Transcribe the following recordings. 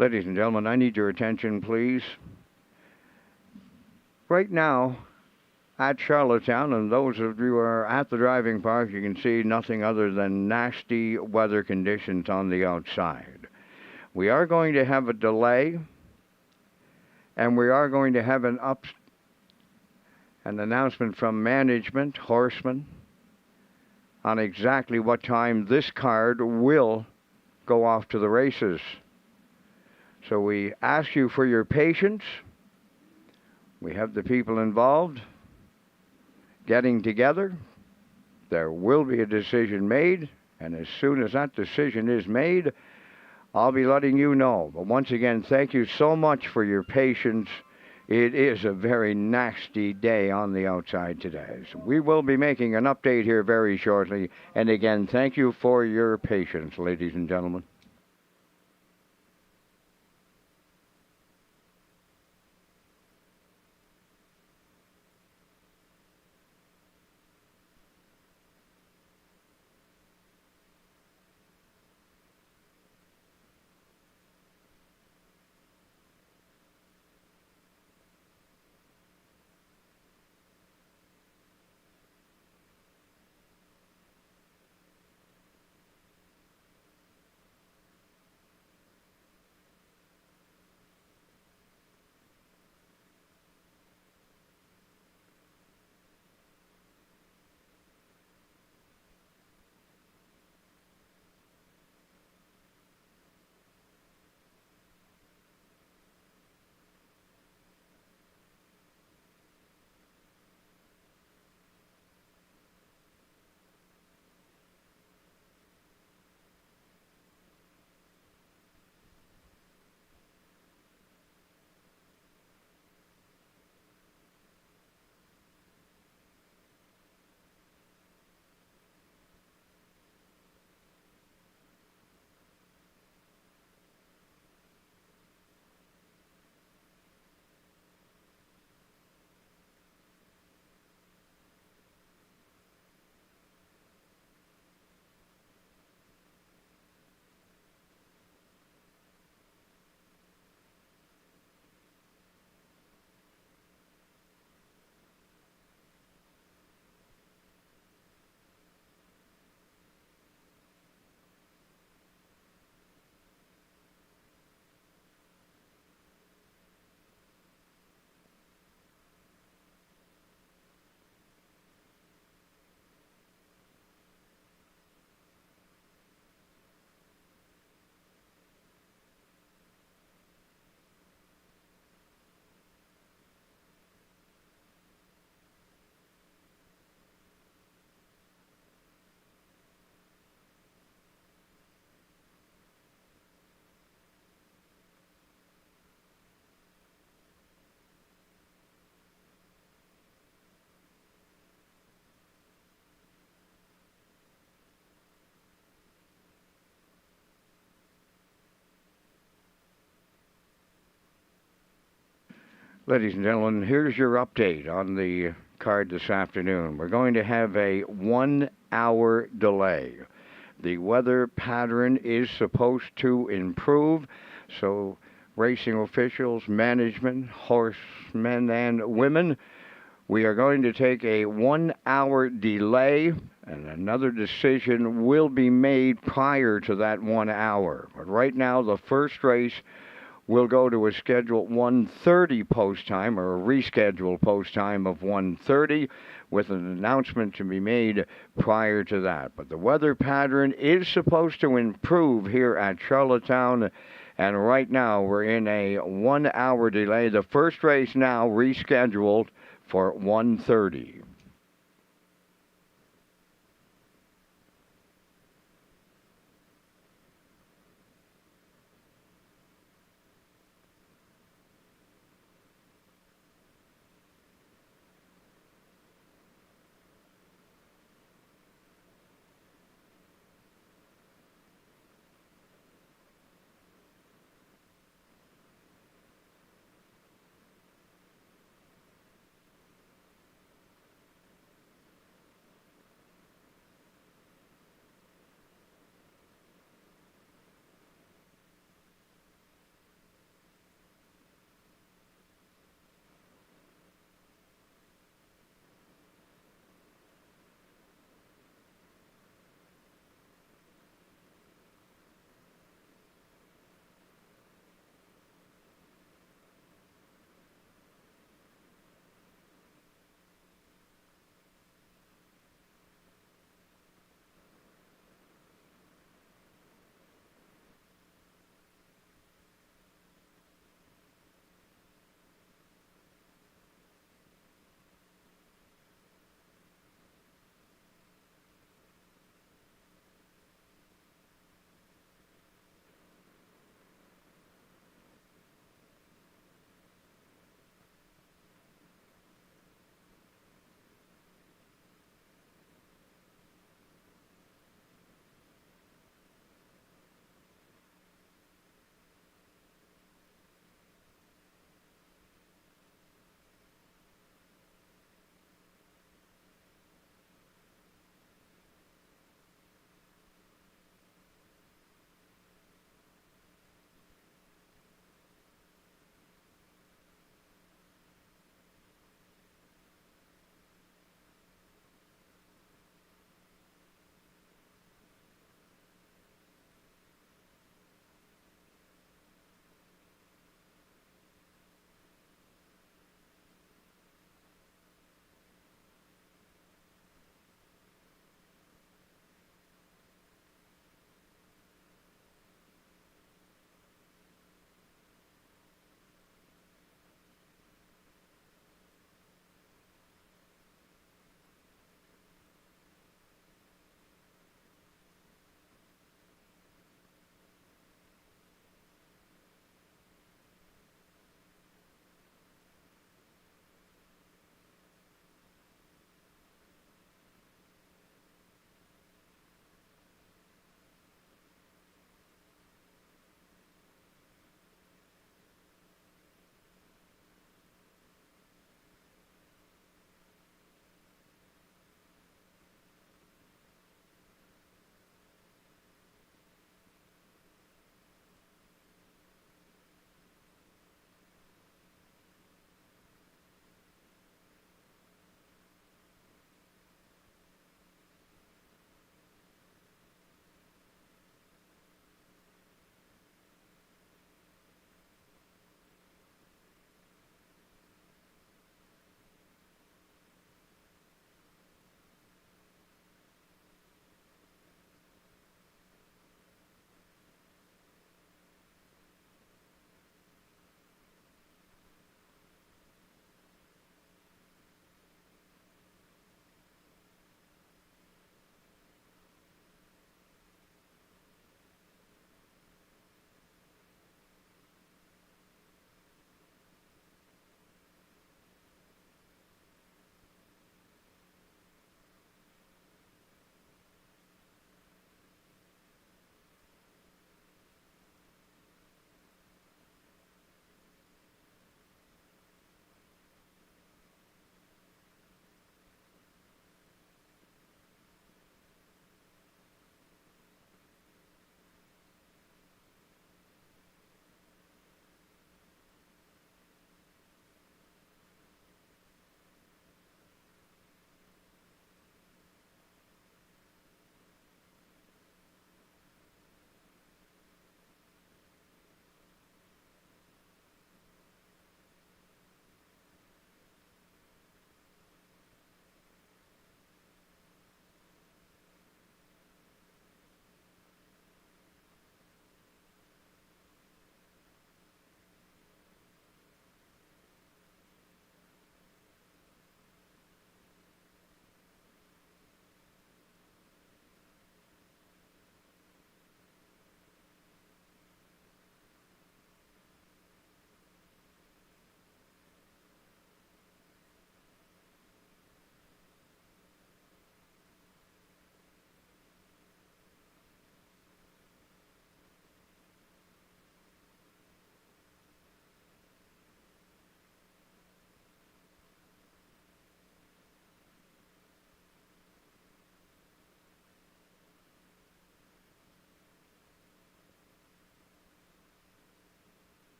Ladies and gentlemen, I need your attention, please. Right now, at Charlottetown, and those of you who are at the driving park, you can see nothing other than nasty weather conditions on the outside. We are going to have a delay, and we are going to have an announcement from management, horsemen, on exactly what time this card will go off to the races. So we ask you for your patience. We have the people involved getting together. There will be a decision made, and as soon as that decision is made, I'll be letting you know. But once again, thank you so much for your patience. It is a very nasty day on the outside today. So we will be making an update here very shortly. And again, thank you for your patience, ladies and gentlemen. Ladies and gentlemen, here's your update on the card this afternoon. We're going to have a 1-hour delay. The weather pattern is supposed to improve, so racing officials, management, horsemen, and women, we are going to take a 1-hour delay, and another decision will be made prior to that 1 hour. But right now, the first race will go to a scheduled 1:30 post time, or a rescheduled post time of 1:30, with an announcement to be made prior to that. But the weather pattern is supposed to improve here at Charlottetown, and right now we're in a 1-hour delay. The first race now rescheduled for 1:30.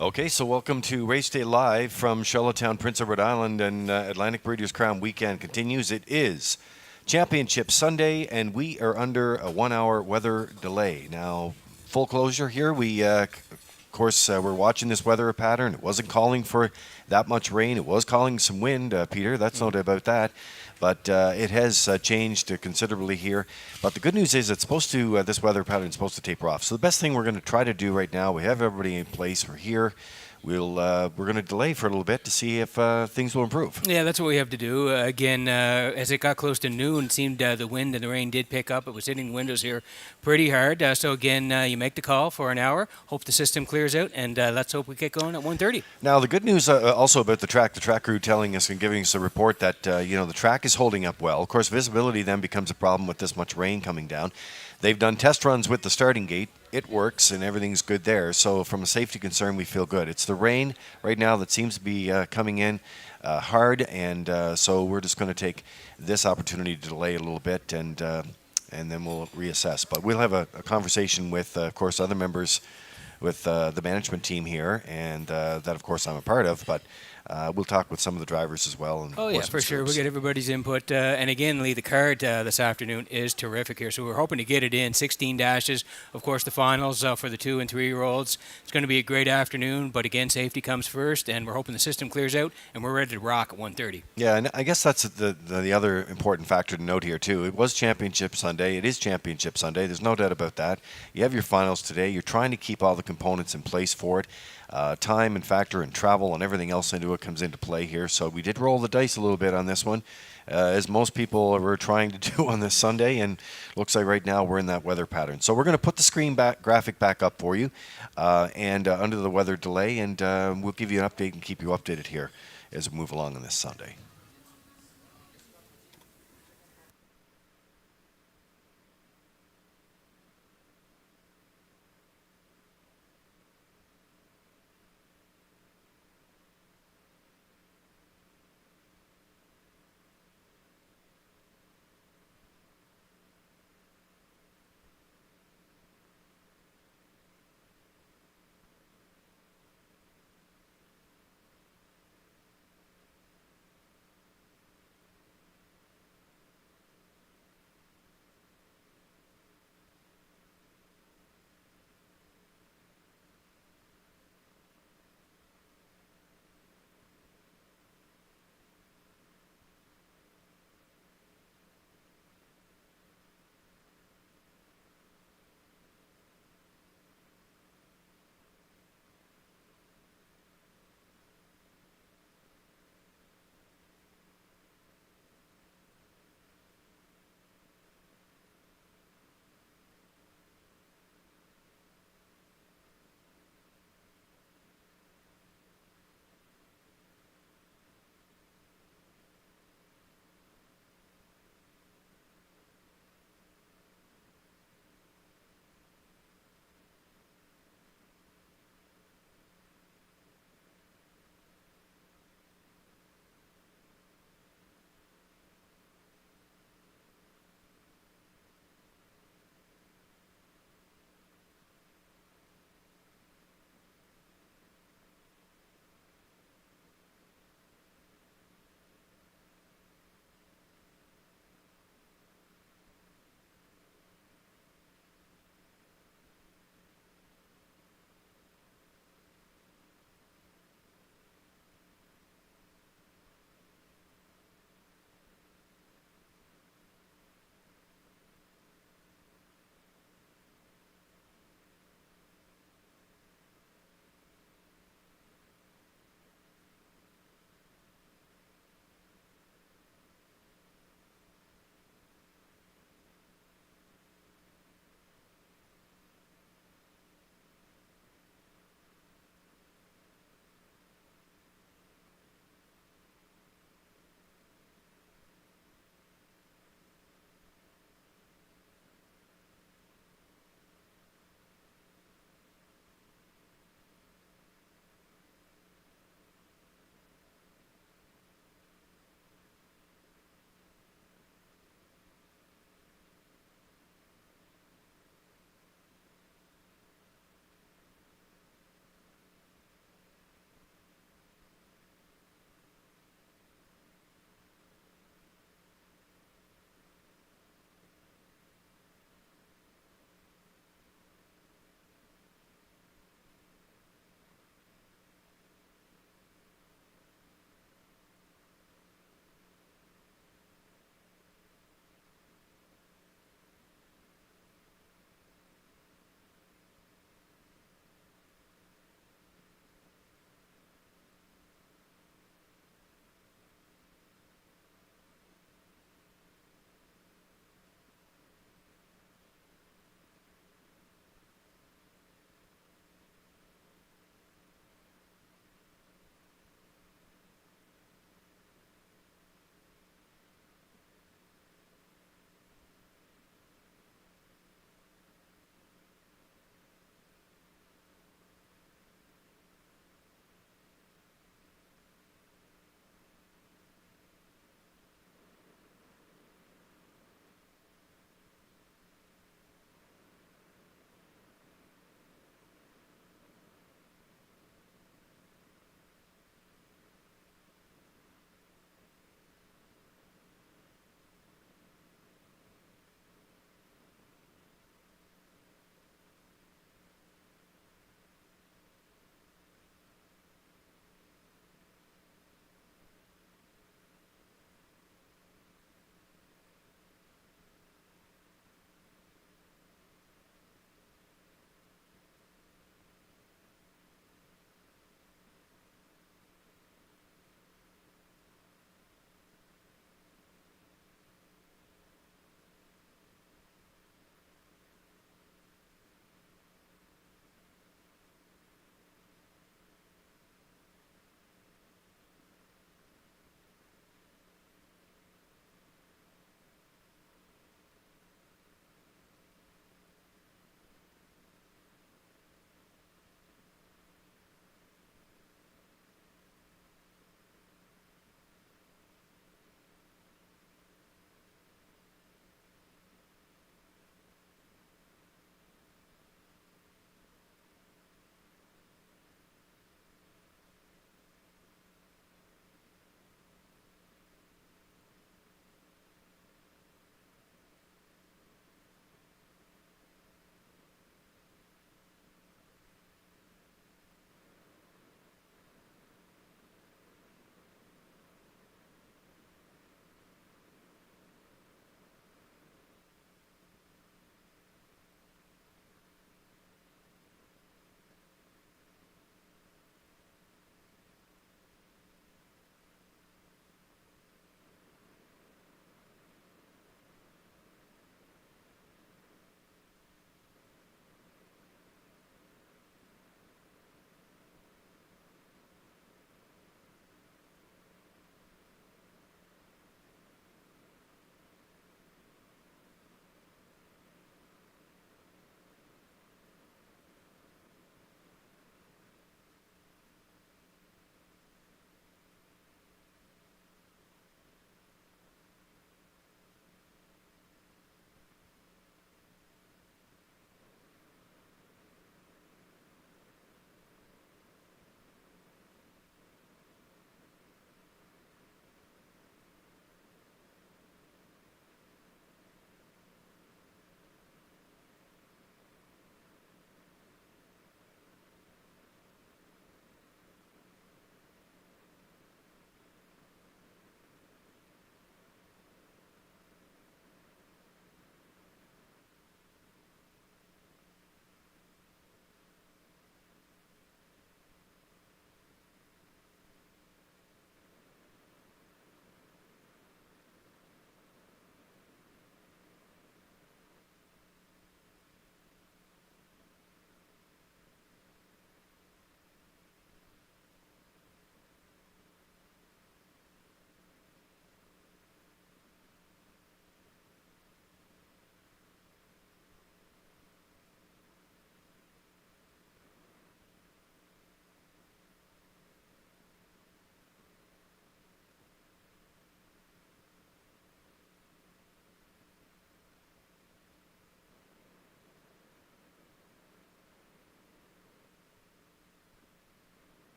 Okay, so welcome to Race Day Live from Charlottetown, Prince Edward Island, and Atlantic Breeders' Crown weekend continues. It is Championship Sunday, and we are under a 1-hour weather delay. Now, full closure here, we're watching this weather pattern. It wasn't calling for that much rain. It was calling some wind, Peter. That's no doubt about that. But it has changed considerably here. But the good news is it's supposed to, this weather pattern is supposed to taper off. So the best thing we're going to try to do right now, we have everybody in place. We're here. We're going to delay for a little bit to see if things will improve. Yeah, that's what we have to do. Again, as it got close to noon, it seemed the wind and the rain did pick up. It was hitting windows here pretty hard. So again, you make the call for an hour. Hope the system clears out, and let's hope we get going at 1:30. Now, the good news also about the track crew telling us and giving us a report that the track is holding up well. Of course, visibility then becomes a problem with this much rain coming down. They've done test runs with the starting gate. It works, and everything's good there. So from a safety concern, we feel good. It's the rain right now that seems to be coming in hard, and so we're just going to take this opportunity to delay a little bit, and then we'll reassess. But we'll have a conversation with, of course, other members with the management team here, and that, of course, I'm a part of. But we'll talk with some of the drivers as well. And oh, yeah, for sure. We'll get everybody's input. And again, Lee, the card this afternoon is terrific here. So we're hoping to get it in. 16 dashes. Of course, the finals for the 2- and 3-year-olds. It's going to be a great afternoon. But again, safety comes first. And we're hoping the system clears out. And we're ready to rock at 1:30. Yeah, and I guess that's the other important factor to note here, too. It was Championship Sunday. It is Championship Sunday. There's no doubt about that. You have your finals today. You're trying to keep all the components in place for it. Time and factor and travel and everything else into it comes into play here. So we did roll the dice a little bit on this one, as most people were trying to do on this Sunday, and looks like right now we're in that weather pattern. So we're going to put the screen graphic back up for you, and under the weather delay, and we'll give you an update and keep you updated here as we move along on this Sunday.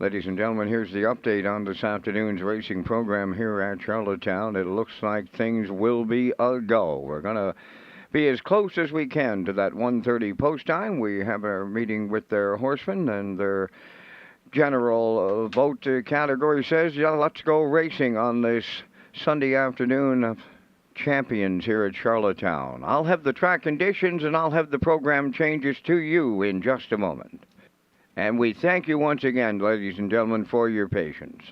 Ladies and gentlemen, here's the update on this afternoon's racing program here at Charlottetown. It looks like things will be a go. We're going to be as close as we can to that 1:30 post time. We have our meeting with their horsemen, and their general vote category says, yeah, let's go racing on this Sunday afternoon of champions here at Charlottetown. I'll have the track conditions and I'll have the program changes to you in just a moment. And we thank you once again, ladies and gentlemen, for your patience.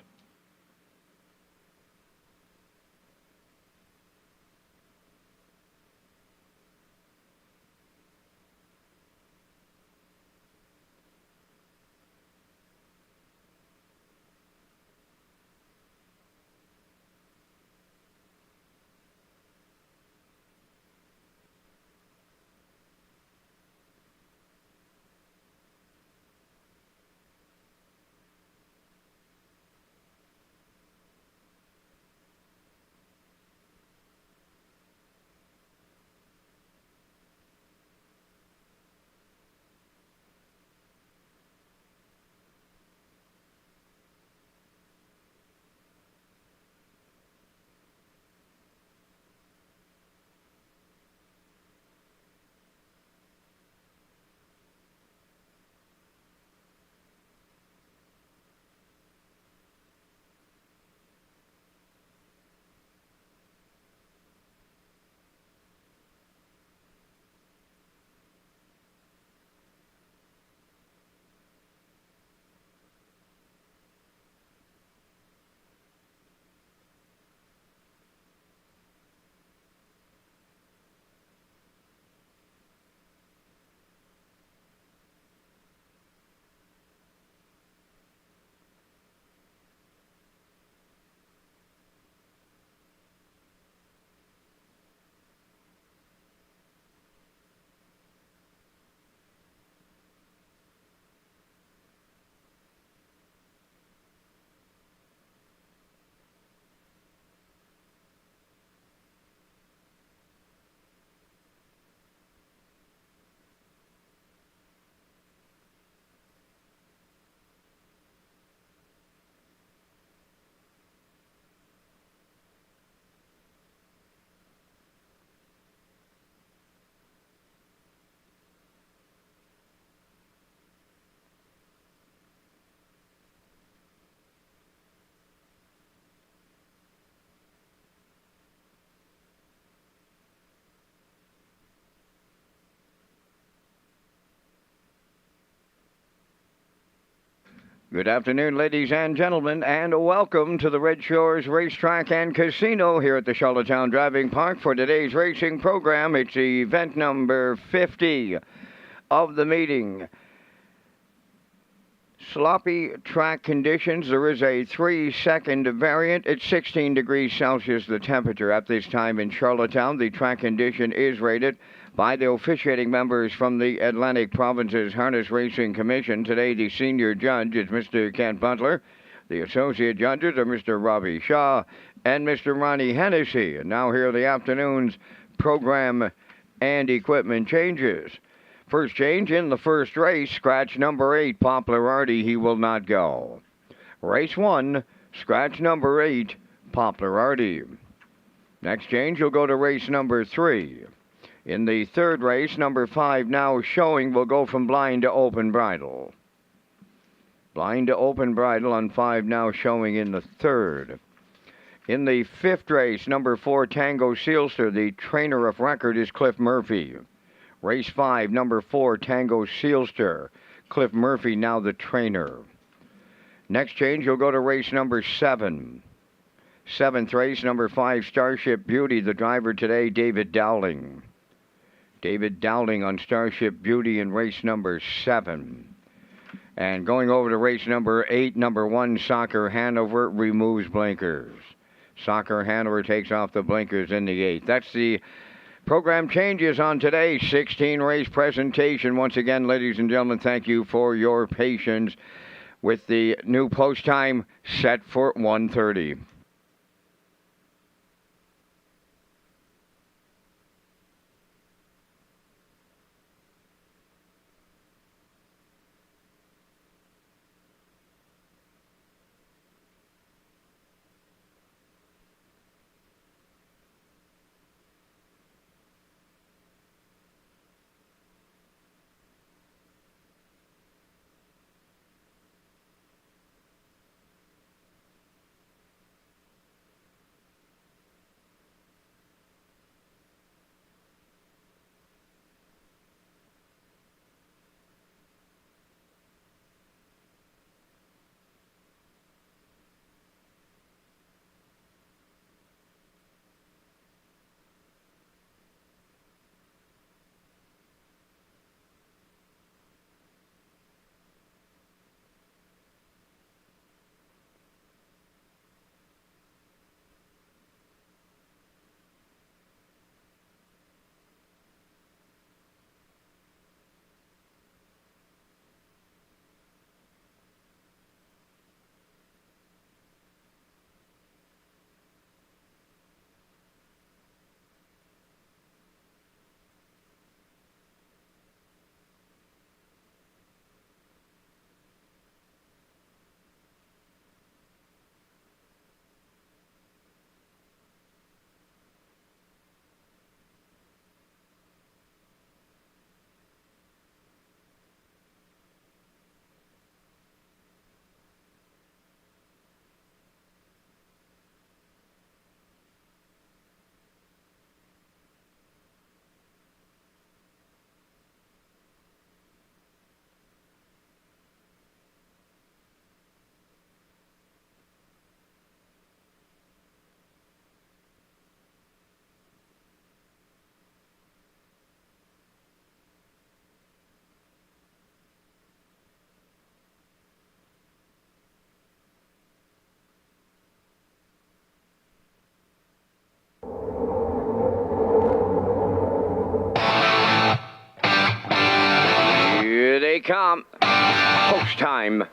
Good afternoon, ladies and gentlemen, and welcome to the Redshores Racetrack and Casino here at the Charlottetown Driving Park for today's racing program. It's event number 50 of the meeting. Sloppy track conditions. There is a 3-second variant. It's 16 degrees Celsius, the temperature at this time in Charlottetown. The track condition is rated by the officiating members from the Atlantic Province's Harness Racing Commission. Today, the senior judge is Mr. Kent Butler. The associate judges are Mr. Robbie Shaw and Mr. Ronnie Hennessy. And now here are the afternoon's program and equipment changes. First change in the first race, scratch number 8, Popularity, he will not go. Race 1, scratch number 8, Popularity. Next change, you'll go to race number 3. In the third race, number 5 now showing will go from blind to open bridle. Blind to open bridle on 5 now showing in the third. In the fifth race, number 4 Tango Sealster, the trainer of record is Cliff Murphy. Race 5, number 4 Tango Sealster, Cliff Murphy now the trainer. Next change, you'll go to race number 7. Seventh race, number 5 Starship Beauty, the driver today, David Dowling. David Dowling on Starship Beauty in race number 7. And going over to race number 8, number 1 Soccer Hanover removes blinkers. Soccer Hanover takes off the blinkers in the 8th. That's the program changes on today's 16 race presentation. Once again, ladies and gentlemen, thank you for your patience with the new post time set for 1:30. Tom. Post time.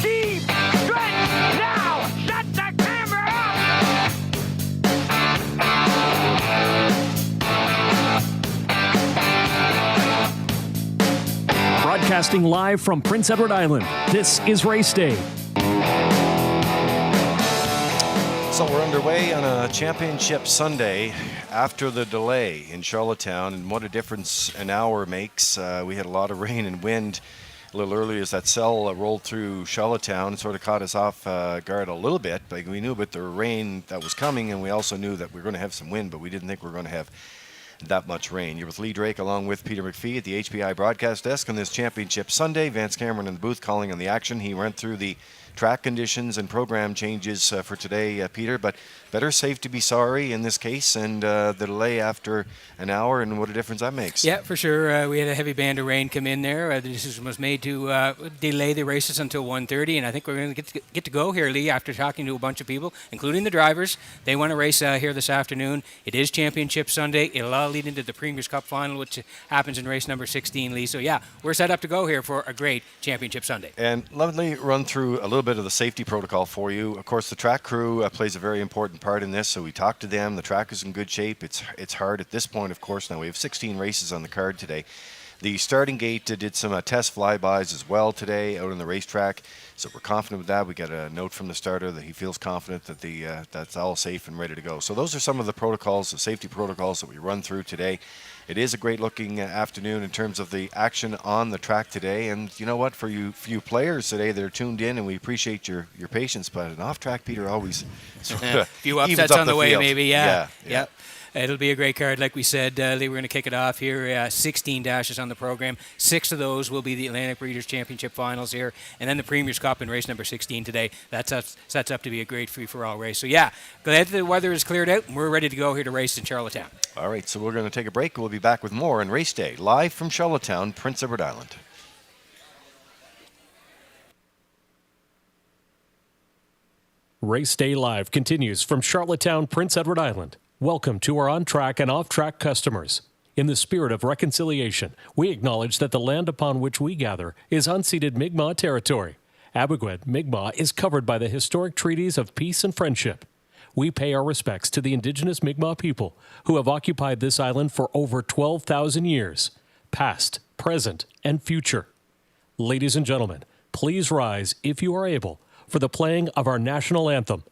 Deep stretch now. Shut the camera up. Broadcasting live from Prince Edward Island, this is Race Day. So we're underway on a championship Sunday after the delay in Charlottetown, and what a difference an hour makes. We had a lot of rain and wind a little earlier as that cell rolled through Charlottetown and sort of caught us off guard a little bit. But we knew about the rain that was coming, and we also knew that we were going to have some wind, but we didn't think we were going to have that much rain. You're with Lee Drake along with Peter McPhee at the HPI broadcast desk on this championship Sunday. Vance Cameron in the booth calling on the action. He went through the track conditions and program changes for today, Peter, but better safe to be sorry in this case, and the delay after an hour, and what a difference that makes. Yeah, for sure. We had a heavy band of rain come in there. The decision was made to delay the races until 1:30, and I think we're going to get to go here, Lee, after talking to a bunch of people, including the drivers. They want to race here this afternoon. It is Championship Sunday. It'll all lead into the Premier's Cup final, which happens in race number 16, Lee. So, yeah, we're set up to go here for a great Championship Sunday. And let me run through a little bit of the safety protocol for you. Of course, the track crew plays a very important part in this, so we talked to them. The track is in good shape. It's hard at this point, of course. Now we have 16 races on the card today. The starting gate did some test flybys as well today out on the racetrack, so we're confident with that. We got a note from the starter that he feels confident that that's all safe and ready to go. So those are some of the protocols, the safety protocols that we run through today. It is a great looking afternoon in terms of the action on the track today. And you know what, for you players today that are tuned in, and we appreciate your patience, but an off track, Peter, always sort of a few upsets on the way, field. Maybe, yeah. It'll be a great card. Like we said, Lee, we're going to kick it off here. 16 dashes on the program. 6 of those will be the Atlantic Breeders' Championship finals here. And then the Premier's Cup in race number 16 today. That sets up to be a great free-for-all race. So, yeah, glad the weather is cleared out, and we're ready to go here to race in Charlottetown. All right, so we're going to take a break. We'll be back with more on Race Day, live from Charlottetown, Prince Edward Island. Race Day Live continues from Charlottetown, Prince Edward Island. Welcome to our on-track and off-track customers. In the spirit of reconciliation, we acknowledge that the land upon which we gather is unceded Mi'kmaq territory. Abogwed, Mi'kmaq is covered by the historic treaties of peace and friendship. We pay our respects to the indigenous Mi'kmaq people who have occupied this island for over 12,000 years, past, present, and future. Ladies and gentlemen, please rise, if you are able, for the playing of our national anthem.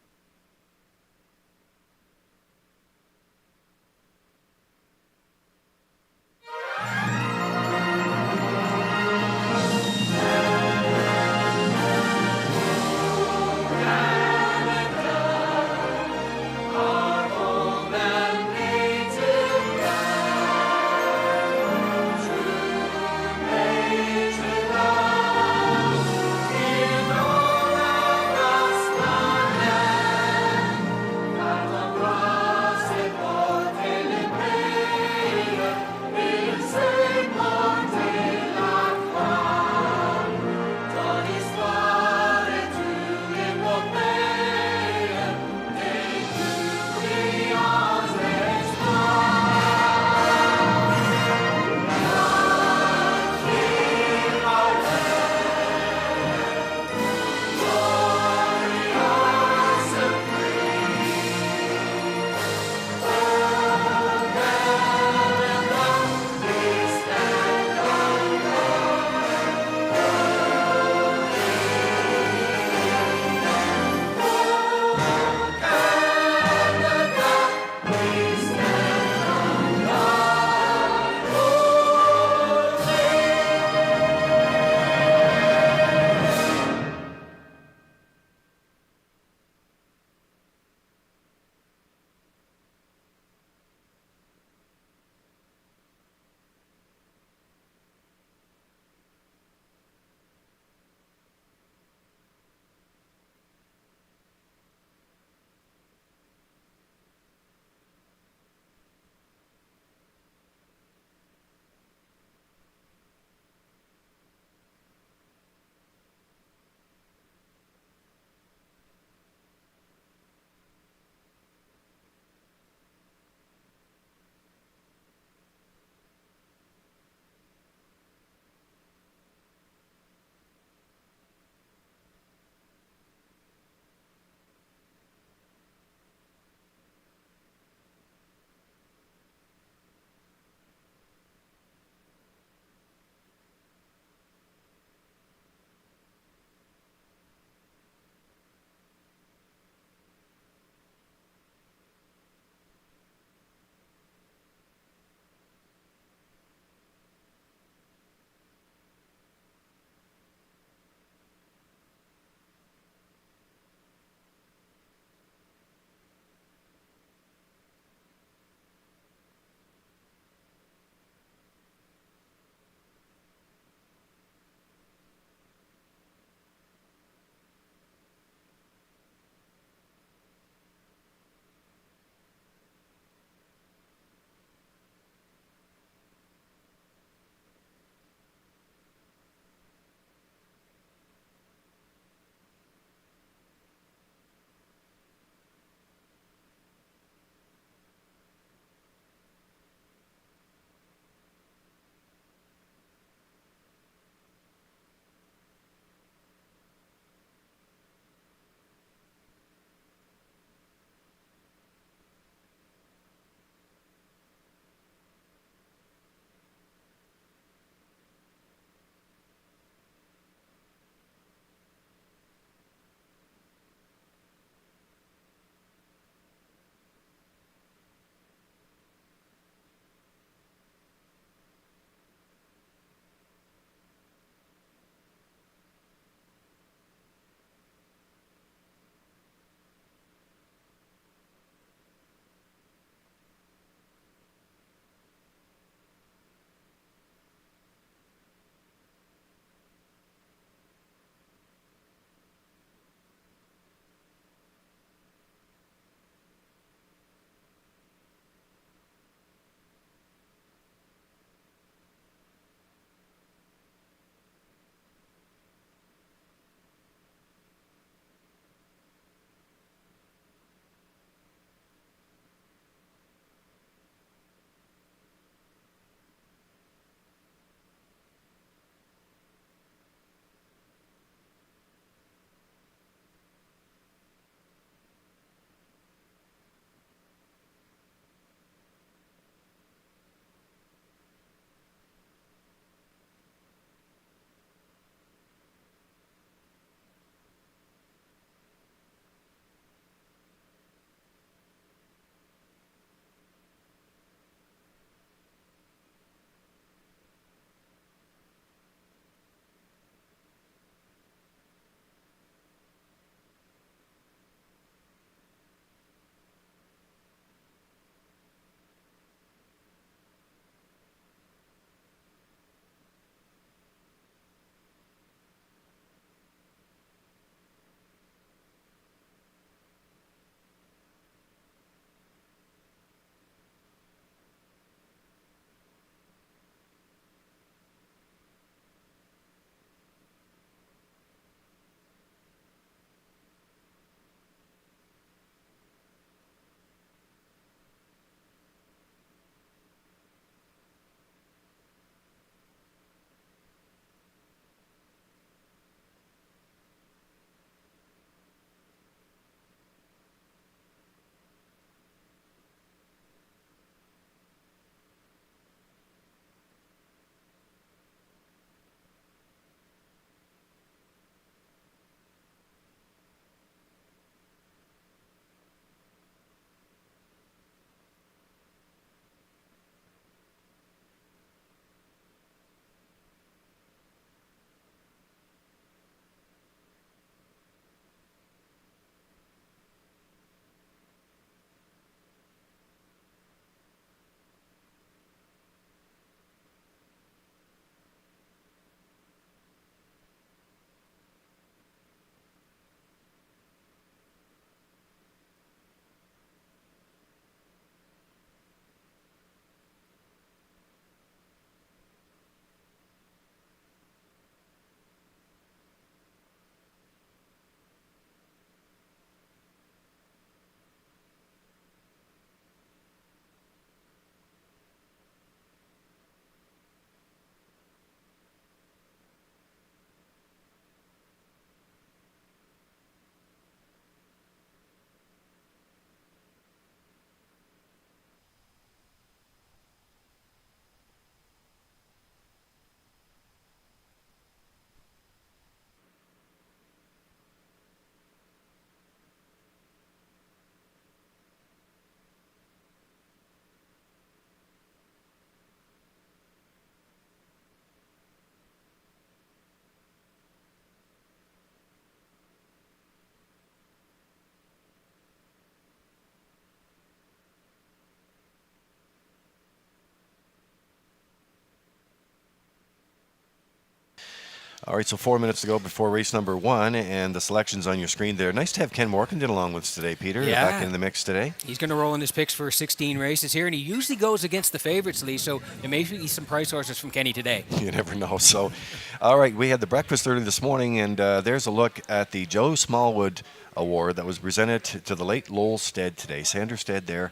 All right, so 4 minutes to go before race number 1, and the selections on your screen there. Nice to have Ken Morkington along with us today, Peter. Yeah. Back in the mix today. He's going to roll in his picks for 16 races here, and he usually goes against the favorites, Lee, so there may be some price horses from Kenny today. You never know. So, all right, we had the breakfast early this morning, and there's a look at the Joe Smallwood Award that was presented to the late Lowell Stead today. Sandra Stead there.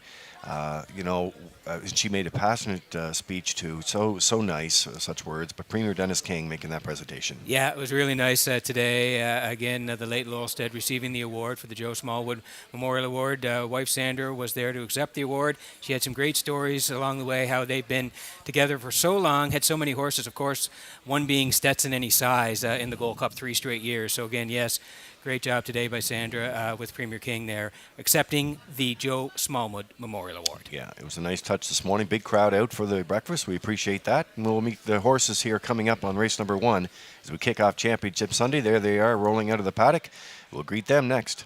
She made a passionate speech too. So nice, such words. But Premier Dennis King making that presentation. Yeah, it was really nice today. Again, the late Lowell Stead receiving the award for the Joe Smallwood Memorial Award. Wife Sandra was there to accept the award. She had some great stories along the way, how they've been together for so long, had so many horses, of course, one being Stetson Any Size in the Gold Cup 3 straight years. So again, yes, great job today by Sandra with Premier King there, accepting the Joe Smallwood Memorial Award. Yeah, it was a nice touch this morning. Big crowd out for the breakfast. We appreciate that. And we'll meet the horses here coming up on race number 1 as we kick off Championship Sunday. There they are rolling out of the paddock. We'll greet them next.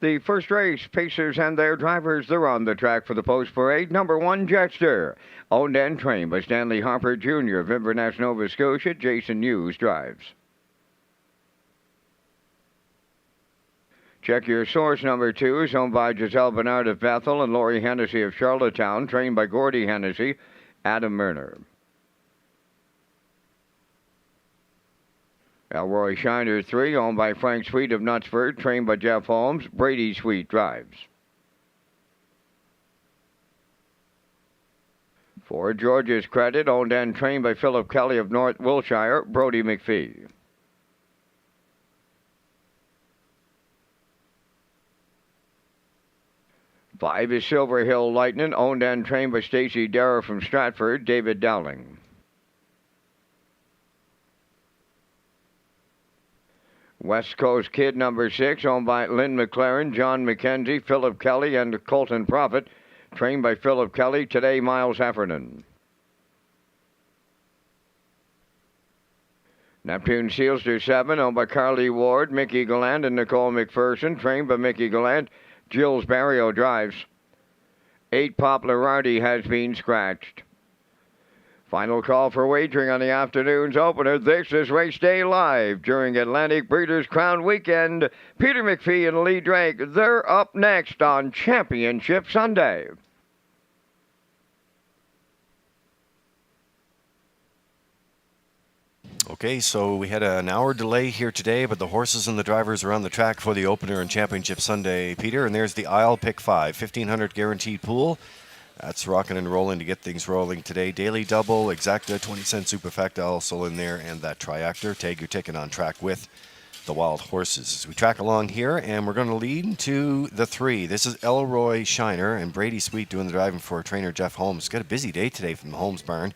The first race, Pacers and their drivers, they're on the track for the post parade. Number 1, Jetster, owned and trained by Stanley Harper Jr. of Inverness, Nova Scotia. Jason Hughes drives. Check Your Source, number 2, is owned by Giselle Bernard of Bethel and Laurie Hennessy of Charlottetown, trained by Gordy Hennessy, Adam Murner. Elroy Shiner 3, owned by Frank Sweet of Knutsford, trained by Jeff Holmes. Brady Sweet drives. For George's Credit, owned and trained by Philip Kelly of North Wiltshire. Brody McPhee. Five is Silver Hill Lightning, owned and trained by Stacey Darrow from Stratford. David Dowling. West Coast Kid, number 6, owned by Lynn McLaren, John McKenzie, Philip Kelly, and Colton Prophet, trained by Philip Kelly. Today, Miles Heffernan. Neptune Sealster 7, owned by Carly Ward, Mickey Galland, and Nicole McPherson, trained by Mickey Galland. Jills Barrio drives. 8, Popularity has been scratched. Final call for wagering on the afternoon's opener. This is Race Day Live during Atlantic Breeders' Crown Weekend. Peter McPhee and Lee Drake, they're up next on Championship Sunday. Okay, so we had an hour delay here today, but the horses and the drivers are on the track for the opener and Championship Sunday, Peter. And there's the Isle Pick 5, 1,500 guaranteed pool. That's rocking and rolling to get things rolling today. Daily Double, Exacta, 20-cent Superfecta also in there, and that Triactor. Tag your ticket on track with the Wild Horses. As we track along here, and we're going to lead to the 3. This is Elroy Shiner and Brady Sweet doing the driving for trainer Jeff Holmes. Got a busy day today from the Holmes barn.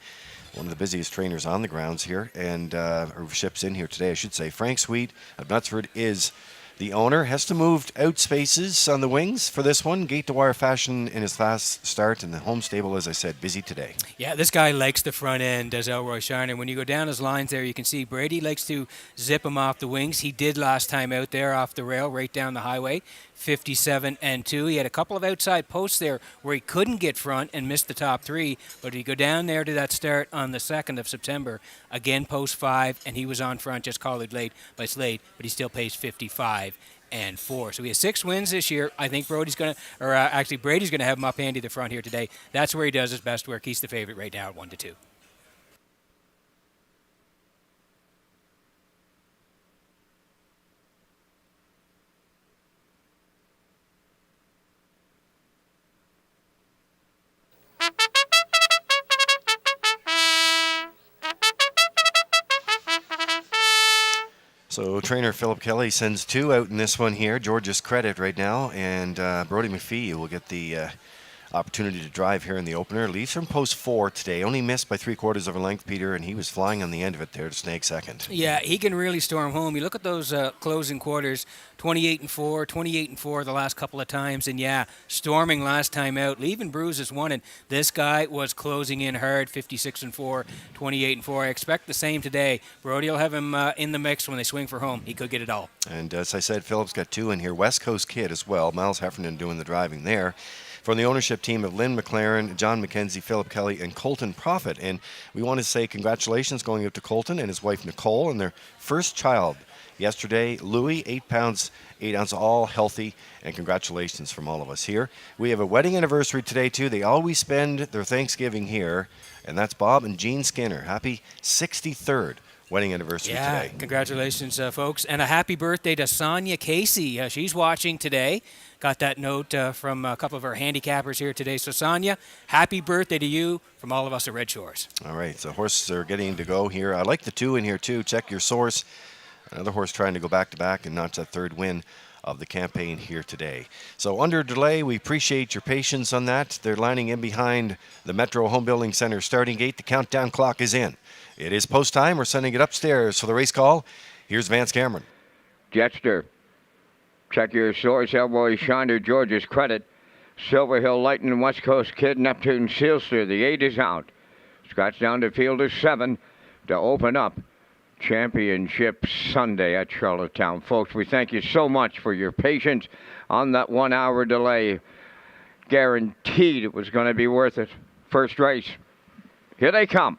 One of the busiest trainers on the grounds here, and or ships in here today, I should say. Frank Sweet of Knutsford is the owner. Has to move out spaces on the wings for this one. Gate to wire fashion in his fast start, and the home stable, as I said, busy today. Yeah, this guy likes the front end, does Elroy Shiner. When you go down his lines there, you can see Brady likes to zip him off the wings. He did last time out there off the rail, right down the highway. 57 and 2. He had a couple of outside posts there where he couldn't get front and missed the top 3. But you go down there to that start on the 2nd of September, again post 5, and he was on front, just collared late by Slade, but he still pays 55 and 4. So he has 6 wins this year. I think Brady's going to have him up handy the front here today. That's where he does his best work. He's the favorite right now at 1-2. So trainer Philip Kelly sends 2 out in this one here. George's Credit right now, and Brody McPhee will get the opportunity to drive here in the opener. Leads from post 4 today. Only missed by 3/4 of a length, Peter, and he was flying on the end of it there to snake second. Yeah, he can really storm home. You look at those closing quarters, 28-4, 28-4 the last couple of times, and yeah, storming last time out, leaving bruises one, and this guy was closing in hard, 56-4, 28-4. I expect the same today. Brody will have him in the mix when they swing for home. He could get it all. And as I said, Philip's got 2 in here. West Coast Kid as well. Miles Heffernan doing the driving there. From the ownership team of Lynn McLaren, John McKenzie, Philip Kelly, and Colton Profit. And we want to say congratulations going out to Colton and his wife Nicole and their first child yesterday. Louis, 8 pounds, 8 ounces, all healthy. And congratulations from all of us here. We have a wedding anniversary today, too. They always spend their Thanksgiving here. And that's Bob and Jean Skinner. Happy 63rd. Wedding anniversary today. Congratulations, folks. And a happy birthday to Sonia Casey. She's watching today. Got that note from a couple of our handicappers here today. So, Sonia, happy birthday to you from all of us at Red Shores. All right, so horses are getting to go here. I like the 2 in here, too. Check your source. Another horse trying to go back-to-back and notch that 3rd win of the campaign here today. So under delay, we appreciate your patience on that. They're lining in behind the Metro Home Building Center starting gate. The countdown clock is in. It is post time. We're sending it upstairs for the race call. Here's Vance Cameron. Jetster. Check your source. Elroy Shiner, George's Credit. Silver Hill Lightning, West Coast Kid, Neptune Sealster. The 8 is out. Scotch down to field is 7 to open up Championship Sunday at Charlottetown. Folks, we thank you so much for your patience on that 1 hour delay. Guaranteed it was going to be worth it. First race. Here they come.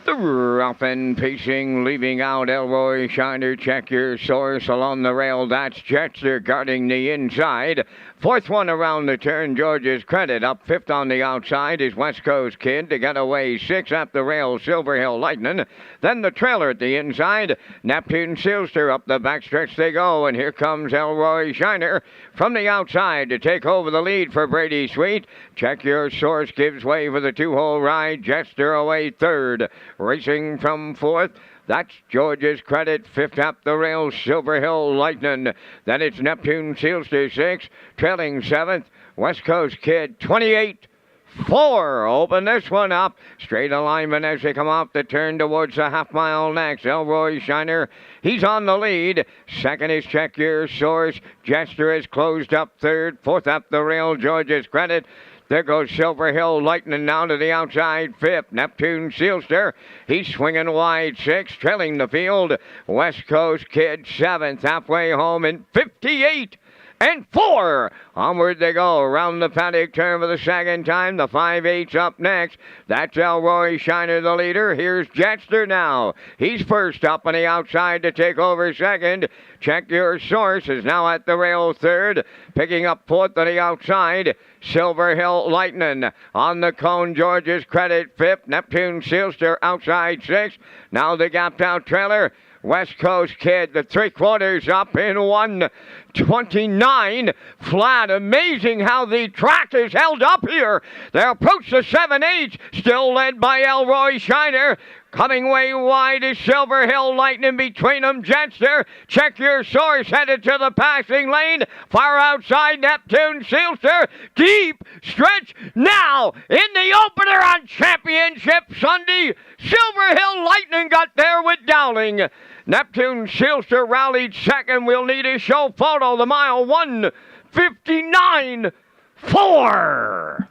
The rough and pacing, leaving out Elroy Shiner. Check your source along the rail. That's Jetster guarding the inside. 4th one around the turn, George's Credit. Up 5th on the outside is West Coast Kid to get away. 6 up the rail, Silver Hill Lightning. Then the trailer at the inside, Neptune Sealster. Up the backstretch they go, and here comes Elroy Shiner from the outside to take over the lead for Brady Sweet. Check your source gives way for the 2-hole ride. Jetster away 3rd. Racing from 4th. That's George's Credit. 5th up the rail, Silver Hill Lightning. Then it's Neptune Sealster 6th. Trailing 7th, West Coast Kid 28-4. Open this one up. Straight alignment as they come off the turn towards the half-mile next. Elroy Shiner, he's on the lead. 2nd is Check Your Source. Jetster has closed up 3rd. 4th up the rail, George's Credit. There goes Silver Hill Lightning now to the outside 5th. Neptune Sealster, he's swinging wide 6th, trailing the field. West Coast Kid 7th, halfway home in 58-4. Onward they go around the paddock turn for the second time. The 5/8's up next. That's Elroy Shiner, the leader. Here's Jetster now. He's first up on the outside to take over 2nd. Check Your Source is now at the rail 3rd. Picking up 4th on the outside. Silver Hill Lightning on the cone. George's Credit 5th. Neptune Sealster outside 6th. Now the gapped out trailer. West Coast Kid, the 3/4 up in 1:29 flat. Amazing how the track is held up here. They approach the 7/8, still led by Elroy Shiner. Coming way wide is Silver Hill Lightning, between them Jetster. Check Your Source headed to the passing lane. Far outside Neptune Sealster. Deep stretch now in the opener on Championship Sunday. Silver Hill Lightning got there with Dowling. Neptune Sealster rallied 2nd. We'll need a show photo. The mile 1:59.4.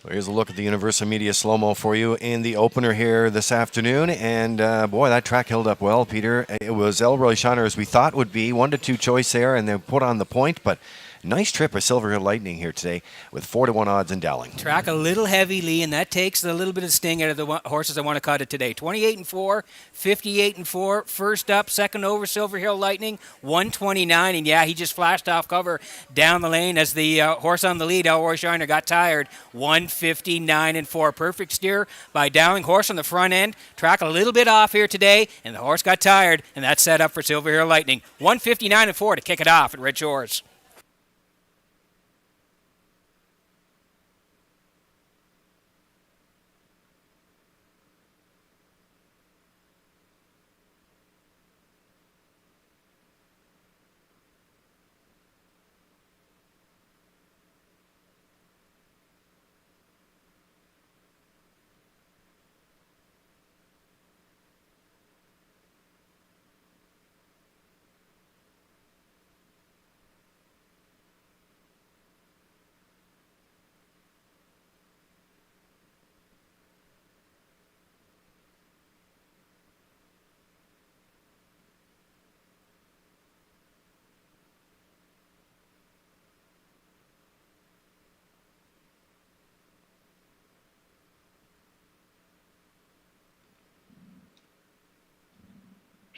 Here's a look at the Universal Media slow-mo for you in the opener here this afternoon. And, boy, that track held up well, Peter. It was Elroy Shiner, as we thought would be. 1-2 choice there, and they put on the point. But Nice trip of Silver Hill Lightning here today with 4-1 odds in Dowling. Track a little heavy, Lee, and that takes a little bit of sting out of the horses that want to cut it today. 28-4, 58-4. First up, second over, Silver Hill Lightning, 129. And yeah, he just flashed off cover down the lane as the horse on the lead, Elroy Shiner, got tired. 159-4. Perfect steer by Dowling. Horse on the front end. Track a little bit off here today, and the horse got tired, and that's set up for Silver Hill Lightning. 159-4 to kick it off at Red Shores.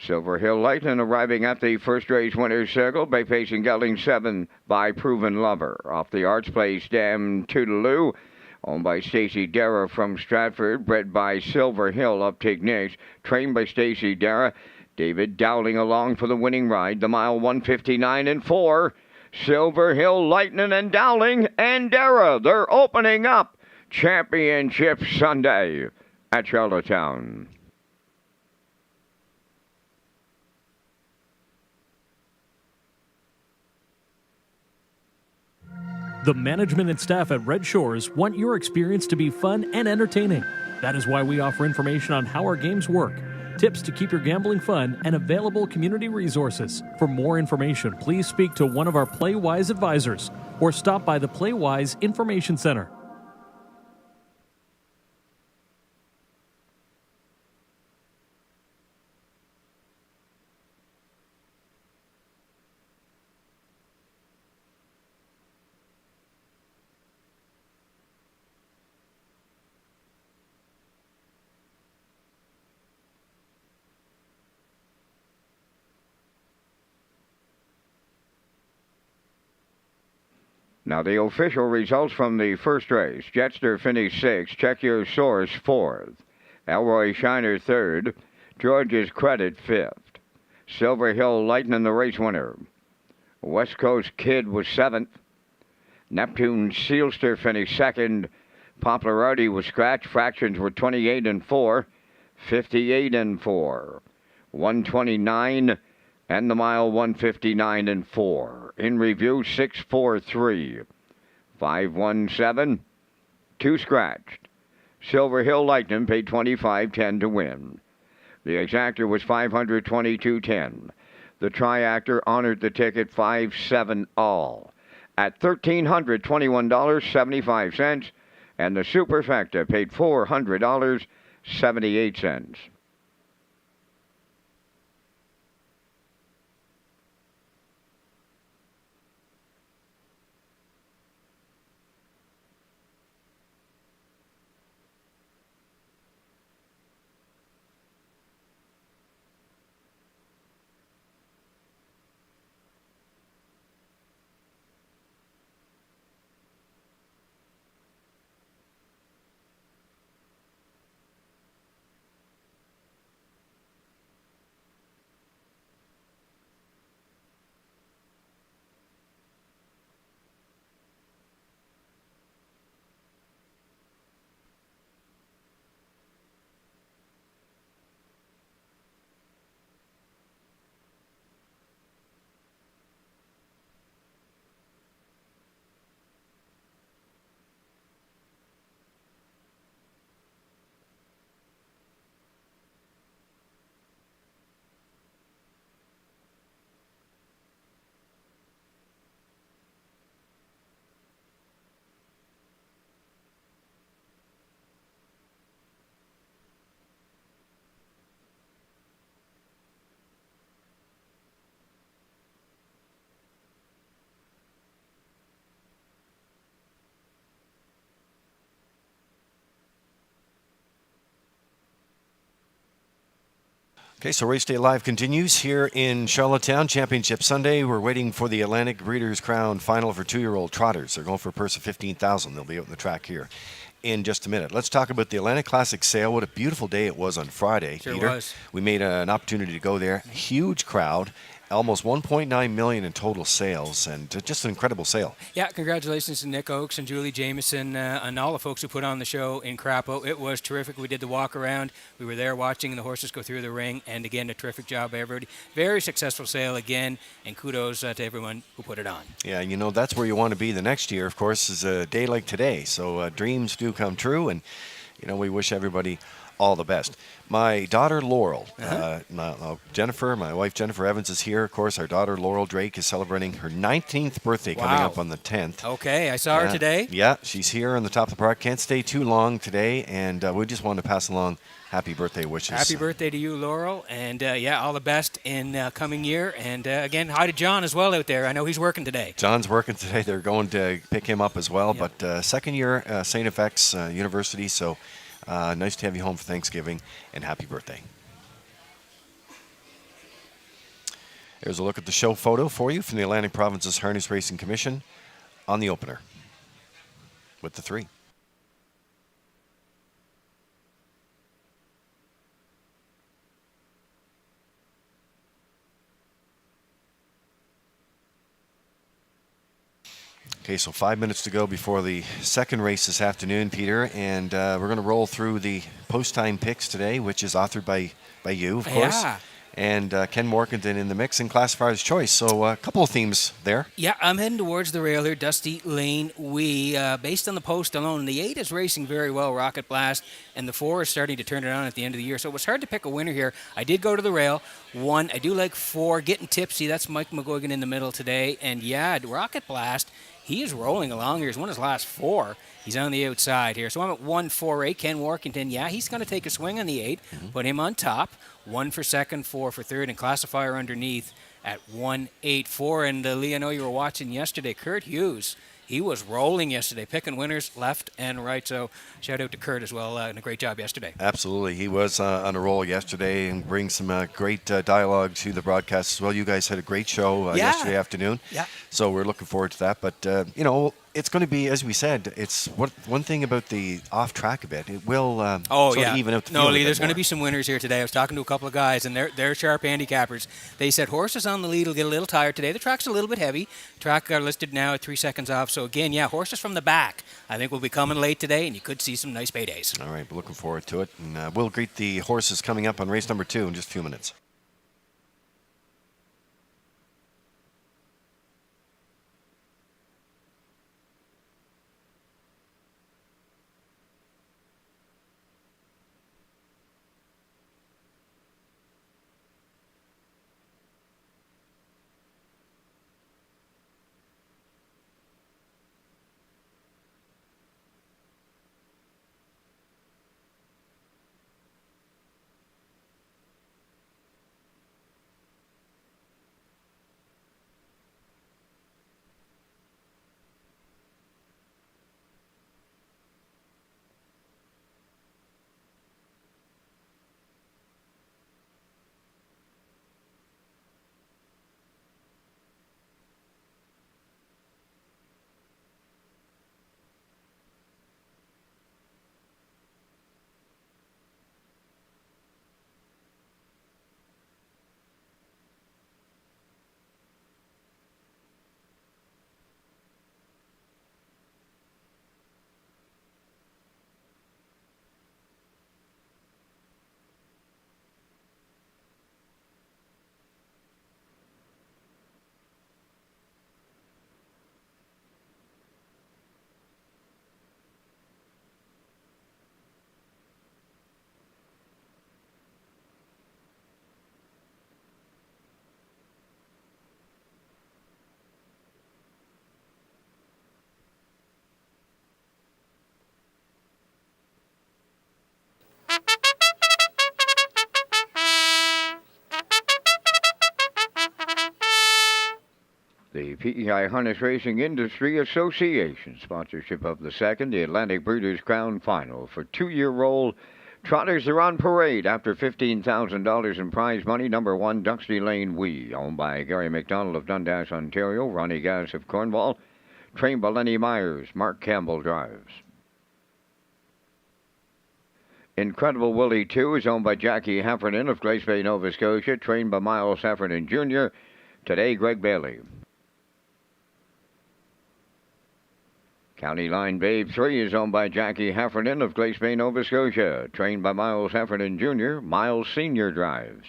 Silver Hill Lightning arriving at the first race winner's circle by pacing gelding 7 by Proven Lover. Off the arch plays Damn Toodaloo, owned by Stacy Dara from Stratford, bred by Silver Hill up Tignish, trained by Stacy Dara. David Dowling along for the winning ride, the mile 159-4. Silver Hill Lightning and Dowling and Dara, they're opening up Championship Sunday at Charlottetown. The management and staff at Red Shores want your experience to be fun and entertaining. That is why we offer information on how our games work, tips to keep your gambling fun, and available community resources. For more information, please speak to one of our PlayWise advisors or stop by the PlayWise Information Center. Now the official results from the first race. Jetster finished 6th. Check Your Source 4th. Elroy Shiner 3rd. George's Credit 5th. Silver Hill Lightning the race winner. West Coast Kid was 7th. Neptune Sealster finished 2nd. Popularity was scratched. Fractions were 28-4. 58-4. 129 and the mile 159-4. In review, 643. 517. 2 scratched. Silver Hill Lightning paid $25.10 to win. The exactor was $522.10. The triactor honored the ticket 5-7 all at $1,321.75, and the superfecta paid $400.78. Okay, so Race Day Live continues here in Charlottetown. Championship Sunday. We're waiting for the Atlantic Breeders' Crown Final for 2-year-old trotters. They're going for a purse of $15,000. They'll be out on the track here in just a minute. Let's talk about the Atlantic Classic sale. What a beautiful day it was on Friday, Sure Peter. was. We made an opportunity to go there. Huge crowd. Almost $1.9 million in total sales, and just an incredible sale. Yeah, congratulations to Nick Oakes and Julie Jameson and all the folks who put on the show in Crapo. It was terrific. We did the walk around. We were there watching the horses go through the ring, and again, a terrific job by everybody. Very successful sale again, and kudos to everyone who put it on. Yeah, you know, that's where you want to be the next year, of course, is a day like today. So dreams do come true, and, you know, we wish everybody all the best. My daughter Laurel, Jennifer, my wife Jennifer Evans is here. Of course, our daughter Laurel Drake is celebrating her 19th birthday coming Wow. up on the 10th. Okay, I saw her today. Yeah, she's here on the top of the park. Can't stay too long today, and we just wanted to pass along happy birthday wishes. Happy birthday to you, Laurel, and all the best in coming year. And again, hi to John as well out there. I know he's working today. John's working today. They're going to pick him up as well. Yep. But second year, St. FX University, so nice to have you home for Thanksgiving, and happy birthday. Here's a look at the show photo for you from the Atlantic Province's Harness Racing Commission on the opener with the 3. Okay, so 5 minutes to go before the second race this afternoon, Peter, and we're going to roll through the post-time picks today, which is authored by you, of course. Yeah. And Ken Morkington in the mix and Classifier's Choice. So a couple of themes there. Yeah, I'm heading towards the rail here, Dusty Lane Wee. Based on the post alone, the 8 is racing very well, Rocket Blast, and the 4 is starting to turn it on at the end of the year. So it was hard to pick a winner here. I did go to the rail. 1, I do like 4, Getting Tipsy. That's Mike McGuigan in the middle today. And yeah, Rocket Blast, he is rolling along here. He's won his last 4. He's on the outside here. So I'm at 1-4-8. Ken Workington, yeah, he's going to take a swing on the 8. Put him on top. 1 for second, 4 for third, and Classifier underneath at 1-8-4. And Lee, I know you were watching yesterday. Kurt Hughes, he was rolling yesterday, picking winners left and right. So shout out to Kurt as well, and a great job yesterday. Absolutely. He was on a roll yesterday and brings some great dialogue to the broadcast as well. You guys had a great show yesterday afternoon. Yeah. So we're looking forward to that. But, you know, it's going to be, as we said, it's one thing about the off-track a bit. It will sort of even out the field. No, Lee, there's going to be some winners here today. I was talking to a couple of guys, and they're sharp handicappers. They said horses on the lead will get a little tired today. The track's a little bit heavy. Track are listed now at 3 seconds off. So, again, yeah, horses from the back, I think, will be coming late today, and you could see some nice paydays. All right, we're looking forward to it. And we'll greet the horses coming up on race number 2 in just a few minutes. The PEI Harness Racing Industry Association sponsorship of the second, the Atlantic Breeders' Crown Final for 2-year-old Trotters are on parade after $15,000 in prize money. Number 1, Dusty Lane Wee, owned by Gary McDonald of Dundas, Ontario. Ronnie Gass of Cornwall. Trained by Lenny Myers. Mark Campbell drives. Incredible Willie 2 is owned by Jackie Heffernan of Glace Bay, Nova Scotia. Trained by Miles Heffernan Jr. Today, Greg Bailey. County Line Babe 3 is owned by Jackie Heffernan of Glace Bay, Nova Scotia. Trained by Miles Heffernan Jr. Miles Sr. drives.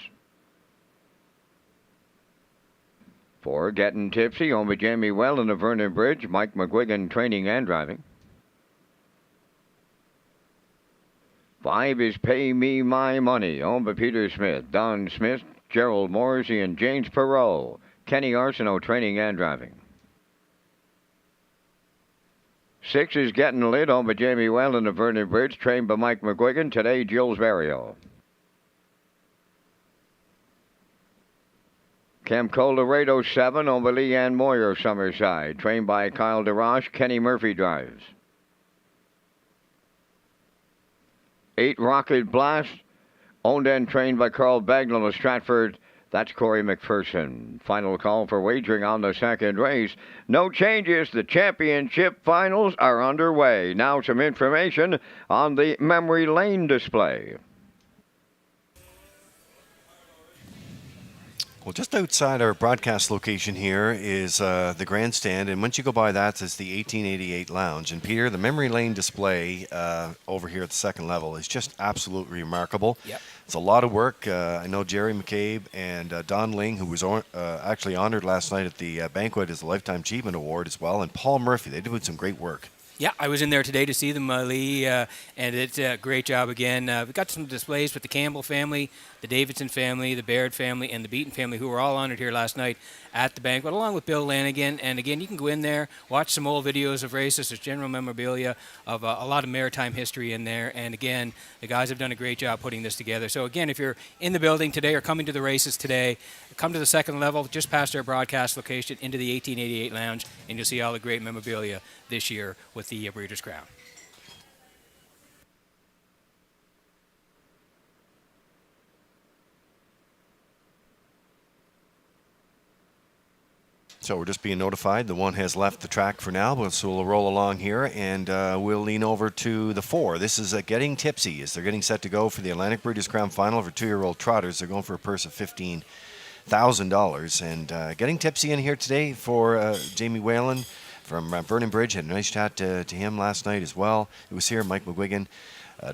4, Getting Tipsy, owned by Jamie Wellen of Vernon Bridge. Mike McGuigan training and driving. 5 is Pay Me My Money, owned by Peter Smith, Don Smith, Gerald Morrissey, and James Perot. Kenny Arsenault training and driving. 6 is Getting Lit, owned by Jamie Wellen of Vernon Bridge, trained by Mike McGuigan. Today, Jules Barrio. Camco Laredo 7, owned by Leanne Moyer of Summerside, trained by Kyle DeRoche. Kenny Murphy drives. 8, Rocket Blast, owned and trained by Carl Bagnall of Stratford. That's Corey McPherson. Final call for wagering on the second race. No changes. The championship finals are underway. Now some information on the memory lane display. Well, just outside our broadcast location here is the grandstand, and once you go by that is the 1888 Lounge. And Peter, the memory lane display over here at the second level is just absolutely remarkable. Yep. It's a lot of work. I know Jerry McCabe and Don Ling, who was actually honored last night at the banquet as a Lifetime Achievement Award as well, and Paul Murphy. They did some great work. Yeah, I was in there today to see them, Lee, and it's a great job again. We've got some displays with the Campbell family, the Davidson family, the Baird family, and the Beaton family, who were all honored here last night at the banquet, along with Bill Lanigan. And again, you can go in there, watch some old videos of races. There's general memorabilia of a lot of maritime history in there. And again, the guys have done a great job putting this together. So again, if you're in the building today or coming to the races today, come to the second level, just past our broadcast location, into the 1888 Lounge, and you'll see all the great memorabilia this year with the Breeders' Crown. So we're just being notified the 1 has left the track for now, so we'll roll along here, and we'll lean over to the 4. This is Getting Tipsy, as they're getting set to go for the Atlantic Breeders' Crown Final for 2-year-old trotters. They're going for a purse of $15,000, and Getting Tipsy in here today for Jamie Whalen from Vernon Bridge. Had a nice chat to him last night as well. It was here. Mike McGuigan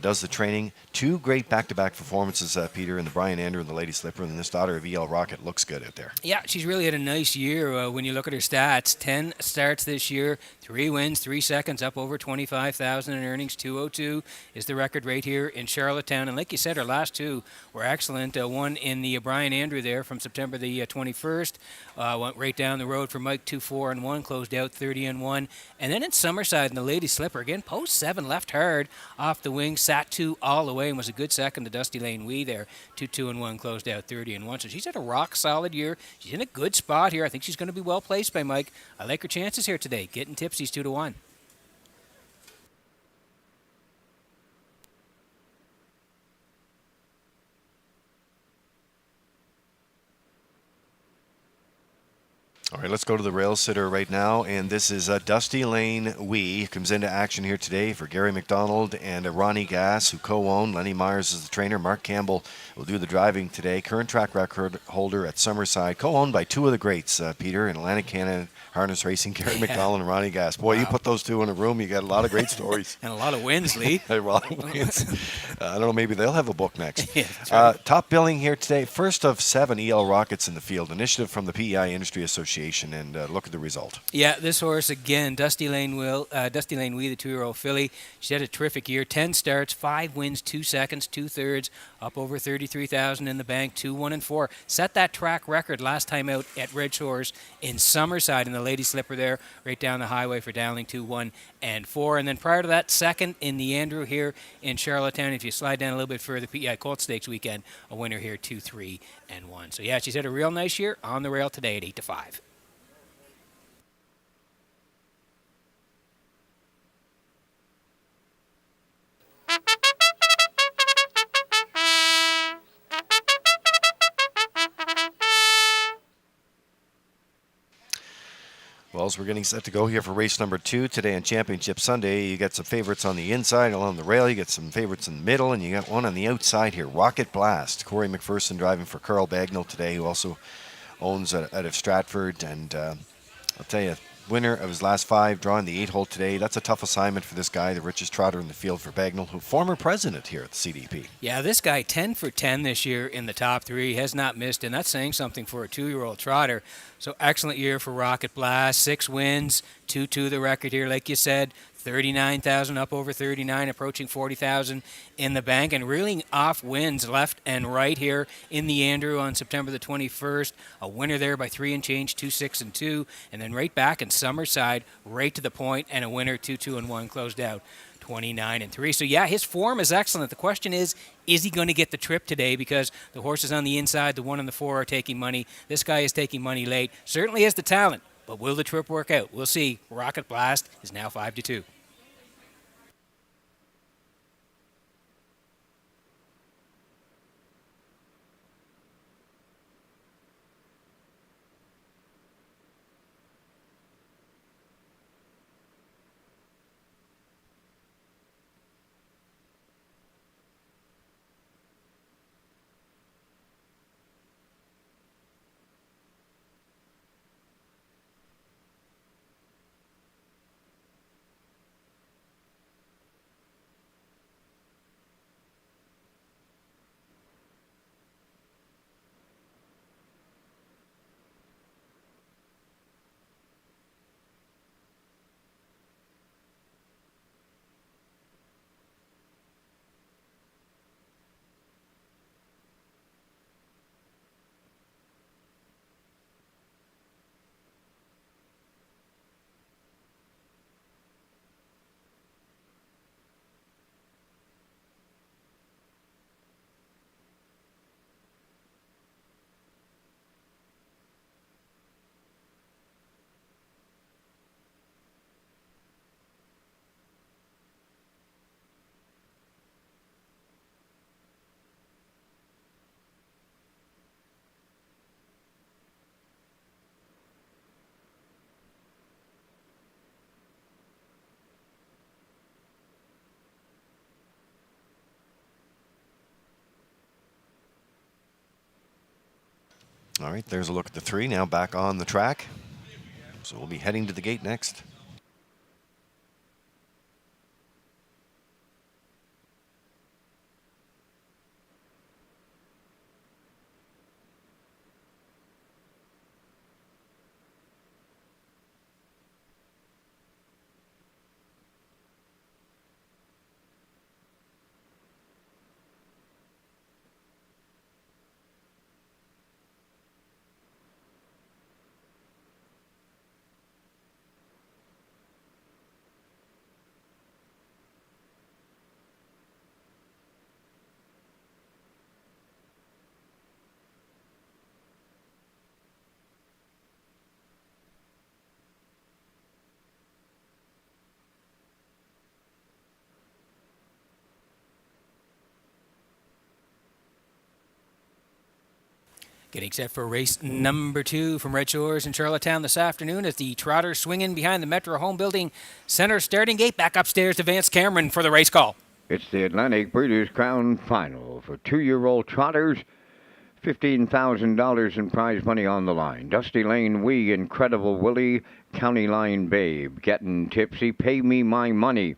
does the training. 2 great back-to-back performances, Peter, in the Brian Andrew and the Lady Slipper, and this daughter of E.L. Rocket looks good out there. Yeah, she's really had a nice year when you look at her stats. 10 starts this year, 3 wins, 3 seconds, up over $25,000 in earnings. 202 is the record rate here in Charlottetown. And like you said, her last 2 were excellent. One in the Brian Andrew there from September the 21st. Went right down the road for Mike, 2-4-1, closed out 30-1. And then in Summerside in the Lady Slipper, again, post 7, left hard off the wing, sat 2 all the way, and was a good second to Dusty Lane Wee there. 2-2-1, closed out 30-1. So she's had a rock solid year. She's in a good spot here. I think she's going to be well placed by Mike. I like her chances here today. Getting Tipsy's 2-1. All right, let's go to the rail sitter right now, and this is Dusty Lane Wee. Comes into action here today for Gary McDonald and Ronnie Gass, who co-own. Lenny Myers is the trainer. Mark Campbell will do the driving today. Current track record holder at Summerside, co-owned by 2 of the greats, Peter, in Atlantic Canada harness racing, Gary McDonald and Ronnie Gass. Boy, wow. You put those 2 in a room, you got a lot of great stories. And a lot of wins, Lee. A lot of wins. I don't know, maybe they'll have a book next. Yeah, that's right. Top billing here today, first of 7 EL Rockets in the field. Initiative from the PEI Industry Association, and look at the result. Yeah, this horse again, Dusty Lane Wee, the 2-year-old filly. She had a terrific year. 10 starts, 5 wins, 2 seconds, 2 thirds, up over $33,000 in the bank. 2-1-4. Set that track record last time out at Redshores in Summerside in the Lady Slipper there, right down the highway for Dowling. 2-1-4. And then prior to that, second in the Andrew here in Charlottetown. If you slide down a little bit further, PEI Colt Stakes weekend, a winner here, 2-3-1. So yeah, she's had a real nice year on the rail today at 8-5. Well, as we're getting set to go here for race number 2 today on Championship Sunday, you got some favorites on the inside along the rail, you got some favorites in the middle, and you got one on the outside here, Rocket Blast. Corey McPherson driving for Carl Bagnall today, who also owns out of Stratford. And I'll tell you, winner of his last 5, drawing the 8 hole today. That's a tough assignment for this guy, the richest trotter in the field for Bagnall, who former president here at the CDP. Yeah, this guy 10 for 10 this year in the top 3, has not missed, and that's saying something for a 2-year-old trotter. So excellent year for Rocket Blast, 6 wins, 2-2 the record here, like you said. 39,000 up over 39, approaching 40,000 in the bank, and reeling off wins left and right here in the Andrew on September the 21st. A winner there by 3 and change, 2-6 and 2, and then right back in Summerside, right to the point, and a winner 2-2 and 1 closed out 29 and 3. So yeah, his form is excellent. The question is he going to get the trip today? Because the horses on the inside, the 1 and the 4, are taking money. This guy is taking money late. Certainly has the talent, but will the trip work out? We'll see. Rocket Blast is now 5-2. All right, there's a look at the 3, now back on the track. So we'll be heading to the gate next. Getting set for race number 2 from Redshores in Charlottetown this afternoon as the trotters swinging behind the Metro Home Building Center starting gate. Back upstairs to Vance Cameron for the race call. It's the Atlantic Breeders' Crown Final for 2-year-old trotters. $15,000 in prize money on the line. Dusty Lane Wee, Incredible Willie, County Line Babe, Getting Tipsy, Pay Me My Money,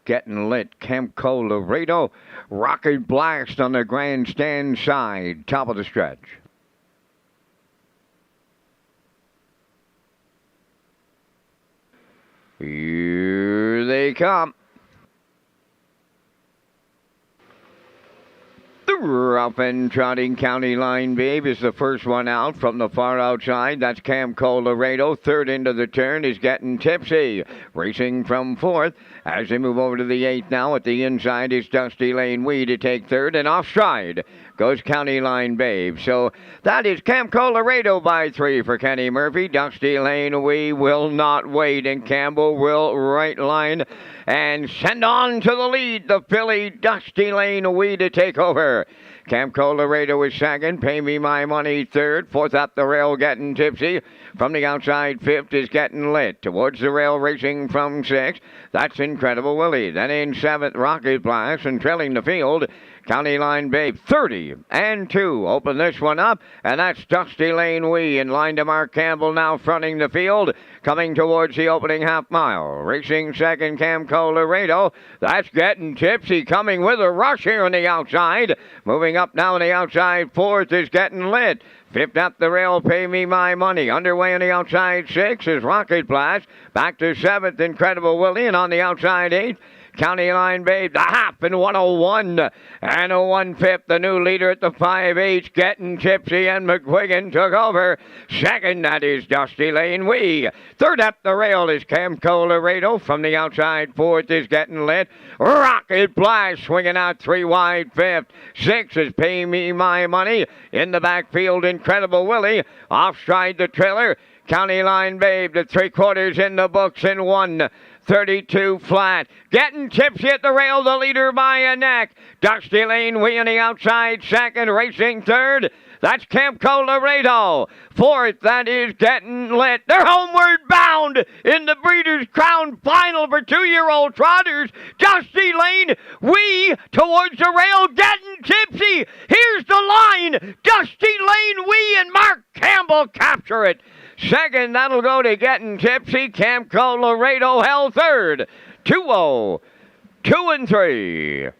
Getting Lit, Camco Laredo, Rocket Blast on the grandstand side, top of the stretch. Here they come. The rough and trotting County Line Babe is the first one out from the far outside. That's Camco Laredo. Third into the turn is Getting Tipsy. Racing from 4th. As they move over to the 8th now, at the inside is Dusty Lane Wee to take 3rd. And off stride goes County Line Babe. So that is Camco Laredo by 3 for Kenny Murphy. Dusty Lane Wee will not wait. And Campbell will right line and send on to the lead the filly Dusty Lane Wee to take over. Camco Laredo is second. Pay Me My Money third. Fourth up the rail, Getting Tipsy. From the outside, fifth is Getting Lit. Towards the rail, racing from sixth. That's Incredible Willie. Then in seventh, Rocket Blast. And trailing the field, County Line Babe, 30-2. Open this one up, and that's Dusty Lane Wee in line to Mark Campbell, now fronting the field, coming towards the opening half mile. Racing second, Camco Laredo. That's Getting Tipsy, coming with a rush here on the outside. Moving up now on the outside, fourth is Getting Lit. Fifth up the rail, Pay Me My Money. Underway on the outside, six is Rocket Blast. Back to seventh, Incredible Willie, and on the outside, eighth, County Line Babe, the half in 101 and a 1/5. The new leader at the 5/8, Getting Tipsy, and McQuiggan took over. Second, that is Dusty Lane Wee. Third up the rail is Camco Laredo. From the outside, fourth is Getting Lit. Rocket Blast swinging out three wide, fifth. Sixth is Pay Me My Money. In the backfield, Incredible Willie. Offstride the trailer. County Line Babe, the three-quarters in the books in 1:32 flat. Getting Tipsy at the rail, the leader by a neck. Dusty Lane Wee on the outside second, racing third. That's Camco Laredo. Fourth, that is Getting Lit. They're homeward bound in the Breeders' Crown Final for two-year-old trotters. Dusty Lane Wee towards the rail, Getting Tipsy. Here's the line. Dusty Lane Wee and Mark Campbell capture it. Second, that'll go to Getting Tipsy. Camco Laredo held third. 2-0, 2-3.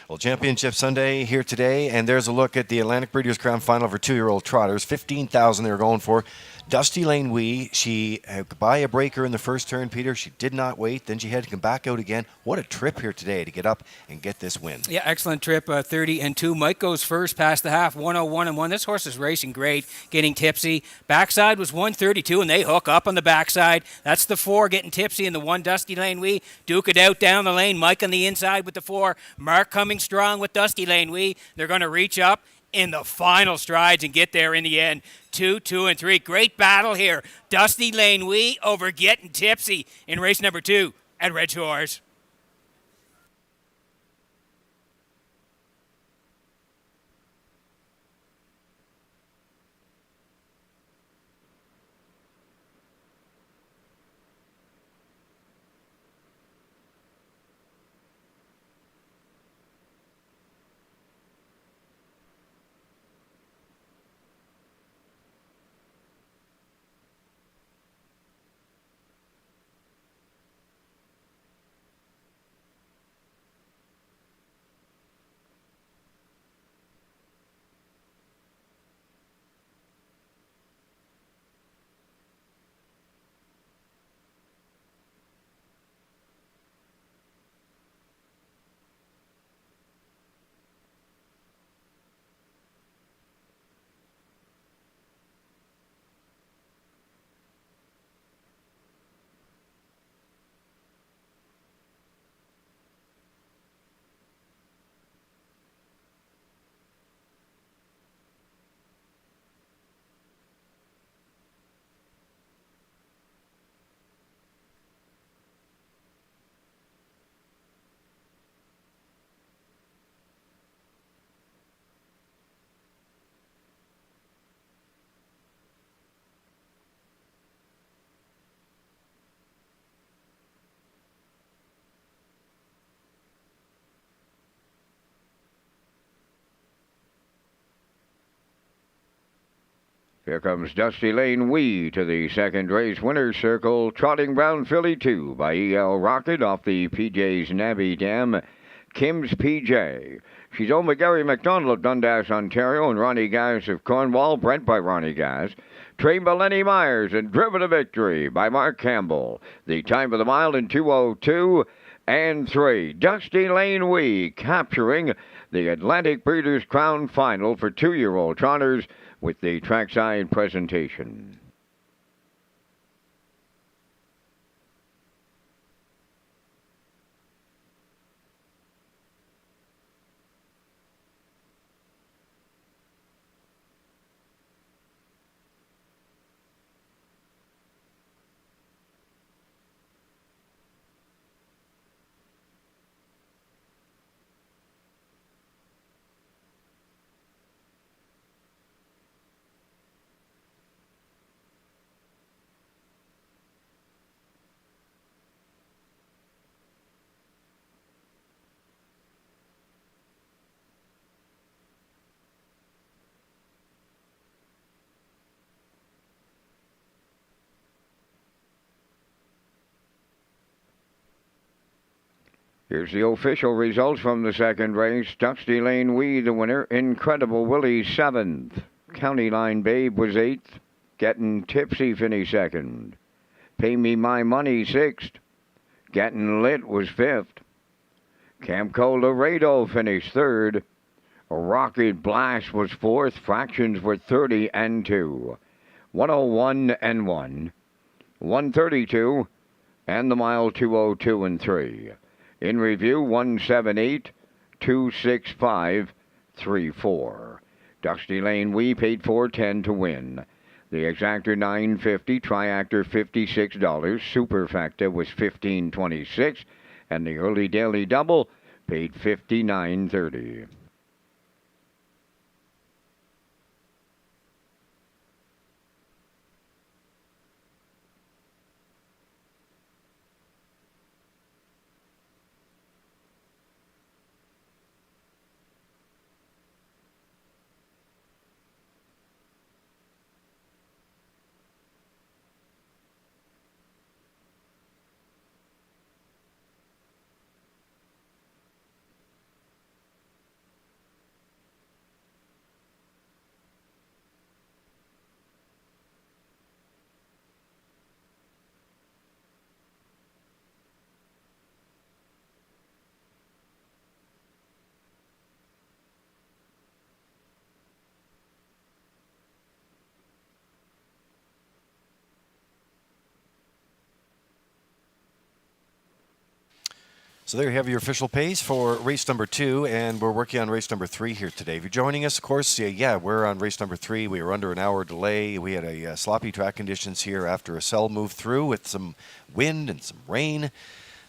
Well, Championship Sunday here today, and there's a look at the Atlantic Breeders' Crown Final for two-year-old trotters. 15,000 they were going for. Dusty Lane Wee, she had by a breaker in the first turn, Peter. She did not wait. Then she had to come back out again. What a trip here today to get up and get this win. Yeah, excellent trip, 30-2. Mike goes first past the half, 101-1. This horse is racing great, Getting Tipsy. Backside was 132, and they hook up on the backside. That's the 4, Getting Tipsy, and the 1, Dusty Lane Wee. Duke it out down the lane. Mike on the inside with the 4. Mark coming strong with Dusty Lane Wee. They're going to reach up in the final strides and get there in the end. 2, 2, and 3. Great battle here. Dusty Lane Wee over Getting Tipsy in race number 2 at Redshores. Here comes Dusty Lane Wee to the second race winner's circle, trotting Brown Filly 2 by E.L. Rocket off the PJ's Navy Dam. Kim's PJ. She's owned by Gary McDonald of Dundas, Ontario, and Ronnie Gass of Cornwall, bred by Ronnie Gass. Trained by Lenny Myers and driven to victory by Mark Campbell. The time of the mile in 2:02 and 3. Dusty Lane Wee capturing the Atlantic Breeders' Crown Final for two-year-old trotters with the trackside presentation. Here's the official results from the second race. Dusty Lane Wee, the winner. Incredible Willie, 7th. County Line Babe was 8th. Getting Tipsy finished 2nd. Pay Me My Money, 6th. Getting Lit was 5th. Camco Laredo finished 3rd. Rocket Blast was 4th. Fractions were 30 and 2. 101 and 1. 132. And the mile 202 and 3. In review, 178, 265, 34. Dusty Lane Wee paid $4.10 to win. The exactor $9.50, triactor $56, superfecta was $15.26, and the early daily double paid $59.30. So there you have your official pace for race number 2, and we're working on race number 3 here today. If you're joining us, of course, we're on race number 3. We were under an hour delay. We had a sloppy track conditions here after a cell moved through with some wind and some rain.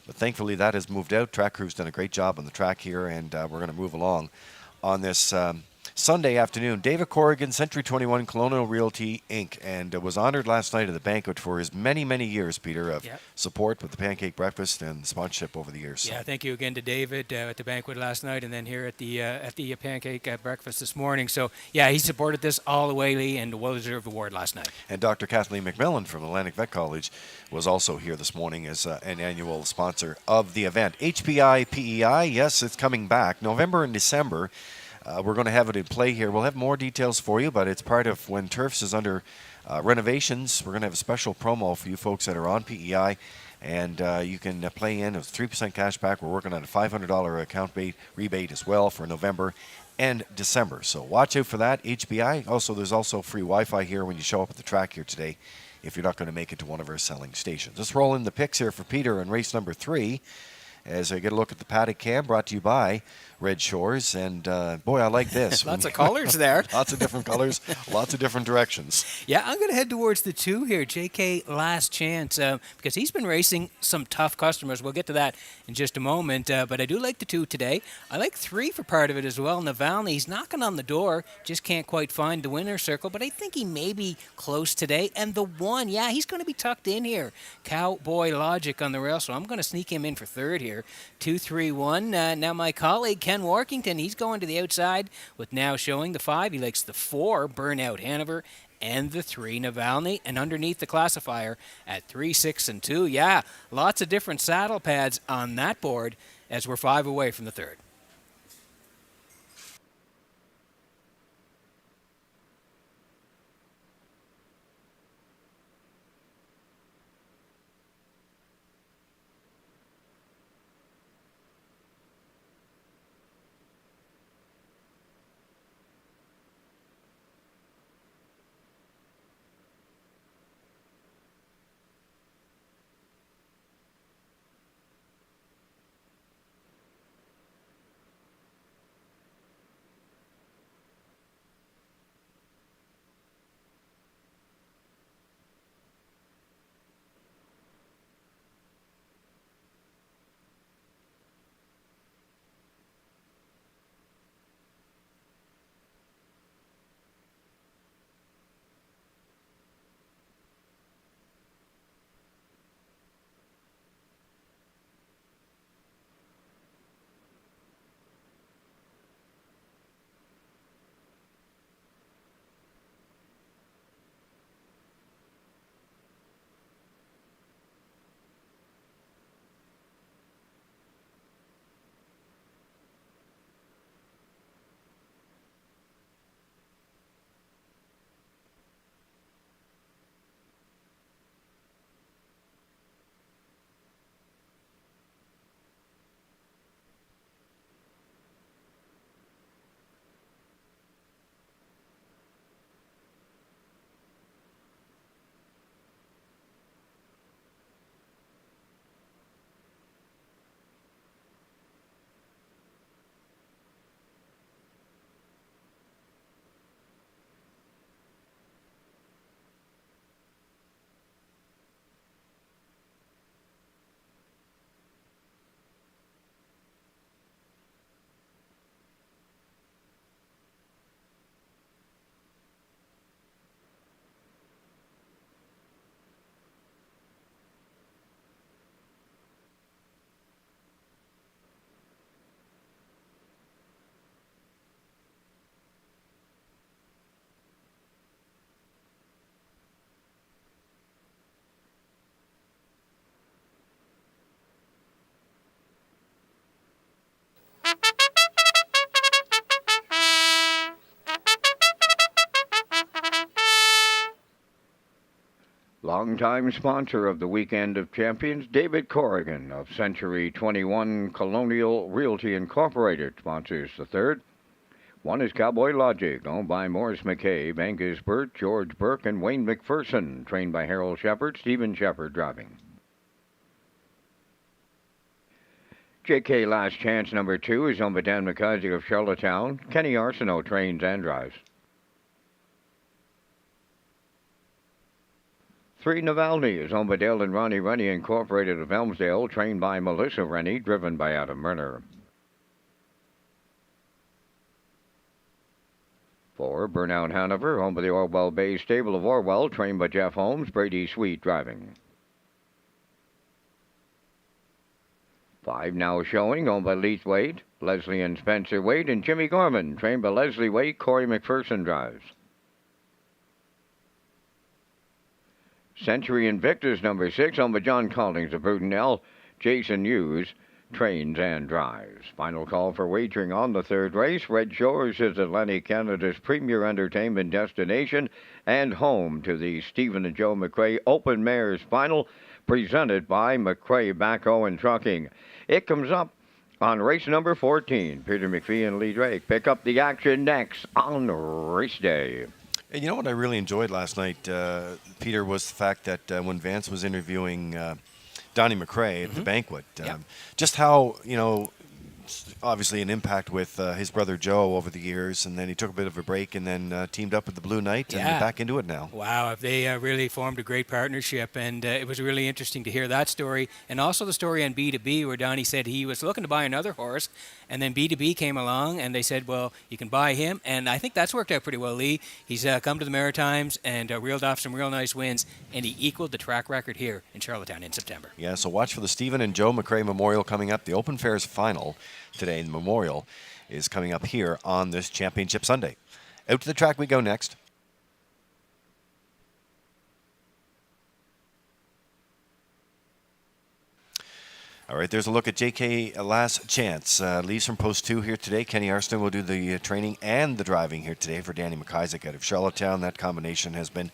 But thankfully that has moved out. Track crew's done a great job on the track here, and we're going to move along on this Sunday afternoon. David Corrigan, Century 21 Colonial Realty, Inc., and was honored last night at the banquet for his many, many years, Peter, of support with the Pancake Breakfast and sponsorship over the years. So. Yeah, thank you again to David at the banquet last night, and then here at the Pancake Breakfast this morning. So, yeah, he supported this all the way, Lee, and a well-deserved award last night. And Dr. Kathleen McMillan from Atlantic Vet College was also here this morning as an annual sponsor of the event. HPI PEI, yes, it's coming back. November and December. We're going to have it in play here. We'll have more details for you, but it's part of when Turfs is under renovations. We're going to have a special promo for you folks that are on PEI, and you can play in. It's 3% cash back. We're working on a $500 account rebate as well for November and December. So watch out for that, HPI. Also, there's also free Wi-Fi here when you show up at the track here today if you're not going to make it to one of our selling stations. Let's roll in the picks here for Peter in race number 3. As I get a look at the paddock cam, brought to you by Red Shores. And, boy, I like this. Lots of colors there. Lots of different colors, lots of different directions. Yeah, I'm going to head towards the 2 here, JK Last Chance, because he's been racing some tough customers. We'll get to that in just a moment, but I do like the 2 today. I like 3 for part of it as well. Navalny, he's knocking on the door, just can't quite find the winner's circle, but I think he may be close today. And the 1, yeah, he's going to be tucked in here. Cowboy Logic on the rail, so I'm going to sneak him in for 3rd here. 2, 3, 1. Now my colleague Ken Workington, he's going to the outside with now showing the 5. He likes the 4, Burnout Hanover, and the 3, Navalny, and underneath the classifier at 3, 6, and 2. Yeah, lots of different saddle pads on that board as we're 5 away from the 3rd. Longtime sponsor of the Weekend of Champions, David Corrigan of Century 21 Colonial Realty Incorporated sponsors the third. One is Cowboy Logic, owned by Morris McCabe, Angus Burt, George Burke, and Wayne McPherson, trained by Harold Shepard, Stephen Shepard driving. JK Last Chance number 2 is owned by Dan McIsaac of Charlottetown. Kenny Arsenault trains and drives. 3 Navalny is owned by Dale and Ronnie Rennie Incorporated of Elmsdale, trained by Melissa Rennie, driven by Adam Murner. 4 Burnout Hanover, owned by the Orwell Bay Stable of Orwell, trained by Jeff Holmes, Brady Sweet driving. 5 Now Showing, owned by Leith Wade, Leslie and Spencer Wade, and Jimmy Gorman, trained by Leslie Wade, Corey McPherson drives. Century Invictus number 6, owned by John Collings of Brudenell, Jason Hughes, trains and drives. Final call for wagering on the third race. Red Shores is Atlantic Canada's premier entertainment destination and home to the Stephen and Joe McRae Open Mares Final, presented by McRae Backhoe and Trucking. It comes up on race number 14. Peter McPhee and Lee Drake pick up the action next on race day. And you know what I really enjoyed last night, Peter, was the fact that when Vance was interviewing Donnie McRae at the banquet, just how, obviously an impact with his brother Joe over the years, and then he took a bit of a break and then teamed up with the Blue Knight and back into it now. Wow, they really formed a great partnership, and it was really interesting to hear that story, and also the story on B2B where Donnie said he was looking to buy another horse, and then B2B came along and they said, well, you can buy him, and I think that's worked out pretty well, Lee. He's come to the Maritimes and reeled off some real nice wins, and he equaled the track record here in Charlottetown in September. Yeah, so watch for the Stephen and Joe McRae Memorial coming up. The Open Fair's final today, the Memorial is coming up here on this Championship Sunday. Out to the track we go next. All right, there's a look at JK Last Chance. Leaves from Post 2 here today. Kenny Arston will do the training and the driving here today for Danny McIsaac out of Charlottetown. That combination has been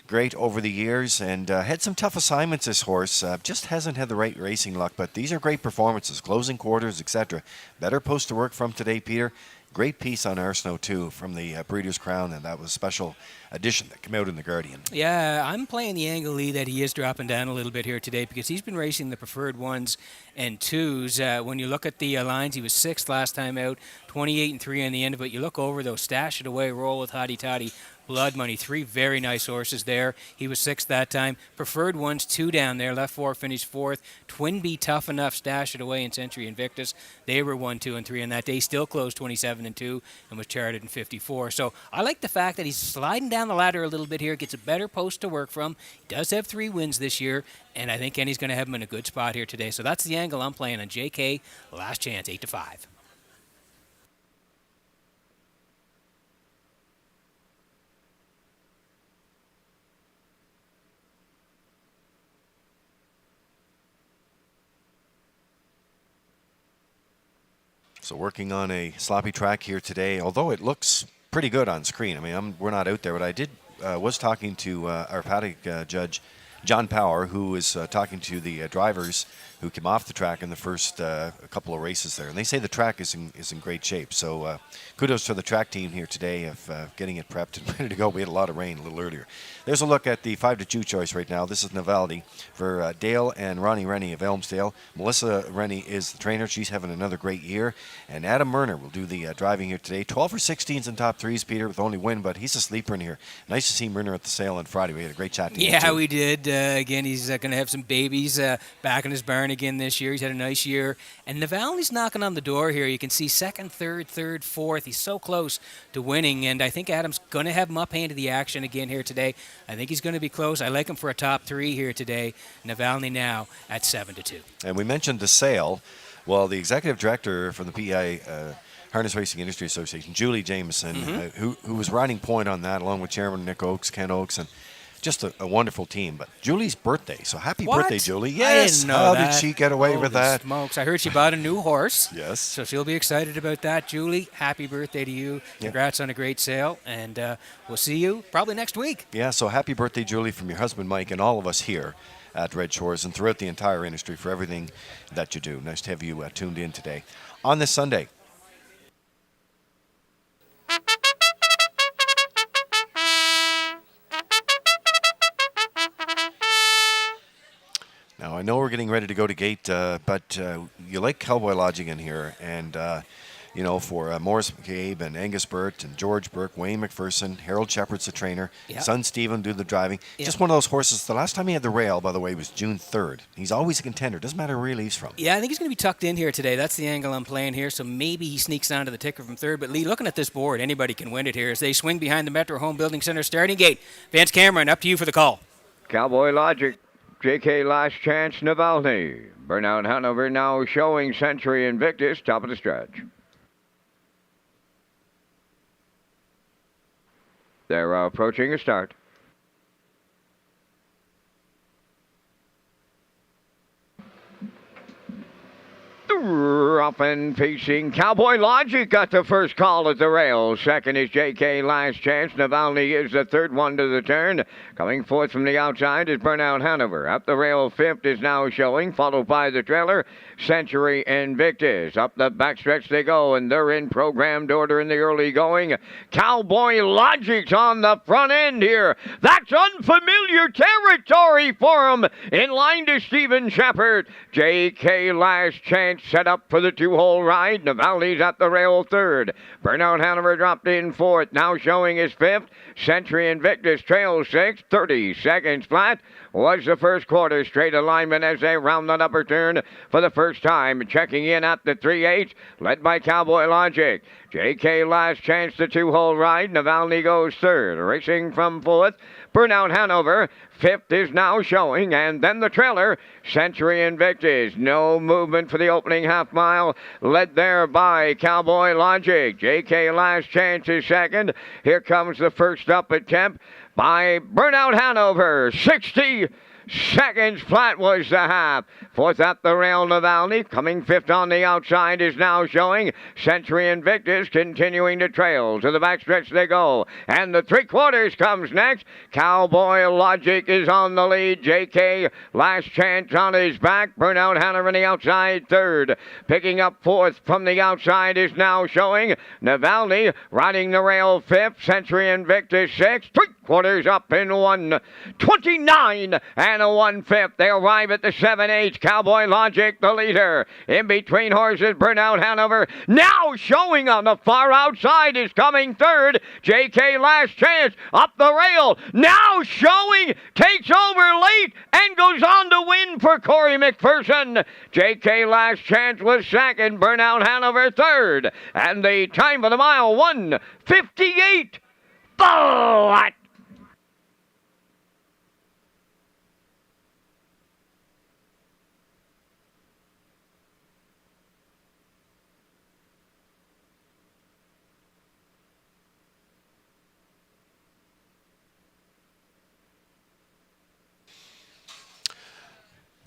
great over the years and had some tough assignments, this horse. Just hasn't had the right racing luck, but these are great performances, closing quarters, etc. Better post to work from today, Peter. Great piece on Arsenault, too, from the Breeders' Crown, and that was a special edition that came out in the Guardian. Yeah, I'm playing the angle, Lee, that he is dropping down a little bit here today because he's been racing the preferred 1s and 2s. When you look at the lines, he was 6th last time out, 28-3 on the end of it. You look over, though, Stash It Away, Roll with Hotty Toddy, Blood Money, 3 very nice horses there. He was 6th that time. Preferred 1s, 2 down there. Left 4 finished 4th. Twin B Tough Enough, Stash It Away, and Century Invictus. They were 1, 2, and 3 on that day. Still closed 27-2 and was charted in 54. So I like the fact that he's sliding down the ladder a little bit here. Gets a better post to work from. He does have 3 wins this year, and I think Kenny's going to have him in a good spot here today. So that's the angle I'm playing on JK Last Chance, 8-5. So working on a sloppy track here today, although it looks pretty good on screen. I mean, we're not out there, but I was talking to our paddock judge, John Power, who is talking to the drivers who came off the track in the first couple of races there. And they say the track is in great shape. So kudos to the track team here today of getting it prepped and ready to go. We had a lot of rain a little earlier. There's a look at the 5-2 choice right now. This is Navalny for Dale and Ronnie Rennie of Elmsdale. Melissa Rennie is the trainer. She's having another great year. And Adam Murner will do the driving here today. 12 for 16s in top 3s, Peter, with only win, but he's a sleeper in here. Nice to see Murner at the sale on Friday. We had a great chat to him. Yeah, we did. Again, he's going to have some babies back in his barn again this year. He's had a nice year. And Navalny's knocking on the door here. You can see 2nd, 3rd, 4th. He's so close to winning. And I think Adam's going to have him up hand to the action again here today. I think he's going to be close. I like him for a top 3 here today. Navalny now at 7-2. And we mentioned the sale. Well, the executive director from the PEI Harness Racing Industry Association, Julie Jameson, who was riding point on that, along with Chairman Nick Oakes, Ken Oakes, and just a wonderful team. But Julie's birthday, so happy What? birthday, Julie. I Yes. didn't know How that. did she get away Holy with that? smokes. I heard she bought a new horse. Yes. So she'll be excited about that. Julie, happy birthday to you. Congrats on a great sale. And we'll see you probably next week. Yeah, so happy birthday, Julie, from your husband, Mike, and all of us here at Red Shores and throughout the entire industry for everything that you do. Nice to have you tuned in today on this Sunday. Now, I know we're getting ready to go to gate, but you like Cowboy Lodging in here, and for Morris McCabe and Angus Burt and George Burke, Wayne McPherson, Harold Shepard's the trainer, son Stephen do the driving. Just one of those horses. The last time he had the rail, by the way, was June 3rd. He's always a contender. Doesn't matter where he leaves from. Yeah, I think he's going to be tucked in here today. That's the angle I'm playing here, so maybe he sneaks down to the ticker from third. But, Lee, looking at this board, anybody can win it here as they swing behind the Metro Home Building Center starting gate. Vance Cameron, up to you for the call. Cowboy Logic, JK Last Chance, Navalny. Burnout Hanover now showing Century Invictus, top of the stretch. They're approaching a start. Up and facing Cowboy Logic got the first call at the rail. Second is JK Last Chance. Navalny is the third one to the turn. Coming fourth from the outside is Burnout Hanover. Up the rail, fifth is now showing, followed by the trailer, Century Invictus. Up the backstretch they go, and they're in programmed order in the early going. Cowboy Logic's on the front end here. That's unfamiliar territory for him. In line to Stephen Shepard. JK Last Chance set up for the two-hole ride. Navalny's at the rail third. Burnout Hanover dropped in fourth. Now showing his fifth. Century Invictus trails sixth. 30 seconds flat was the first quarter. Straight alignment as they round that upper turn for the first time. Checking in at the 3/8, led by Cowboy Logic. JK Last Chance, the two-hole ride. Navalny goes third. Racing from fourth, Burnout Hanover. Fifth is now showing, and then the trailer, Century Invictus. No movement for the opening half mile, led there by Cowboy Logic. JK Last Chance is second. Here comes the first up attempt by Burnout Hanover. 60 seconds flat was the half. Fourth at the rail, Navalny. Coming fifth on the outside is now showing. Century Invictus continuing to trail. To the backstretch they go. And the three-quarters comes next. Cowboy Logic is on the lead. JK Last Chance on his back. Burnout Hanover on the outside third. Picking up fourth from the outside is now showing. Navalny riding the rail fifth. Century Invictus sixth. Three-quarters up in 1:29 and a 1/5. They arrive at the 7/8. Cowboy Logic, the leader. In between horses, Burnout Hanover. Now showing on the far outside is coming third. JK Last Chance up the rail. Now showing, takes over late and goes on to win for Corey McPherson. JK Last Chance was second. Burnout Hanover third. And the time for the mile, 1:58. Flat.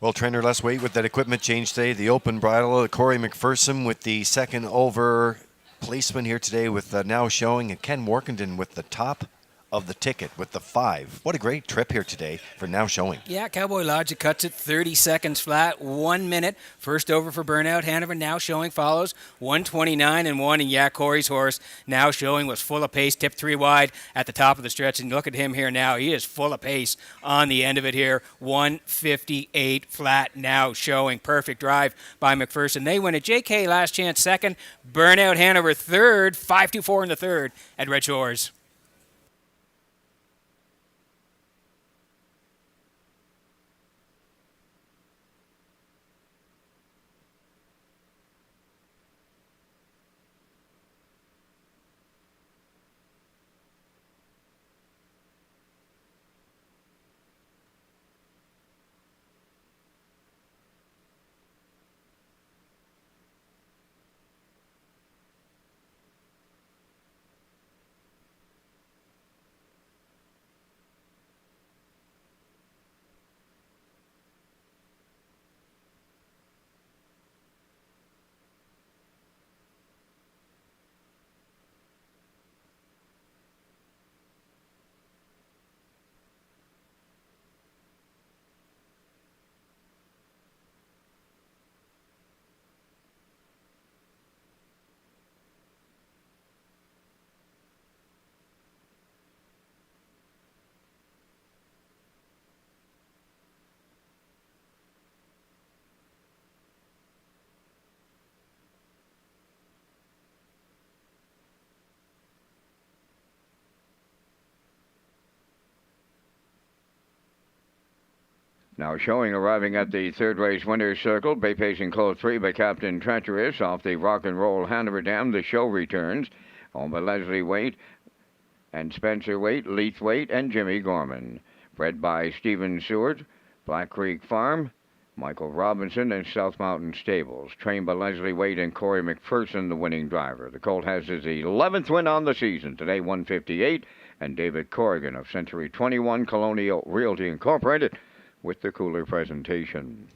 Well, trainer, let's wait with that equipment change today. The open bridle, Corey McPherson with the second over placement here today with now showing, and Ken Workington with the top of the ticket with the 5. What a great trip here today for now showing. Yeah, Cowboy Logic cuts it 30 seconds flat, 1 minute. First over for Burnout Hanover, now showing follows 1:29 and 1. And yeah, Corey's horse now showing was full of pace, tipped 3 wide at the top of the stretch. And look at him here now. He is full of pace on the end of it here. 1:58 flat now showing. Perfect drive by McPherson. They win it. JK Last Chance second. Burnout Hanover third. 5-4 in the third at Red Shores. Now showing arriving at the third race winner's circle, Bay Pacing Close 3 by Captain Treacherous off the Rock and Roll Hanover Dam. The show returns, owned by Leslie Waite and Spencer Waite, Leith Waite, and Jimmy Gorman. Bred by Stephen Seward, Black Creek Farm, Michael Robinson, and South Mountain Stables. Trained by Leslie Waite and Corey McPherson, the winning driver. The colt has his 11th win on the season. Today, 158, and David Corrigan of Century 21 Colonial Realty Incorporated with the cooler presentation.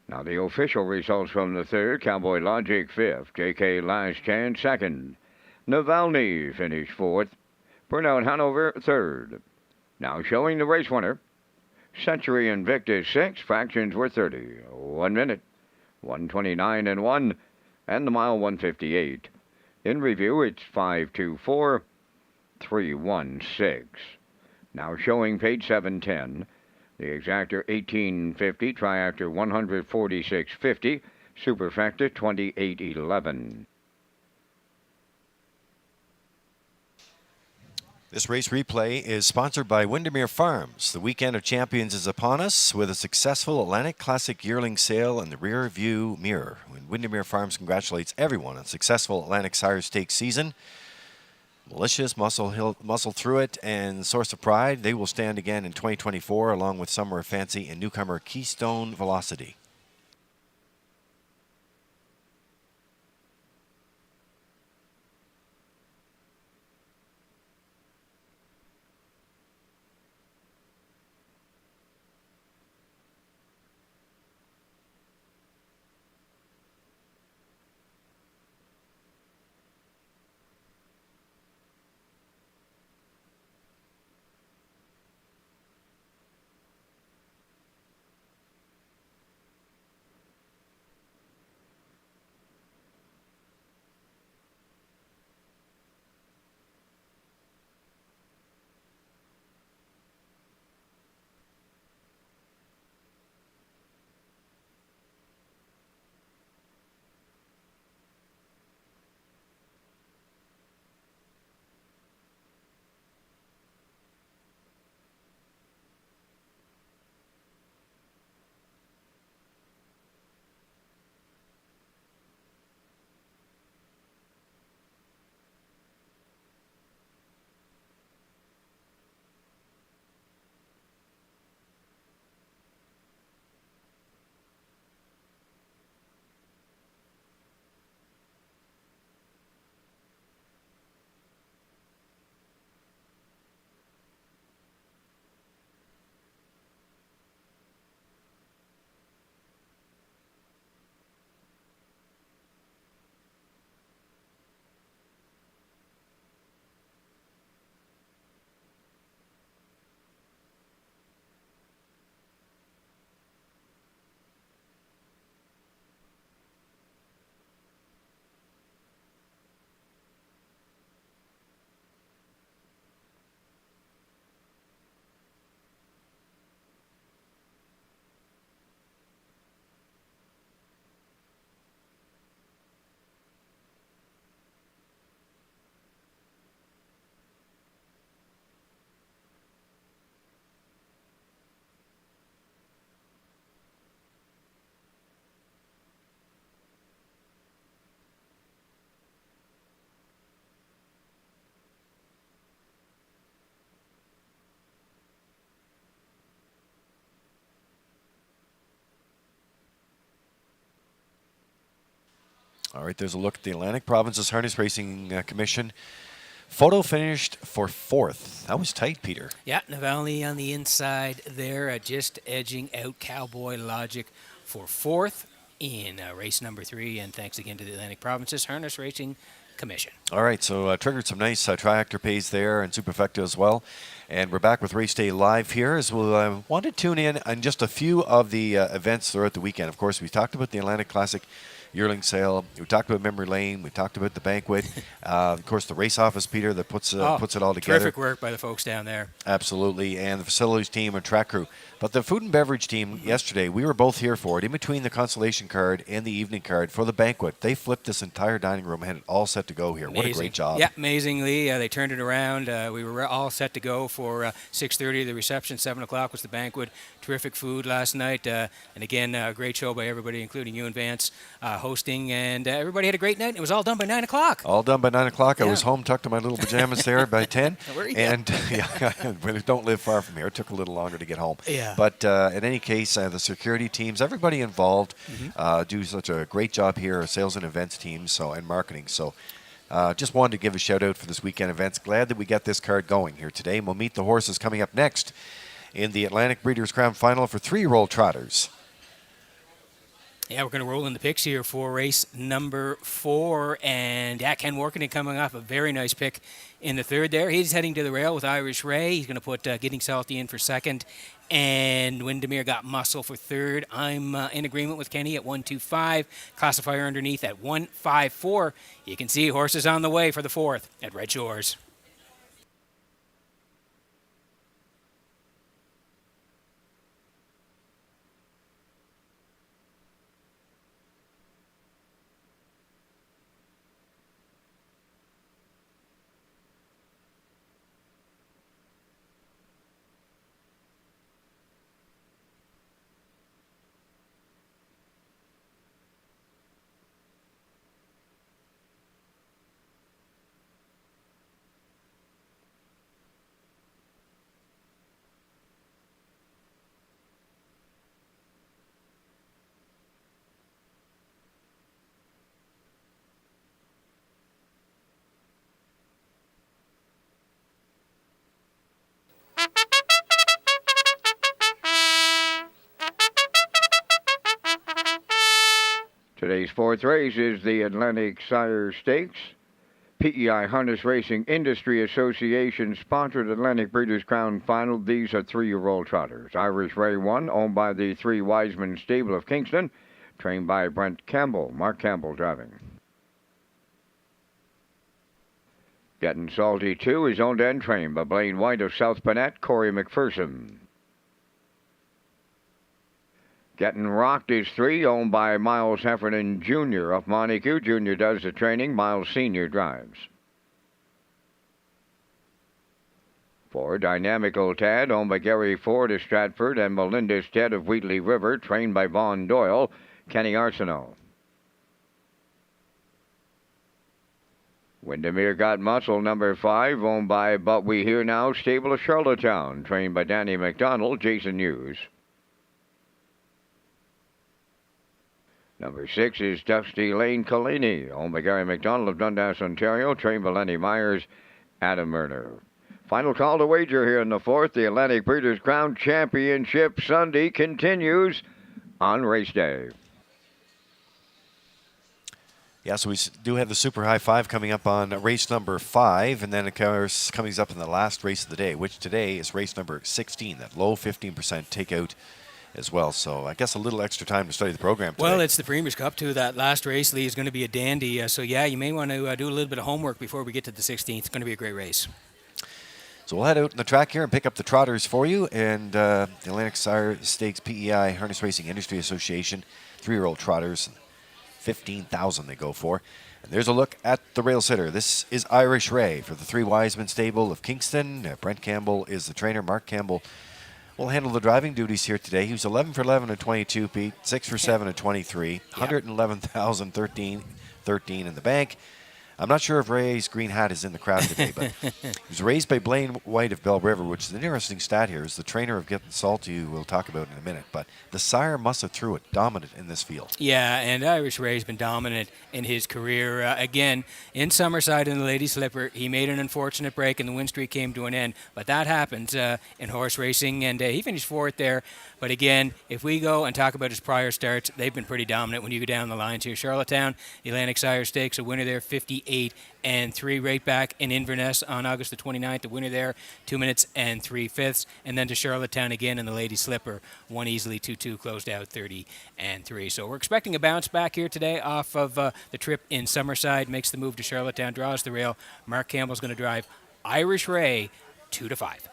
Now the official results from the third. Cowboy Logic fifth. J.K. Last Chance second. Navalny finished fourth. Burnout Hanover third. Now showing the race winner. Century Invictus 6. Fractions were 30. 1 minute. 129 and 1. And the mile 158. In review, it's 524 316. Now showing page 710. The exactor 1850, triactor 146.50, superfecta 28.11. This race replay is sponsored by Windermere Farms. The weekend of champions is upon us with a successful Atlantic Classic yearling sale in the rear view mirror. When Windermere Farms congratulates everyone on a successful Atlantic Sire Stakes season. Malicious, muscle through it, and Source of Pride. They will stand again in 2024 along with Summer of Fancy and newcomer Keystone Velocity. All right, there's a look at the Atlantic Provinces Harness Racing Commission. Photo finished for fourth. That was tight, Peter. Yeah, Navalny on the inside there, just edging out Cowboy Logic for fourth in race number 3. And thanks again to the Atlantic Provinces Harness Racing commission. All right, so triggered some nice triactor pays there and superfecta as well. And we're back with Race Day Live here as we'll want to tune in on just a few of the events throughout the weekend. Of course, we talked about the Atlantic Classic yearling sale. We talked about Memory Lane. We talked about the banquet. Of course, the race office, Peter, that puts it all together. Terrific work by the folks down there. Absolutely, and the facilities team and track crew. But the food and beverage team yesterday, we were both here for it, in between the consolation card and the evening card for the banquet. They flipped this entire dining room and had it all set to go here. Amazing. What a great job. Yeah, amazingly. They turned it around. We were all set to go for 6:30, the reception. 7 o'clock was the banquet. Terrific food last night. And again, a great show by everybody, including you and Vance, hosting. And everybody had a great night. It was all done by 9 o'clock. All done by 9 o'clock. Yeah. I was home, tucked in my little pajamas there by 10. Where are you? And we don't live far from here. It took a little longer to get home. Yeah. But in any case, the security teams, everybody involved, do such a great job here, sales and events teams and marketing. So just wanted to give a shout out for this weekend events. Glad that we got this card going here today. We'll meet the horses coming up next in the Atlantic Breeders' Crown Final for 3-year-old trotters. Yeah, we're going to roll in the picks here for race number 4. And Ken Workington coming off a very nice pick in the third there. He's heading to the rail with Irish Ray. He's going to put Getting Salty in for second. And Windermere Got Muscle for third. I'm in agreement with Kenny at 125. Classifier underneath at 154. You can see horses on the way for the fourth at Red Shores. Today's fourth race is the Atlantic Sire Stakes. PEI Harness Racing Industry Association sponsored Atlantic Breeders' Crown Final. These are 3-year-old trotters. Irish Ray 1, owned by the 3 Wiseman Stable of Kingston, trained by Brent Campbell. Mark Campbell driving. Getting Salty 2 is owned and trained by Blaine White of South Bennett, Corey McPherson. Getting Rocked is 3, owned by Miles Heffernan Jr. of Montague. Jr. does the training. Miles Sr. drives. 4, Dynamical Tad, owned by Gary Ford of Stratford and Melinda Stead of Wheatley River, trained by Vaughn Doyle, Kenny Arsenault. Windermere Got Muscle, number 5, owned by But We Hear Now, Stable of Charlottetown, trained by Danny McDonald, Jason Hughes. Number 6 is Dusty Lane Collini, owned by Gary McDonald of Dundas, Ontario, trained by Lenny Myers, Adam Murner. Final call to wager here in the fourth. The Atlantic Breeders' Crown Championship Sunday continues on race day. Yeah, so we do have the Super High 5 coming up on race number 5, and then of course coming up in the last race of the day, which today is race number 16, that low 15% takeout as well. So I guess a little extra time to study the program today. Well, it's the Premier's Cup, too. That last race, Lee, is going to be a dandy. So, yeah, you may want to do a little bit of homework before we get to the 16th. It's going to be a great race. So we'll head out in the track here and pick up the trotters for you. And the Atlantic Sire Stakes PEI Harness Racing Industry Association, 3-year-old trotters, 15,000 they go for. And there's a look at the rail sitter. This is Irish Ray for the 3 Wiseman Stable of Kingston. Brent Campbell is the trainer. Mark Campbell will handle the driving duties here today. He was 11 for 11 at 22, Pete. 6 for 7 at 23. 111,013 in the bank. I'm not sure if Ray's green hat is in the crowd today, but he was raised by Blaine White of Bell River, which is an interesting stat here. Is the trainer of Getting Salty, who we'll talk about in a minute. But the sire must have threw it dominant in this field. Yeah, and Irish Ray's been dominant in his career. Again, in Summerside in the Lady Slipper, he made an unfortunate break and the win streak came to an end. But that happens in horse racing, and he finished 4th there. But again, if we go and talk about his prior starts, they've been pretty dominant when you go down the lines here. Charlottetown, the Atlantic Sire Stakes, a winner there, 58 28 and 3. Right back in Inverness on August the 29th, the winner there, 2 minutes and 3/5. And then to Charlottetown again in the Lady Slipper, won easily 2-2, closed out 30 and 3. So we're expecting a bounce back here today off of the trip in Summerside. Makes the move to Charlottetown, draws the rail. Mark Campbell's going to drive Irish Ray 2-5.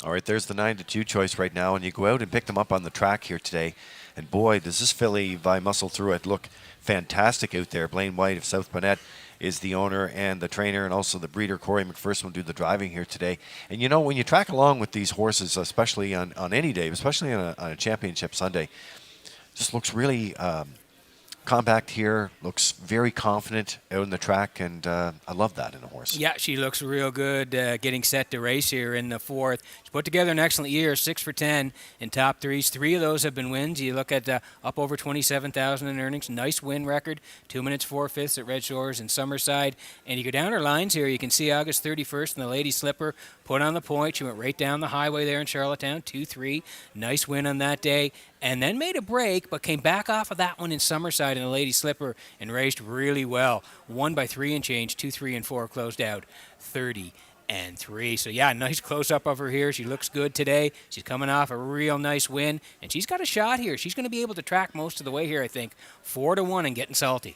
All right, there's the 9-2 choice right now, and you go out and pick them up on the track here today. And boy, does this filly Vi Muscle Through It look fantastic out there. Blaine White of South Bonnet is the owner and the trainer, and also the breeder Corey McPherson will do the driving here today. And you know, when you track along with these horses, especially on any day, especially on a championship Sunday, just looks really compact here, looks very confident out in the track, and I love that in a horse. Yeah, she looks real good getting set to race here in the 4th. She's put together an excellent year, 6 for 10 in top threes. 3 of those have been wins. You look at up over 27,000 in earnings. Nice win record, 2 minutes 4/5 at Redshores and Summerside. And you go down her lines here, you can see August 31st in the Lady Slipper, put on the point. She went right down the highway there in Charlottetown, 2-3. Nice win on that day. And then made a break, but came back off of that one in Summerside in the Lady Slipper and raced really well. Won by 3 and change, 2, 3, and 4, closed out 30 and 3. So yeah, nice close-up of her here. She looks good today. She's coming off a real nice win, and she's got a shot here. She's going to be able to track most of the way here, I think. 4-1 and getting salty.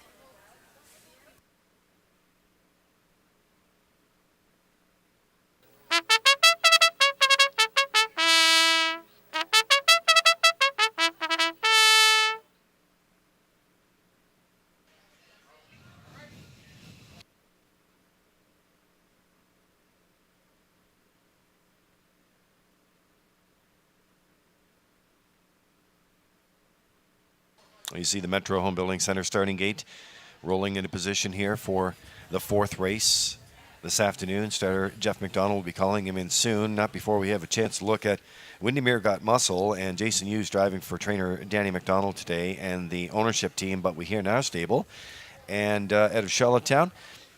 You see the Metro Home Building Center starting gate rolling into position here for the 4th race this afternoon. Starter Jeff McDonald will be calling him in soon, not before we have a chance to look at Windermere Got Muscle and Jason Hughes driving for trainer Danny McDonald today and the ownership team, but we hear now stable. And out of Charlottetown,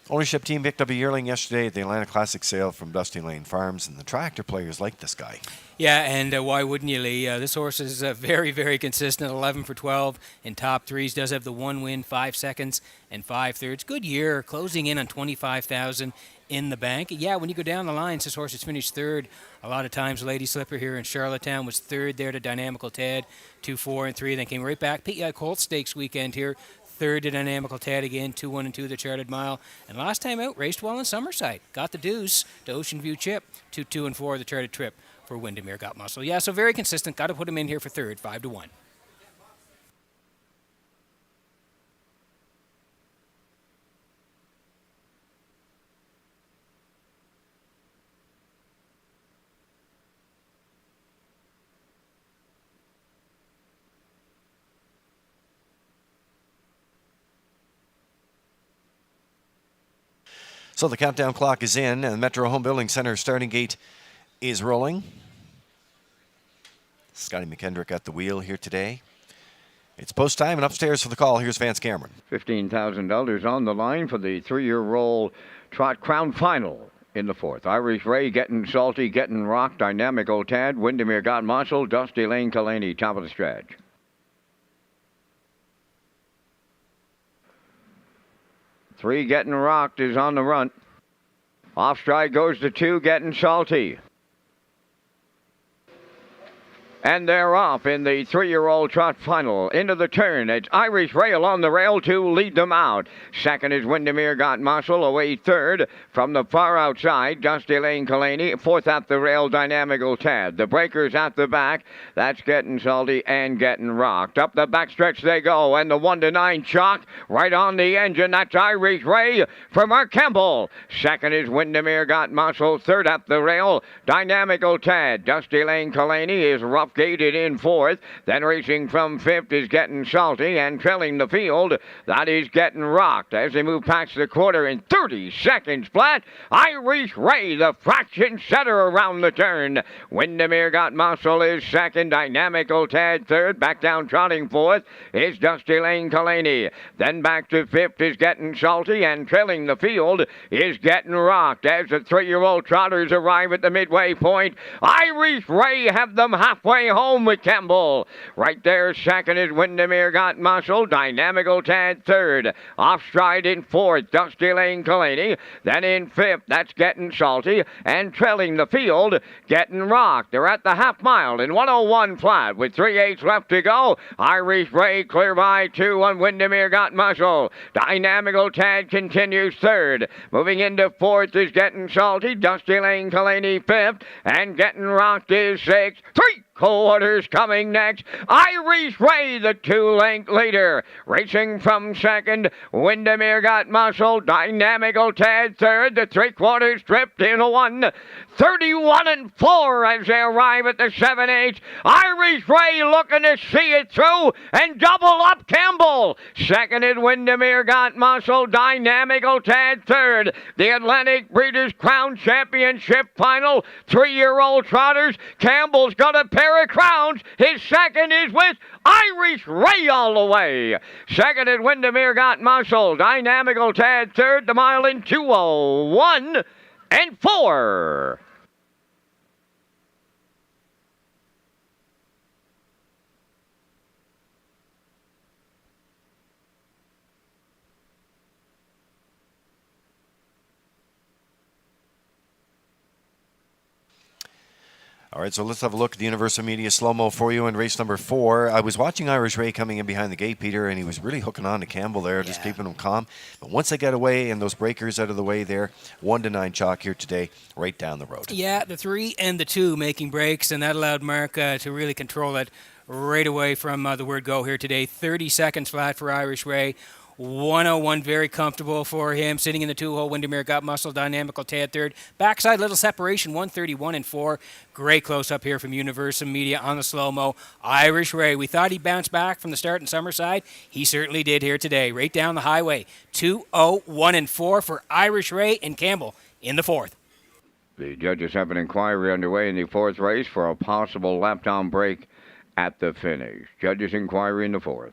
ownership team picked up a yearling yesterday at the Atlanta Classic sale from Dusty Lane Farms, and the tractor players like this guy. Yeah, and why wouldn't you, Lee? This horse is very, very consistent, 11 for 12 in top threes. Does have the 1 win, 5 seconds, and 5/3. Good year, closing in on 25,000 in the bank. Yeah, when you go down the lines, this horse has finished 3rd a lot of times. Lady Slipper here in Charlottetown was 3rd there to Dynamical Tad, 2, 4, and 3. Then came right back. PEI Colt Stakes weekend here. 3rd to Dynamical Tad again, 2, 1, and 2 the Chartered Mile. And last time out, raced well in Summerside. Got the deuce to Ocean View Chip, 2, 2, and 4 the Chartered Trip for Windermere Got Muscle. Yeah, so very consistent. Got to put him in here for 3rd, 5-1. So the countdown clock is in, and Metro Home Building Center starting gate is rolling. Scotty McKendrick at the wheel here today. It's post time, and upstairs for the call, here's Vance Cameron. $15,000 on the line for the 3-year-old Trot Crown Final in the 4th. Irish Ray getting salty, getting rocked. Dynamic Old Tad, Windermere Got Muscle, Dusty Lane Kalani, top of the stretch. Three getting rocked is on the run. Off stride goes the 2, getting salty. And they're off in the 3-year-old trot final. Into the turn. It's Irish Ray along the rail to lead them out. Second is Windermere Got Muscle. Away 3rd from the far outside. Dusty Lane Kalani. 4th at the rail. Dynamical Tad. The breakers at the back. That's getting salty and getting rocked. Up the backstretch they go. And the 1-9 chalk right on the engine. That's Irish Ray for Mark Campbell. Second is Windermere Got Muscle. 3rd at the rail. Dynamical Tad. Dusty Lane Kalani is rough gated in fourth. Then racing from fifth is Getting Salty, and trailing the field, that is Getting Rocked. As they move past the quarter in 30 seconds flat, Irish Ray, the fraction setter around the turn. Windermere Got Muscle is second. Dynamical Tad third. Back down trotting fourth is Dusty Lane Kalani. Then back to fifth is Getting Salty, and trailing the field is Getting Rocked. As the 3-year-old trotters arrive at the midway point, Irish Ray have them halfway home with Campbell. Right there, second is Windermere Got Muscle. Dynamical Tad third. Off stride in fourth, Dusty Lane Kalani. Then in fifth, that's Getting Salty. And trailing the field, Getting Rocked. They're at the half mile in 101 flat with 3/8 left to go. Irish Ray clear by 2 on Windermere Got Muscle. Dynamical Tad continues third. Moving into fourth is Getting Salty. Dusty Lane Kalani fifth. And Getting Rocked is sixth. 3/4 coming next. Irish Ray, the 2-length leader. Racing from second, Windermere Got Muscle. Dynamical Tad third. The 3/4 stripped in a 1. 31-4 as they arrive at the 7/8. Irish Ray looking to see it through and double up Campbell. Second is Windermere Got Muscle. Dynamical Tad third. The Atlantic Breeders' Crown Championship final. 3-year-old trotters. Campbell's got a pair of crowns. His second is with Irish Ray all the way. Second is Windermere Got Muscle. Dynamical Tad third. The mile in 2:01 and 4. All right, so let's have a look at the Universal Media slow-mo for you in race number 4. I was watching Irish Ray coming in behind the gate, Peter, and he was really hooking on to Campbell there, just keeping him calm. But once they got away and those breakers out of the way there, 1-9 chalk here today, right down the road. Yeah, the 3 and the 2 making breaks, and that allowed Mark to really control it right away from the word go here today. 30 seconds flat for Irish Ray. 101 very comfortable for him, sitting in the 2-hole. Windermere Got Muscle. Dynamical Tad third. Backside little separation, 131 and 4. Great close up here from Universal Media on the slow-mo. Irish Ray, we thought he'd bounce back from the start in Summerside. He certainly did here today, right down the highway. 2:01 and 4 for Irish Ray and Campbell in the 4th. The judges have an inquiry underway in the 4th race for a possible lap-down break at the finish. Judges' inquiry in the 4th.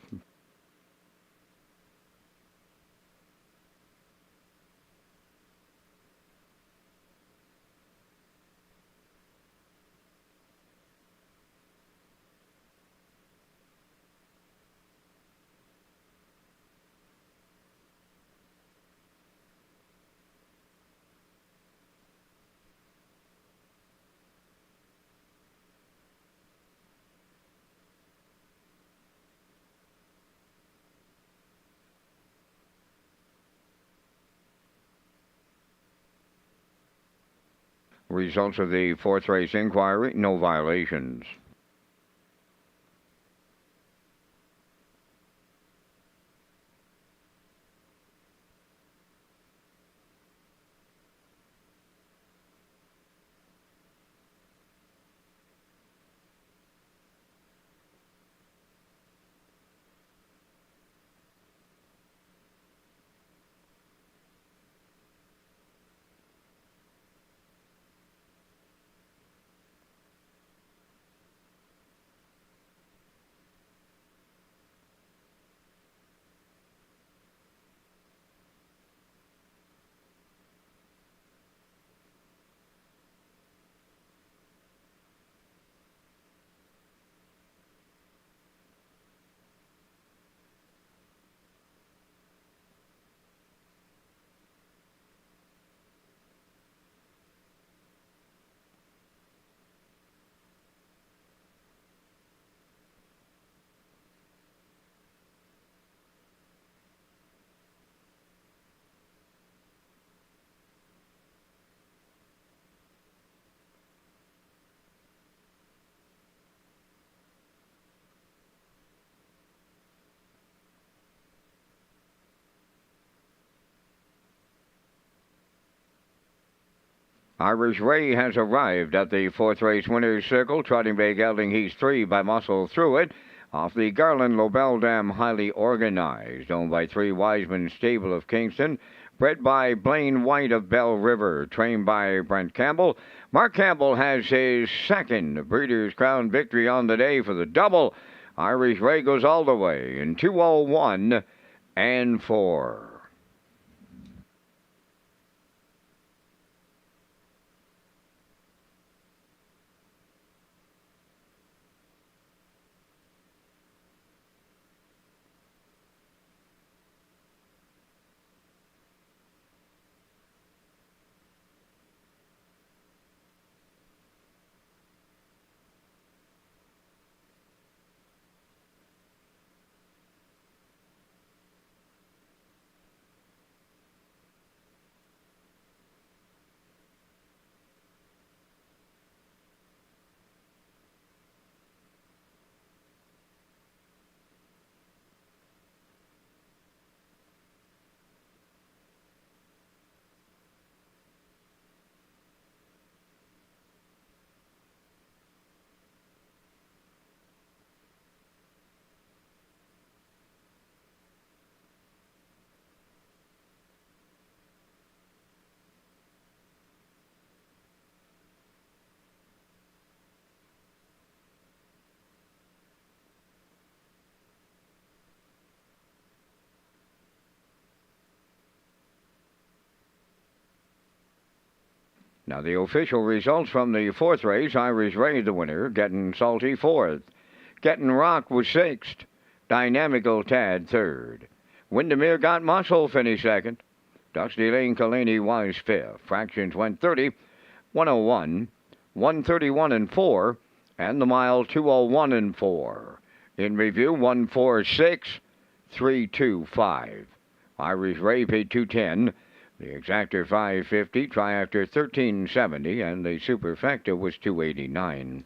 Results of the 4th race inquiry, no violations. Irish Ray has arrived at the fourth race winner's circle, trotting bay gelding. He's 3 by Muscle Through It. Off the Garland Lobel Dam, highly organized, owned by 3 Wiseman Stable of Kingston. Bred by Blaine White of Bell River, trained by Brent Campbell. Mark Campbell has his second Breeders' Crown victory on the day for the double. Irish Ray goes all the way in 2:01 and 4. Now the official results from the fourth race. Irish Ray, the winner, Getting Salty, 4th. Getting Rock was 6th. Dynamical Tad, 3rd. Windermere Got Muscle finished 2nd. Dusty Lane Kalani was 5th. Fractions went 30, 101, 131 and 4, and the mile 2:01 and 4. In review, 146, 325. Irish Ray paid 210. The exactor 550, triactor 1370, and the superfecta was 289.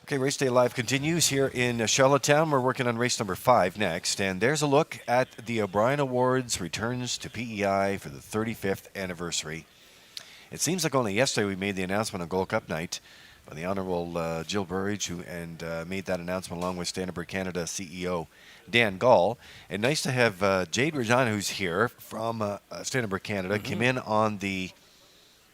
Okay, Race Day Live continues here in Charlottetown. We're working on race number 5 next, and there's a look at the O'Brien Awards returns to PEI for the 35th anniversary. It seems like only yesterday we made the announcement on Gold Cup night by the Honourable Jill Burridge, who made that announcement along with Standard Canada CEO Dan Gall. And nice to have Jade Regina, who's here from Standard Canada, came in on the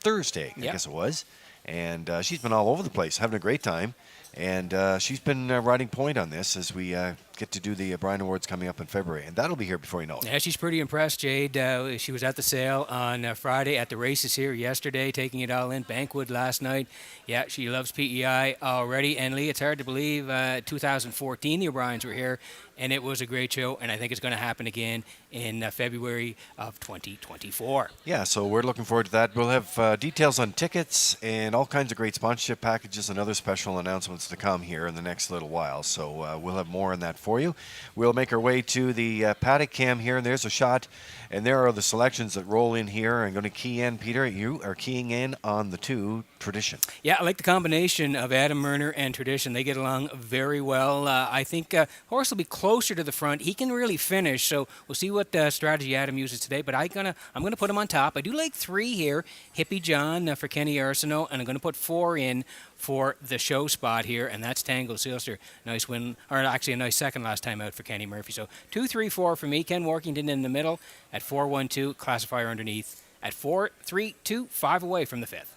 Thursday, I guess it was. And she's been all over the place, having a great time. And she's been riding point on this as we get to do the Bryan Awards coming up in February. And that'll be here before you know it. Yeah, she's pretty impressed, Jade. She was at the sale on Friday, at the races here yesterday, taking it all in. Bankwood last night. Yeah, she loves PEI already. And Lee, it's hard to believe 2014 the O'Briens were here, and it was a great show. And I think it's going to happen again in February of 2024. Yeah, so we're looking forward to that. We'll have details on tickets and all kinds of great sponsorship packages and other special announcements to come here in the next little while. So we'll have more on that for you. We'll make our way to the paddock cam here, and there's a shot. And there are the selections that roll in here. I'm going to key in, Peter. You are keying in on the 2, Tradition. Yeah, I like the combination of Adam Murner and Tradition. They get along very well. I think Horse will be closer to the front. He can really finish, so we'll see what strategy Adam uses today. But I'm gonna put him on top. I do like 3 here. Hippie John for Kenny Arsenault, and I'm going to put 4 in for the show spot here, and that's Tango Silster. Nice win, or actually a nice second last time out for Kenny Murphy. So 2, 3, 4 for me. Ken Workington in the middle at 4, 1, 2. Classifier underneath at 4, 3, 2, 5 away from the 5th.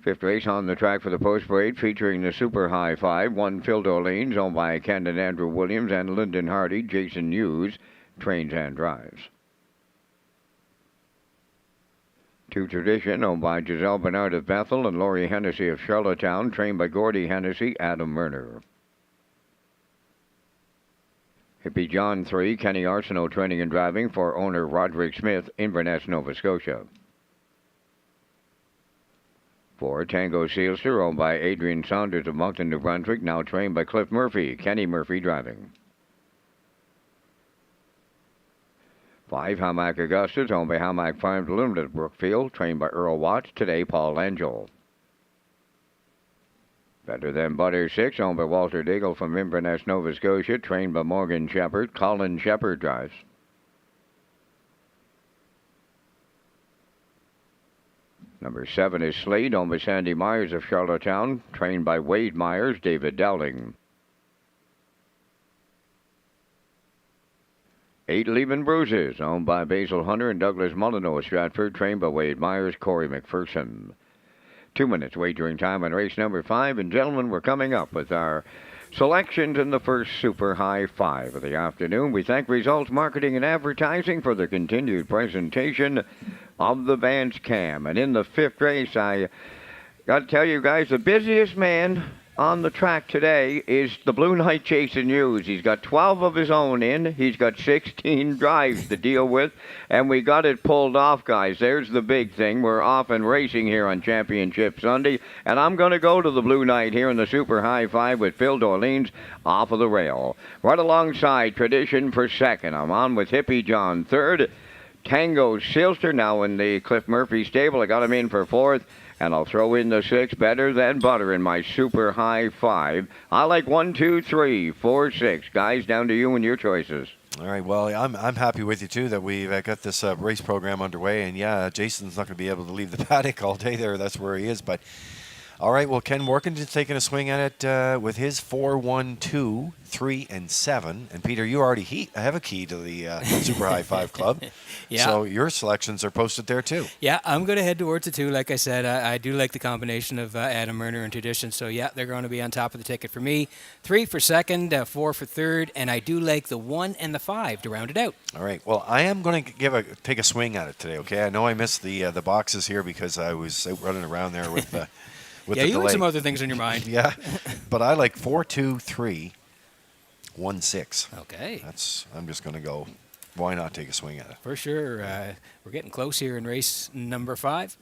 Fifth race on the track for the post parade, featuring the Super High Five. 1 Phil D'Orleans, owned by Kendon Andrew Williams and Lyndon Hardy. Jason Hughes trains and drives. 2 Tradition, owned by Giselle Bernard of Bethel and Laurie Hennessy of Charlottetown, trained by Gordy Hennessy, Adam Murner. Hippie John 3, Kenny Arsenault training and driving for owner Roderick Smith, Inverness, Nova Scotia. 4 Tango Sealster, owned by Adrian Saunders of Moncton, New Brunswick, now trained by Cliff Murphy, Kenny Murphy driving. 5 Hamac Augustus, owned by Hamac Farms Limited, Brookfield, trained by Earl Watts, today Paul Angel. Better Than Butter 6, owned by Walter Diggle from Inverness, Nova Scotia, trained by Morgan Shepherd, Colin Shepherd drives. Number 7 is Slade, owned by Sandy Myers of Charlottetown, trained by Wade Myers, David Dowling. 8 Leaving Bruises, owned by Basil Hunter and Douglas Molyneux of Stratford, trained by Wade Myers, Corey McPherson. 2 minutes wagering time on race number 5, and gentlemen, we're coming up with our selections in the first Super High 5 of the afternoon. We thank Results Marketing and Advertising for the continued presentation of the Vance Cam. And in the 5th race, I got to tell you guys, the busiest man on the track today is the Blue Knight Jason Hughes. He's got 12 of his own in. He's got 16 drives to deal with, and we got it pulled off, guys. There's the big thing. We're off and racing here on Championship Sunday, and I'm going to go to the Blue Knight here in the Super High 5 with Phil D'Orleans off of the rail. Right alongside Tradition for second. I'm on with Hippie John third. Tango Sealster now in the Cliff Murphy stable. I got him in for fourth. And I'll throw in the 6, Better Than Butter, in my Super High 5. I like 1, 2, 3, 4, 6. Guys, down to you and your choices. All right. Well, I'm happy with you too that we've got this race program underway, and yeah, Jason's not going to be able to leave the paddock all day there. That's where he is. But all right. Well, Ken Workington's taking a swing at it with his 4, 1, 2, 3, and 7. And Peter, you already have a key to the Super High Five Club. Yeah. So your selections are posted there too. Yeah, I'm going to head towards the 2. Like I said, I do like the combination of Adam Murner and Tradition. So, yeah, they're going to be on top of the ticket for me. 3 for second, 4 for third, and I do like the 1 and the 5 to round it out. All right. Well, I am going to take a swing at it today, okay? I know I missed the boxes here because I was out running around there with with Yeah, the you delay. had some other things on your mind. Yeah, but I like 4, 2, 3, 1, 6. Okay. I'm just going to go. Why not take a swing at it? For sure. We're getting close here in race number 5.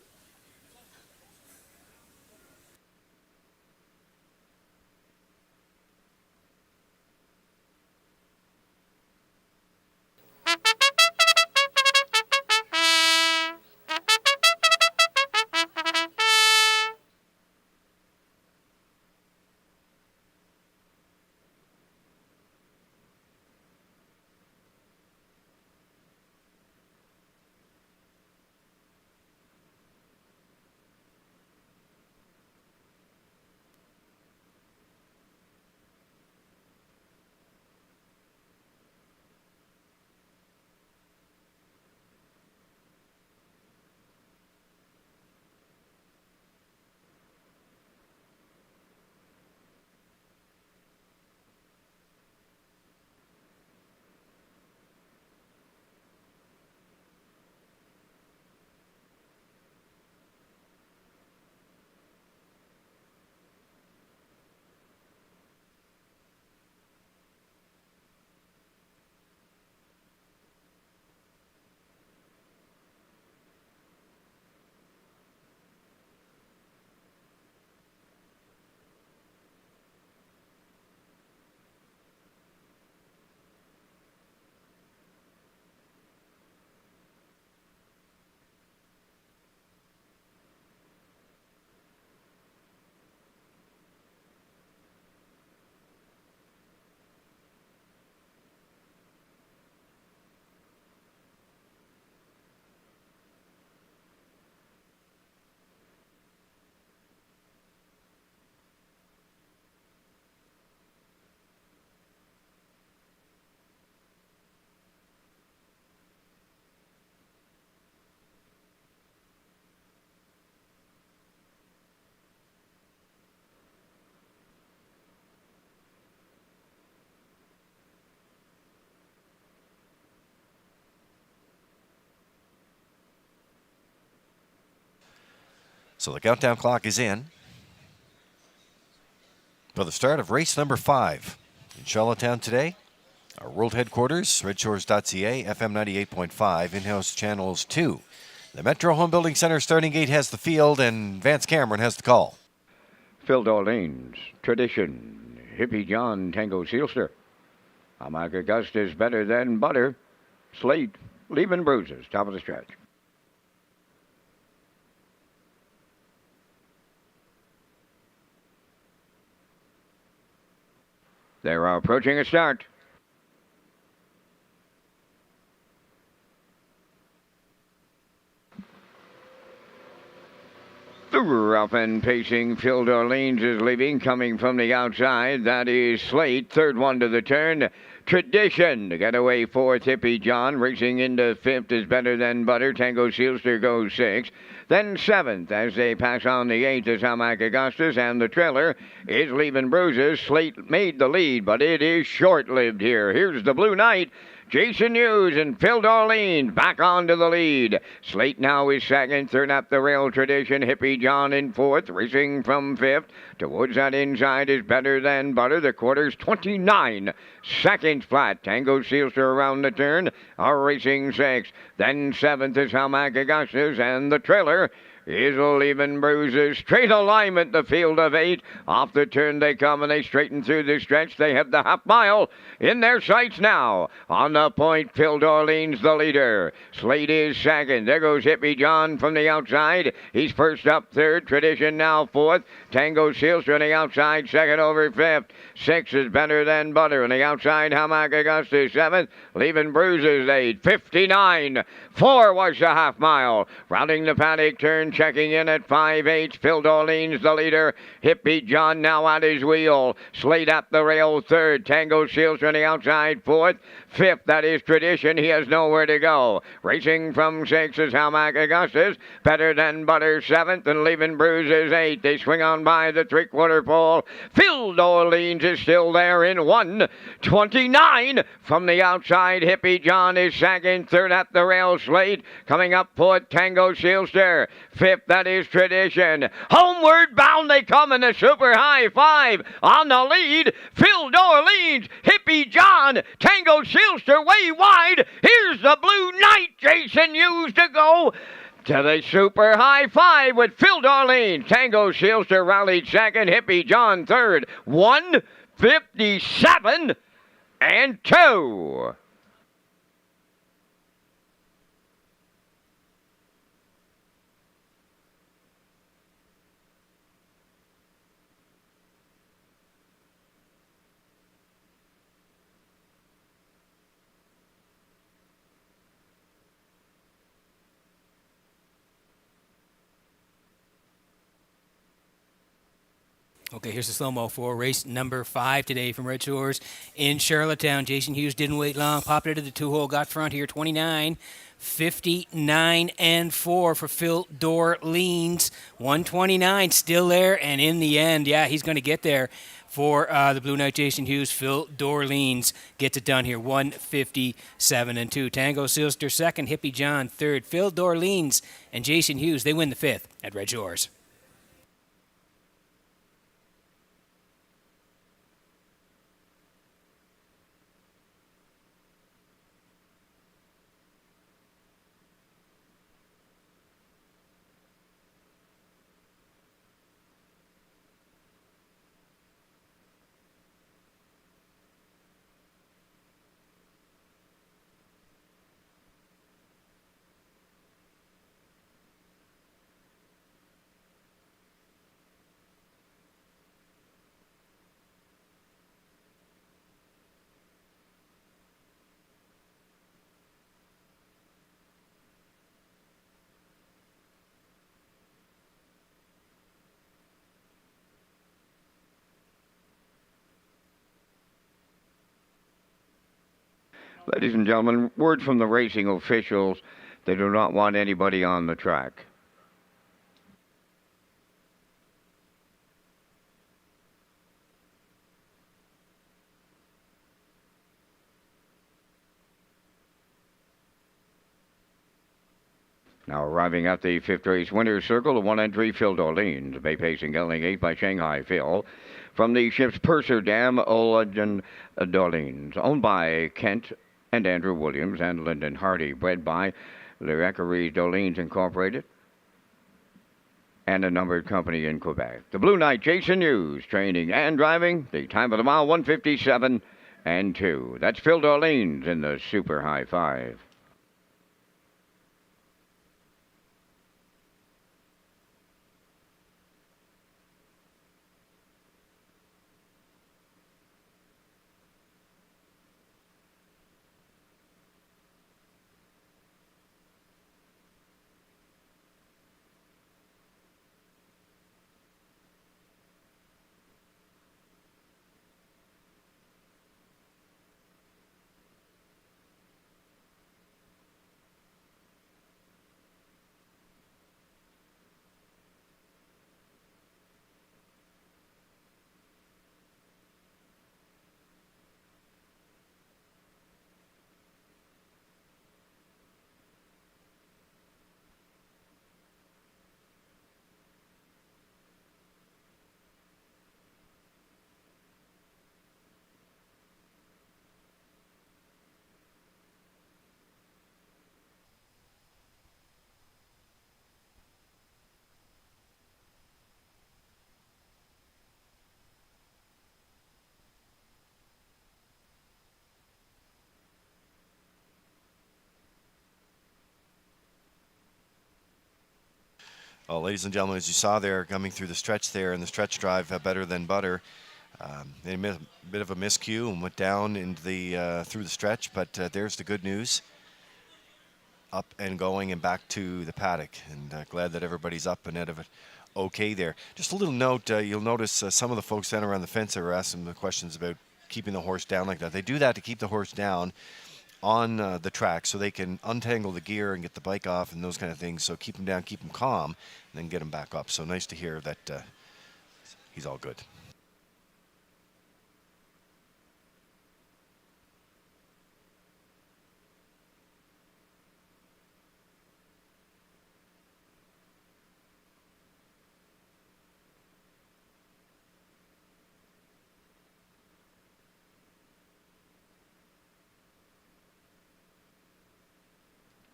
So the countdown clock is in for the start of race number 5 in Charlottetown today. Our world headquarters, Redshores.ca, FM 98.5, in-house channels 2. The Metro Home Building Center starting gate has the field, and Vance Cameron has the call. Phil Dorleans, Tradition, Hippie John, Tango Sealster. Amaka Augustus better than butter. Slate, leaving bruises, top of the stretch. They're approaching a start. The rough and pacing Phil Dorleans is leaving, coming from the outside. That is Slate, third one to the turn. Tradition to get away fourth. Hippie John racing into fifth is better than butter. Tango Sealster goes sixth. Then seventh as they pass on the eighth is Hamac Augustus, and the trailer is leaving bruises. Slate made the lead, but it is short-lived here. Here's the Blue Knight. Jason Hughes and Phil Dorleans back onto the lead. Slate now is second. Third up the rail, Tradition. Hippie John in fourth. Racing from fifth. Towards that inside is better than butter. The quarter's 29 seconds flat. Tango Sealster around the turn are racing sixth. Then seventh is Hamac Augustus, and the trailer is leaving bruises. Straight alignment, the field of 8. Off the turn they come and they straighten through the stretch. They have the half mile in their sights now. On the point, Phil Dorleans the leader. Slade is second. There goes Hippie John from the outside. He's first up third. Tradition now fourth. Tango Sealster on the outside, second over fifth. 6 is better than butter. On the outside, Hamac Augustus seventh. Leaving bruises 8. 59. 4 was the half mile. Rounding the paddock turn, checking in at 5/8. Phil Dorleans the leader. Hippie John now at his wheel. Slade at the rail third. Tango Seals on the outside fourth. 5th, that is Tradition. He has nowhere to go. Racing from 6 is Hamac Augustus. Better than butter 7th and leaving bruises 8. They swing on by the three-quarter pole. Phil Dorleans is still there in 1:29. From the outside, Hippie John is second. Third at the rail, Slade. Coming up fourth, Tango Sealster. 5th, that is Tradition. Homeward bound they come in the Super High 5. On the lead, Phil Dorleans, Hippie John, Tango Sealster way wide. Here's the Blue Knight, Jason Hughes to go to the Super High 5 with Phil Dorleans. Tango Sealster rallied second, Hippie John third. 1:57 and 2. Okay, here's the slow-mo for race number 5 today from Red Shores in Charlottetown. Jason Hughes didn't wait long. Popped into the two-hole, got front here, 29, 59, and 4 for Phil Dorleans. 129 still there, and in the end, yeah, he's going to get there for the Blue Knight Jason Hughes. Phil Dorleans gets it done here, 1:57 and 2. Tango Sealster second, Hippie John third. Phil Dorleans and Jason Hughes, they win the 5th at Red Shores. Ladies and gentlemen, word from the racing officials, they do not want anybody on the track. Now arriving at the 5th race winner's circle, the 1 entry, Phil Dorleans. Bay pacing gelding 8 by Shanghai Phil. From the ship's purser dam, Olajan Dorleans. Owned by Kent and Andrew Williams and Lyndon Hardy. Bred by L'Equerry Dorleans Incorporated and a numbered company in Quebec. The Blue Knight Jason Hughes, training and driving. The time of the mile, 1:57 and 2. That's Phil Dorleans in the Super High 5. Well, ladies and gentlemen, as you saw there, coming through the stretch there in the stretch drive, Better Than Butter, they made a bit of a miscue and went down into the through the stretch, but there's the good news. Up and going and back to the paddock, and glad that everybody's up and out of it okay there. Just a little note, you'll notice some of the folks down around the fence are asking the questions about keeping the horse down like that. They do that to keep the horse down on the track so they can untangle the gear and get the bike off and those kind of things. So keep him down, keep him calm, and then get him back up. So nice to hear that he's all good.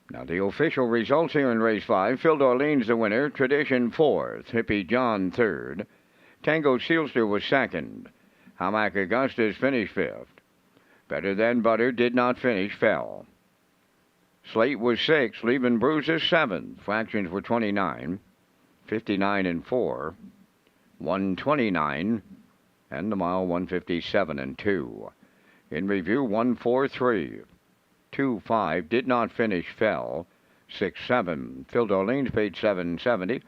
Now the official results here in race 5. Phil Dorlean's the winner. Tradition 4th. Hippie John 3rd. Tango Sealster was 2nd. Hamac Augustus finished 5th. Better Than Butter did not finish, fell. Slate was 6th. Leaving Bruises 7th. Fractions were 29. 59 and 4. 129. And the mile 157 and 2. In review 143. 2-5 did not finish, fell. 6-7. Phil Dorlean's paid $770.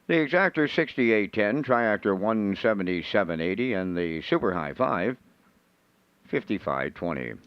The exactor 68.10, triactor 177.80, and the super high 5 55.20.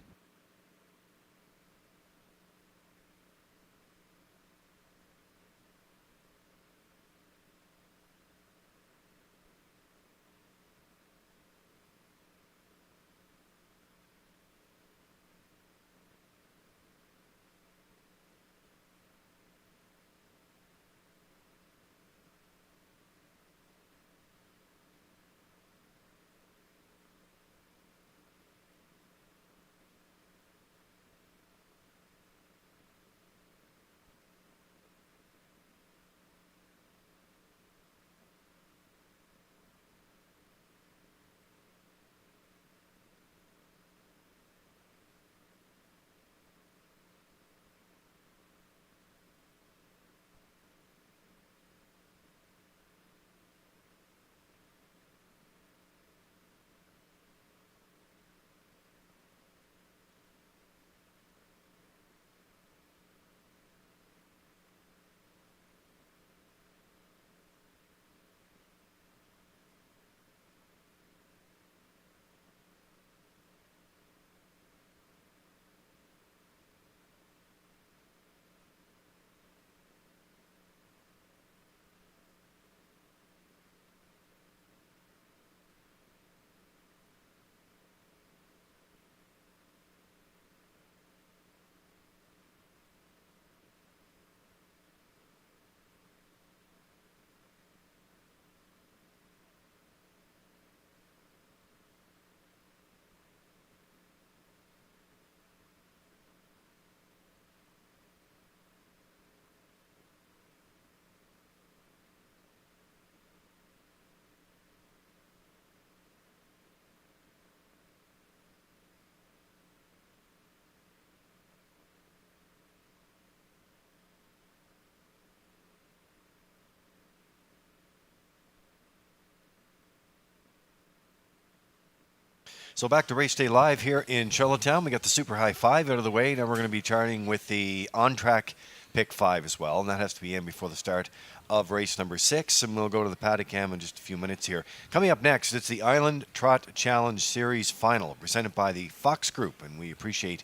So back to Race Day Live here in Charlottetown. We got the Super High 5 out of the way. Now we're going to be charting with the on-track pick 5 as well, and that has to be in before the start of race number 6, and we'll go to the paddock cam in just a few minutes here. Coming up next, it's the Island Trot Challenge Series Final, presented by the Fox Group, and we appreciate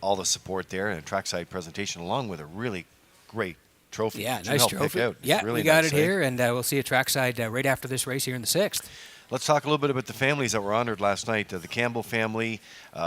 all the support there and a trackside presentation along with a really great trophy. Yeah, nice trophy. Yeah, really we got nice, it here, and we'll see a trackside right after this race here in the 6th. Let's talk a little bit about the families that were honored last night. The Campbell family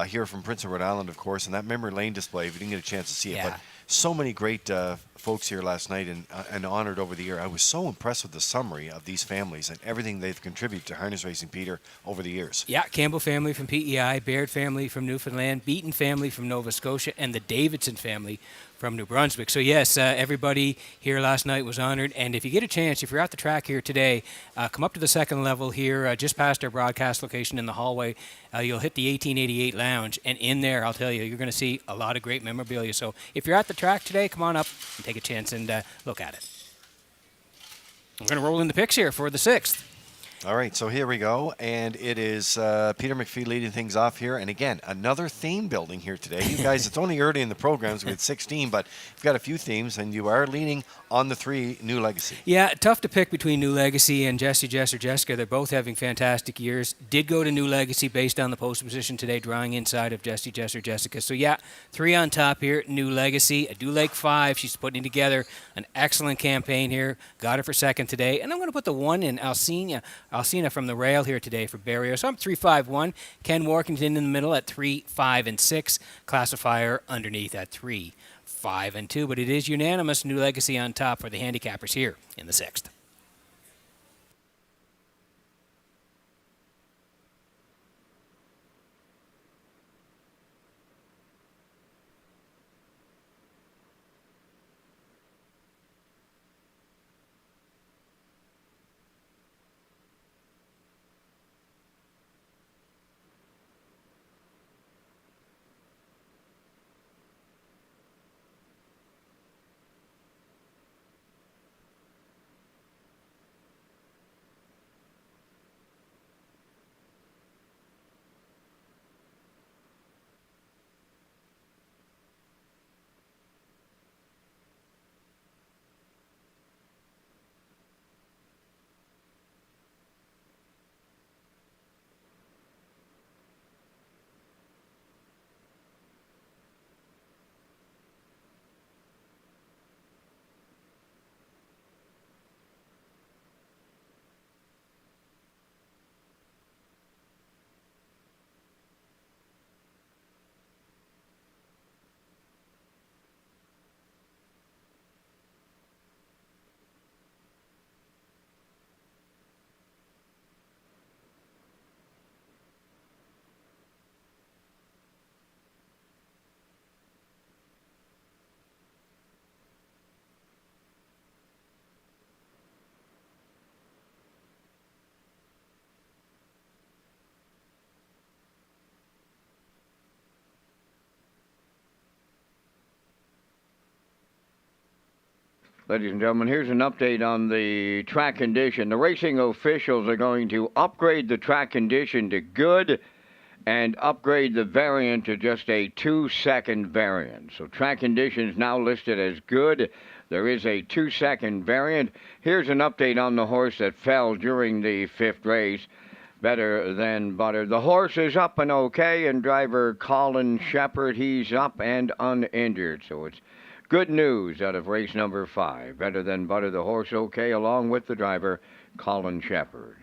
here from Prince of Rhode Island, of course, and that memory lane display, if you didn't get a chance to see it. But so many great folks here last night and honored over the year. I was so impressed with the summary of these families and everything they've contributed to harness racing, Peter, over the years. Yeah, Campbell family from PEI, Baird family from Newfoundland, Beaton family from Nova Scotia, and the Davidson family from New Brunswick. So yes, everybody here last night was honored, and if you get a chance, if you're at the track here today, come up to the second level here, just past our broadcast location in the hallway. You'll hit the 1888 Lounge, and in there, I'll tell you, you're going to see a lot of great memorabilia. So if you're at the track today, come on up and take a chance and look at it. I'm going to roll in the picks here for the 6th. All right, so here we go, and it is Peter McPhee leading things off here. And again, another theme building here today. You guys, it's only early in the programs with 16, but you've got a few themes, and you are leaning on the 3 New Legacy. Yeah, tough to pick between New Legacy and Jessica. They're both having fantastic years. Did go to New Legacy based on the post position today, drawing inside of Jessica. So yeah, 3 on top here, New Legacy. I do like 5. She's putting together an excellent campaign here. Got her for 2nd today. And I'm going to put the 1 in Alcina from the rail here today for Barrios. So I'm 3-5-1. Ken Workington in the middle at 3, 5, and 6. Classifier underneath at 3, 5, and 2. But it is unanimous. New Legacy on top for the handicappers here in the 6th. Ladies and gentlemen, here's an update on the track condition. The racing officials are going to upgrade the track condition to good and upgrade the variant to just a 2-second variant. So track condition is now listed as good. There is a 2-second variant. Here's an update on the horse that fell during the 5th race. Better Than Butter. The horse is up and okay, and driver Colin Shepard, he's up and uninjured. So it's good news out of race number 5. Better Than Butter, the horse okay, along with the driver, Colin Shepard.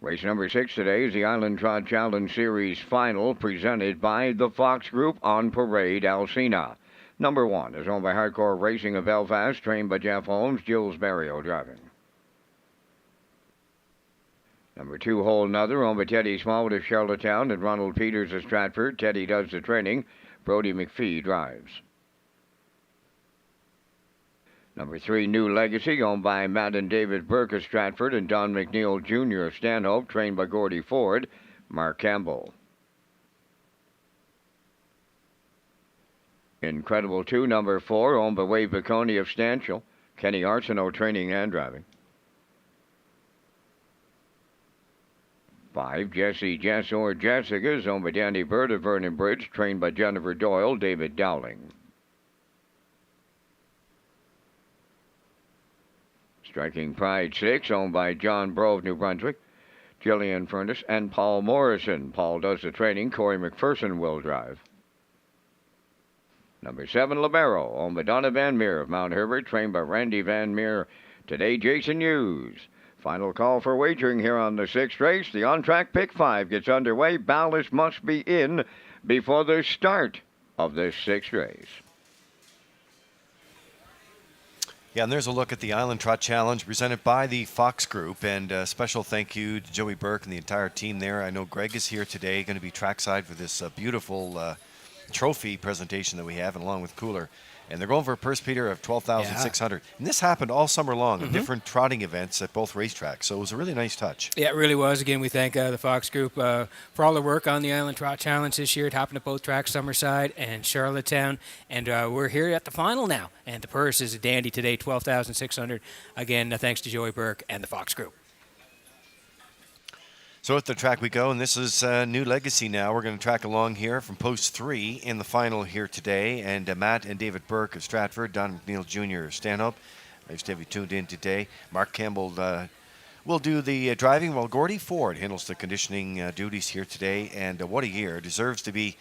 Race number 6 today is the Island Trot Challenge Series Final, presented by the Fox Group on Parade, Alcina. Number 1 is owned by Hardcore Racing of Belfast, trained by Jeff Holmes, Jules Barrio driving. Number 2, Whole Nother, owned by Teddy Smallwood of Charlottetown and Ronald Peters of Stratford. Teddy does the training. Brody McPhee drives. Number 3, New Legacy, owned by Matt and David Burke of Stratford and Don McNeil Jr. of Stanhope, trained by Gordy Ford, Mark Campbell. Incredible 2, number 4, owned by Wade Baconi of Stanchel, Kenny Arsenault training and driving. 5, Jessie Jess or Jessica's, owned by Danny Bird of Vernon Bridge, trained by Jennifer Doyle, David Dowling. Striking Pride 6, owned by John Bro of New Brunswick, Gillian Furness, and Paul Morrison. Paul does the training. Corey McPherson will drive. Number 7, Libero, owned by Donna Van Meer of Mount Herbert, trained by Randy Van Meer. Today, Jason Hughes. Final call for wagering here on the 6th race. The on-track pick 5 gets underway. Ballast must be in before the start of this 6th race. Yeah, and there's a look at the Island Trot Challenge presented by the Fox Group, and a special thank you to Joey Burke and the entire team there. I know Greg is here today, going to be trackside for this beautiful trophy presentation that we have, and along with Cooler. And they're going for a purse, Peter, of $12,600. And this happened all summer long at different trotting events at both racetracks. So it was a really nice touch. Yeah, it really was. Again, we thank the Fox Group for all their work on the Island Trot Challenge this year. It happened at both tracks, Summerside and Charlottetown. And we're here at the final now. And the purse is a dandy today, $12,600. Again, thanks to Joey Burke and the Fox Group. So at the track we go, and this is New Legacy now. We're going to track along here from post 3 in the final here today. And Matt and David Burke of Stratford, Don McNeil Jr. of Stanhope. Nice to have you tuned in today. Mark Campbell will do the driving, while Gordy Ford handles the conditioning duties here today. And what a year. Deserves to be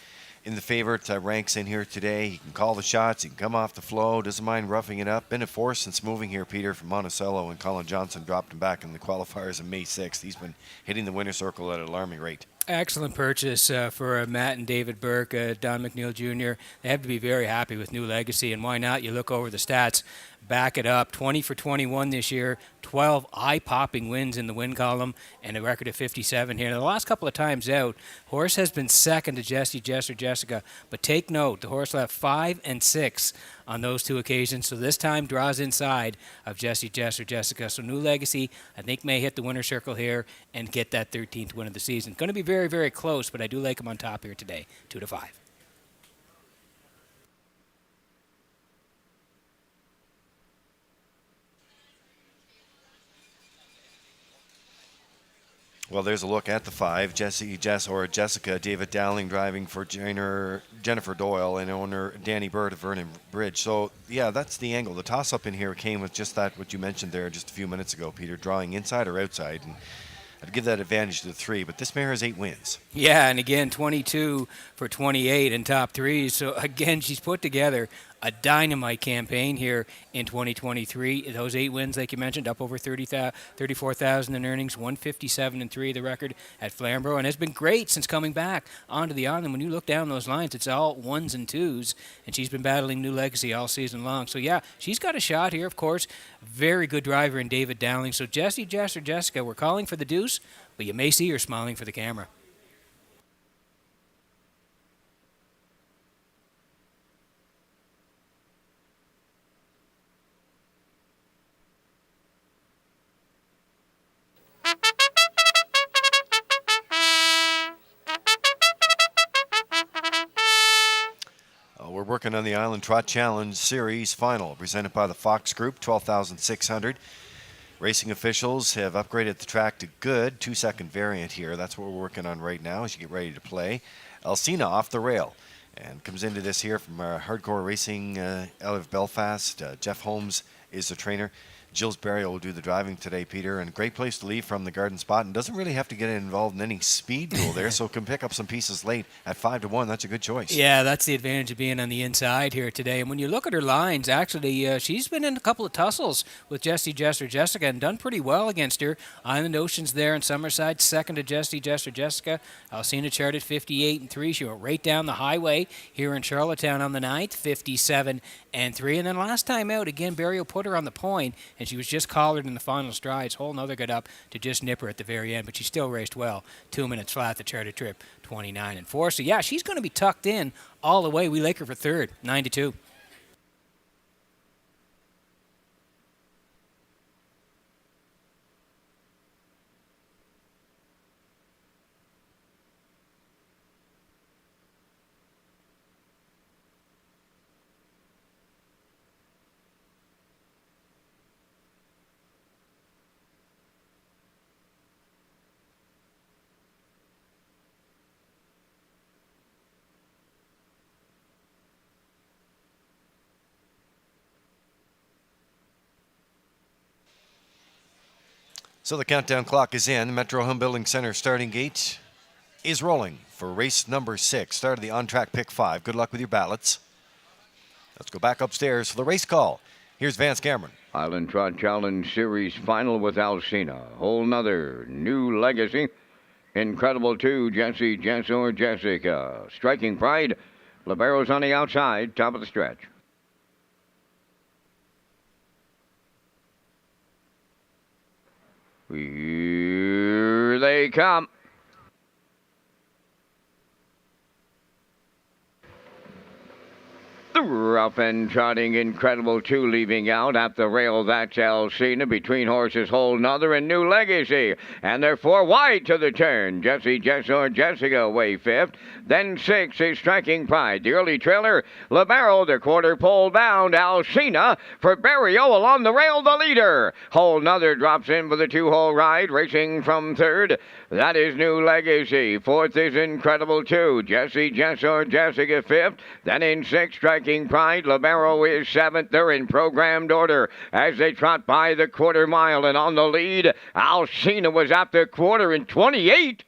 in the favorite ranks in here today. He can call the shots. He can come off the flow. Doesn't mind roughing it up. Been a force since moving here, Peter, from Monticello, and Colin Johnson dropped him back in the qualifiers on May 6th. He's been hitting the winner's circle at an alarming rate. Excellent purchase for Matt and David Burke, Don McNeil Jr. They have to be very happy with New Legacy, and why not? You look over the stats, back it up. 20 for 21 this year, 12 eye-popping wins in the win column, and a record of 57 here. Now, the last couple of times out, horse has been second to Jessica, but take note, the horse left 5 and 6 on those two occasions, so this time draws inside of Jessica. So New Legacy, I think, may hit the winner's circle here and get that 13th win of the season. Going to be very, very close, but I do like him on top here today, 2-5. Well, there's a look at the 5. Jessica, David Dowling driving for Jennifer Doyle and owner Danny Bird of Vernon Bridge. So, yeah, that's the angle. The toss-up in here came with just that, what you mentioned there just a few minutes ago, Peter, drawing inside or outside. And I'd give that advantage to the 3, but this mare has 8 wins. Yeah, and again, 22 for 28 in top 3. So, again, she's put together a dynamite campaign here in 2023. Those 8 wins, like you mentioned, up over 34,000 in earnings, 157-3 the record at Flamborough, and has been great since coming back onto the island. When you look down those lines, it's all 1s and 2s, and she's been battling New Legacy all season long. So, yeah, she's got a shot here, of course. Very good driver in David Dowling. So, Jessica, we're calling for the deuce, but you may see her smiling for the camera. We're working on the Island Trot Challenge Series Final, presented by the Fox Group, $12,600. Racing officials have upgraded the track to good, 2-second variant here. That's what we're working on right now as you get ready to play. Alcina off the rail and comes into this here from Hardcore Racing out of Belfast. Jeff Holmes is the trainer. Gilles Barrio will do the driving today, Peter, and a great place to leave from the garden spot, and doesn't really have to get involved in any speed duel there, so can pick up some pieces late at 5-1. That's a good choice. Yeah, that's the advantage of being on the inside here today. And when you look at her lines, actually, she's been in a couple of tussles with Jessica, and done pretty well against her. Island Oceans there in Summerside, second to Jessica. Alcina charted 58-3. She went right down the highway here in Charlottetown on the 9th, 57-3. And then last time out, again, Barrio put her on the point, and she was just collared in the final strides. Whole another got up to just nip her at the very end, but she still raced well. 2 minutes flat, the charted trip, 29-4. So, yeah, she's going to be tucked in all the way. We like her for third, 9-2. So the countdown clock is in. Metro Home Building Center starting gate is rolling for race number 6. Start of the on-track pick 5. Good luck with your ballots. Let's go back upstairs for the race call. Here's Vance Cameron. Island Trot Challenge Series Final with Alcina. Whole nother New Legacy. Incredible 2, Jessica. Striking Pride. Libero's on the outside, top of the stretch. Here they come. The Rough and trotting Incredible 2 leaving out at the rail. That's Alcina. Between horses, Whole Nother and New Legacy. And they're 4 wide to the turn. Jesse, Jess, or Jessica away 5th. Then 6 is Striking Pride. The early trailer, Libero, the quarter pole bound. Alcina for Barrio along the rail, the leader. Whole Nother drops in for the 2-hole ride. Racing from 3rd. That is New Legacy. 4th is Incredible 2. Jesse, Jess, or Jessica 5th. Then in 6th, Striking Pride. Libero is 7th. They're in programmed order as they trot by the quarter mile. And on the lead, Alcina was at the quarter in 28.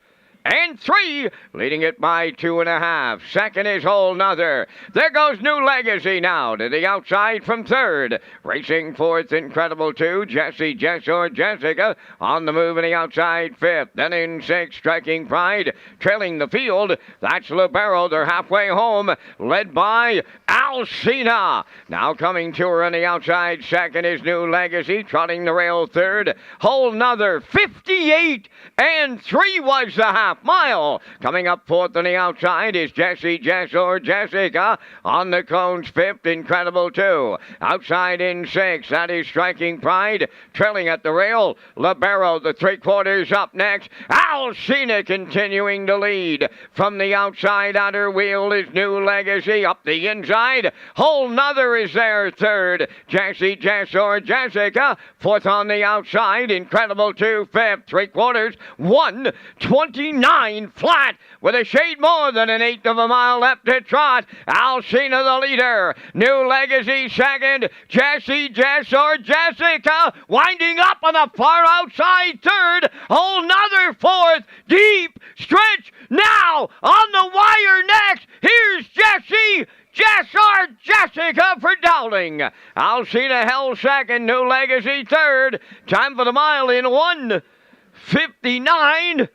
And 3, leading it by 2.5. Second is Whole Nother. There goes New Legacy now to the outside from 3rd. Racing 4th, Incredible 2. Jesse, Jess, or Jessica on the move in the outside 5th. Then in 6th, Striking Pride. Trailing the field, that's Libero. They're halfway home, led by Alcina. Now coming to her on the outside 2nd is New Legacy. Trotting the rail 3rd. Whole Nother, 58 and 3 was the half mile. Coming up 4th on the outside is Jesse, Jess, or Jessica. On the cones 5th, Incredible 2. Outside in 6th, that is Striking Pride. Trailing at the rail, Libero, the 3/4 up next. Alcina continuing to lead. From the outside outer wheel is New Legacy. Up the inside, Whole Nother is there 3rd. Jesse, Jess, or Jessica. 4th on the outside, Incredible 2 5th. 3/4, 1:29 flat with a shade more than an 1/8 of a mile left to trot. Alcina the leader. New Legacy 2nd. Jesse, Jess, or Jessica winding up on the far outside 3rd. Whole Nother 4th. Deep stretch now on the wire next. Here's Jesse, Jess, or Jessica for Dowling. Alcina held 2nd. New Legacy 3rd. Time for the mile in 1:59.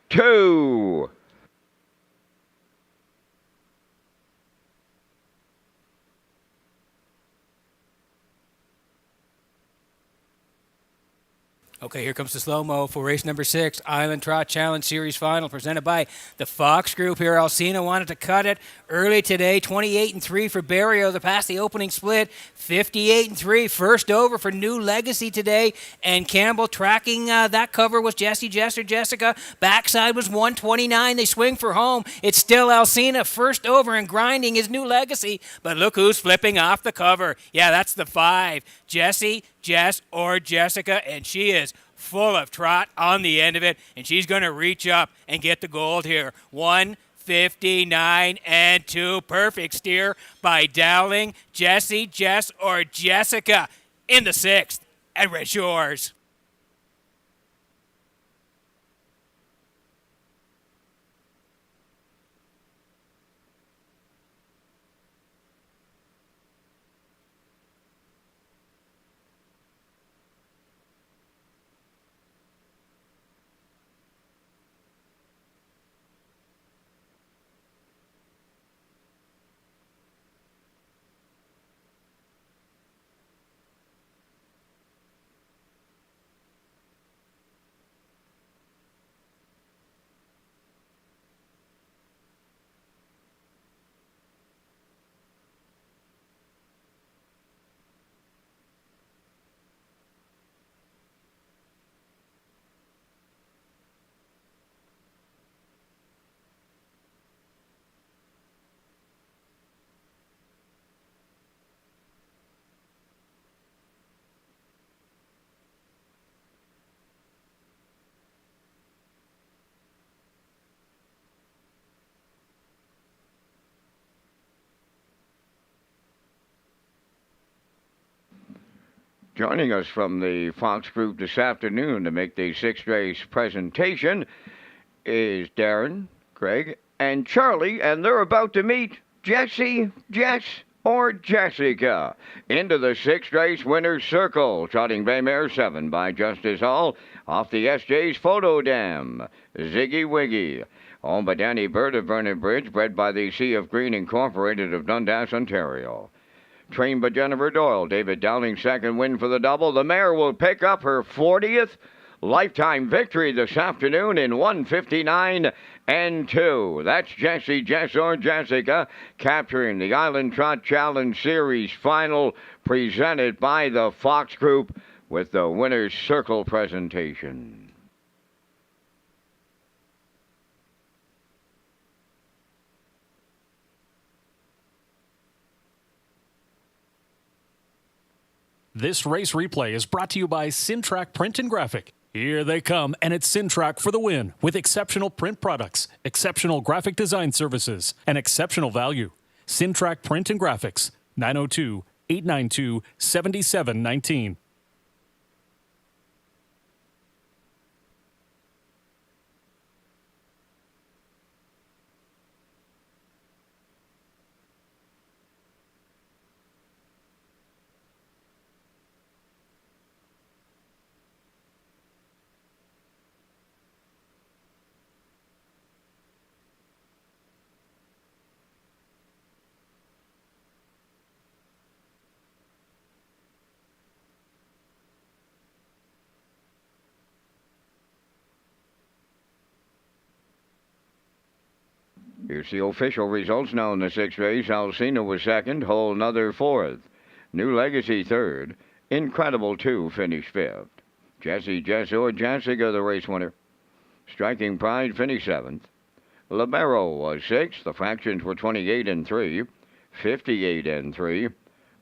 2. Okay, here comes the slow-mo for race number 6, Island Trot Challenge Series Final, presented by the Fox Group here. Alcina wanted to cut it early today, 28 and 3 for Barrio. They're past the opening split, 58 and 3. First over for New Legacy today, and Campbell tracking that cover was Jesse, Jess, or Jessica. Backside was 129. They swing for home. It's still Alcina. First over and grinding is New Legacy, but look who's flipping off the cover. Yeah, that's the 5. Jesse, Jess, or Jessica, and she is full of trot on the end of it, and she's going to reach up and get the gold here. 1:59 and 2. Perfect steer by Dowling. Jesse, Jess, or Jessica in the 6th at Redshores. Joining us from the Fox Group this afternoon to make the 6th race presentation is Darren, Greg, and Charlie, and they're about to meet Jesse, Jess, or Jessica into the 6th race winner's circle. Trotting Bay Mare 7 by Justice Hall off the SJ's Photo Dam. Ziggy Wiggy. Owned by Danny Bird of Vernon Bridge, bred by the Sea of Green Incorporated of Dundas, Ontario. Trained by Jennifer Doyle. David Dowling's 2nd win for the double. The mare will pick up her 40th lifetime victory this afternoon in 159 and 2. That's Jesse, Jess, or Jessica capturing the Island Trot Challenge Series final presented by the Fox Group with the Winner's Circle presentation. This race replay is brought to you by Syntrack Print and Graphic. Here they come, and it's Syntrack for the win with exceptional print products, exceptional graphic design services, and exceptional value. Syntrack Print and Graphics, 902-892-7719. Here's the official results now in the sixth race. Alcina was second, Whole Another fourth. New Legacy third. Incredible 2 finished fifth. Jesse, Jess, or Jessica, the race winner. Striking Pride finished seventh. Libero was sixth. The fractions were 28 and 3, 58 and 3,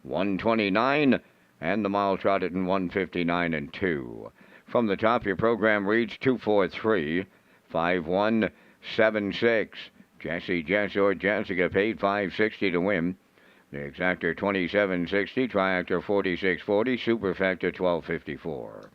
129, and the mile trotted in 159 and 2. From the top, your program reads 243 5176. Jesse, Jess, or Jessica paid $5.60 to win. The exactor $27.60, triactor $46.40, superfecta $12.54.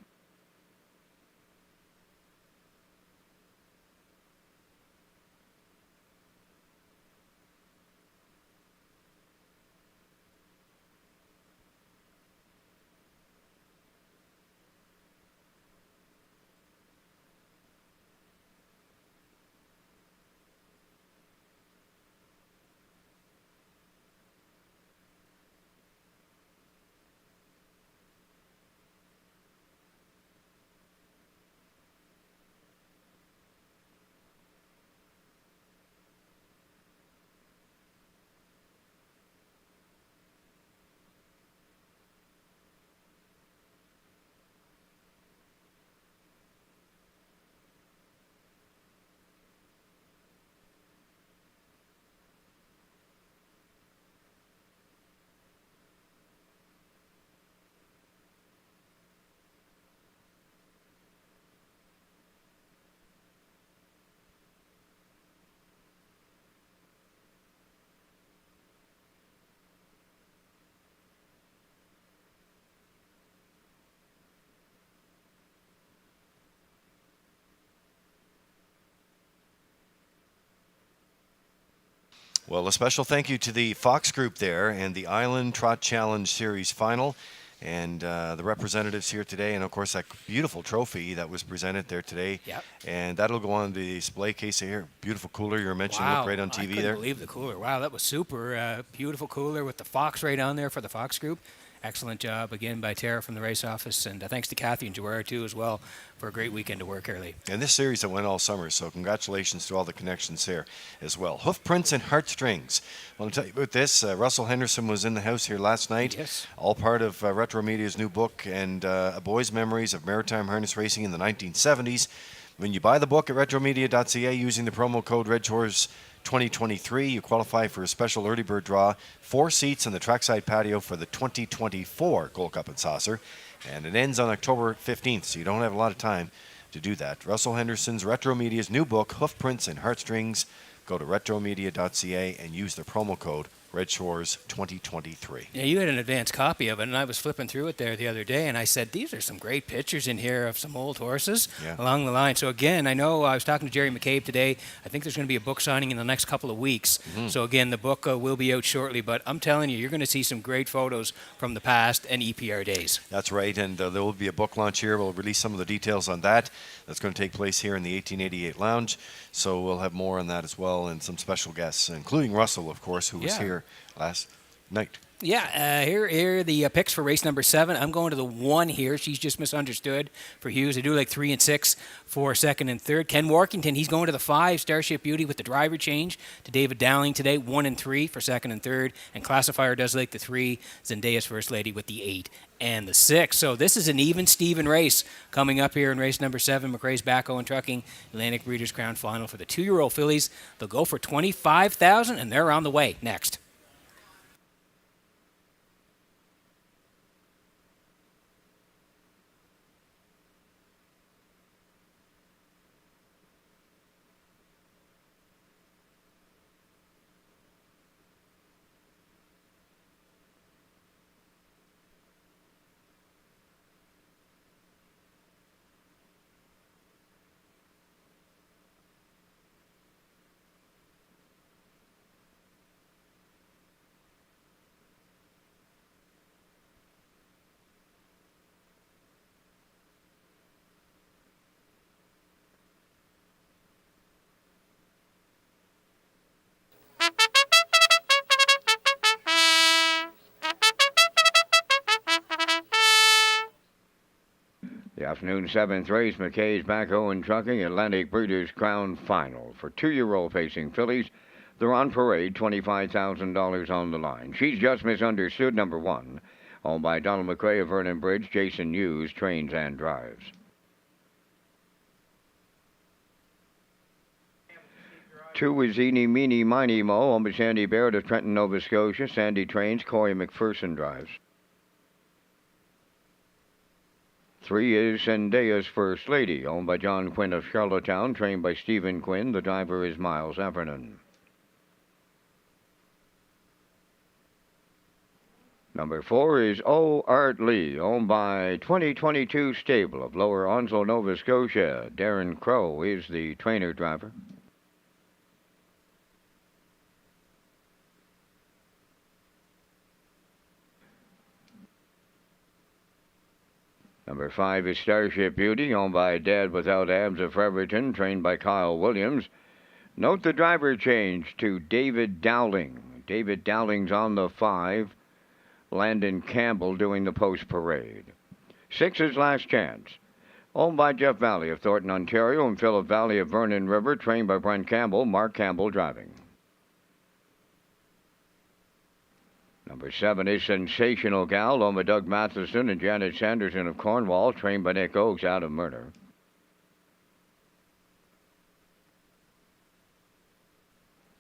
Well, a special thank you to the Fox Group there and the Island Trot Challenge Series final and the representatives here today. And, of course, that beautiful trophy that was presented there today. Yep. And that'll go on the display case here. Beautiful cooler you were mentioning. Wow. Look right on TV I couldn't there. believe the cooler. Wow, that was super. Beautiful cooler with the Fox right on there for the Fox Group. Excellent job again by Tara from the race office, and thanks to Kathy and Joara too as well for a great weekend to work early. And this series that went all summer, so congratulations to all the connections there as well. Hoof prints and heartstrings. I want to tell you about this. Russell Henderson was in the house here last night. Yes. All part of Retro Media's new book and A Boy's Memories of Maritime Harness Racing in the 1970s. When you buy the book at retromedia.ca using the promo code Redshores 2023, you qualify for a special early bird draw, 4 seats in the trackside patio for the 2024 Gold Cup and Saucer, and it ends on October 15th, so you don't have a lot of time to do that. Russell Henderson's Retro Media's new book, Hoof Prints and Heartstrings. Go to retromedia.ca and use the promo code Redshores 2023. Yeah, you had an advanced copy of it, and I was flipping through it there the other day, and I said, these are some great pictures in here of some old horses along the line. So, again, I know I was talking to Jerry McCabe today. I think there's going to be a book signing in the next couple of weeks. Mm-hmm. So, again, the book will be out shortly, but I'm telling you, you're going to see some great photos from the past and EPR days. That's right, and there will be a book launch here. We'll release some of the details on that. That's going to take place here in the 1888 Lounge, so we'll have more on that as well, and some special guests, including Russell, of course, who was here last night. Yeah, here are the picks for race number 7. I'm going to the 1 here. She's just misunderstood for Hughes. I do like 3 and 6 for second and third. Ken Workington, he's going to the 5, Starship Beauty with the driver change to David Dowling today, 1 and 3 for second and third. And Classifier does like the 3, Zendaya's First Lady with the 8 and the 6. So this is an even Steven race coming up here in race number 7. McRae's Backhoe and Trucking Atlantic Breeders' Crown Final for the 2-year-old fillies. They'll go for $25,000, and they're on the way next. The afternoon 7th race, McKay's Backhoe and Trucking Atlantic Breeders' Crown Final. For 2-year-old facing fillies, they're on parade, $25,000 on the line. She's Just Misunderstood, number 1. Owned by Donald McRae of Vernon Bridge, Jason Hughes trains and drives. Two is Eeny, Meeny, Miny, Mo, owned by Sandy Barrett of Trenton, Nova Scotia. Sandy trains, Corey McPherson drives. 3 is Zendaya's First Lady, owned by John Quinn of Charlottetown, trained by Stephen Quinn. The driver is Miles Evernon. Number 4 is O. Art Lee, owned by 2022 Stable of Lower Onslow, Nova Scotia. Darren Crow is the trainer driver. Number 5 is Starship Beauty, owned by Dad Without Abs of Fredericton, trained by Kyle Williams. Note the driver change to David Dowling. David Dowling's on the 5. Landon Campbell doing the post parade. 6 is Last Chance, owned by Jeff Valley of Thornton, Ontario, and Philip Valley of Vernon River, trained by Brent Campbell. Mark Campbell driving. Number 7 is Sensational Gal, owned by Doug Matheson and Janet Sanderson of Cornwall, trained by Nick Oakes out of Murder.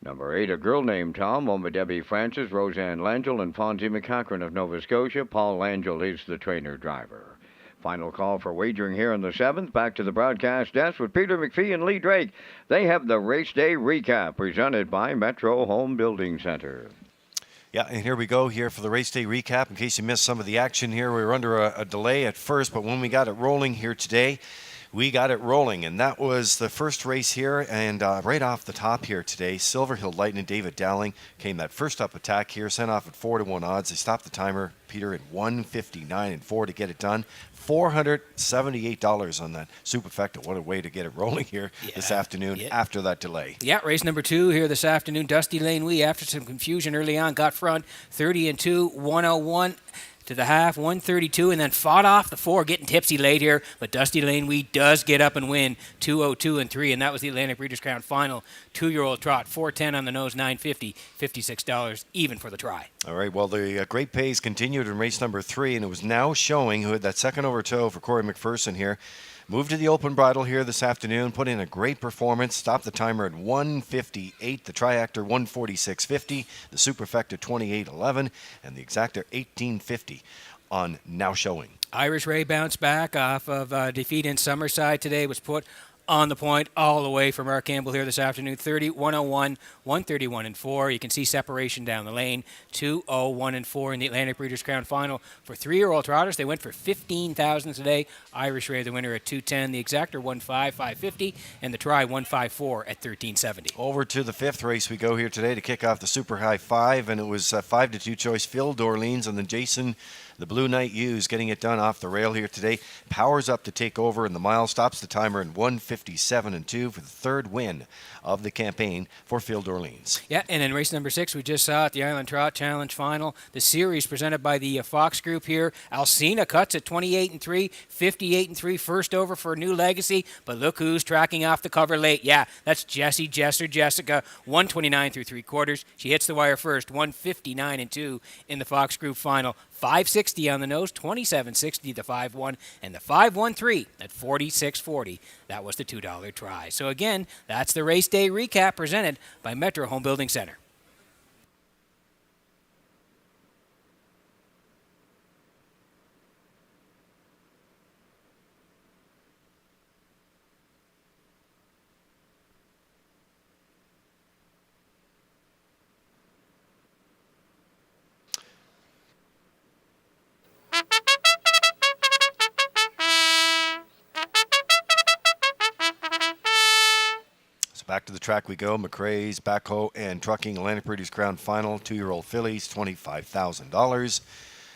Number 8, A Girl Named Tom, owned by Debbie Francis, Roseanne Langell, and Fonzie McCachran of Nova Scotia. Paul Langell is the trainer driver. Final call for wagering here in the 7th. Back to the broadcast desk with Peter McPhee and Lee Drake. They have the race day recap presented by Metro Home Building Center. Yeah, and here we go here for the race day recap. In case you missed some of the action here, we were under a delay at first, but when we got it rolling here today, we got it rolling, and that was the first race here. And right off the top here today, Silver Hill Lightning, David Dowling came that first up attack here, sent off at 4-1 odds. They stopped the timer, Peter, at 159.4 to get it done. $478 on that Superfecta. What a way to get it rolling here this afternoon after that delay. Yeah, race number 2 here this afternoon. Dusty Lane Wee, after some confusion early on, got front 30-2, 101 to the half, 132, and then fought off the 4, getting tipsy late here. But Dusty Lane Wee does get up and win 202 and 3, and that was the Atlantic Breeders' Crown Final. 2-year-old trot, 410 on the nose, $950, $56 even for the try. All right, well, the great pace continued in race number 3, and it was now showing who had that second over toe for Corey McPherson here. Moved to the open bridle here this afternoon, put in a great performance, stopped the timer at 158, the Triactor 146.50, the Superfecta 28.11, and the Exactor 18.50 on Now Showing. Irish Ray bounced back off of defeat in Summerside today, was put on the point all the way for Mark Campbell here this afternoon. 30, 101, 131 and 4. You can see separation down the lane. 201 and 4 in the Atlantic Breeders' Crown Final for 3-year-old trotters. They went for $15,000 today. Irish Ray, the winner, at 210. The Exactor 155.50, and the Try 154 at 1370. Over to the 5th race we go here today to kick off the Super High 5, and it was 5-2 choice Phil Dorleans and then Jason The Blue Knight U's getting it done off the rail here today. Powers up to take over in the mile. Stops the timer in 1:57.2 for the third win of the campaign for Phil Dorleans. Yeah, and in race number 6, we just saw at the Island Trot Challenge Final, the series presented by the Fox Group here. Alcina cuts at 28-3, 58-3, first over for New Legacy. But look who's tracking off the cover late. Yeah, that's Jessica, 129 through 3/4. She hits the wire first, 159-2 in the Fox Group Final. 560 on the nose, 27.60 the 5-1, and the 5-1-3 at 46.40. That was the $2 try. So again, that's the race day recap presented by Metro Home Building Center. Back to the track we go. McRae's Backhoe and Trucking Atlantic Breeders' Crown Final. 2-year-old fillies, $25,000.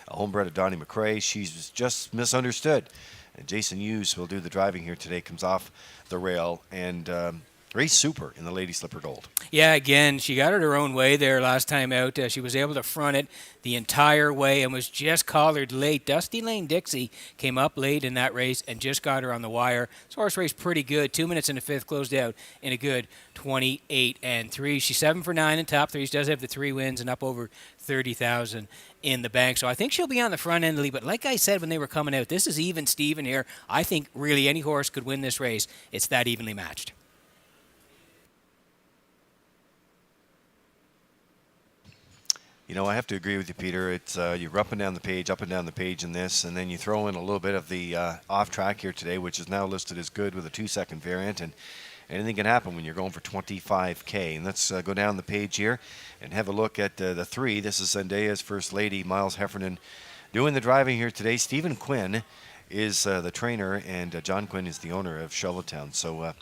A homebred of Donnie McRae. She's just misunderstood. And Jason Hughes will do the driving here today. Comes off the rail and race super in the Lady Slipper Gold. Yeah, again, she got it her own way there last time out. She was able to front it the entire way and was just collared late. Dusty Lane Dixie came up late in that race and just got her on the wire. This horse raced pretty good. 2 minutes in the 5th, closed out in a good 28-3. She's 7 for 9 in top 3s. Does have the 3 wins and up over 30,000 in the bank. So I think she'll be on the front end, Lee. But like I said when they were coming out, this is even Steven here. I think really any horse could win this race. It's that evenly matched. You know, I have to agree with you, Peter. It's you're up and down the page in this, and then you throw in a little bit of the off track here today, which is now listed as good with a 2-second variant, and anything can happen when you're going for 25K. And let's go down the page here and have a look at the 3. This is Zendaya's First Lady, Miles Heffernan, doing the driving here today. Stephen Quinn is the trainer, and John Quinn is the owner of Charlottetown. So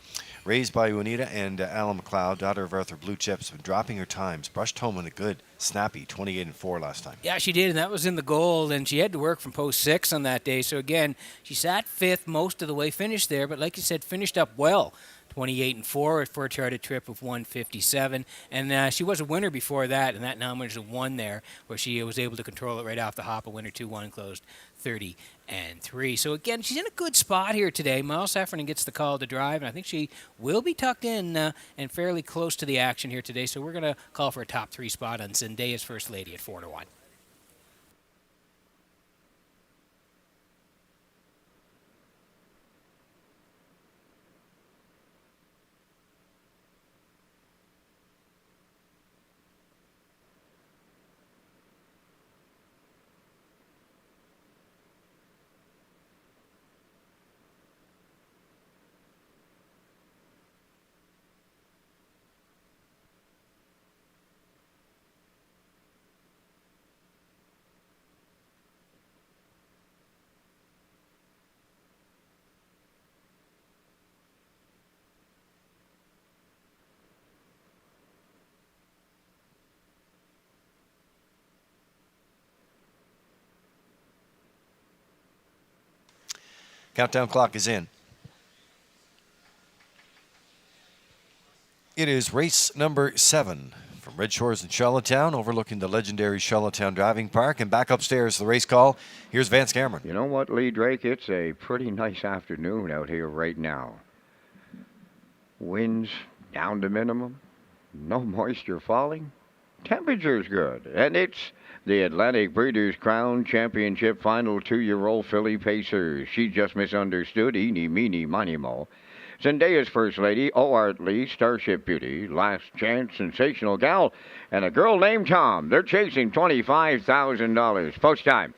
raised by Juanita and Alan McLeod, daughter of Arthur Blue Chips, been dropping her times. Brushed home in a good, snappy 28-4 last time. Yeah, she did, and that was in the gold, and she had to work from post 6 on that day. So again, she sat 5th most of the way, finished there, but like you said, finished up well. 28-4 for a charted trip of 157, and she was a winner before that, and that now was a 1 there, where she was able to control it right off the hop. A winner 2-1 closed 30-3. So again, she's in a good spot here today. Miles Heffernan gets the call to drive, and I think she will be tucked in and fairly close to the action here today. So we're going to call for a top 3 spot on Zendaya's First Lady at 4-1. Countdown clock is in. It is race number 7 from Redshores in Charlottetown, overlooking the legendary Charlottetown Driving Park. And back upstairs, the race call. Here's Vance Cameron. You know what, Lee Drake? It's a pretty nice afternoon out here right now. Winds down to minimum. No moisture falling. Temperature's good. And it's the Atlantic Breeders' Crown Championship Final 2-year-old filly Pacers. She just misunderstood. Eeny, meeny, miny, mo. Zendaya's First Lady, O'Art Lee, Starship Beauty, Last Chance, Sensational Gal, and a girl named Tom. They're chasing $25,000. Post time.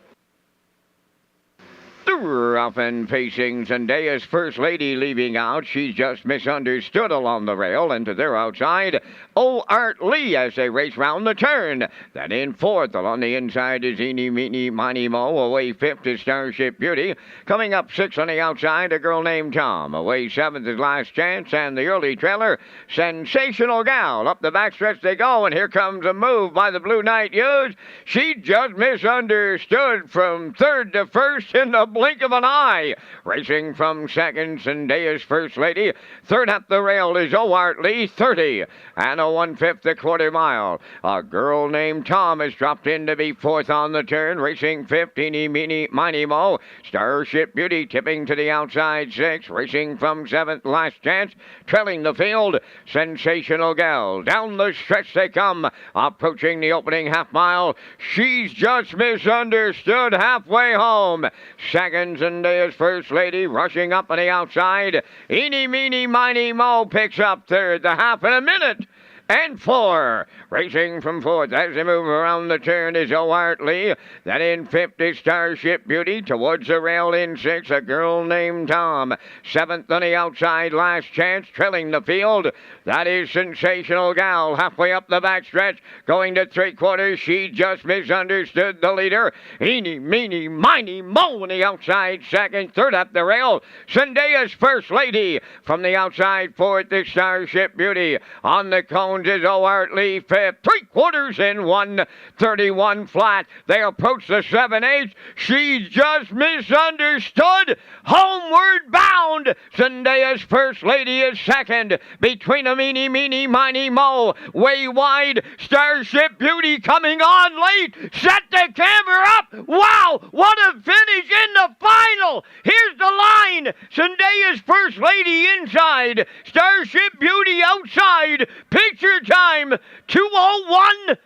The Rough and facing Zendaya's First Lady leaving out. She's just misunderstood along the rail, and to their outside, Art Lee as they race round the turn. Then in fourth along the inside is Eeny, Meeny, Miny, Mo. Away fifth is Starship Beauty. Coming up sixth on the outside, a girl named Tom. Away seventh is Last Chance, and the early trailer, Sensational Gal. Up the backstretch they go, and here comes a move by the Blue Knight Hughes. She just misunderstood from third to first in the blink of an eye. Racing from second, Zendaya's First Lady. Third up the rail is Art Lee, 30. And a 1/5 the quarter mile. A girl named Tom has dropped in to be fourth on the turn. Racing 15, Meeny, Miny, Mo. Starship Beauty tipping to the outside six. Racing from seventh, Last Chance. Trailing the field, Sensational Gal. Down the stretch they come. Approaching the opening half mile. She's just misunderstood halfway home. Second, Zendaya's First Lady rushing up on the outside. Eeny, Meeny, Miny, Mo picks up third. The half in a minute. And four. Racing from fourth as they move around the turn is Art Lee. Then in fifth is Starship Beauty. Towards the rail in sixth, a girl named Tom. Seventh on the outside, Last Chance. Trailing the field, that is Sensational Gal. Halfway up the backstretch, going to three quarters. She just misunderstood the leader. Eeny, Meeny, Miny, Mo on the outside second. Third up the rail, Zendaya's First Lady. From the outside fourth is Starship Beauty. On the cones is Art Lee fifth. Three quarters in 1:31 flat. They approach the 7/8. She just misunderstood. Homeward bound. Zendaya's First Lady is second. Between them, Eeny, Meeny, Miny, Mo. Way wide. Starship Beauty coming on late. Set the camera up. Wow, what a finish in the final. Here's the line. Zendaya's First Lady inside. Starship Beauty outside. Picture time, 2:01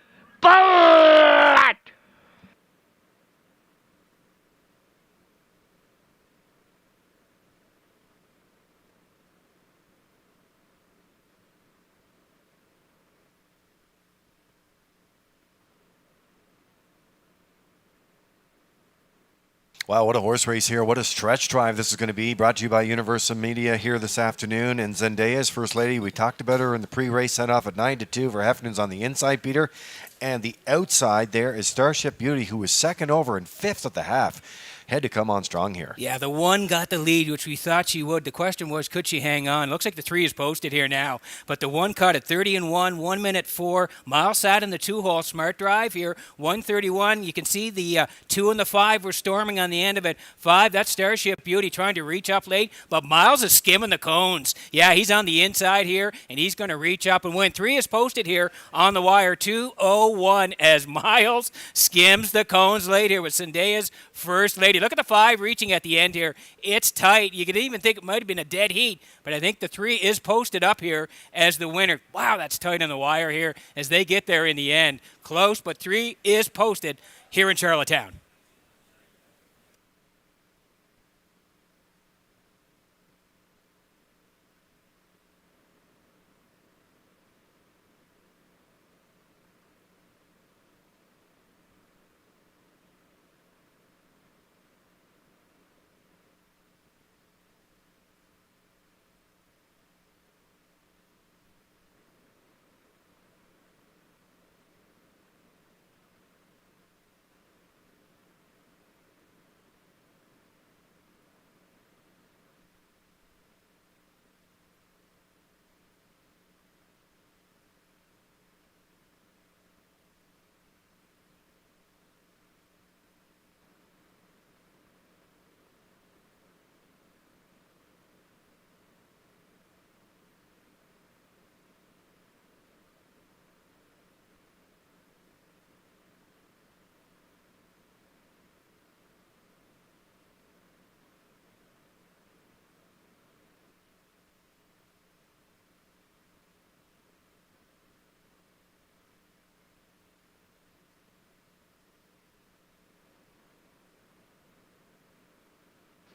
flat. Wow, what a horse race here. What a stretch drive this is going to be. Brought to you by Universal Media here this afternoon. And Zendaya's First Lady, we talked about her in the pre-race, set off at 9-2 for Heffernan's on the inside, Peter. And the outside there is Starship Beauty, who was second over and fifth at the half. Had to come on strong here. Yeah, the one got the lead, which we thought she would. The question was, could she hang on? Looks like the three is posted here now. But the one caught at 30-1, 1 minute 4. Miles sat in the two-hole smart drive here, 131. You can see the 2 and the 5 were storming on the end of it. 5, that's Starship Beauty trying to reach up late. But Miles is skimming the cones. Yeah, he's on the inside here, and he's going to reach up and win. 3 is posted here on the wire, 2:01 as Miles skims the cones late here with Zendaya's First Lady. Look at the 5 reaching at the end here. It's tight. You could even think it might have been a dead heat, but I think the 3 is posted up here as the winner. Wow, that's tight on the wire here as they get there in the end. Close, but 3 is posted here in Charlottetown.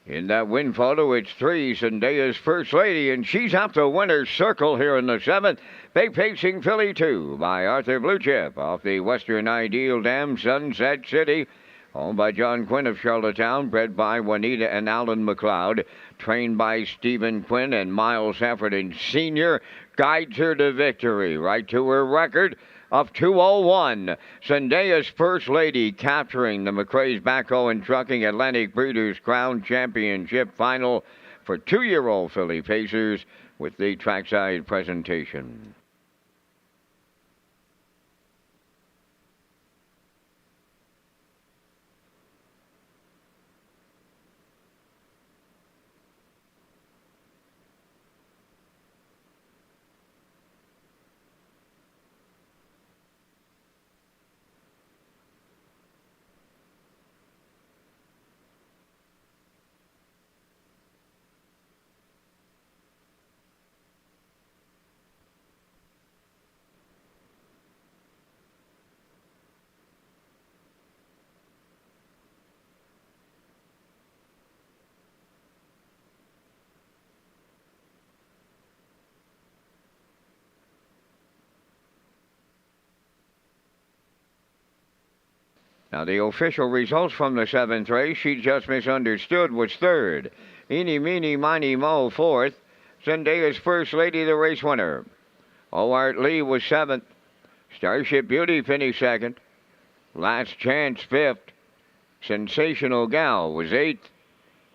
In that win photo, it's 3, Zendaya's First Lady, and she's up the winner's circle here in the 7th. Big Pacing Philly 2 by Arthur Blue Chip off the Western Ideal Dam, Sunset City. Owned by John Quinn of Charlottetown, bred by Juanita and Alan McLeod, trained by Stephen Quinn and Miles Heffernan Sr., guides her to victory, right to her record of 2:01. Zendaya's First Lady capturing the McRae's Backhoe and Trucking Atlantic Breeders' Crown Championship final for 2-year-old filly pacers with the trackside presentation. Now, the official results from the 7th race, she just misunderstood, was 3rd. Eeny, meeny, miny, mo, 4th. Zendaya's First Lady, the race winner. Owart Lee was 7th. Starship Beauty finished 2nd. Last Chance 5th. Sensational Gal was 8th.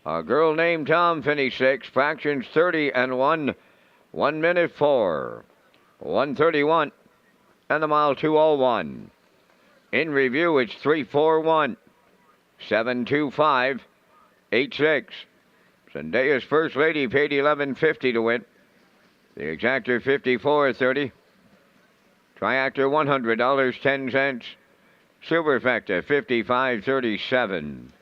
A Girl Named Tom finished 6th. Fractions 30 and 1. 1 minute 4. 1:31. And the mile 2:01. In review, it's 3:41, 7:25, 8:6. Zendaya's First Lady paid $11.50 to win. The exactor $54.30. Triactor $100, 10 cents. Superfecta $55.37.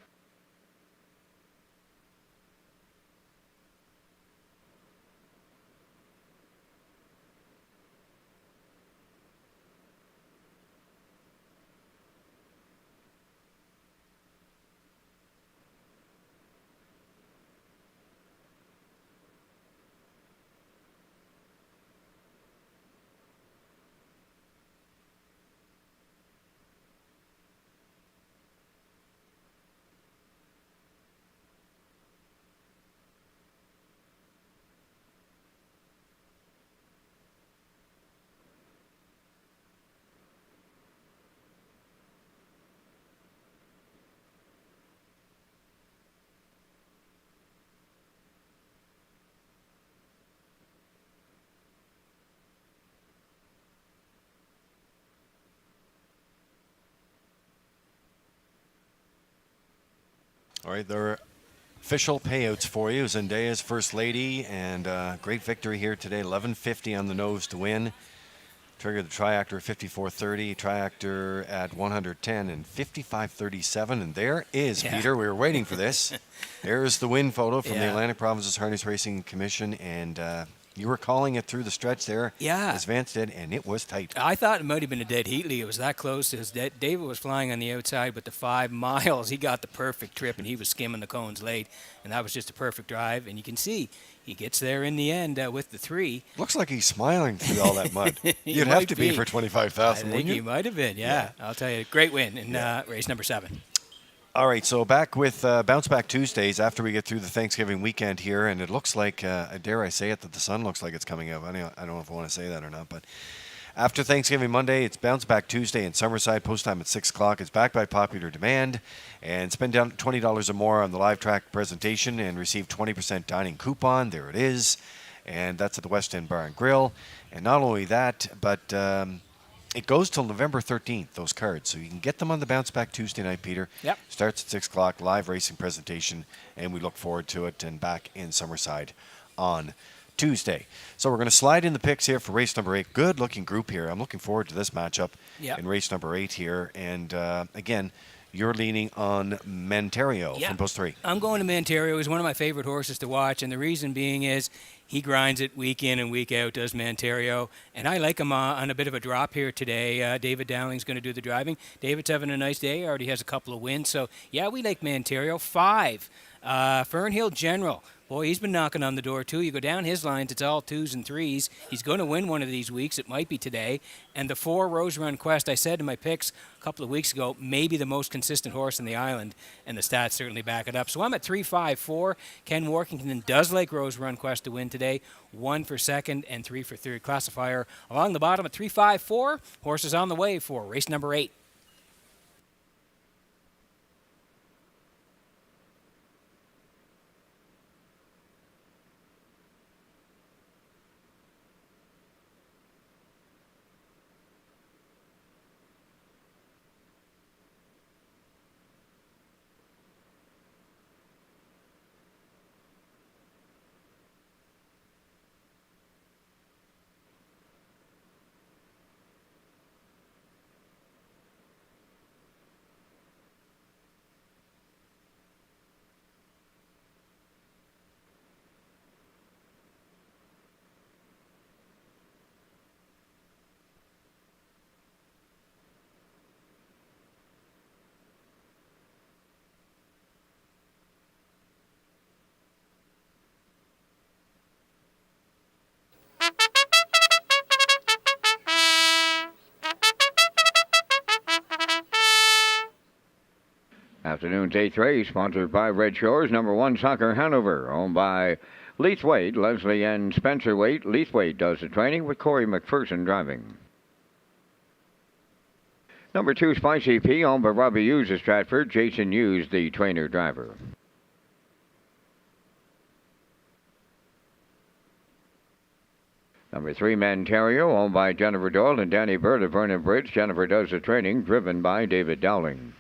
All right, there are official payouts for you. Zendaya's First Lady, and great victory here today. $11.50 on the nose to win. Trigger the Triactor 54.30, Triactor at 110 and 55.37. And there is, Peter, we were waiting for this. There's the win photo from the Atlantic Provinces Harness Racing Commission, and you were calling it through the stretch there, as Vance did, and it was tight. I thought it might have been a dead heat, Lee. It was that close. David was flying on the outside, but the 5 miles, he got the perfect trip, and he was skimming the cones late, and that was just a perfect drive. And you can see he gets there in the end with the 3. Looks like he's smiling through all that mud. You'd have to be for 25,000, wouldn't you? I think he might have been, yeah. I'll tell you, great win in race number 7. All right, so back with Bounce Back Tuesdays after we get through the Thanksgiving weekend here, and it looks like, dare I say it, that the sun looks like it's coming up. I don't know if I want to say that or not, but after Thanksgiving Monday, it's Bounce Back Tuesday in Summerside, post time at 6 o'clock. It's backed by popular demand, and spend down $20 or more on the live track presentation and receive 20% dining coupon. There it is, and that's at the West End Bar and Grill. And not only that, but it goes till November 13th, those cards. So you can get them on the Bounce Back Tuesday night, Peter. Yep. Starts at 6 o'clock, live racing presentation, and we look forward to it, and back in Summerside on Tuesday. So we're going to slide in the picks here for race number 8. Good-looking group here. I'm looking forward to this matchup in race number 8 here. And, again, you're leaning on Manterio from post 3. I'm going to Manterio. He's one of my favorite horses to watch, and the reason being is he grinds it week in and week out, does Manterio. And I like him on a bit of a drop here today. David Dowling's going to do the driving. David's having a nice day. Already has a couple of wins. So, yeah, we like Manterio. 5, Fernhill General. Boy, he's been knocking on the door, too. You go down his lines, it's all 2s and 3s. He's going to win one of these weeks. It might be today. And the 4 Rose Run Quest, I said in my picks a couple of weeks ago, maybe the most consistent horse in the island, and the stats certainly back it up. So I'm at 3-5-4. Ken Workington does like Rose Run Quest to win today. 1 for second and 3 for third. Classifier along the bottom at 3-5-4. Horses on the way for race number 8. Afternoon's 8th race, sponsored by Red Shores, number 1 Soccer Hanover, owned by Leithwaite, Leslie and Spencer Waite. Leithwaite does the training with Corey McPherson driving. Number 2 Spicy P, owned by Robbie Hughes of Stratford, Jason Hughes, the trainer driver. Number 3 Manterio, owned by Jennifer Doyle and Danny Bird of Vernon Bridge. Jennifer does the training, driven by David Dowling.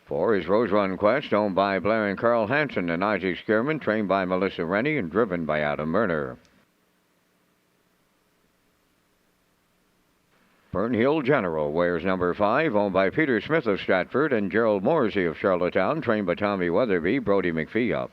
4 is Rose Run Quest, owned by Blair and Carl Hansen and Isaac Skierman, trained by Melissa Rennie and driven by Adam Murner. Fernhill General wears number 5, owned by Peter Smith of Stratford and Gerald Morrissey of Charlottetown, trained by Tommy Weatherby, Brody McPhee up.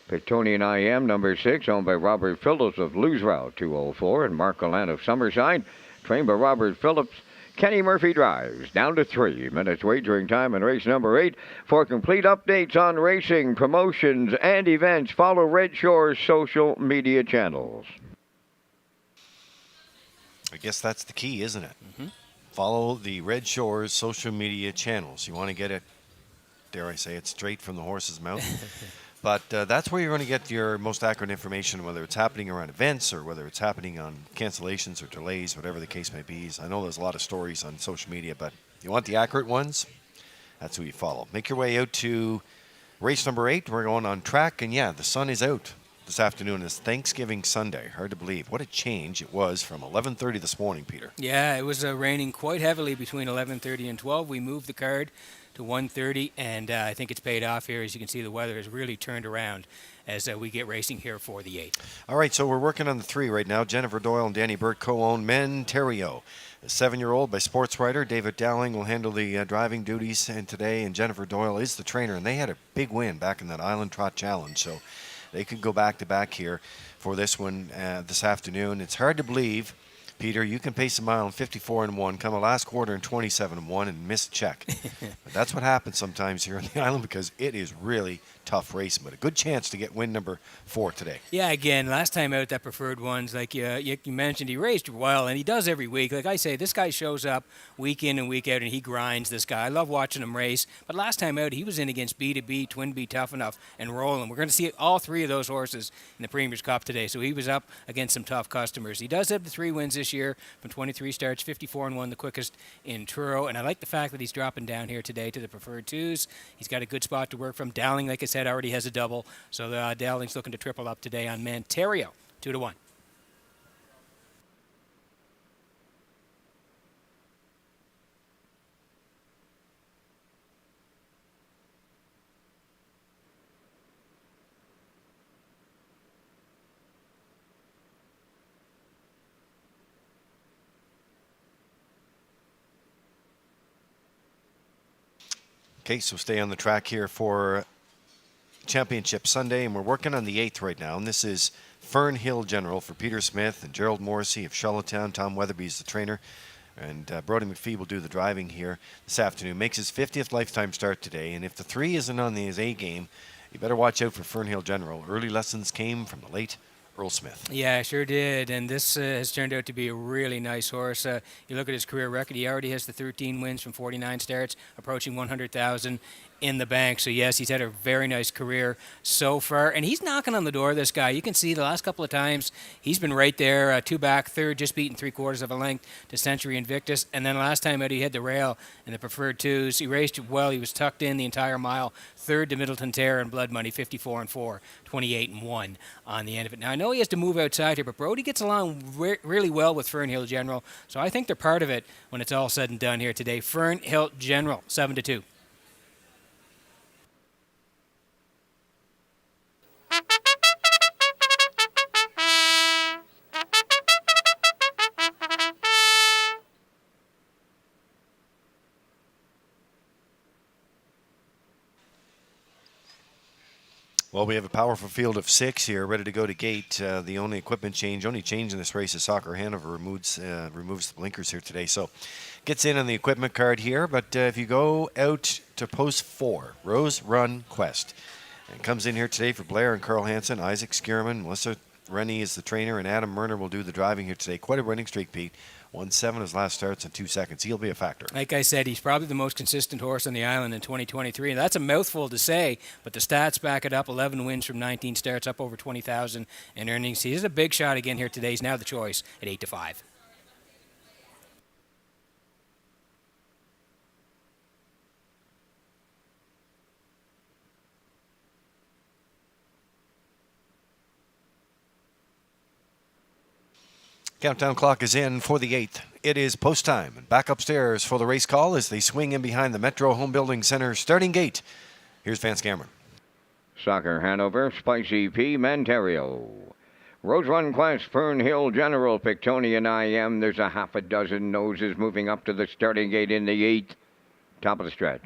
Pictonian IM number 6, owned by Robert Phillips of Lose Route 204 and Mark Gallant of Summerside, trained by Robert Phillips. Kenny Murphy drives down to 3 minutes wagering time in race number 8. For complete updates on racing, promotions, and events, follow Red Shores social media channels. I guess that's the key, isn't it? Mm-hmm. Follow the Red Shores social media channels. You want to get it, dare I say it, straight from the horse's mouth. But that's where you're going to get your most accurate information, whether it's happening around events or whether it's happening on cancellations or delays, whatever the case may be. I know there's a lot of stories on social media, but you want the accurate ones, that's who you follow. Make your way out to race number 8. We're going on track, and yeah, the sun is out this afternoon. It's Thanksgiving Sunday. Hard to believe. What a change it was from 11:30 this morning, Peter. Yeah, it was raining quite heavily between 11:30 and 12. We moved the card to 1:30, and I think it's paid off here. As you can see, the weather has really turned around as we get racing here for the 8th. All right, so we're working on the 3 right now. Jennifer Doyle and Danny Bird co-own Menterio. A 7-year-old by sports writer David Dowling will handle the driving duties today, and Jennifer Doyle is the trainer, and they had a big win back in that Island Trot Challenge, so they could go back-to-back here for this one this afternoon. It's hard to believe, Peter, you can pace a mile in 54-1, come a last quarter in 27-1, and miss a check. But that's what happens sometimes here on the island because it is really tough racing, but a good chance to get win number 4 today. Yeah, again, last time out, that preferred ones, like you mentioned, he raced well, and he does every week. Like I say, this guy shows up week in and week out, and he grinds this guy. I love watching him race, but last time out, he was in against B2B, Twin B, Tough Enough, and Roland. We're going to see all 3 of those horses in the Premier's Cup today, so he was up against some tough customers. He does have the 3 wins this year from 23 starts, 54-1, the quickest in Truro, and I like the fact that he's dropping down here today to the preferred 2s. He's got a good spot to work from. Dowling, like I said, already has a double, so Dowling's looking to triple up today on Manterio, 2-1. Okay, so stay on the track here for Championship Sunday, and we're working on the 8th right now, and this is Fernhill General for Peter Smith and Gerald Morrissey of Charlottetown. Tom Weatherby is the trainer. And Brody McPhee will do the driving here this afternoon. Makes his 50th lifetime start today. And if the 3 isn't on his A game, you better watch out for Fernhill General. Early lessons came from the late Earl Smith. Yeah, sure did. And this has turned out to be a really nice horse. You look at his career record, he already has the 13 wins from 49 starts, approaching 100,000 in the bank. So, yes, he's had a very nice career so far. And he's knocking on the door, this guy. You can see the last couple of times he's been right there, 2 back, 3rd, just beating 3/4 of a length to Century Invictus. And then last time out, he had the rail in the preferred 2s. He raced well. He was tucked in the entire mile. 3rd to Middleton Terror and Blood Money, 54-4, 28-1 on the end of it. Now, I know he has to move outside here, but Brody gets along really well with Fernhill General. So I think they're part of it when it's all said and done here today. Fernhill General, 7-2. Well, we have a powerful field of 6 here, ready to go to gate. The only equipment change, only change in this race is Soccer Hanover removes the blinkers here today. So gets in on the equipment card here. But if you go out to post 4, Rose Run Quest, and comes in here today for Blair and Carl Hansen, Isaac Skierman, Melissa Rennie is the trainer, and Adam Murner will do the driving here today. Quite a running streak, Pete. 1-7 his last starts in 2 seconds. He'll be a factor. Like I said, he's probably the most consistent horse on the island in 2023. And that's a mouthful to say, but the stats back it up. 11 wins from 19 starts, up over 20,000 in earnings. He's a big shot again here today. He's now the choice at 8-5. Countdown clock is in for the 8th. It is post time. And back upstairs for the race call as they swing in behind the Metro Home Building Center starting gate. Here's Vance Cameron. Soccer Hanover, Spicy P, Manterio. Rose Run Quest, Fernhill General, Pictonian IM. There's a half a dozen noses moving up to the starting gate in the 8th. Top of the stretch.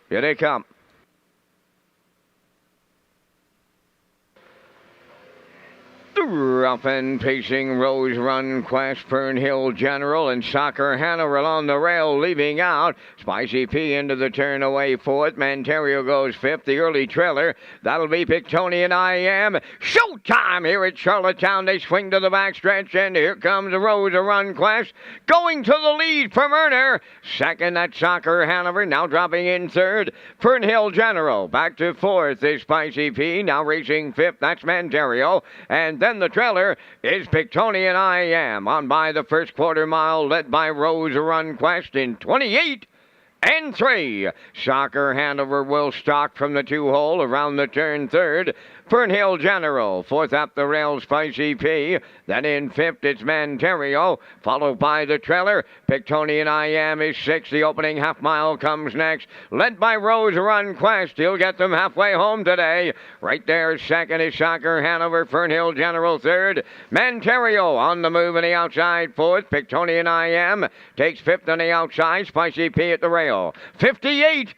Here they come. Rough and pacing Rose Run Quest, Fernhill General, and Soccer Hanover on the rail, leaving out. Spicy P into the turn away 4th. Manterio goes 5th. The early trailer, that'll be Pictonian IM. Showtime here at Charlottetown. They swing to the backstretch, and here comes Rose Run Quest going to the lead from Erner. 2nd, that's Soccer Hanover, now dropping in 3rd. Fernhill General back to 4th is Spicy P, now racing 5th. That's Manterio, and then the trailer is Pictonian IM on by the first quarter mile, led by Rose Run Quest in 28-3. Soccer Hanover will stalk from the 2-hole around the turn 3rd. Fernhill General, 4th up the rail, Spicy P. Then in 5th, it's Manterio, followed by the trailer. Pictonian IM is 6th. The opening half mile comes next, led by Rose Run Quest. He'll get them halfway home today. Right there, 2nd is Soccer Hanover, Fernhill General 3rd. Manterio on the move on the outside, 4th. Pictonian IM takes 5th on the outside. Spicy P at the rail. 58-3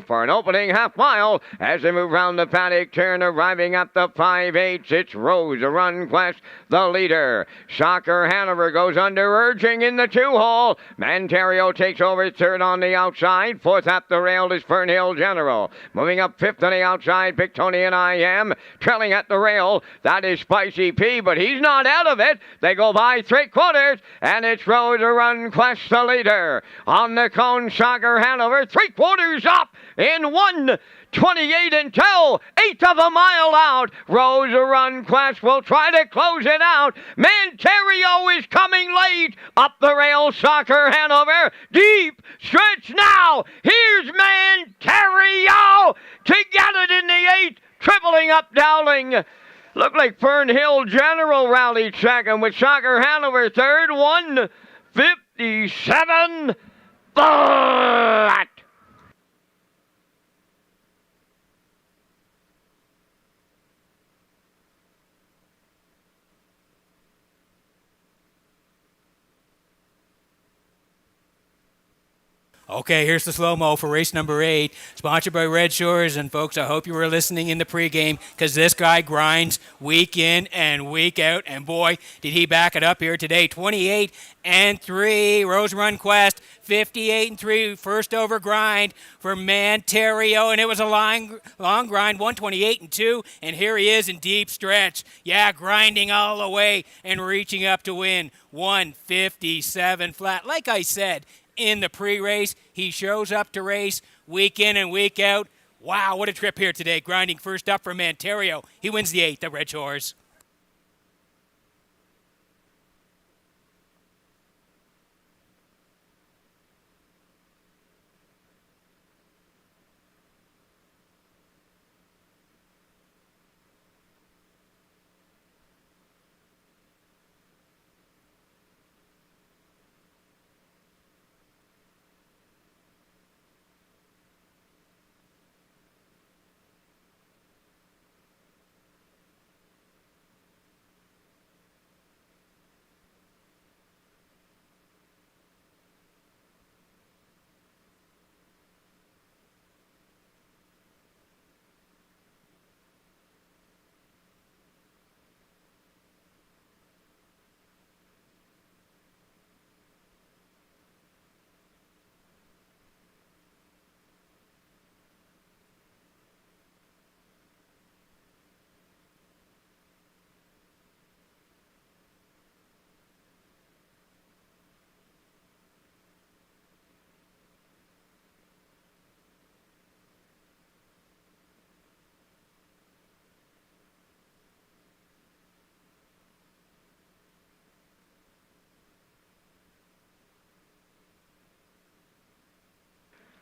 for an opening half mile as they move round the paddock turn, arriving at the 5/8. It's Rose Run Quest, the leader. Soccer Hanover goes under, urging in the 2-hole. Manterio takes over 3rd on the outside. 4th at the rail is Fernhill General. Moving up 5th on the outside, Pictonian IM. Trailing at the rail, that is Spicy P, but he's not out of it. They go by 3/4, and it's Rose Run Quest, the leader. On the cone, Soccer Hanover, 3/4 up in 1:28 1/8 of a mile out. Rose Run Quest will try to close it out. Manterio is coming late. Up the rail, Soccer Hanover. Deep stretch now. Here's Manterio to get it in the 8th. Tripling up Dowling. Looked like Fernhill General rallied 2nd with Soccer Hanover 3rd. 1:57 flat. Okay, here's the slow-mo for race number 8, sponsored by Red Shores. And folks, I hope you were listening in the pregame, because this guy grinds week in and week out. And boy, did he back it up here today. 28-3, Rose Run Quest. 58-3, first over grind for Manterio. And it was a long grind, 128-2. And here he is in deep stretch. Yeah, grinding all the way and reaching up to win. 157 flat. Like I said, in the pre-race, he shows up to race week in and week out. Wow, what a trip here today. Grinding first up for Manterio. He wins the 8th at Red Shores.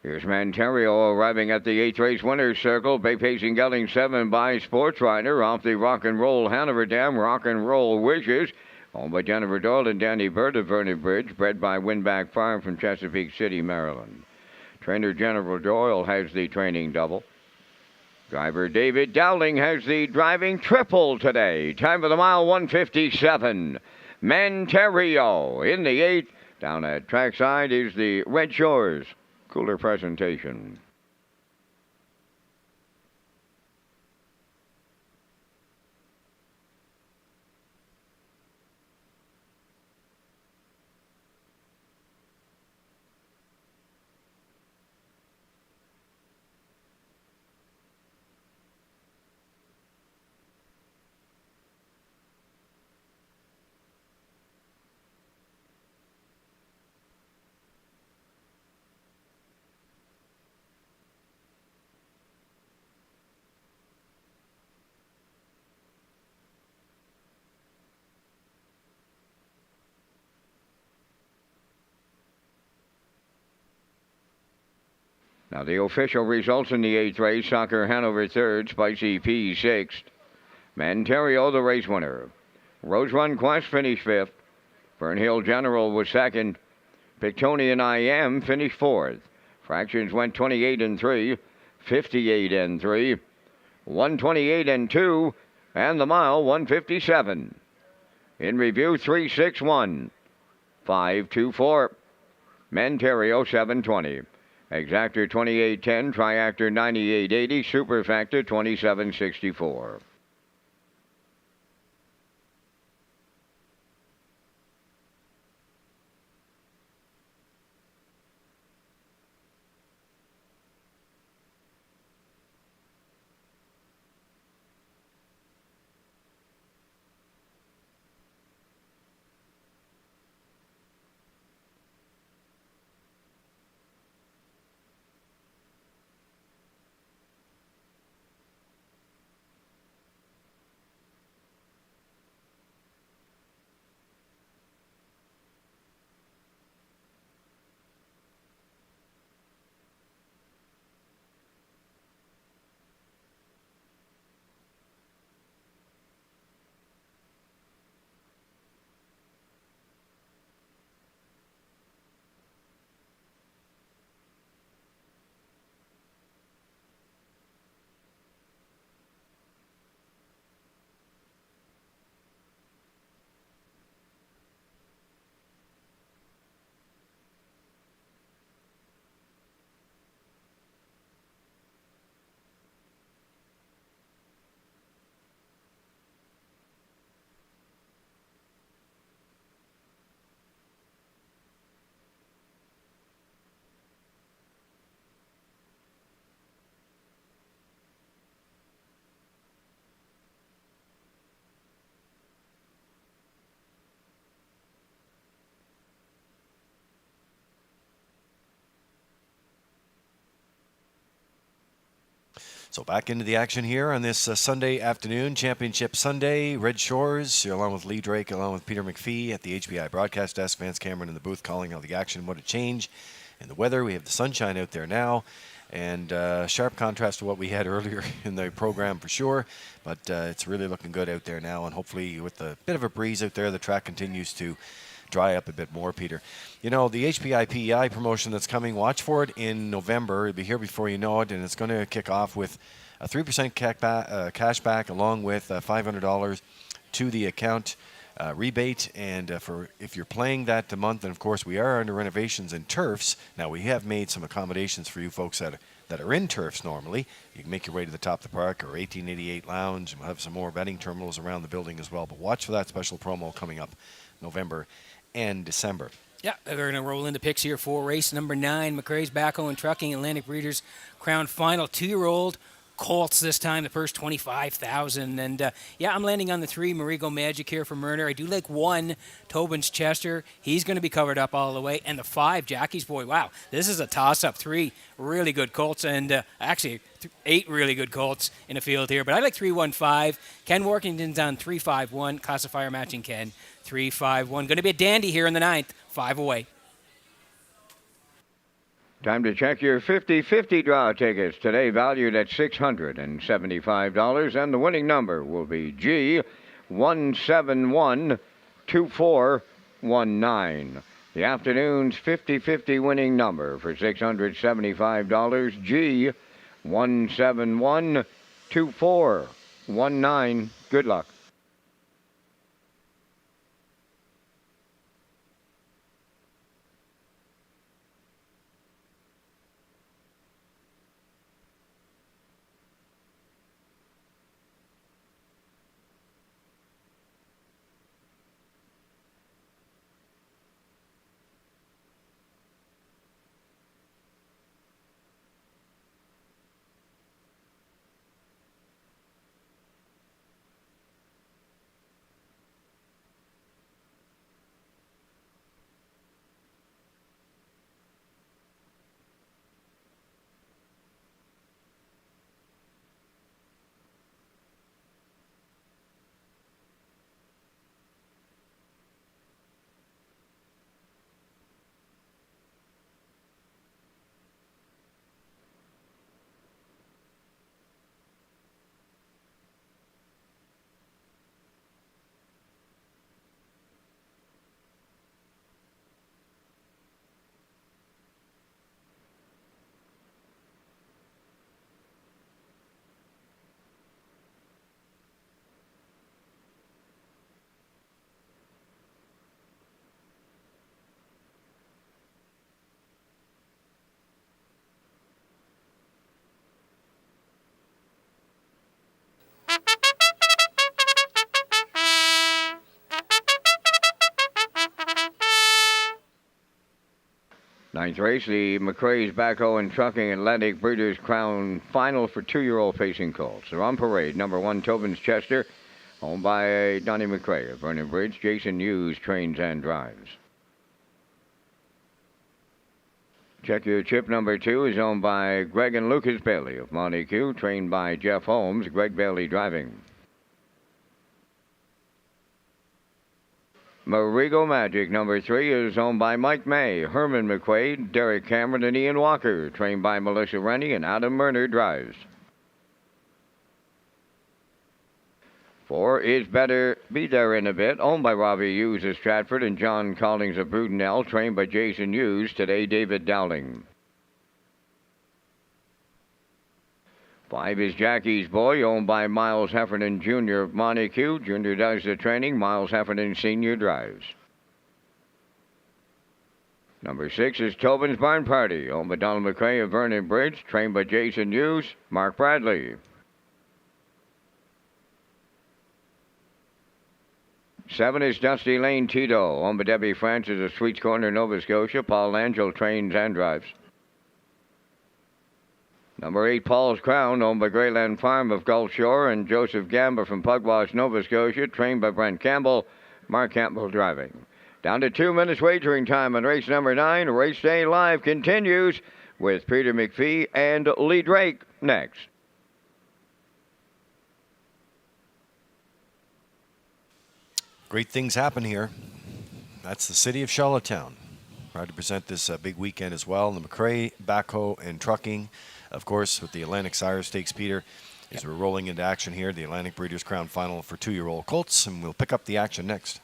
Here's Manterio arriving at the 8th race winner's circle. Bay Pacing Gelding 7 by Sports Rider off the Rock and Roll Hanover Dam. Rock and Roll Wishes. Owned by Jennifer Doyle and Danny Bird of Vernon Bridge. Bred by Winback Farm from Chesapeake City, Maryland. Trainer Jennifer Doyle has the training double. Driver David Dowling has the driving triple today. Time of the mile 157. Manterio in the 8th. Down at trackside is the Red Shores Cooler presentation. Now the official results in the 8th race: Soccer Hanover 3rd, Spicy P 6th. Manterio the race winner. Rose Run Quest finished 5th. Fernhill General was 2nd. Pictonian I Am finished 4th. Fractions went 28-3, 58-3, 128-2, and the mile 157. In review 361, 524. Manterio 720. Exactor 2810, Triactor 9880, Superfactor 2764. So back into the action here on this Sunday afternoon, Championship Sunday, Red Shores, along with Lee Drake, along with Peter McPhee at the HBI broadcast desk, Vance Cameron in the booth calling out the action. What a change in the weather. We have the sunshine out there now, and sharp contrast to what we had earlier in the program for sure, but it's really looking good out there now, and hopefully with a bit of a breeze out there, the track continues to dry up a bit more, Peter. You know, the HPI PEI promotion that's coming, watch for it in November. It'll be here before you know it, and it's going to kick off with a 3% cash back along with $500 to the account rebate. And for if you're playing that month, and of course we are under renovations in turfs. Now we have made some accommodations for you folks that are in turfs normally. You can make your way to the top of the park or 1888 Lounge, and we'll have some more betting terminals around the building as well. But watch for that special promo coming up November and December. Yeah, we're going to roll into picks here for race number 9, McRae's Backhoe and Trucking Atlantic Breeders' Crown Final. 2-year-old Colts this time, the first 25,000. And I'm landing on the 3, Marigo Magic here for Murner. I do like 1, Tobin's Chester. He's going to be covered up all the way. And the 5, Jackie's Boy. Wow, this is a toss-up. 3 really good Colts, and actually 8 really good Colts in the field here. But I like 3-1-5. Ken Workington's on 3-5-1. Classifier matching Ken. 3-5-1. Going to be a dandy here in the 9th. 5 away. Time to check your 50-50 draw tickets, today valued at $675, and the winning number will be G1712419. The afternoon's 50-50 winning number for $675, G1712419. Good luck. Ninth race, the McRae's Backhoe and Trucking Atlantic Breeders' Crown Final for 2-year-old facing colts. They're on parade. Number 1, Tobin's Chester, owned by Donnie McRae of Vernon Bridge. Jason Hughes trains and drives. Check your chip. Number 2 is owned by Greg and Lucas Bailey of Montague, trained by Jeff Holmes. Greg Bailey driving. Marigo Magic, number 3, is owned by Mike May, Herman McQuaid, Derek Cameron, and Ian Walker, trained by Melissa Rennie, and Adam Murner drives. 4 is Better Be There in a Bit, owned by Robbie Hughes of Stratford and John Collings of Brudenell, trained by Jason Hughes, today David Dowling. 5 is Jackie's Boy, owned by Miles Heffernan Jr. of Montague. Jr. does the training. Miles Heffernan Sr. drives. Number 6 is Tobin's Barn Party, owned by Donald McRae of Vernon Bridge, trained by Jason Hughes, Mark Bradley. 7 is Dusty Lane Tito, owned by Debbie Francis of Sweets Corner, Nova Scotia. Paul Angel trains and drives. Number 8, Paul's Crown, owned by Greyland Farm of Gulf Shore, and Joseph Gamba from Pugwash, Nova Scotia, trained by Brent Campbell. Mark Campbell driving. Down to 2 minutes wagering time on race number 9. Race Day Live continues with Peter McPhee and Lee Drake next. Great things happen here. That's the city of Charlottetown. Proud to present this big weekend as well. The McRae, Backhoe, and Trucking, of course, with the Atlantic Sire Stakes, Peter, as we're rolling into action here. The Atlantic Breeders' Crown Final for 2-year-old colts, and we'll pick up the action next.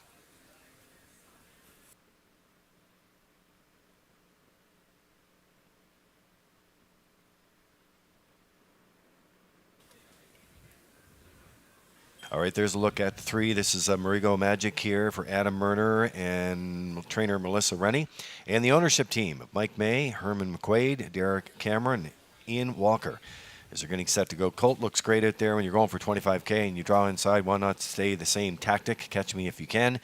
All right, there's a look at the 3. This is Marigo Magic here for Adam Murner and trainer Melissa Rennie. And the ownership team of Mike May, Herman McQuaid, Derek Cameron, Ian Walker. As they're getting set to go. Colt looks great out there when you're going for 25K and you draw inside. Why not stay the same tactic? Catch me if you can.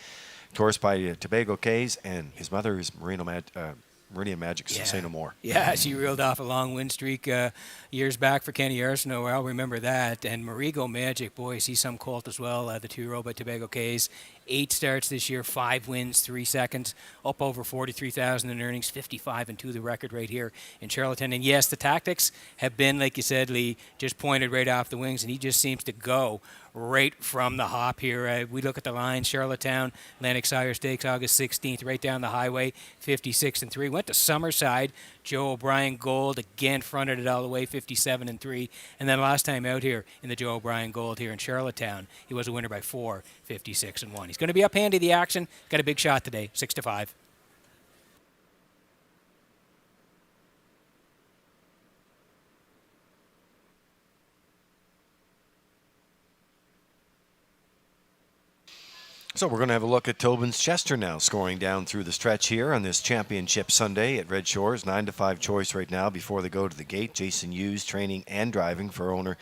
Course by Tobago Kays, and his mother is Meridian Magic, so say no more. Yeah, she reeled off a long win streak years back for Kenny Arsenault. I'll remember that. And Marigo Magic, boy, see some colt as well, the 2-year-old by Tobago Kays. 8 starts this year, 5 wins, 3 seconds, up over 43,000 in earnings, 55-2 the record right here in Charlottetown. And yes, the tactics have been, like you said, Lee, just pointed right off the wings, and he just seems to go right from the hop here. We look at the line, Charlottetown, Atlantic Sire Stakes, August 16th, right down the highway, 56-3. Went to Summerside, Joe O'Brien Gold, again fronted it all the way, 57-3. And then last time out here in the Joe O'Brien Gold here in Charlottetown, he was a winner by 4, 56-1. He's going to be up handy the action. Got a big shot today, 6-5. So we're going to have a look at Tobin's Chester now, scoring down through the stretch here on this championship Sunday at Red Shores. 9-5 choice right now before they go to the gate. Jason Hughes training and driving for owner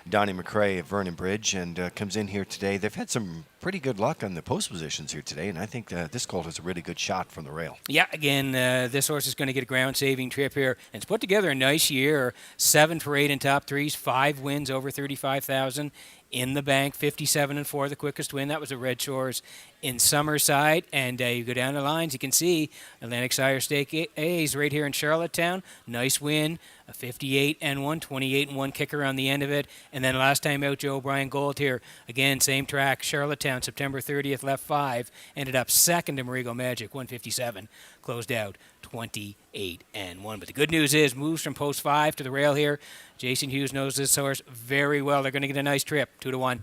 Donnie McRae of Vernon Bridge, and comes in here today. They've had some pretty good luck on the post positions here today, and I think this colt has a really good shot from the rail. Yeah, again, this horse is going to get a ground-saving trip here, and it's put together a nice year. 7 for 8 in top threes, 5 wins over 35,000 in the bank, 57-4, the quickest win. That was at Red Shores in Summerside. And you go down the lines, you can see Atlantic Sire Stake A's right here in Charlottetown. Nice win, a 58-1, 28-1 kicker on the end of it. And then last time out, Joe O'Brien Gold here. Again, same track, Charlottetown, September 30th, left 5. Ended up second to Marigo Magic, 157. Closed out 28-1. But the good news is, moves from post 5 to the rail here. Jason Hughes knows this horse very well. They're going to get a nice trip, 2-1.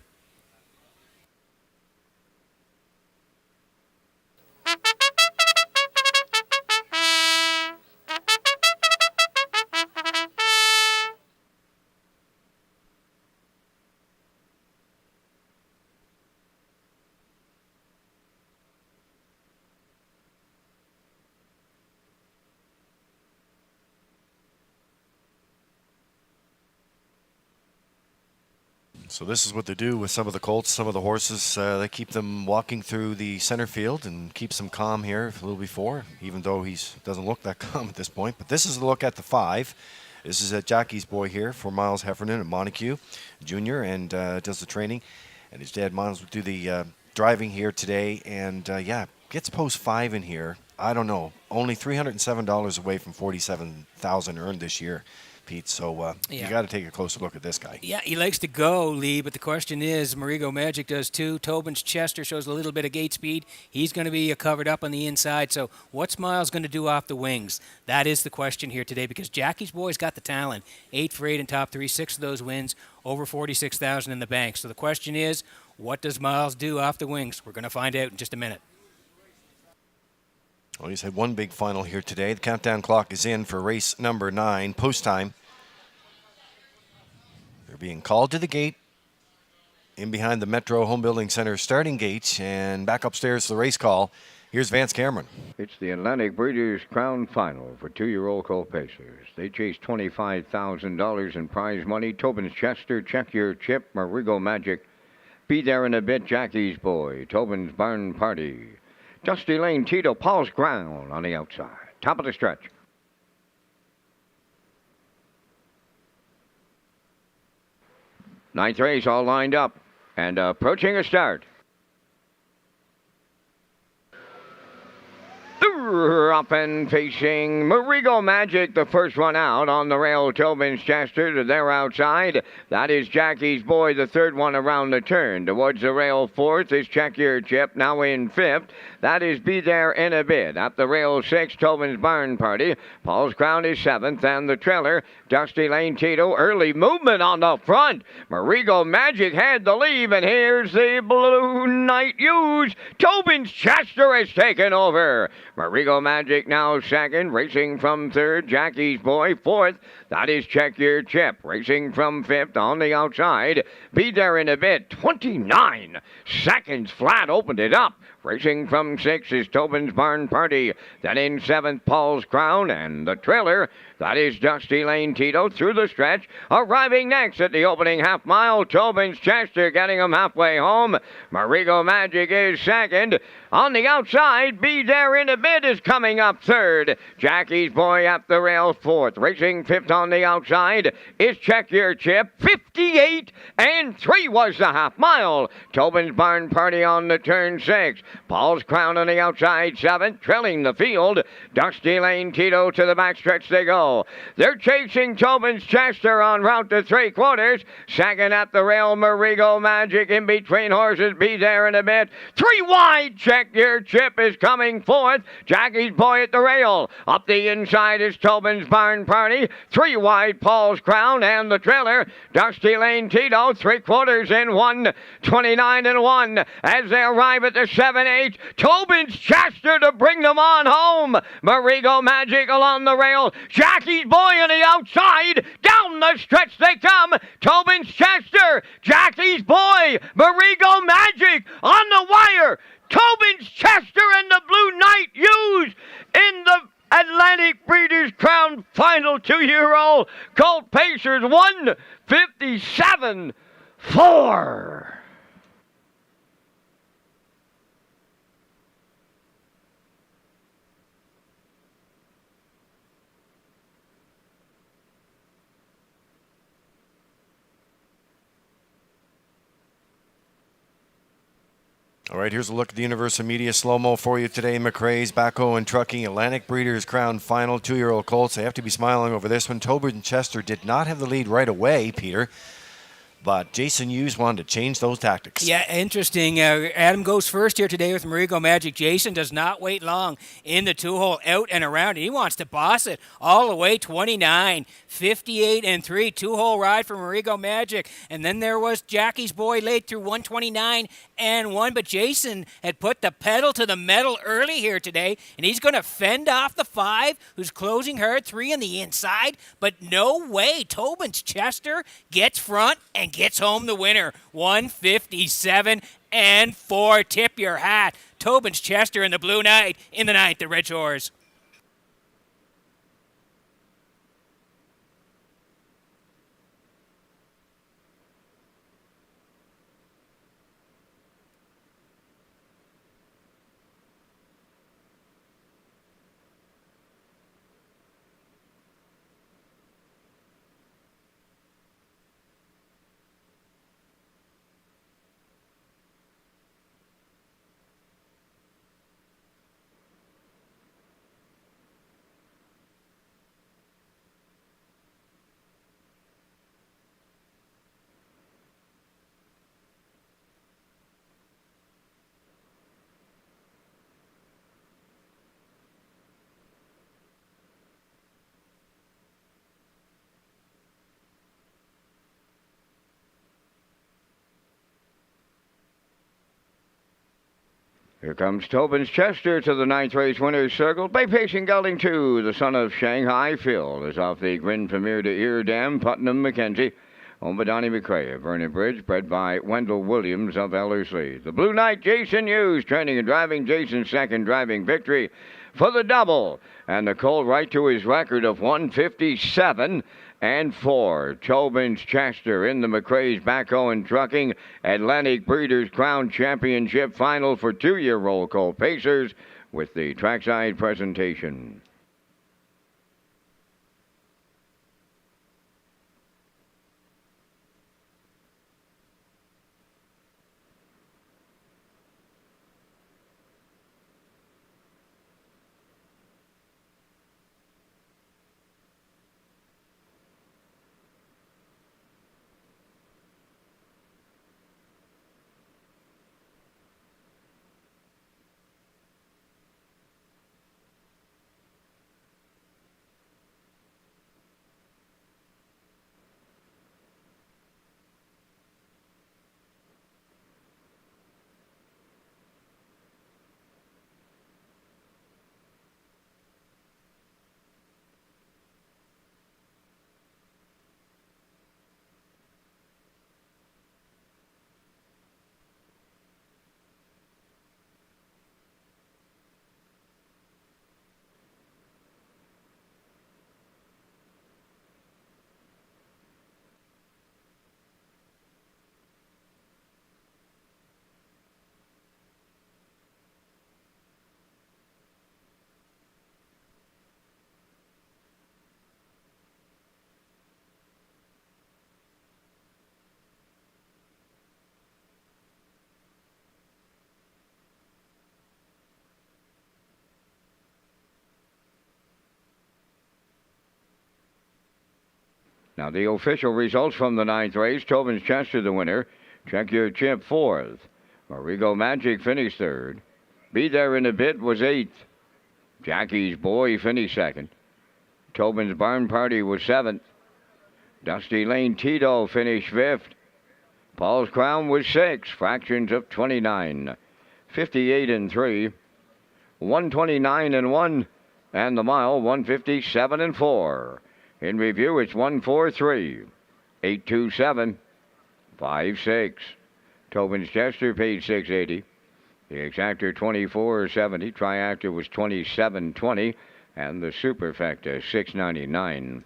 So this is what they do with some of the colts, some of the horses. They keep them walking through the center field and keeps them calm here a little before, even though he doesn't look that calm at this point. But this is a look at the 5. This is Jackie's boy here for Miles Heffernan at Montague Jr. and does the training. And his dad, Miles, will do the driving here today. And, gets post 5 in here. I don't know. Only $307 away from $47,000 earned this year, Pete. So you got to take a closer look at this guy. Yeah, he likes to go, Lee, but the question is, Marigo Magic does too. Tobin's Chester shows a little bit of gate speed. He's going to be covered up on the inside. So what's Miles going to do off the wings? That is the question here today, because Jackie's boy's got the talent. 8 for 8 in top 3, 6 of those wins, over 46,000 in the bank. So the question is, what does Miles do off the wings? We're going to find out in just a minute. Well, he's had one big final here today. The countdown clock is in for race number 9, post time. They're being called to the gate in behind the Metro Home Building Center starting gate, and back upstairs to the race call. Here's Vance Cameron. It's the Atlantic Breeders' Crown Final for 2-year-old colt pacers. They chase $25,000 in prize money. Tobin's Chester, Check Your Chip, Marigo Magic, Be There in a Bit, Jackie's Boy, Tobin's Barn Party, Dusty Lane, Tito, Paul's Ground on the outside. Top of the stretch. Ninth race all lined up and approaching a start. Up and facing Marigo Magic, the first one out on the rail. Tobin's Chester to their outside. That is Jackie's Boy, the third one around the turn. Towards the rail, fourth is Check Your Chip, now in fifth. That is Be There in a Bit. At the rail, sixth, Tobin's Barn Party. Paul's Crown is seventh, and the trailer, Dusty Lane Tito. Early movement on the front. Marigo Magic had the lead, and here's the Blue Knight Use. Tobin's Chester has taken over. Marigo Magic now second, racing from third. Jackie's Boy fourth. That is Check Your Chip, racing from fifth on the outside. Be There in a Bit, 29 seconds flat, opened it up. Racing from sixth is Tobin's Barn Party. Then in seventh, Paul's Crown, and the trailer, that is Dusty Lane Tito through the stretch. Arriving next at the opening half mile, Tobin's Chester getting him halfway home. Marigo Magic is second. On the outside, Be There in a Bit is coming up third. Jackie's Boy at the rail fourth. Racing fifth on the outside is Check Your Chip. 58 and 3 was the half mile. Tobin's Barn Party on the turn six. Paul's Crown on the outside seventh, trailing the field. Dusty Lane Tito to the backstretch they go. They're chasing Tobin's Chester on route to three quarters. Second at the rail, Marigo Magic in between horses. Be There in a Bit. Three wide, Check Your Chip is coming fourth. Jackie's Boy at the rail. Up the inside is Tobin's Barn Party. Three wide, Paul's Crown, and the trailer, Dusty Lane Tito. Three quarters in 1:29 and 1 as they arrive at the 7-8. Tobin's Chester to bring them on home. Marigo Magic along the rail. Jackie's Boy on the outside. Down the stretch they come. Tobin's Chester. Jackie's Boy. Marigo Magic on the wire. Tobin's Chester and the Blue Knight Use in the Atlantic Breeders' Crown final 2-year-old Colt Pacers 1:57.4. All right, here's a look at the Universal Media slow-mo for you today. McRae's, Backhoe and Trucking, Atlantic Breeders' Crown final, 2-year-old colts. They have to be smiling over this one. Tobin Chester did not have the lead right away, Peter, but Jason Hughes wanted to change those tactics. Yeah, interesting. Adam goes first here today with Marigo Magic. Jason does not wait long in the two-hole, out and around. He wants to boss it all the way, 29, 58 and 3, two-hole ride for Marigo Magic. And then there was Jackie's Boy late through 129 and 1, but Jason had put the pedal to the metal early here today, and he's going to fend off the 5, who's closing hard, 3 on the inside, but no way. Tobin's Chester gets front and gets home the winner, 1:57 and 4. Tip your hat. Tobin's Chester and the Blue Knight in the ninth at Redshores. Here comes Tobin's Chester to the ninth race winner's circle. Bay Pacing Gelding 2, the son of Shanghai Phil, is off the Grin Premier de Eardam, Putnam Mackenzie. Owned by Donnie McRae of Vernon Bridge, bred by Wendell Williams of Ellerslie. The Blue Knight, Jason Hughes, training and driving. Jason's second driving victory for the double. And the colt right to his record of 1:57 and 4. Tobin's Chester in the McRae's Backhoe and Trucking Atlantic Breeders' Crown Championship final for 2-year-old colt Pacers with the trackside presentation. Now the official results from the ninth race. Tobin's Chester the winner. Check Your Chip fourth. Marigo Magic finished third. Be There in a Bit was eighth. Jackie's Boy finished second. Tobin's Barn Party was seventh. Dusty Lane Tito finished fifth. Paul's Crown was sixth. Fractions of 29. 58 and 3. 129 and 1. And the mile 157 and 4. In review, it's 143. 827. 56. Tobin's Chester paid $6.80. The exactor $24.70. Triactor was $27.20. And the Superfecta $6.99.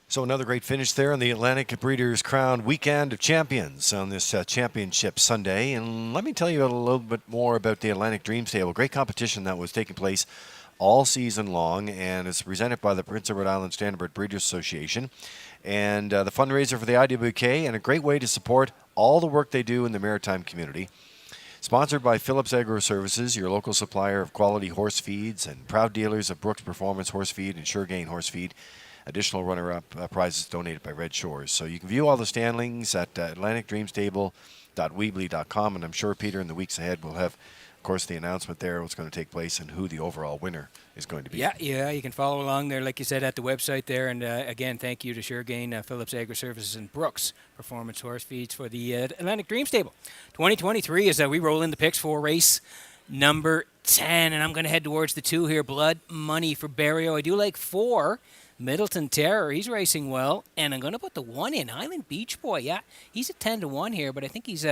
So another great finish there on the Atlantic Breeders' Crown Weekend of Champions on this championship Sunday. And let me tell you a little bit more about the Atlantic Dream Stable. Great competition that was taking place all season long, and it's presented by the Prince Edward Island Standardbred Breeders Association. And the fundraiser for the IWK, and a great way to support all the work they do in the maritime community. Sponsored by Phillips Agro Services, your local supplier of quality horse feeds, and proud dealers of Brooks Performance Horse Feed and SureGain Horse Feed. Additional runner-up prizes donated by Red Shores. So you can view all the standings at atlanticdreamstable.weebly.com, and I'm sure, Peter, in the weeks ahead we'll have, of course, the announcement there, what's going to take place, and who the overall winner is going to be. Yeah, you can follow along there, like you said, at the website there. And again, thank you to SureGain, Phillips Agro Services, and Brooks Performance Horse Feeds for the Atlantic Dream Stable. 2023 as we roll in the picks for race number 10, and I'm going to head towards the 2 here. Blood Money for Barrio. I do like 4. Middleton Terror, he's racing well, and I'm going to put the 1 in. Highland Beach Boy, yeah, he's at 10-1 here, but I think he's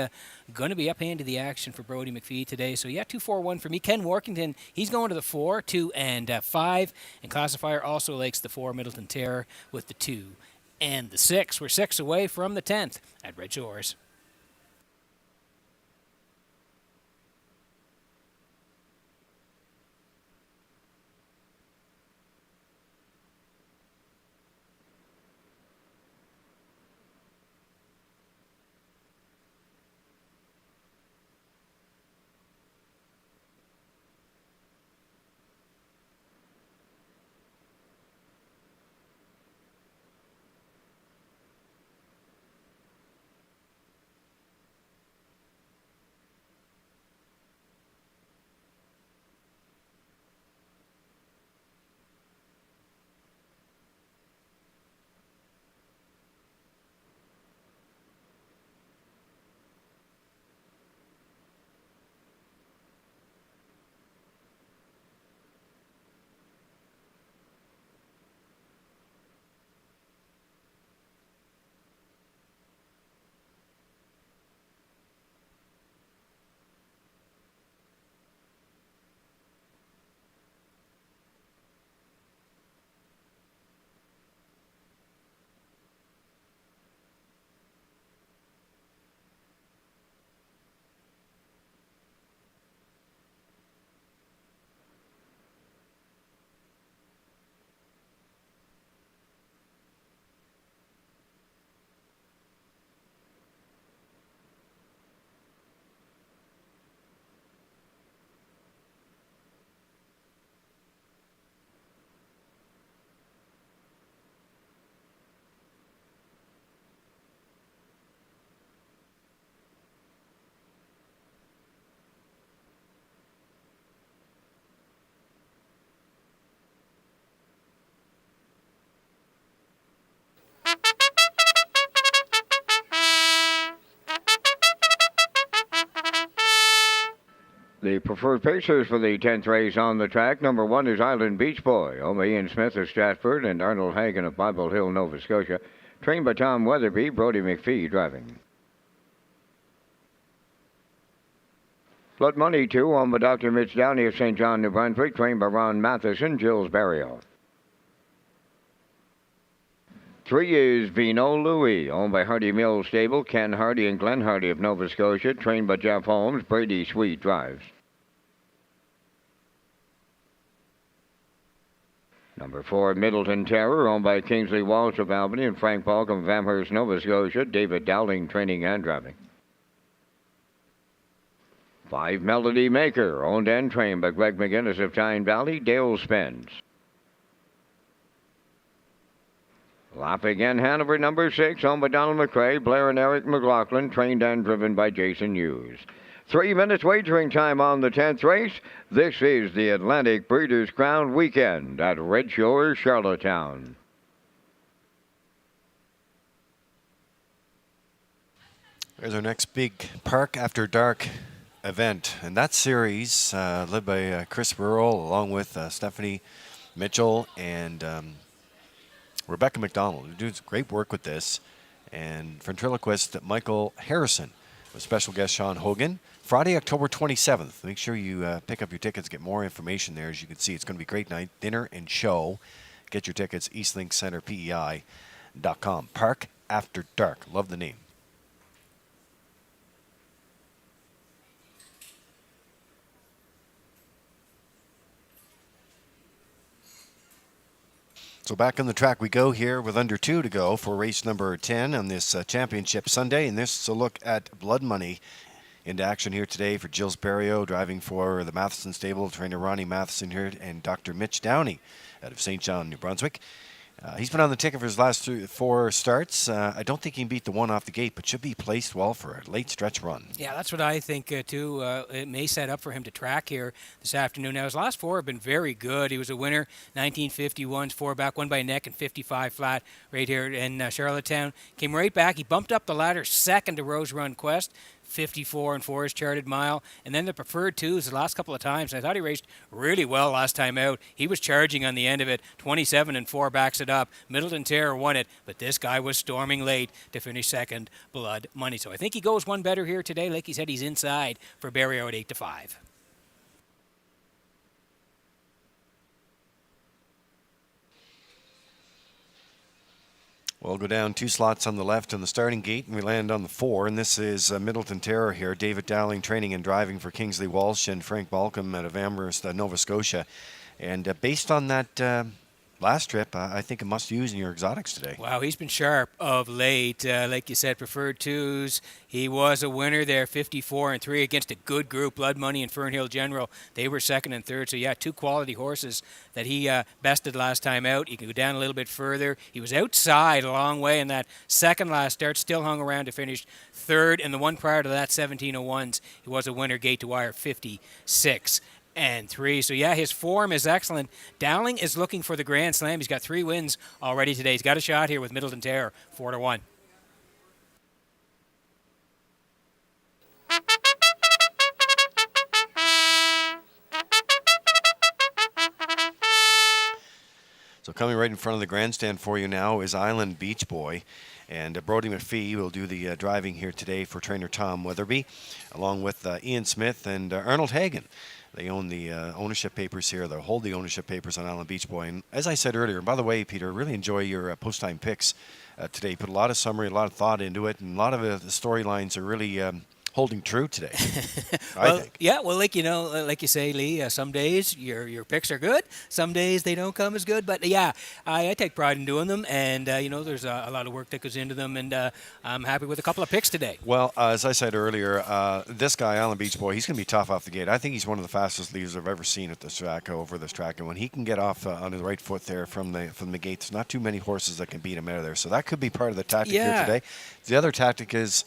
going to be up into the action for Brody McPhee today. So yeah, 2-4-1 for me. Ken Workington, he's going to the 4, 2, and 5, and Classifier also likes the 4. Middleton Terror with the 2 and the 6. We're 6 away from the 10th at Red Shores. The preferred pacers for the 10th race on the track. Number 1 is Island Beach Boy, owned by Ian Smith of Stratford and Arnold Hagan of Bible Hill, Nova Scotia. Trained by Tom Weatherby, Brody McPhee driving. Blood Money 2, owned by Dr. Mitch Downey of St. John, New Brunswick. Trained by Ron Matheson, Gilles Barrio. 3 is Vino Louis, owned by Hardy Mills Stable, Ken Hardy and Glenn Hardy of Nova Scotia, trained by Jeff Holmes, Brady Sweet drives. Number 4, Middleton Terror, owned by Kingsley Walsh of Albany and Frank Balcom of Amherst, Nova Scotia, David Dowling training and driving. 5, Melody Maker, owned and trained by Greg McGinnis of Tyne Valley, Dale Spence. Laughing in Hanover, number 6, owned by Donald McRae, Blair and Eric McLaughlin, trained and driven by Jason Hughes. 3 minutes wagering time on the 10th race. This is the Atlantic Breeders' Crown Weekend at Red Shores, Charlottetown. There's our next big Park After Dark event, and that series led by Chris Burrell along with Stephanie Mitchell and Rebecca McDonald, who does great work with this, and ventriloquist Michael Harrison with special guest Sean Hogan. Friday, October 27th. Make sure you pick up your tickets, get more information there. As you can see, it's going to be a great night, dinner and show. Get your tickets, eastlinkcenterpei.com. Park After Dark. Love the name. So back on the track we go here with under 2 to go for race number 10 on this championship Sunday. And this is a look at Blood Money into action here today for Gilles Barrio, driving for the Matheson stable, trainer Ronnie Matheson here, and Dr. Mitch Downey out of St. John, New Brunswick. He's been on the ticket for his last 4 starts. I don't think he can beat the one off the gate, but should be placed well for a late stretch run. Yeah, that's what I think, too. It may set up for him to track here this afternoon. Now, his last 4 have been very good. He was a winner, 1951's 4 back, won by neck and 55 flat right here in Charlottetown. Came right back. He bumped up the ladder second to Rose Run Quest. 54 and 4 his charted mile, and then the preferred 2s the last couple of times. I thought he raced really well last time out. He was charging on the end of it. 27 and 4 backs it up. Middleton Terror won it, but this guy was storming late to finish second. Blood Money. So I think he goes one better here today. Like he said, he's inside for Barrio at 8-5. We'll go down 2 slots on the left in the starting gate, and we land on the 4. And this is Middleton Terror here. David Dowling training and driving for Kingsley Walsh and Frank Balcom out of Amherst, Nova Scotia. And based on that last trip, I think it must use in your exotics today. Wow, he's been sharp of late. Like you said, preferred 2s. He was a winner there, 54 and 3 against a good group, Blood Money and Fernhill General. They were second and third. So, yeah, 2 quality horses that he bested last time out. You can go down a little bit further. He was outside a long way in that second last start, still hung around to finish third. And the one prior to that, 1701s, he was a winner, gate to wire, 56 and 3. So, yeah, his form is excellent. Dowling is looking for the Grand Slam. He's got 3 wins already today. He's got a shot here with Middleton Terror, 4-1. So coming right in front of the grandstand for you now is Island Beach Boy. And Brody McPhee will do the driving here today for trainer Tom Weatherby, along with Ian Smith and Arnold Hagan. They own the ownership papers here. They hold the ownership papers on Island Beach Boy. And as I said earlier, by the way, Peter, really enjoy your post-time picks today. Put a lot of summary, a lot of thought into it, and a lot of the storylines are really holding true today. Well, I think. Yeah, well, like you say, Lee, some days your picks are good, some days they don't come as good. But yeah, I take pride in doing them, and there's a lot of work that goes into them, and I'm happy with a couple of picks today. Well, as I said earlier, this guy, Island Beach Boy, he's going to be tough off the gate. I think he's one of the fastest leaders I've ever seen at this track, over this track, and when he can get off on the right foot there from the gate, there's not too many horses that can beat him out of there. So that could be part of the tactic here today. The other tactic is,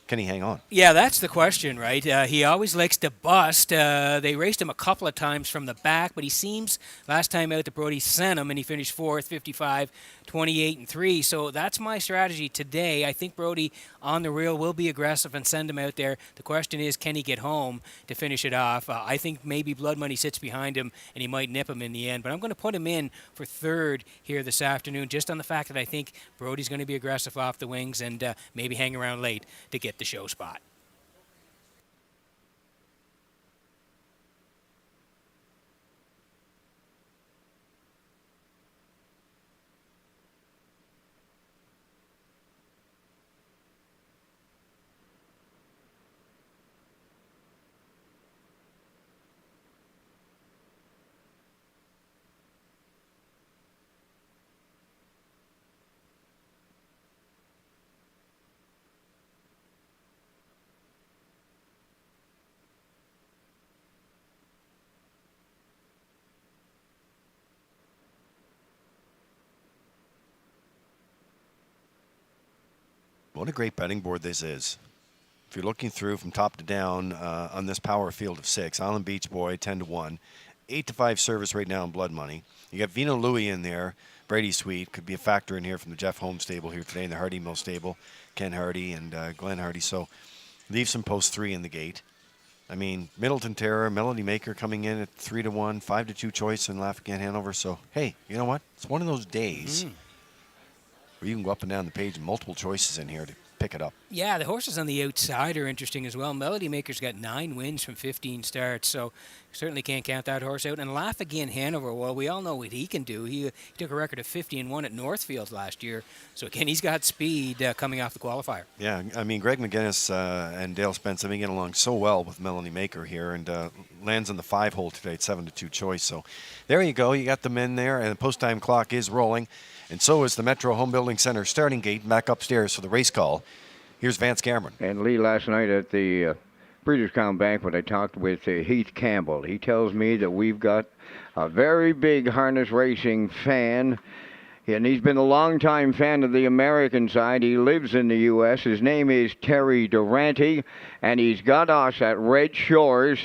can he hang on? Yeah, that's the question, right? He always likes to bust. They raced him a couple of times from the back, but he seems, last time out, the Brody sent him, and he finished 4th, 55, 28-3. So that's my strategy today. I think Brody on the rail will be aggressive and send him out there. The question is, can he get home to finish it off? I think maybe Blood Money sits behind him and he might nip him in the end. But I'm going to put him in for third here this afternoon, just on the fact that I think Brody's going to be aggressive off the wings and maybe hang around late to get the show spot. What a great betting board this is. If you're looking through from top to down on this power field of 6, Island Beach Boy 10-1, 8-5 service right now in Blood Money. You got Vino Louis in there. Brady Sweet could be a factor in here from the Jeff Holmes stable here today, in the Hardy Mill stable. Ken Hardy and Glenn Hardy. So leave some post 3 in the gate. I mean, Middleton Terror, Melody Maker coming in at 3-1, 5-2 choice in Lafayette Hanover. So hey, you know what? It's one of those days where you can go up and down the page and multiple choices in here to pick it up. Yeah, the horses on the outside are interesting as well. Melody Maker's got 9 wins from 15 starts, so certainly can't count that horse out. And Laugh Again Hanover, well, we all know what he can do. He took a record of 50-1 at Northfield last year. So again, he's got speed coming off the qualifier. Yeah, I mean, Greg McGinnis and Dale Spence have been getting along so well with Melody Maker here, and lands on the 5-hole today at 7-2 choice. So there you go. You got them in there, and the post-time clock is rolling. And so is the Metro Home Building Center starting gate back upstairs for the race call. Here's Vance Cameron. And Lee, last night at the Breeders' Crown banquet, I talked with Heath Campbell. He tells me that we've got a very big harness racing fan, and he's been a long-time fan of the American side. He lives in the U.S. His name is Terry Durante, and he's got us at Red Shores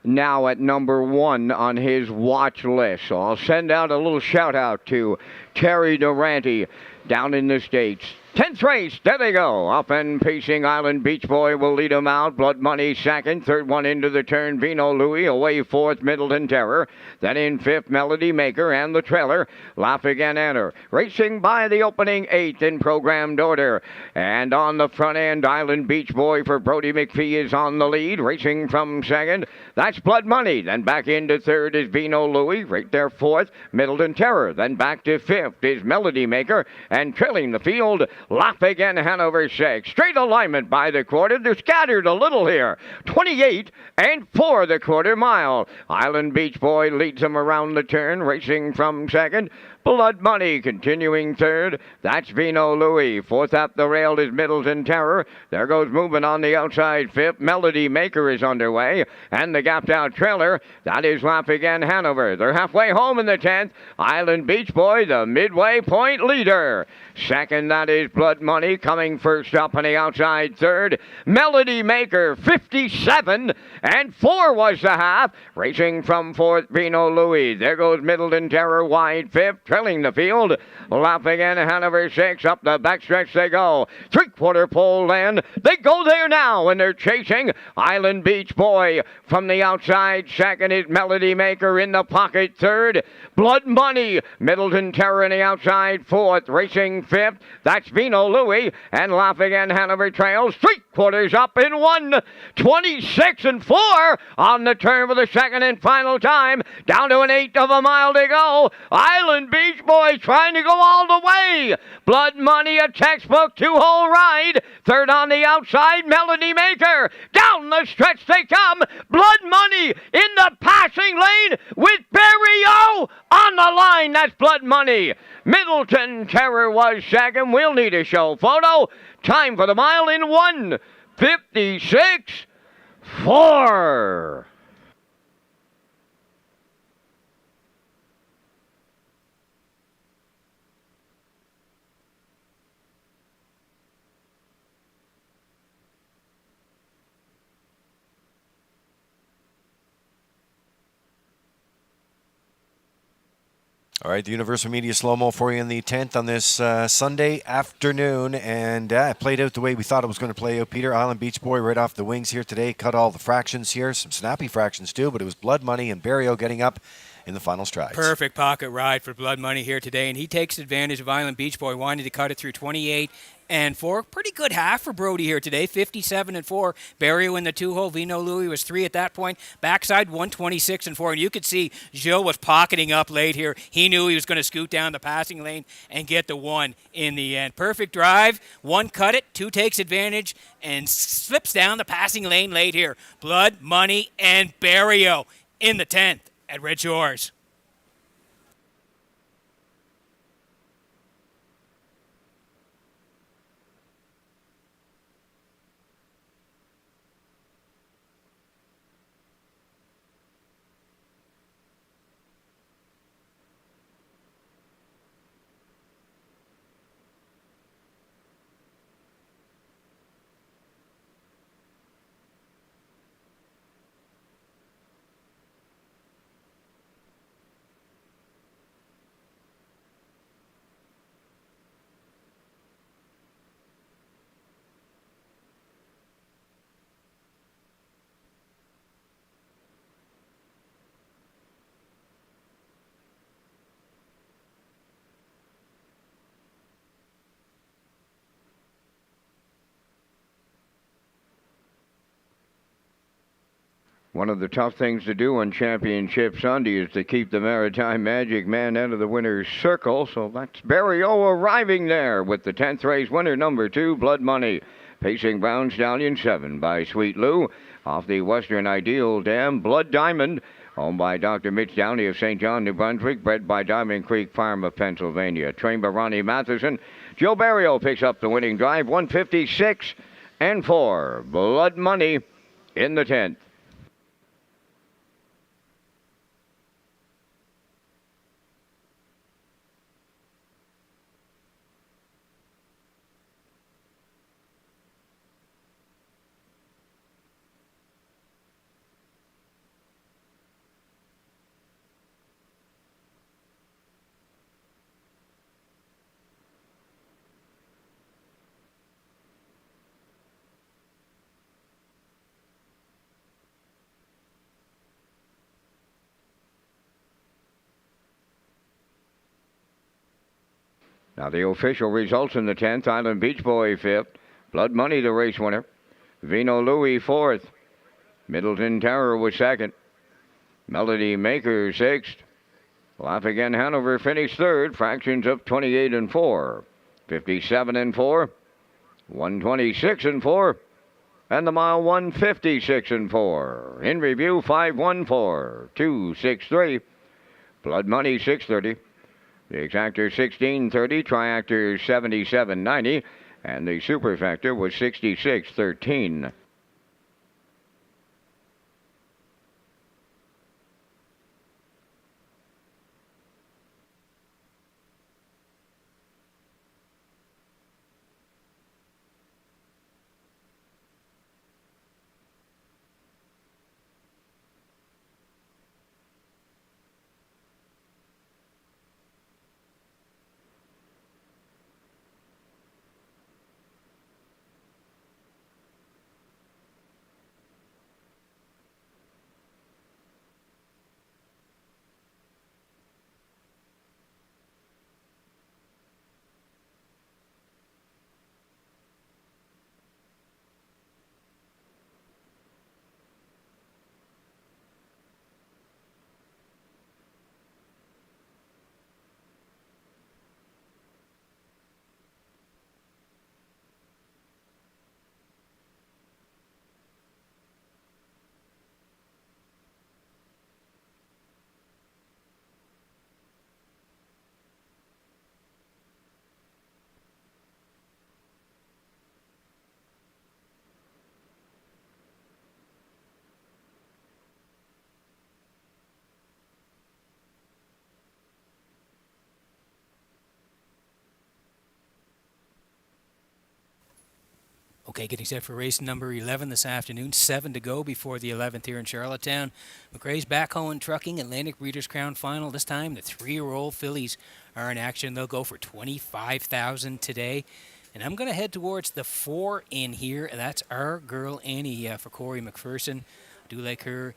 now at number 1 on his watch list. So I'll send out a little shout-out to Terry Durante down in the States. 10th race, there they go. Up and pacing, Island Beach Boy will lead him out. Blood Money second. Third one into the turn, Vino Louis. Away fourth, Middleton Terror. Then in fifth, Melody Maker and the trailer, Laugh Again Enter. Racing by the opening 8th in programmed order. And on the front end, Island Beach Boy for Brody McPhee is on the lead. Racing from second, that's Blood Money. Then back into third is Vino Louis. Right there fourth, Middleton Terror. Then back to fifth is Melody Maker. And trailing the field, Laugh Again Hanover 6. Straight alignment by the quarter. They're scattered a little here. 28 and 4 the quarter mile. Island Beach Boy leads them around the turn, racing from second. Blood Money continuing third. That's Vino Louis. Fourth up the rail is Middleton Terror. There goes movement on the outside fifth. Melody Maker is underway. And the gapped out trailer, that is Laugh Again Hanover. They're halfway home in the 10th. Island Beach Boy, the midway point leader. Second, that is Blood Money coming first up on the outside third. Melody Maker, 57 and 4 was the half. Racing from fourth, Vino Louis. There goes Middleton Terror wide fifth. Trailing the field, Laugh Again Hanover 6, up the backstretch they go. 3/4 pole then, they go there now, and they're chasing Island Beach Boy. From the outside, second is Melody Maker in the pocket third. Blood Money, Middleton Terror in the outside fourth, racing fifth. That's Vino Louis, and Laugh Again Hanover trails 3/4 up in 1. 26 and 4 on the turn for the second and final time. Down to an 1/8 of a mile to go. Island Beach Boy trying to go all the way. Blood Money, a textbook 2-hole ride. Third on the outside, Melody Maker. Down the stretch they come. Blood Money in the passing lane with Barry O on the line. That's Blood Money. Middleton Terror was second. We'll need a show photo. Time for the mile in 1:56.4. All right, the Universal Media Slow-Mo for you in the 10th on this Sunday afternoon. And it played out the way we thought it was going to play out, Peter. Island Beach Boy right off the wings here today. Cut all the fractions here. Some snappy fractions, too. But it was Blood Money and Barrio getting up in the final strides. Perfect pocket ride for Blood Money here today. And he takes advantage of Island Beach Boy wanting to cut it through 28 and 4. Pretty good half for Brody here today, 57 and 4. Barrio in the 2-hole. Vino Louis was 3 at that point. Backside 126 and 4. And you could see Gilles was pocketing up late here. He knew he was going to scoot down the passing lane and get the 1 in the end. Perfect drive. 1 cut it. 2 takes advantage and slips down the passing lane late here. Blood Money and Barrio in the 10th at Red Shores. One of the tough things to do on Championship Sunday is to keep the Maritime Magic Man out of the winner's circle. So that's Barrio arriving there with the 10th race winner, number 2, Blood Money. Pacing Brown Stallion 7 by Sweet Lou. Off the Western Ideal Dam, Blood Diamond. Owned by Dr. Mitch Downey of St. John, New Brunswick. Bred by Diamond Creek Farm of Pennsylvania. Trained by Ronnie Matheson. Joe Barrio picks up the winning drive. 156 and 4. Blood Money in the 10th. Now the official results in the 10th, Island Beach Boy 5th, Blood Money the race winner, Vino Louis 4th, Middleton Terror was 2nd, Melody Maker 6th, Laugh Again Hanover finished 3rd, fractions up 28 and 4, 57 and 4, 126 and 4, and the mile 156 and 4. In review 514, 263, Blood Money 630. The exactor 1630, triactor 7790, and the superfactor was 6613. Okay, getting set for race number 11 this afternoon. 7 to go before the 11th here in Charlottetown. McRae's Backhoe and Trucking Atlantic Breeders' Crown Final. This time, the 3-year-old fillies are in action. They'll go for $25,000 today. And I'm going to head towards the 4 in here. That's Our Girl Annie for Corey McPherson. Do like her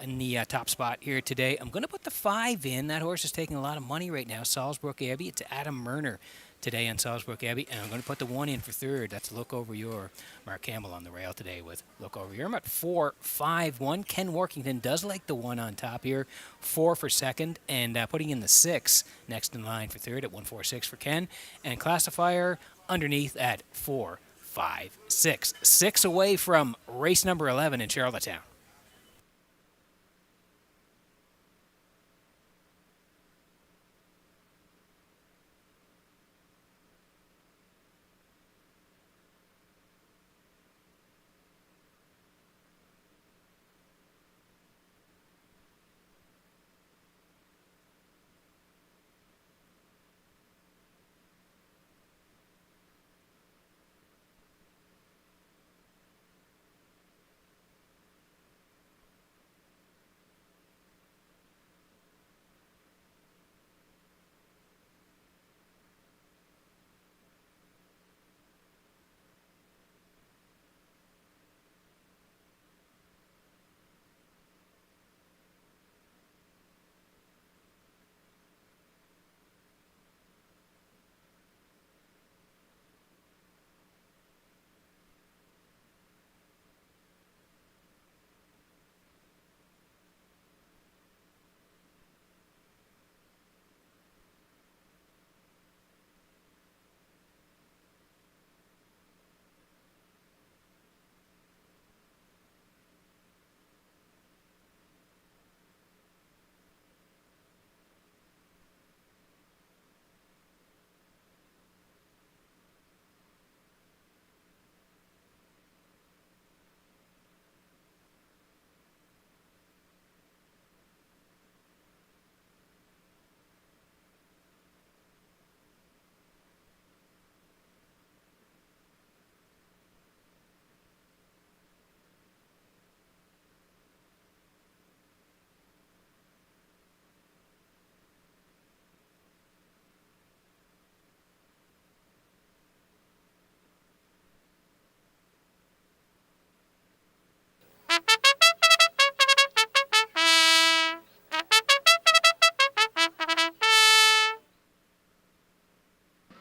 in the top spot here today. I'm going to put the 5 in. That horse is taking a lot of money right now. Salisbrook Abbey. It's Adam Murner today on Salisbrook Abbey. And I'm going to put the 1 in for third. That's Look Over Your. Mark Campbell on the rail today with Look Over Your. I'm at 4-5-1. Ken Workington does like the 1 on top here. 4 for second. And putting in the 6 next in line for third at 1-4-6 for Ken. And classifier underneath at 4-5-6. 6 away from race number 11 in Charlottetown.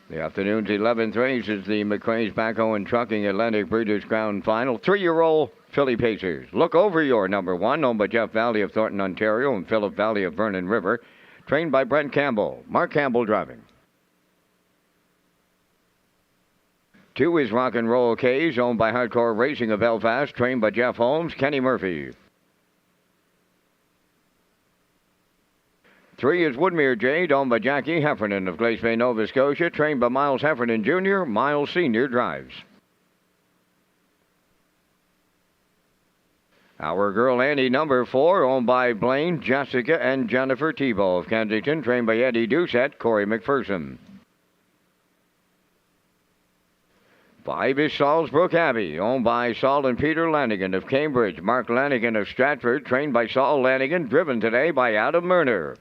The afternoon's 11th race is the McRae's Backhoe and Trucking Atlantic Breeders' Crown Final. 3-year-old filly pacers. Look Over Your number 1, owned by Jeff Valley of Thornton, Ontario, and Philip Valley of Vernon River. Trained by Brent Campbell. Mark Campbell driving. 2 is Rock and Roll K's, owned by Hardcore Racing of Belfast, trained by Jeff Holmes, Kenny Murphy. 3 is Woodmere Jade, owned by Jackie Heffernan of Glace Bay, Nova Scotia, trained by Miles Heffernan Jr., Miles Sr. drives. Our Girl Annie number 4, owned by Blaine, Jessica, and Jennifer Tebow of Kensington, trained by Eddie Doucette, Corey McPherson. 5 is Salisbrook Abbey, owned by Saul and Peter Lanigan of Cambridge, Mark Lanigan of Stratford, trained by Saul Lanigan, driven today by Adam Murner.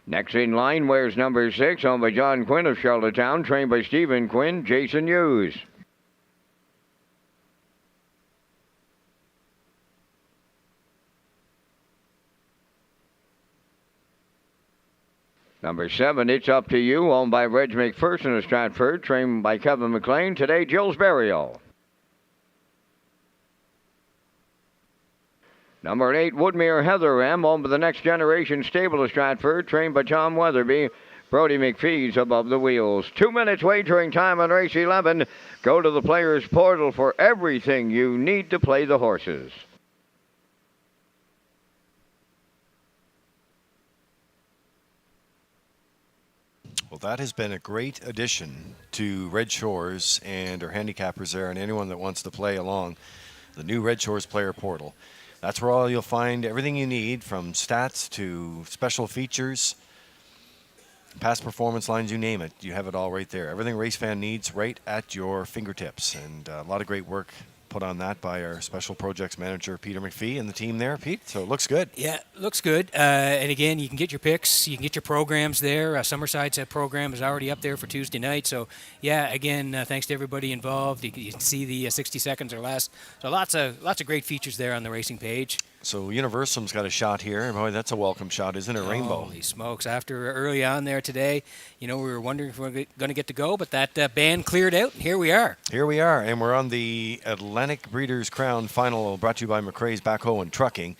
Next in line wears number 6, owned by John Quinn of Charlottetown, trained by Stephen Quinn, Jason Hughes. Number 7, It's Up to You, owned by Reg McPherson of Stratford, trained by Kevin McLean, today Jill's Burial. Number 8, Woodmere Heather M, owned by the Next Generation Stable of Stratford, trained by Tom Weatherby. Brody McPhee's above the wheels. 2 minutes wagering time on race 11. Go to the Players Portal for everything you need to play the horses. Well, that has been a great addition to Red Shores and our handicappers there and anyone that wants to play along the new Red Shores Player Portal. That's where all you'll find everything you need, from stats to special features. past performance lines, you name it. You have it all right there. Everything race fan needs right at your fingertips. And a lot of great work put on that by our special projects manager, Peter McPhee, and the team there, Pete. So it looks good. Yeah, looks good. And again, you can get your picks, you can get your programs there. Summerside's program is already up there for Tuesday night. So, yeah, again, thanks to everybody involved. You can see the 60 seconds or less. So lots of great features there on the racing page. So Universum's got a shot here. Boy, that's a welcome shot, isn't it? Rainbow. Holy smokes. After early on there today, we were wondering if we were going to get to go, but that band cleared out, and here we are. Here we are, and we're on the Atlantic Breeders' Crown Final, brought to you by McRae's Backhoe and Trucking.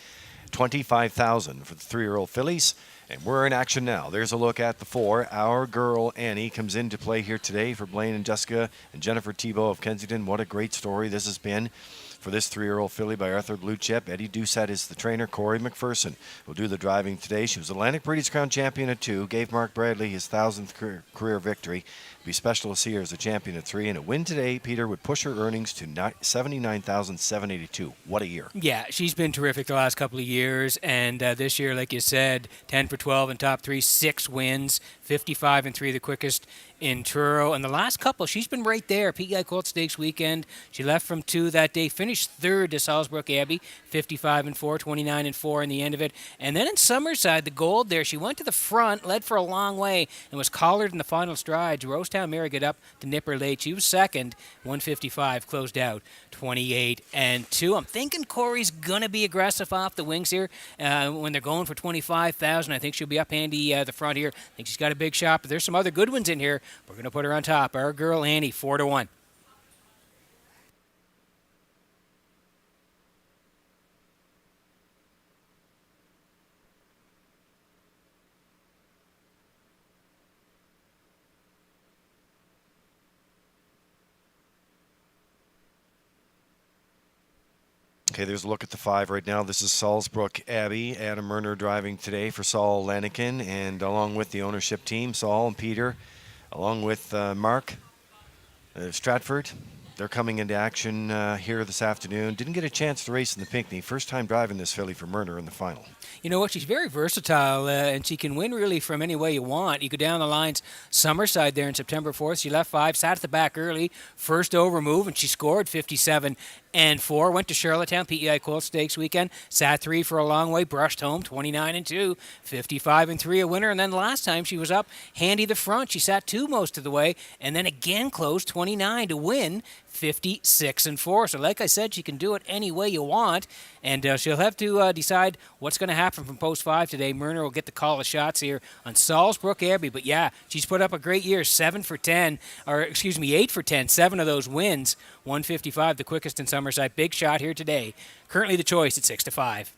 $25,000 for the 3-year-old fillies, and we're in action now. There's a look at the 4. Our girl Annie comes into play here today for Blaine and Jessica and Jennifer Thibault of Kensington. What a great story this has been for this 3-year-old filly by Arthur Blue Chip. Eddie Doucette is the trainer. Corey McPherson will do the driving today. She was Atlantic Breeders' Crown champion at 2, gave Mark Bradley his 1,000th career victory. Be special to see her as a champion at 3, and a win today, Peter, would push her earnings to $79,782. What a year. Yeah, she's been terrific the last couple of years, and this year, like you said, 10 for 12 in top 3, 6 wins, 55 and 3, the quickest in Truro. And the last couple, she's been right there. PEI Colt Stakes weekend, she left from 2 that day, finished 3rd to Salisbury Abbey, 55 and 4, 29 and 4 in the end of it. And then in Summerside, the gold there, she went to the front, led for a long way, and was collared in the final strides. Rosetown Mary got up to nip her late. She was second, 155, closed out 28 and 2. I'm thinking Corey's gonna be aggressive off the wings here when they're going for 25,000. I think she'll be up handy the front here. I think she's got a big shot, but there's some other good ones in here. We're gonna put her on top. Our girl Annie, 4-1. Okay, there's a look at the 5 right now. This is Salisbury Abbey. Adam Murner driving today for Saul Lanikin, and along with the ownership team, Saul and Peter, along with Mark Stratford. They're coming into action here this afternoon. Didn't get a chance to race in the Pinckney. First time driving this filly for Murner in the final. You know what? She's very versatile, and she can win really from any way you want. You go down the lines, Summerside there in September 4th. She left 5, sat at the back early, first over move, and she scored 57 and 4. Went to Charlottetown, PEI Colt Stakes weekend, sat 3 for a long way, brushed home, 29 and 2, 55 and 3, a winner. And then last time she was up handy the front. She sat 2 most of the way, and then again closed 29 to win 56 and 4. So like I said, she can do it any way you want, and she'll have to decide what's going to happen from post 5 today. Murner will get the call of shots here on Salisbury Abbey, but yeah, she's put up a great year, 8 for 10, 7 of those wins, 155, the quickest in Summerside. Big shot here today. Currently the choice at 6-5.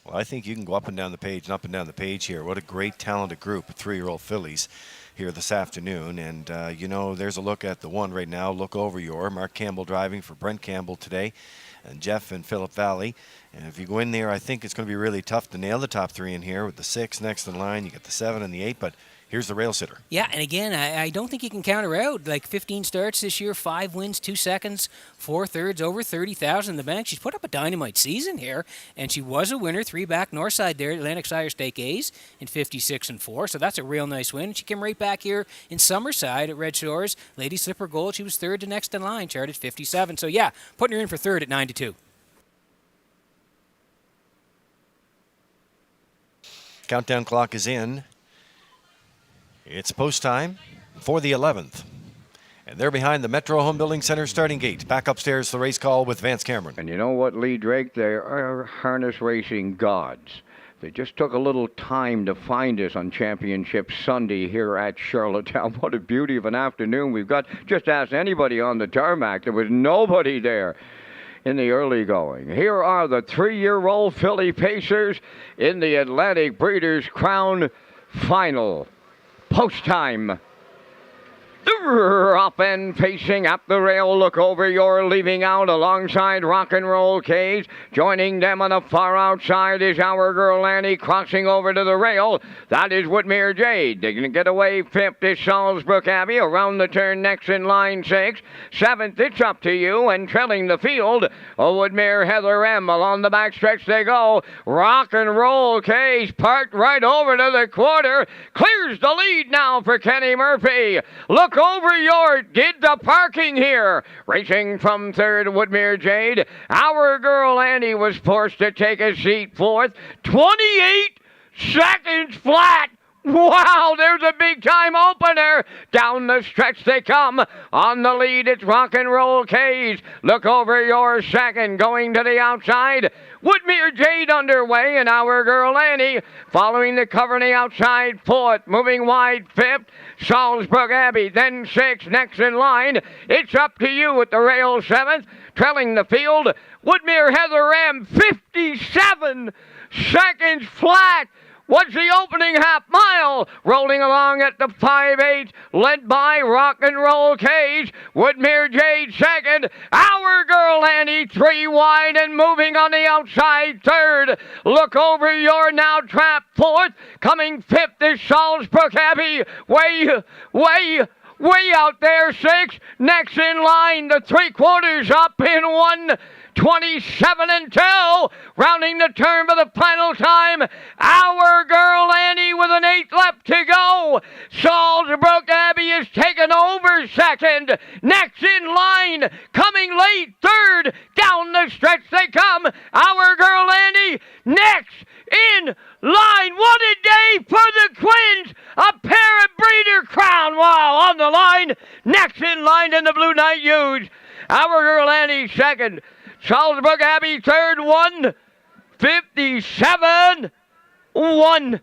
Well, I think you can go up and down the page and up and down the page here. What a great, talented group of 3-year-old fillies here this afternoon. And, there's a look at the 1 right now. Look over your Mark Campbell driving for Brent Campbell today, and Jeff and Phillip Valley. And if you go in there, I think it's going to be really tough to nail the top 3 in here with the 6 next in line. You get the 7 and the 8, but here's the rail sitter. Yeah, and again, I don't think you can count her out. Like 15 starts this year, 5 wins, 2 seconds, 4 thirds, over 30,000 in the bank. She's put up a dynamite season here, and she was a winner, 3 back Northside there, Atlantic Sire Stake A's in 56 and 4. So that's a real nice win. She came right back here in Summerside at Red Shores. Lady Slipper Gold, she was 3rd to next in line, charted 57. So yeah, putting her in for 3rd at 9-2. Countdown clock is in. It's post time for the 11th. And they're behind the Metro Home Building Center starting gate. Back upstairs, the race call with Vance Cameron. And you know what, Lee Drake? They are harness racing gods. They just took a little time to find us on Championship Sunday here at Charlottetown. What a beauty of an afternoon we've got. Just ask anybody on the tarmac. There was nobody there in the early going. Here are the 3-year-old filly pacers in the Atlantic Breeders' Crown Final. Post time Up and pacing up the rail. Look over, you're leaving out alongside Rock and Roll Cage. Joining them on the far outside is Our Girl Annie crossing over to the rail. That is Woodmere Jade. They're going to get away. Fifth is Salisbrook Abbey. Around the turn next in line 6. Seventh, It's Up to You. And trailing the field, Woodmere Heather M. Along the backstretch they go. Rock and Roll Cage parked right over to the quarter. Clears the lead now for Kenny Murphy. Look over, your did the parking here. Racing from third, Woodmere Jade. Our Girl Annie was forced to take a seat fourth. 28 seconds flat. Wow, there's a big-time opener. Down the stretch they come. On the lead, it's Rock and Roll Cage. Look over, your second. Going to the outside. Woodmere Jade underway, and Our Girl Annie following the cover on the outside fourth. Moving wide fifth. Salisbrook Abbey, then sixth. Next in line, It's Up to You at the rail seventh. Trailing the field, Woodmere Heather M. 57 seconds flat. What's the opening half mile? Rolling along at the 5-8, led by Rock and Roll Cage. Woodmere Jade second. Our Girl Annie 3 wide and moving on the outside third. Look over, you're now trapped fourth. Coming fifth is Salisbrook Abbey. Way out there, 6. Next in line, the 3/4 up in 1:27 and 2. Rounding the turn for the final time. Our Girl Annie with an 8 left to go. Salisbrook Abbey is taken over second. Next in line, coming late third. Down the stretch they come. Our Girl Annie next in line. What a day for the Quins. A pair of breeder crown. Wow, on the line. Next in line in the Blue Knight Huge. Our Girl Annie second. Salisbrook Abbey third. 1:57.1.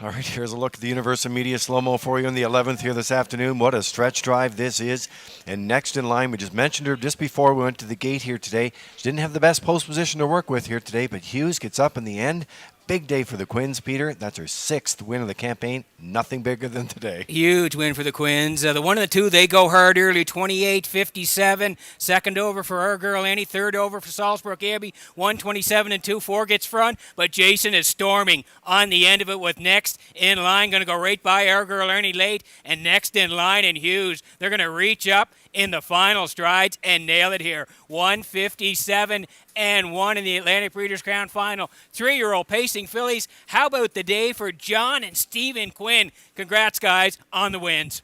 All right, here's a look at the Universal Media slow-mo for you in the 11th here this afternoon. What a stretch drive this is. And next in line, we just mentioned her just before we went to the gate here today. She didn't have the best post position to work with here today, but Hughes gets up in the end. Big day for the Quins, Peter. That's her 6th win of the campaign. Nothing bigger than today. Huge win for the Quins. The 1 and the 2, they go hard early, 28-57. Second over for Our Girl Annie. Third over for Salisbrook Abbey, 1:27 and 2. 4 gets front, but Jason is storming on the end of it with next in line. Going to go right by Our Girl Annie late, and next in line and Hughes. They're going to reach up in the final strides and nail it here. 1:57 and 1 in the Atlantic Breeders' Crown Final. 3-year-old pacing fillies. How about the day for John and Stephen Quinn? Congrats, guys, on the wins.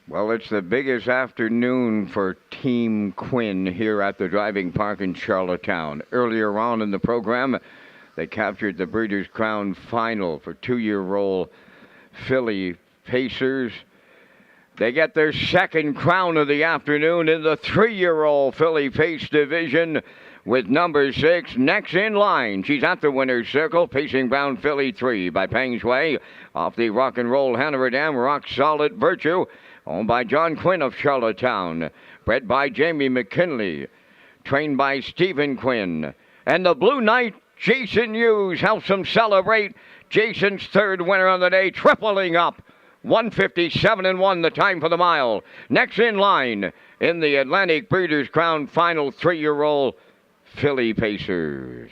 Well, it's the biggest afternoon for Team Quinn here at the driving park in Charlottetown. Earlier on in the program, they captured the Breeders' Crown Final for 2-year-old filly Pacers. They get their second crown of the afternoon in the 3-year-old filly Pace division with number 6 next in line. She's at the winner's circle, pacing Brown Filly 3 by Pang's Way. Off the Rock and Roll Hanover Dam, Rock Solid Virtue. Owned by John Quinn of Charlottetown. Bred by Jamie McKinley. Trained by Stephen Quinn. And the Blue Knight, Jason Hughes, helps him celebrate. Jason's third winner on the day, tripling up. 1:57 and 1, the time for the mile. Next in line in the Atlantic Breeders' Crown Final, 3-year-old filly Pacers.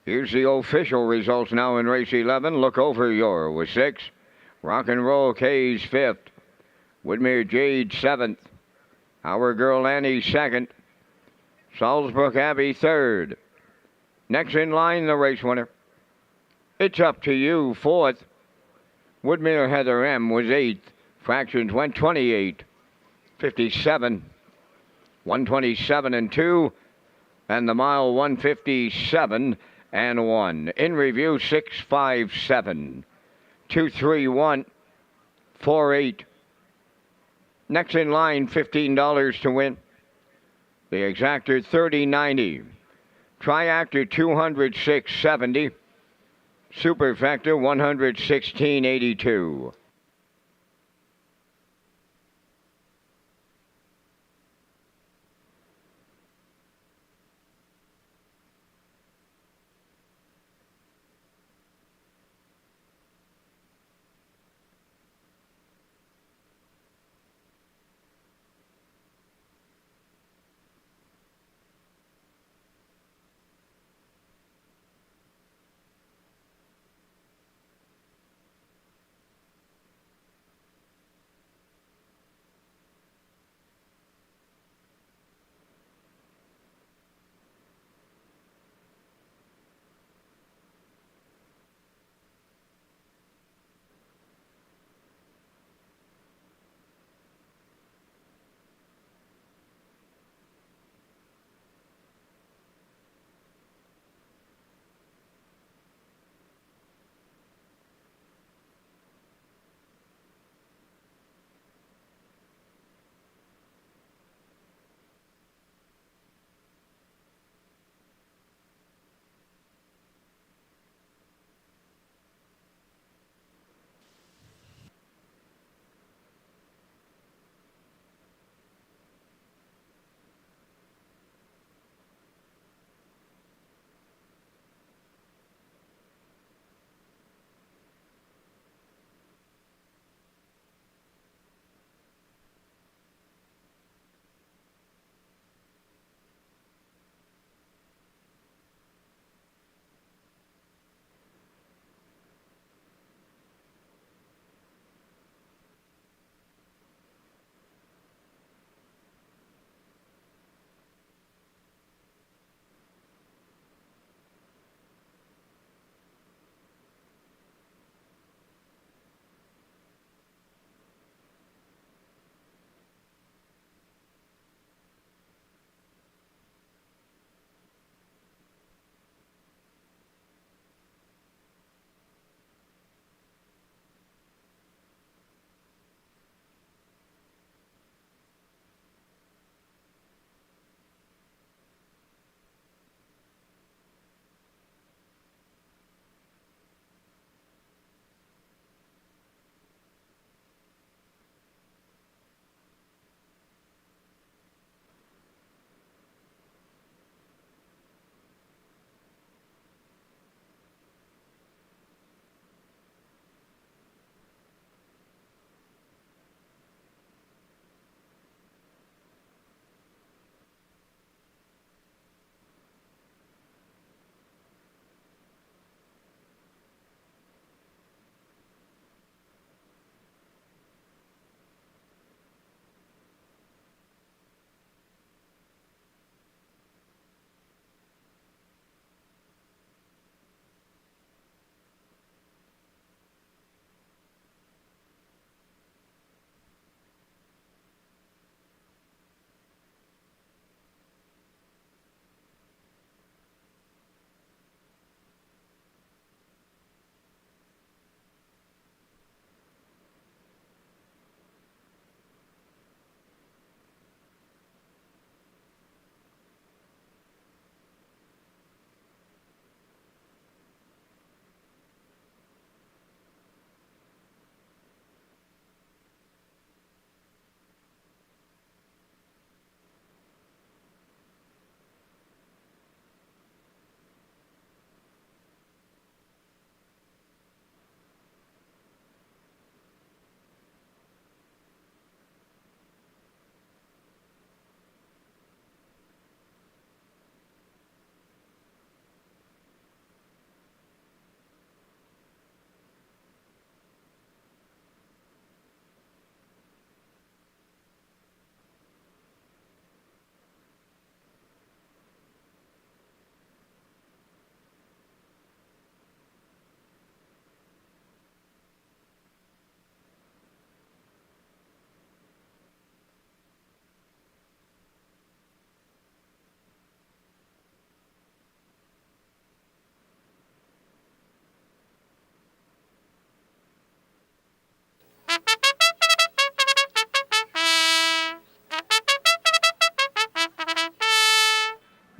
Here's the official results now in race 11. Look Over Your was 6th. Rock and Roll K's 5th. Woodmere Jade 7th. Our Girl Annie 2nd. Salzbrook Abbey 3rd. Next in line, the race winner. It's Up to You 4th. Woodmere Heather M was 8th. Fractions went 28, 57, 127 and 2, and the mile 157 and 1. In review, 657, 231, 48. Next in line, $15 to win. The exactor 30.90. Triactor 206.70. Superfecta 116.82.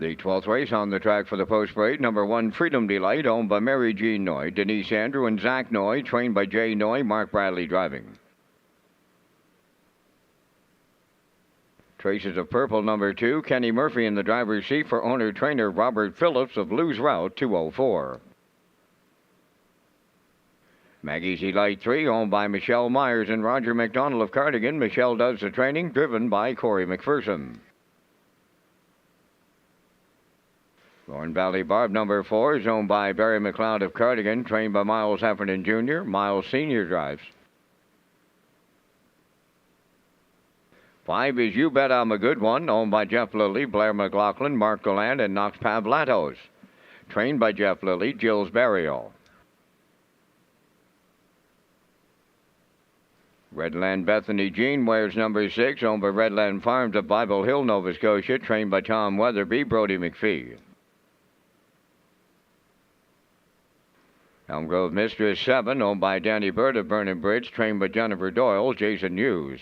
The 12th race on the track for the post parade, number 1, Freedom Delight, owned by Mary Jean Noy, Denise Andrew, and Zach Noy, trained by Jay Noy, Mark Bradley driving. Traces of Purple, number 2, Kenny Murphy in the driver's seat for owner-trainer Robert Phillips of Lose Route 204. Maggie's Delight 3, owned by Michelle Myers and Roger McDonald of Cardigan. Michelle does the training, driven by Corey McPherson. Thorn Valley Barb, number 4, is owned by Barry McLeod of Cardigan, trained by Miles Heffernan Jr. Miles Sr. drives. 5 is You Bet I'm a Good One, owned by Jeff Lilly, Blair McLaughlin, Mark Galland, and Knox Pavlatos. Trained by Jeff Lilly, Gilles Barrio. Redland Bethany Jean wears number 6, owned by Redland Farms of Bible Hill, Nova Scotia, trained by Tom Weatherby, Brody McPhee. Elm Grove Mistress 7, owned by Danny Bird of Vernon Bridge, trained by Jennifer Doyle, Jason Hughes.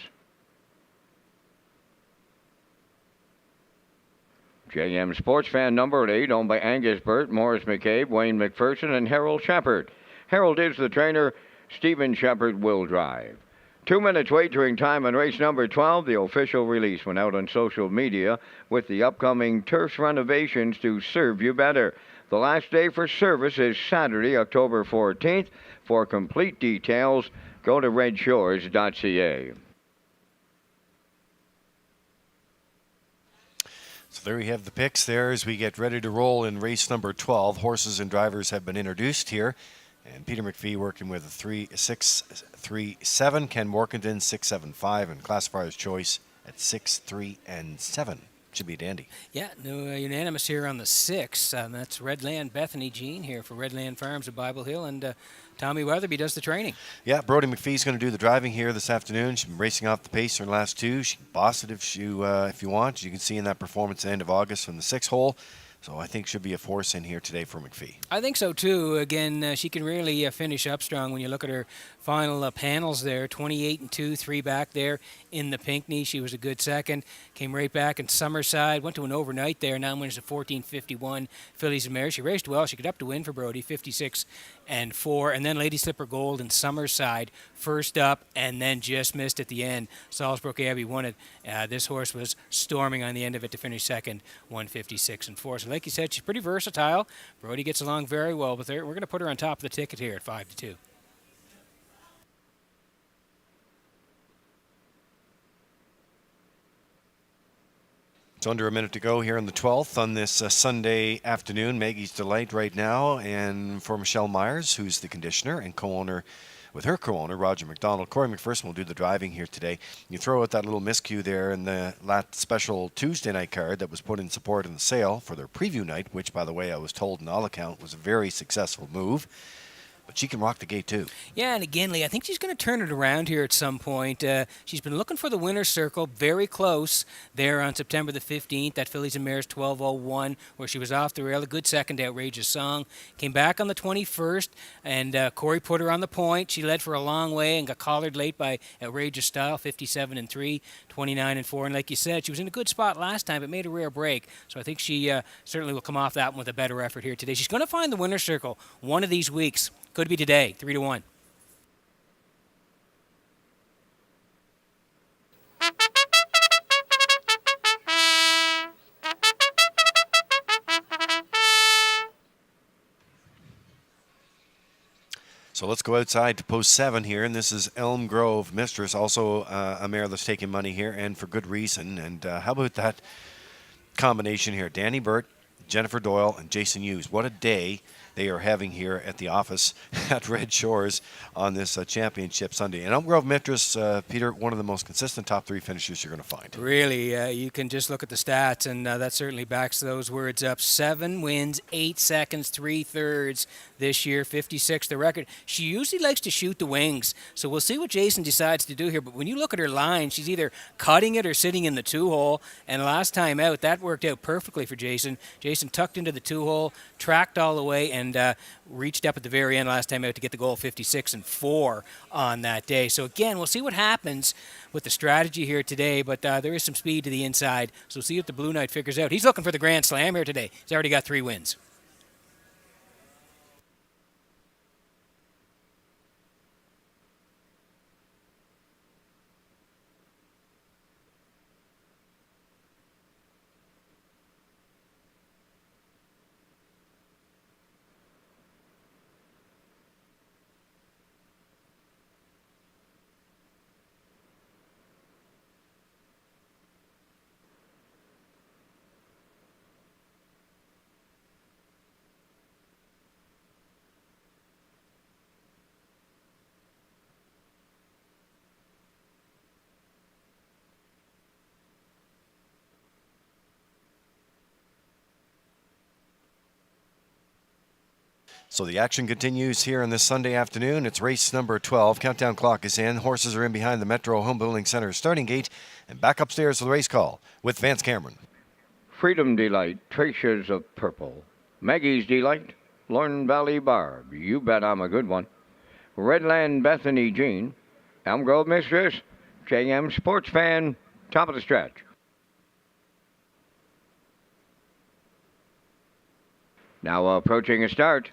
JM Sports Fan number 8, owned by Angus Burt, Morris McCabe, Wayne McPherson, and Harold Shepard. Harold is the trainer. Stephen Shepard will drive. 2 minutes wagering time on race number 12. The official release went out on social media with the upcoming turf renovations to serve you better. The last day for service is Saturday, October 14th. For complete details, go to Redshores.ca. So there you have the picks there as we get ready to roll in race number 12. Horses and drivers have been introduced here. And Peter McPhee working with a 3-6-3-7. Ken Morkington 6-7-5, and classifier's choice at 6, 3, and 7. Should be dandy. Yeah, no, unanimous here on the 6. That's Redland Bethany Jean here for Redland Farms of Bible Hill, and Tommy Weatherby does the training. Yeah, Brody McPhee's going to do the driving here this afternoon. She's been racing off the pace in her last 2. She can boss it if you want. You can see in that performance at the end of August from the 6th hole. So I think should be a force in here today for McPhee. I think so too. Again, she can really finish up strong when you look at her final panels there. 28 and 2, 3 back there in the Pinckney. She was a good second. Came right back in Summerside. Went to an overnight there. Now wins at 14:51 Fillies and Mares. She raced well. She got up to win for Brody, 56 and 4. And then Lady Slipper Gold in Summerside, first up, and then just missed at the end. Salisbrook Abbey won it. This horse was storming on the end of it to finish second, 156 and 4. So like you said, she's pretty versatile. Brody gets along very well with her. We're going to put her on top of the ticket here at 5-2. It's under a minute to go here on the 12th on this Sunday afternoon. Maggie's Delight right now, and for Michelle Myers, who's the conditioner and co-owner, with her co-owner, Roger McDonald. Corey McPherson will do the driving here today. You throw out that little miscue there in the last special Tuesday night card that was put in support in the sale for their preview night, which, by the way, I was told in all account was a very successful move. But she can rock the gate, too. Yeah, and again, Lee, I think she's going to turn it around here at some point. She's been looking for the winner's circle, very close there on September the 15th, that Fillies and Mares 12:01, where she was off the rail. A good second Outrageous Song. Came back on the 21st, and Corey put her on the point. She led for a long way and got collared late by Outrageous Style, 57 and 3, 29 and 4. And like you said, she was in a good spot last time, but made a rare break. So I think she certainly will come off that one with a better effort here today. She's going to find the winner's circle one of these weeks. Could be today, 3-1. So let's go outside to post 7 here, and this is Elm Grove Mistress, also a mare that's taking money here, and for good reason. And how about that combination here? Danny Burt, Jennifer Doyle, and Jason Hughes. What a day they are having here at the office at Red Shores on this championship Sunday. And Elm Grove Mistress, Peter, one of the most consistent top 3 finishers you're going to find. Really, you can just look at the stats, and that certainly backs those words up. 7 wins, 8 seconds, 3/3 this year, 56 the record. She usually likes to shoot the wings, so we'll see what Jason decides to do here. But when you look at her line, she's either cutting it or sitting in the 2-hole, and last time out, that worked out perfectly for Jason. Jason tucked into the 2-hole, tracked all the way, and and reached up at the very end last time out to get the goal 56-4 on that day. So again, we'll see what happens with the strategy here today, but there is some speed to the inside, so we'll see if the Blue Knight figures out. He's looking for the Grand Slam here today. He's already got 3 wins. So the action continues here on this Sunday afternoon. It's race number 12. Countdown clock is in. Horses are in behind the Metro Home Building Center starting gate. And back upstairs for the race call with Vance Cameron. Freedom Delight, Traces of Purple. Maggie's Delight, Lorne Valley Barb. You bet I'm a good one. Redland Bethany Jean. Elm Grove Mistress. JM Sports Fan. Top of the stretch. Now approaching a start.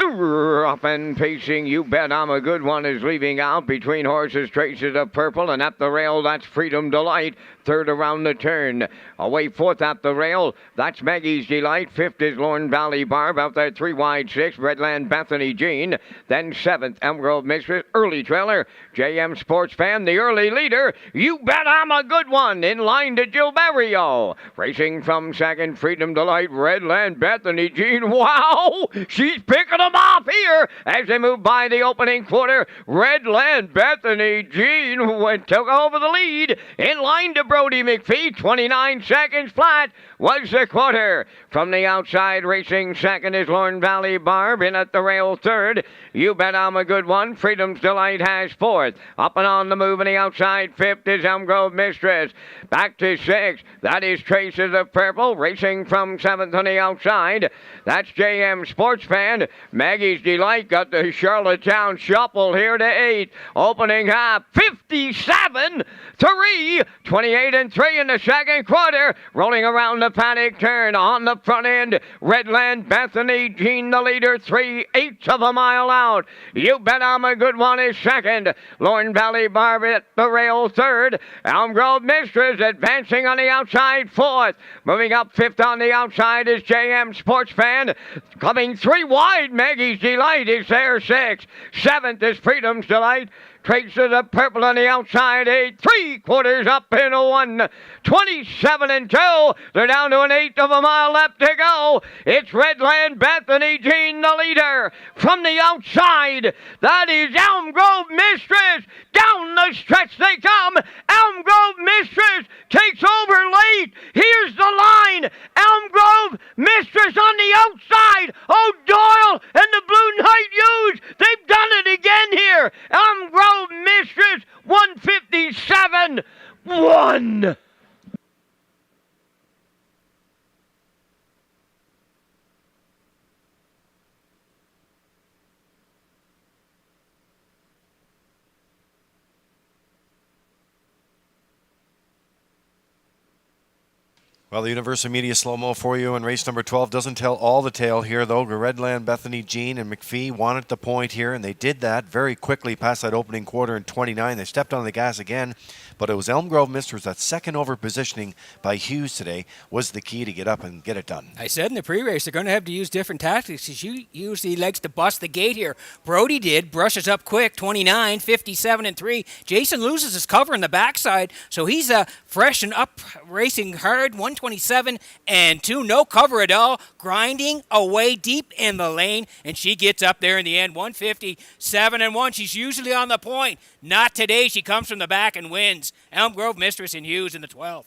Up and pacing, You Bet I'm a Good One is leaving out between horses, Traces of Purple, and at the rail, that's Freedom Delight. Third around the turn. Away fourth at the rail, that's Maggie's Delight. Fifth is Lorne Valley Barb. Out there 3 wide, 6, Redland Bethany Jean. Then seventh, Elm Grove Mistress. Early trailer, JM Sports Fan. The early leader, You Bet I'm a Good One. In line to Gilberto. Racing from second, Freedom Delight. Redland Bethany Jean. Wow! She's picking them off here as they move by the opening quarter. Redland Bethany Jean took over the lead. In line to Brody McPhee. 29 seconds flat was the quarter. From the outside, racing second is Lorne Valley Barb. In at the rail third. You Bet I'm a Good One. Freedom's Delight has fourth. Up and on the move on the outside. Fifth is Elm Grove Mistress. Back to sixth. That is Traces of Purple. Racing from seventh on the outside. That's JM Sports Fan. Maggie's Delight got the Charlottetown Shuffle here to 8. Opening half, 57-3. 28-3 in the second quarter. Rolling around the paddock turn on the front end. Redland Bethany Jean the leader, 3/8 of a mile out. You Bet I'm a Good One is second. Lorne Valley Barb at the rail third. Elm Grove Mistress advancing on the outside fourth. Moving up fifth on the outside is JM Sports Fan. Coming 3 wide, Maggie's Delight is there 6. Seventh is Freedom's Delight. Traces of Purple on the outside, 8, 3/4 up in a 1. 27-2. They're down to an 1/8 of a mile left to go. It's Redland Bethany Jean, the leader. From the outside, that is Elm Grove Mistress. Down the stretch they come. Elm Grove Mistress takes over late. Here's the line. Elm Grove Mistress on the outside. O'Doyle and the Blue Knight Hughes. They've done it again here. Elm Grove Mistress, 157-1. Well, the Universal Media slow-mo for you in race number 12 doesn't tell all the tale here, though. Redland, Bethany Jean, and McPhee wanted the point here, and they did that very quickly past that opening quarter in 29. They stepped on the gas again, but it was Elm Grove Mistress. That second over positioning by Hughes today was the key to get up and get it done. I said in the pre-race they're going to have to use different tactics. He usually likes to bust the gate here. Brody did, brushes up quick, 29, 57-3. Jason loses his cover in the backside, so he's fresh and up, racing hard, 127-2, no cover at all, grinding away deep in the lane, and she gets up there in the end, 157-1. She's usually on the point. Not today. She comes from the back and wins. Elm Grove Mistress and Hughes in the 12th.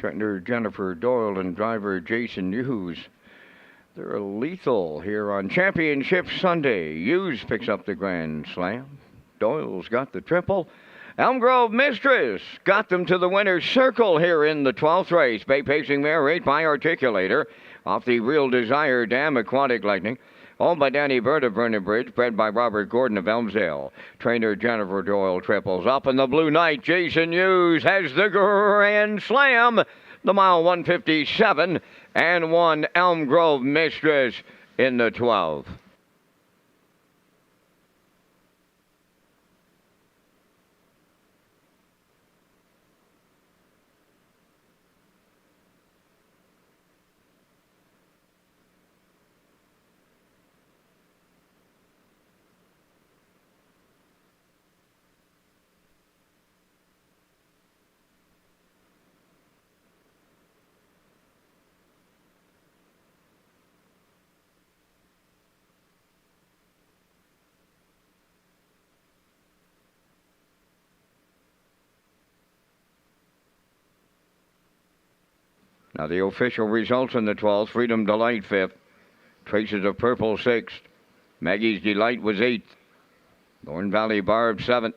Trainer Jennifer Doyle and driver Jason Hughes. They're lethal here on Championship Sunday. Hughes picks up the Grand Slam. Doyle's got the triple. Elm Grove Mistress got them to the winner's circle here in the 12th race. Bay Pacing Mare 8 by Articulator off the Real Desire Dam Aquatic Lightning. Owned by Danny Bird of Vernon Bridge, bred by Robert Gordon of Elmsdale. Trainer Jennifer Doyle triples up in the Blue Knight. Jason Hughes has the Grand Slam. The mile 157 and 1 Elm Grove Mistress in the 12th. Now the official results in the 12th. Freedom Delight 5th. Traces of Purple 6th. Maggie's Delight was 8th. Thorn Valley Barb 7th.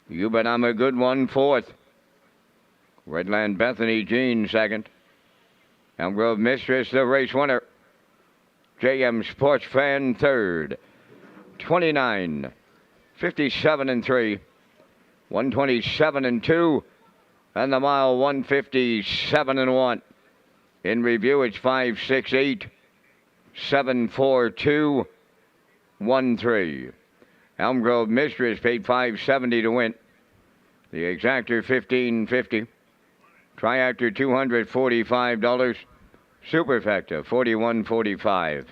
You Bet I'm a Good One 4th. Redland Bethany Jean 2nd. Elm Grove Mistress, the race winner. JM Sports Fan 3rd. 29, 57 and 3. 127 and 2. And the mile 157 and 1. In review, it's 5-6-8, 7-4-2, 1-3. Elm Grove Mistress paid $570 to win. The Exactor $1550. Triactor $245. Superfecta $41.45.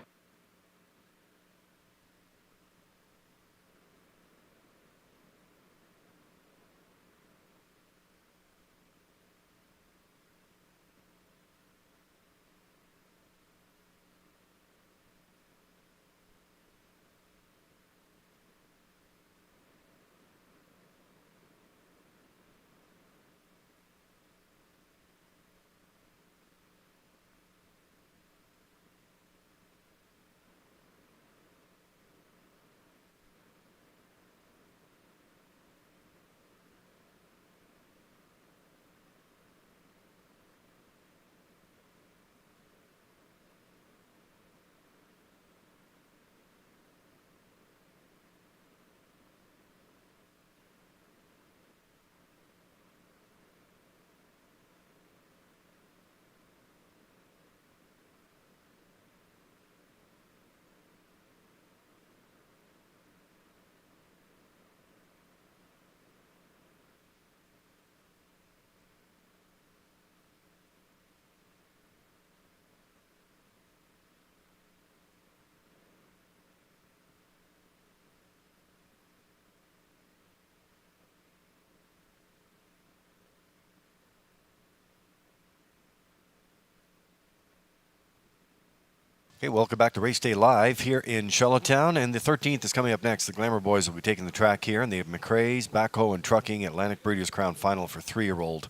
Okay, welcome back to Race Day Live here in Charlottetown, and the 13th is coming up next. The Glamour Boys will be taking the track here, and they have McRae's, Backhoe, and Trucking Atlantic Breeders' Crown Final for 3-year-old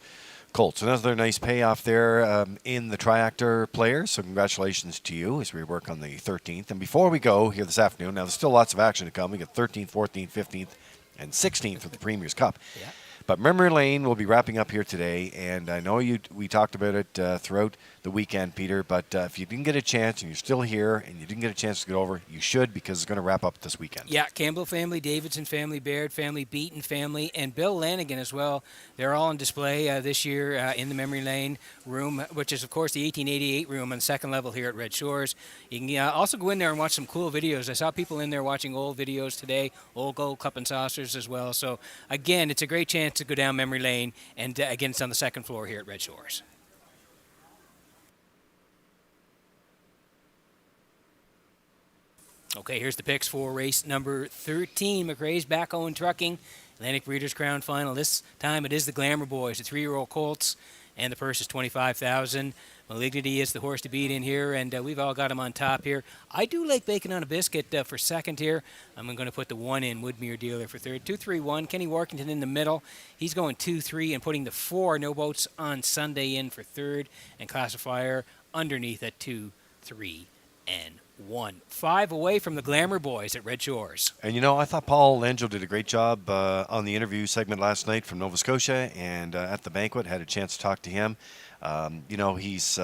colts. Another nice payoff there in the Triactor players, so congratulations to you as we work on the 13th. And before we go here this afternoon, now there's still lots of action to come. We got 13th, 14th, 15th, and 16th for the Premier's Cup. Yeah. But Memory Lane will be wrapping up here today, and I know we talked about it throughout the weekend, Peter, but if you didn't get a chance and you're still here and you didn't get a chance to get over, you should, because it's going to wrap up this weekend. Yeah, Campbell family, Davidson family, Baird family, Beaton family, and Bill Lanigan as well. They're all on display this year in the Memory Lane room, which is, of course, the 1888 room on the second level here at Red Shores. You can also go in there and watch some cool videos. I saw people in there watching old videos today, old Gold Cup and Saucers as well. So, again, it's a great chance to go down Memory Lane, and again, it's on the second floor here at Red Shores. Okay, here's the picks for race number 13. McRae's, Backhoe, and Trucking Atlantic Breeders' Crown Final. This time it is the Glamour Boys, the 3-year-old colts. and the purse is $25,000. Malignity is the horse to beat in here, and we've all got him on top here. I do like Bacon on a Biscuit for second here. I'm going to put the 1 in, Woodmere Dealer for third. 2-3-1, Kenny Workington in the middle. He's going 2-3 and putting the 4 No Boats on Sunday in for third, and Classifier underneath at 2-3-1. 5 away from the Glamour Boys at Red Shores. And, you know, I thought Paul Langell did a great job on the interview segment last night from Nova Scotia, and at the banquet, had a chance to talk to him. You know, he just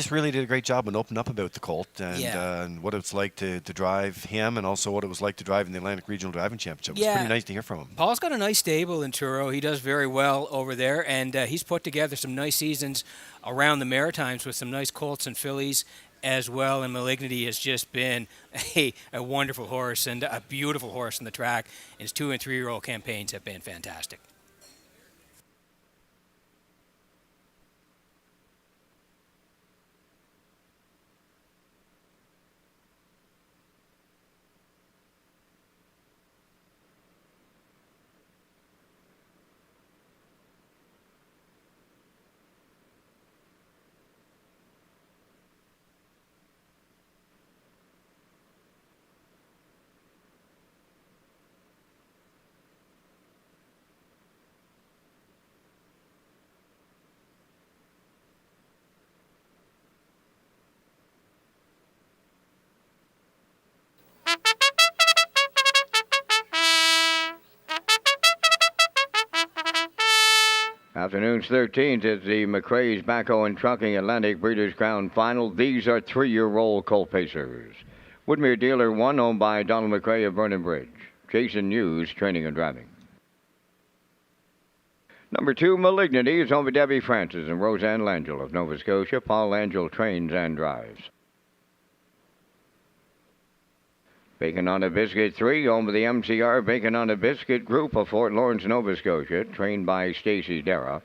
really did a great job and opened up about the colt and what it's like to drive him, and also what it was like to drive in the Atlantic Regional Driving Championship. It was pretty nice to hear from him. Paul's got a nice stable in Truro. He does very well over there, and he's put together some nice seasons around the Maritimes with some nice colts and fillies as well, and Malignity has just been a wonderful horse and a beautiful horse on the track. His 2- and 3-year-old campaigns have been fantastic. Afternoon's 13th is the McRae's Backhoe and Trucking Atlantic Breeders' Crown Final. These are 3-year-old colt pacers. Woodmere Dealer 1, owned by Donald McRae of Vernon Bridge. Jason Hughes, training and driving. Number 2, Malignity, is owned by Debbie Francis and Roseanne Langell of Nova Scotia. Paul Langell trains and drives. Bacon on a Biscuit 3, owned by the MCR Bacon on a Biscuit Group of Fort Lawrence, Nova Scotia, trained by Stacy Dara.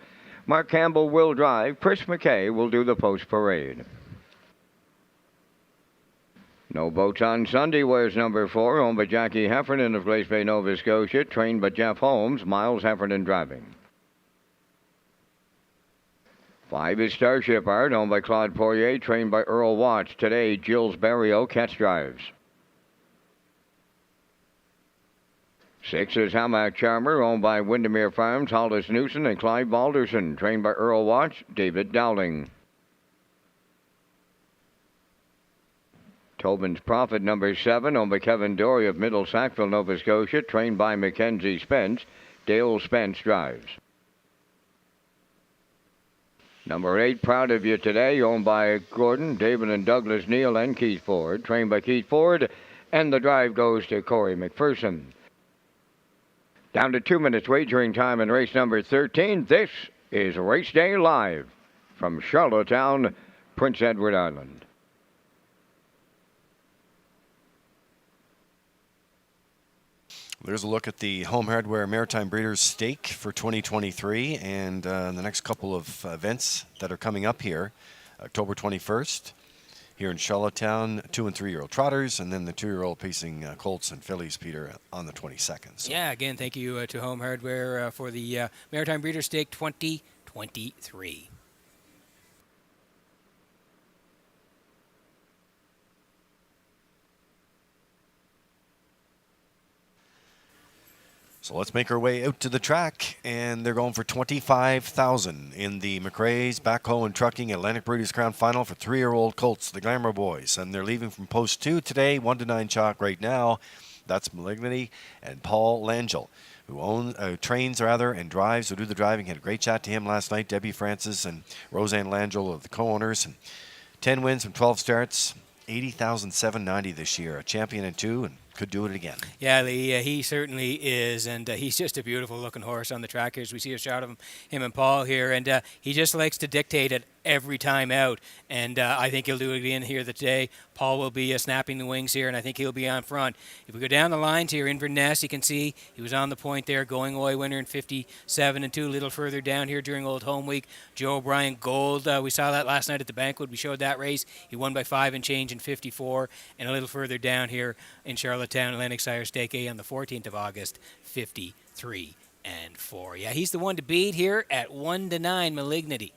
Mark Campbell will drive. Chris McKay will do the post parade. No Boats on Sunday wears number 4, owned by Jackie Heffernan of Glace Bay, Nova Scotia, trained by Jeff Holmes, Miles Heffernan driving. 5 is Starship Art, owned by Claude Poirier, trained by Earl Watts. Today, Jill's Barrio catch drives. 6 is Hamac Charmer, owned by Windermere Farms, Hollis Newson and Clive Balderson, trained by Earl Watts, David Dowling. Tobin's Prophet, number 7, owned by Kevin Dory of Middle Sackville, Nova Scotia, trained by Mackenzie Spence. Dale Spence drives. Number 8, Proud of You Today, owned by Gordon, David and Douglas Neal and Keith Ford, trained by Keith Ford, and the drive goes to Corey McPherson. Down to 2 minutes wagering time in race number 13. This is Race Day Live from Charlottetown, Prince Edward Island. There's a look at the Home Hardware Maritime Breeders' Stake for 2023 and the next couple of events that are coming up here. October 21st here in Charlottetown, 2- and 3-year-old trotters, and then the 2-year-old pacing colts and fillies, Peter, on the 22nd. So. Yeah, again, thank you to Home Hardware for the Maritime Breeders' Stake 2023. So let's make our way out to the track, and they're going for $25,000 in the McRae's Backhoe and Trucking Atlantic Breeders' Crown Final for 3-year-old colts, the Glamour Boys, and they're leaving from post 2 today, 1-9 chalk right now. That's Malignity and Paul Langell, who trains and drives. Who do the driving. Had a great chat to him last night. Debbie Francis and Roseanne Langell are the co-owners, and 10 wins from 12 starts, $80,790 this year. A champion in 2, and could do it again. Yeah, Lee, he certainly is, and he's just a beautiful-looking horse on the track here. As we see a shot of him and Paul here, and he just likes to dictate it every time out, and I think he'll do it again here today. Paul will be snapping the wings here, and I think he'll be on front. If we go down the lines here, Inverness, you can see he was on the point there, going away winner in 57-2. A little further down here during Old Home Week, Joe O'Brien Gold. We saw that last night at the banquet. We showed that race. He won by 5 and change in 54, and a little further down here in Charlottetown, Atlantic Sire Stake A on the 14th of August, 53 and 4. Yeah, he's the one to beat here at 1-9, Malignity.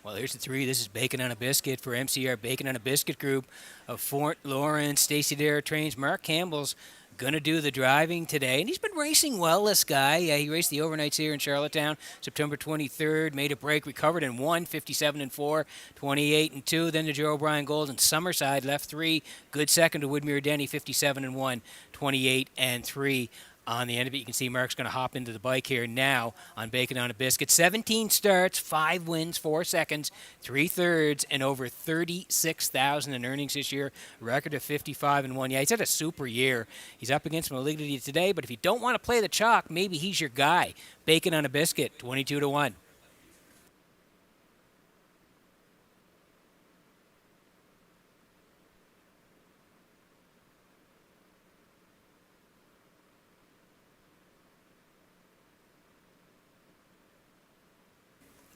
Well, here's the 3. This is Bacon on a Biscuit for MCR Bacon on a Biscuit Group of Fort Lawrence. Stacy Dare trains. Mark Campbell's going to do the driving today. And he's been racing well, this guy. He raced the overnights here in Charlottetown, September 23rd. Made a break, recovered and won, 57-4, 28-2. Then the Joe O'Brien Gold and Summerside left 3. Good second to Woodmere Denny, 57-1, 28-3. On the end of it, you can see Mark's going to hop into the bike here now on Bacon on a Biscuit. 17 starts, 5 wins, 4 seconds, 3 thirds, and over $36,000 in earnings this year. Record of 55-1. Yeah, he's had a super year. He's up against Malignity today, but if you don't want to play the chalk, maybe he's your guy. Bacon on a Biscuit, 22-1.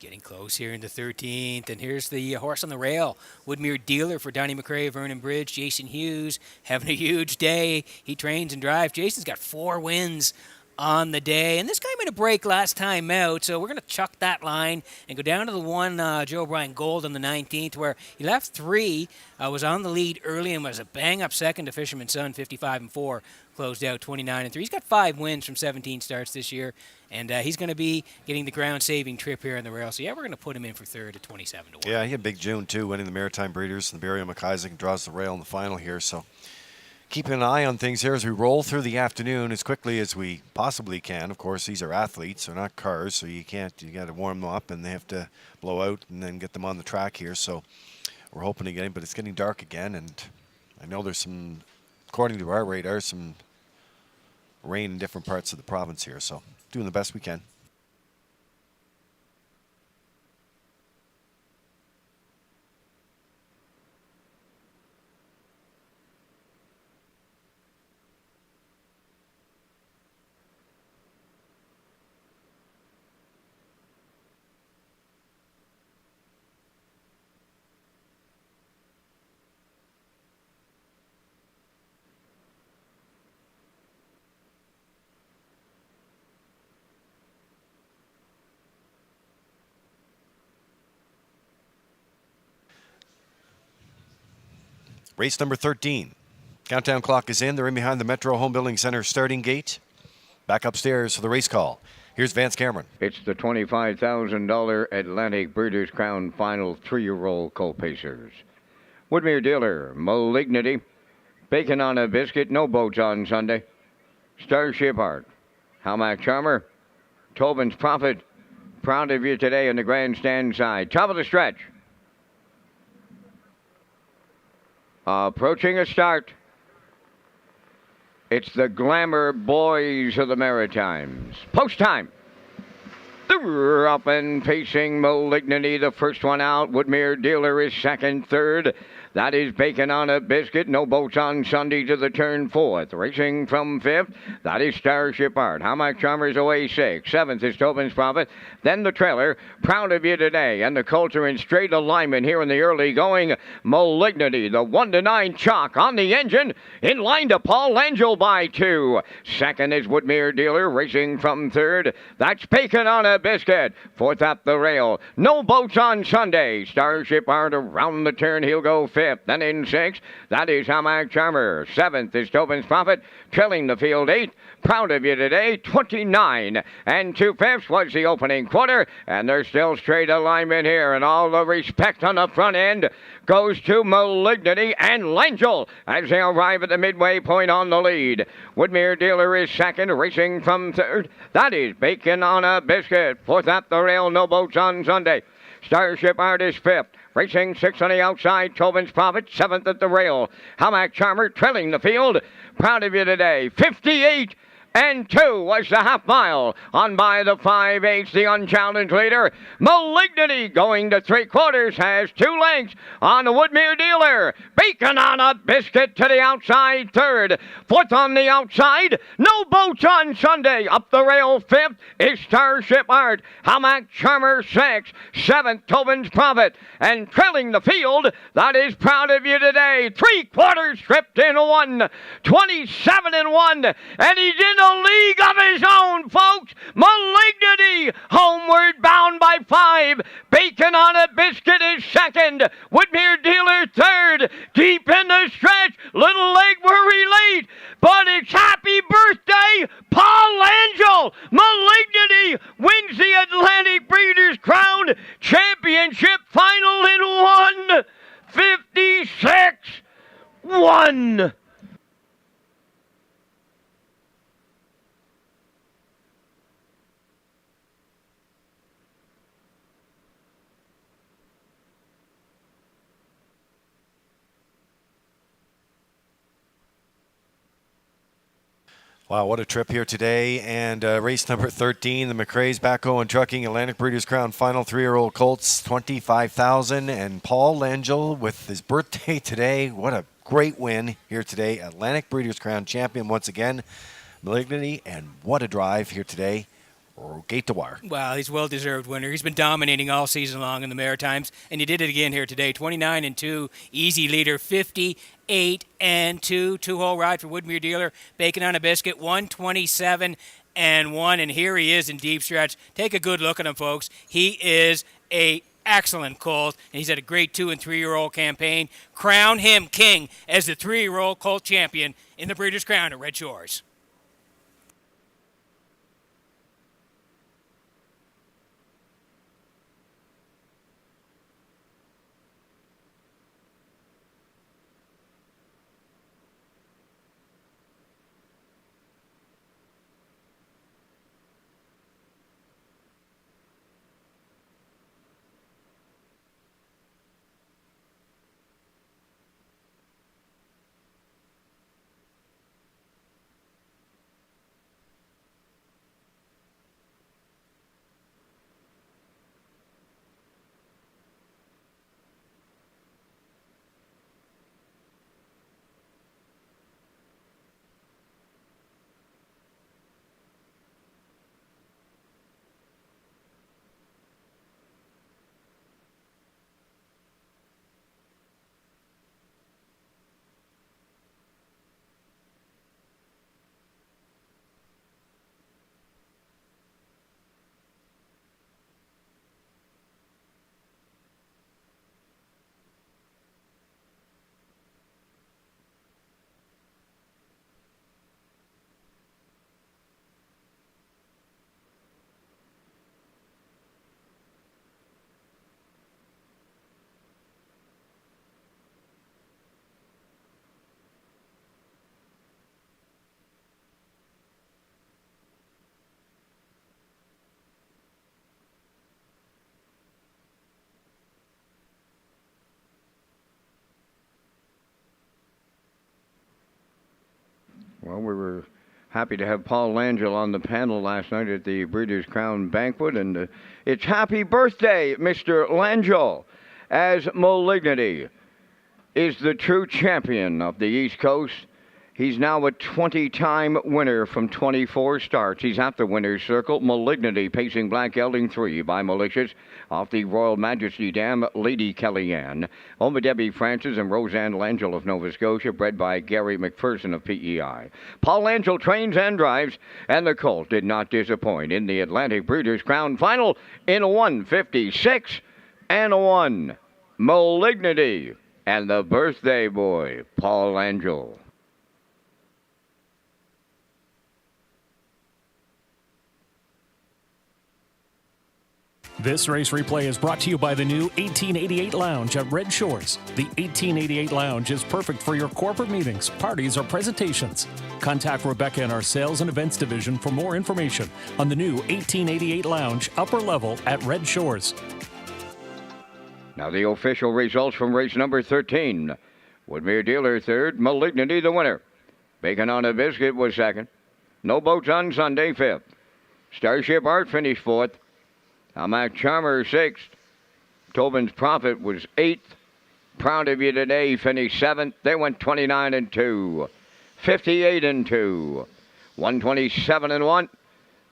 Getting close here in the 13th, and here's the horse on the rail. Woodmere Dealer for Donnie McRae, Vernon Bridge. Jason Hughes having a huge day. He trains and drives. Jason's got 4 wins on the day, and this guy made a break last time out, so we're going to chuck that line and go down to the one Joe O'Brien Gold on the 19th, where he left 3, was on the lead early and was a bang-up second to Fisherman's Son, 55-4. Closed out 29-3. He's got 5 wins from 17 starts this year, and he's going to be getting the ground-saving trip here on the rail. So, yeah, we're going to put him in for third at 27-1. Yeah, he had big June, too, winning the Maritime Breeders. And Barry McIsaac draws the rail in the final here. So, keeping an eye on things here as we roll through the afternoon as quickly as we possibly can. Of course, these are athletes, they're not cars, so you got to warm them up, and they have to blow out and then get them on the track here. So, we're hoping to get him, but it's getting dark again, and I know there's some, according to our radar, some rain in different parts of the province here, so doing the best we can. Race number 13. Countdown clock is in. They're in behind the Metro Home Building Center starting gate. Back upstairs for the race call. Here's Vance Cameron. It's the $25,000 Atlantic Breeders' Crown Final 3-year-old Colt Pacers. Woodmere Dealer, Malignity, Bacon on a Biscuit, No Boats on Sunday. Starship Art, Halmack Charmer, Tobin's Prophet, proud of you today on the grandstand side. Top of the stretch. Approaching a start. It's the Glamour Boys of the Maritimes. Post time. They're up and pacing Malignity, the first one out. Woodmere Dealer is second, third. That is Bacon on a Biscuit. No Boats on Sunday to the turn, fourth. Racing from fifth. That is Starship Art. Halmack Chalmers away sixth. Seventh is Tobin's Prophet. Then the trailer. Proud of you today. And the Colts are in straight alignment here in the early going. Malignity, the 1-9 chalk on the engine. In line to Paul Angel by 2. Second is Woodmere Dealer. Racing from third. That's Bacon on a Biscuit. Fourth up the rail. No Boats on Sunday. Starship Art around the turn. He'll go fifth. Then in sixth, that is Halmack Charmer. Seventh is Tobin's Prophet, trailing the field 8. Proud of you today, 29. And 2/5 was the opening quarter, and there's still straight alignment here, and all the respect on the front end goes to Malignity and Langell as they arrive at the midway point on the lead. Woodmere Dealer is second, racing from third. That is Bacon on a Biscuit. Fourth up the rail, No Boats on Sunday. Starship Art is fifth. Racing 6 on the outside. Tobin's Prophet, 7th at the rail. Hamac Charmer trailing the field. Proud of you today. 58 and 2 was the half mile. On by the 5/8, the unchallenged leader. Malignity going to 3/4 has 2 lengths on the Woodmere Dealer. Bacon on a Biscuit to the outside third. 4th on the outside. No Boats on Sunday. Up the rail 5th is Starship Art. Hamac Charmer 6th. 7th Tobin's Prophet. And trailing the field, that is Proud of You today. 3/4 stripped in 1. 27 and 1. And he's in a league of his own, folks. Malignity homeward bound by 5. Bacon on a Biscuit is second. Woodmere Dealer third. Deep in the stretch. Little Leg Worry late. But it's Happy Birthday, Paul Angel. Malignity wins the Atlantic Breeders' Crown Championship final in 1:56.1. Wow, what a trip here today. And race number 13, the McRae's Backhoe and Trucking Atlantic Breeders' Crown Final 3-year-old colts, 25,000. And Paul Langell with his birthday today. What a great win here today. Atlantic Breeders' Crown champion once again. Malignity, and what a drive here today. Gate to wire. Well, he's a well-deserved winner. He's been dominating all season long in the Maritimes, and he did it again here today. 29 and 2, easy leader. 58 and 2, 2-hole ride for Woodmere Dealer. Bacon on a Biscuit. 127 and 1, and here he is in deep stretch. Take a good look at him, folks. He is a excellent colt, and he's had a great 2- and 3-year-old campaign. Crown him king as the 3-year-old colt champion in the Breeders' Crown at Red Shores. Well, we were happy to have Paul Langell on the panel last night at the Breeders' Crown Banquet, and it's happy birthday, Mr. Langell, as Malignity is the true champion of the East Coast. He's now a 20-time winner from 24 starts. He's at the winner's circle. Malignity pacing Black Gelding 3 by Malicious. Off the Royal Majesty Dam, Lady Kellyanne. Home of Debbie Francis and Roseanne Langell of Nova Scotia, bred by Gary McPherson of PEI. Paul Langell trains and drives, and the colt did not disappoint in the Atlantic Breeders' Crown Final in 1:56.1. Malignity and the birthday boy, Paul Langell. This race replay is brought to you by the new 1888 Lounge at Red Shores. The 1888 Lounge is perfect for your corporate meetings, parties, or presentations. Contact Rebecca in our Sales and Events Division for more information on the new 1888 Lounge upper level at Red Shores. Now the official results from race number 13. Woodmere Dealer third, Malignity the winner. Bacon on a Biscuit was second. No Boats on Sunday fifth. Starship Art finished fourth. Hamac Charmer sixth. Tobin's Prophet was eighth. Proud of You Today finished seventh. They went 29-2, 58-2, 127-1,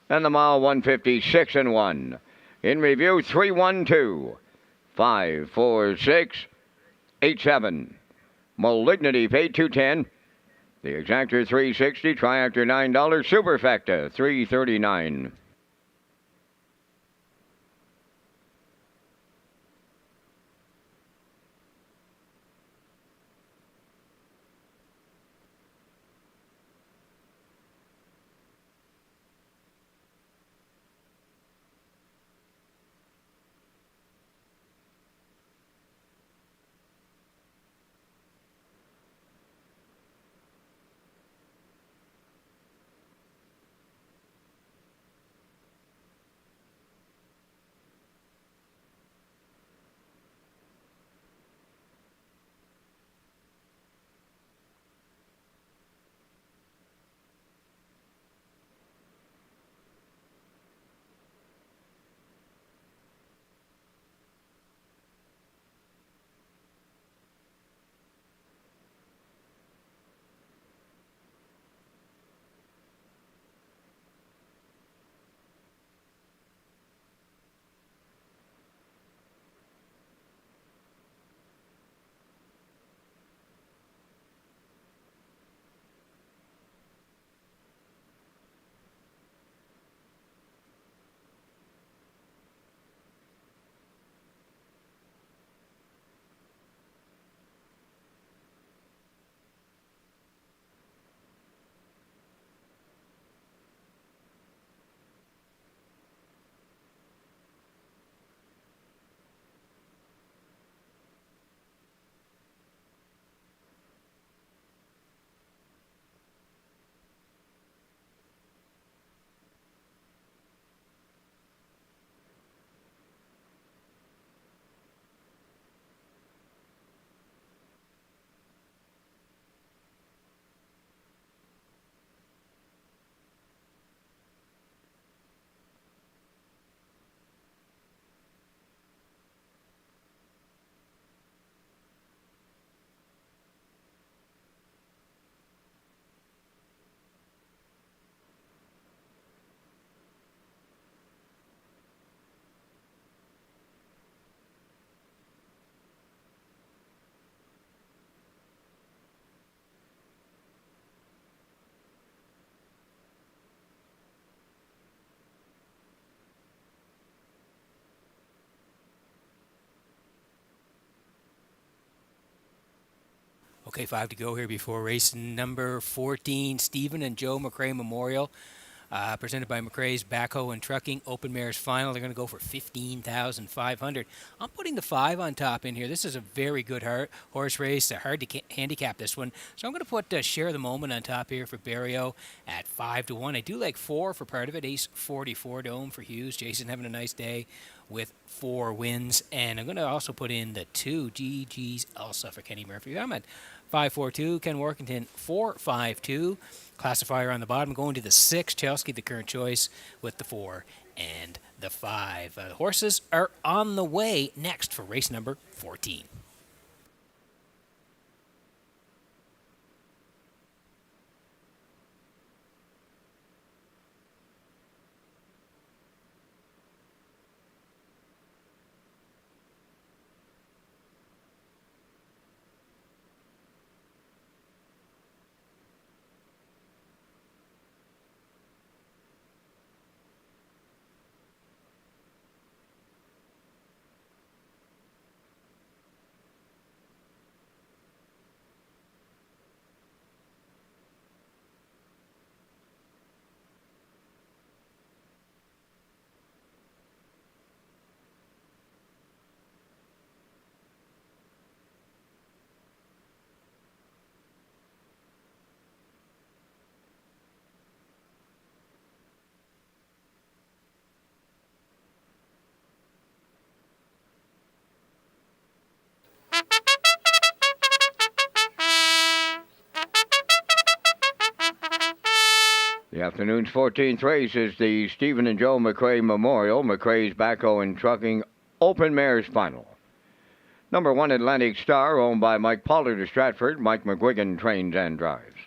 and the mile 156-1. In review, 3-1-2, 5-4-6, 8-7. Malignity paid $210. The Exactor $360, Triactor $9, Superfecta $339. Okay, 5 to go here before race number 14, Stephen and Joe McRae Memorial, presented by McRae's Backhoe and Trucking. Open Mares Final, they're going to go for $15,500. I'm putting the 5 on top in here. This is a very good horse race. Hard to handicap this one. So I'm going to put Share the Moment on top here for Barrio at 5 to 1. I do like 4 for part of it. Ace 44 Dome for Hughes. Jason having a nice day with 4 wins. And I'm going to also put in the 2 GG's Elsa for Kenny Murphy. I'm at 542, Ken Workington 452. Classifier on the bottom, going to the 6. Chelsea, the current choice, with the 4 and the 5. The horses are on the way next for race number 14. The afternoon's 14th race is the Stephen and Joe McRae Memorial, McRae's Backhoe and Trucking Open Mares Final. Number 1, Atlantic Star, owned by Mike Pollard of Stratford. Mike McGuigan trains and drives.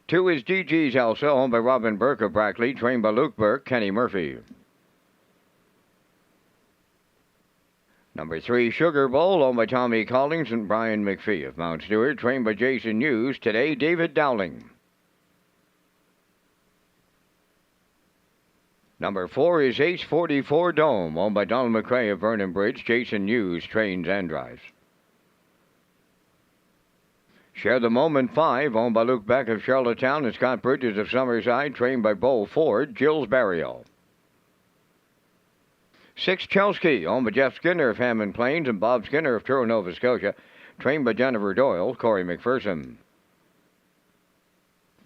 2 is DG's Elsa, owned by Robin Burke of Brackley, trained by Luke Burke, Kenny Murphy. Number 3, Sugar Bowl, owned by Tommy Collins and Brian McPhee of Mount Stewart, trained by Jason Hughes. Today, David Dowling. Number 4 is Ace 44 Dome, owned by Donald McRae of Vernon Bridge. Jason Hughes trains and drives. Share the Moment 5, owned by Luke Beck of Charlottetown and Scott Bridges of Summerside, trained by Bo Ford, Gilles Barrio. 6, Chelsea, owned by Jeff Skinner of Hammond Plains and Bob Skinner of Truro, Nova Scotia, trained by Jennifer Doyle, Corey McPherson.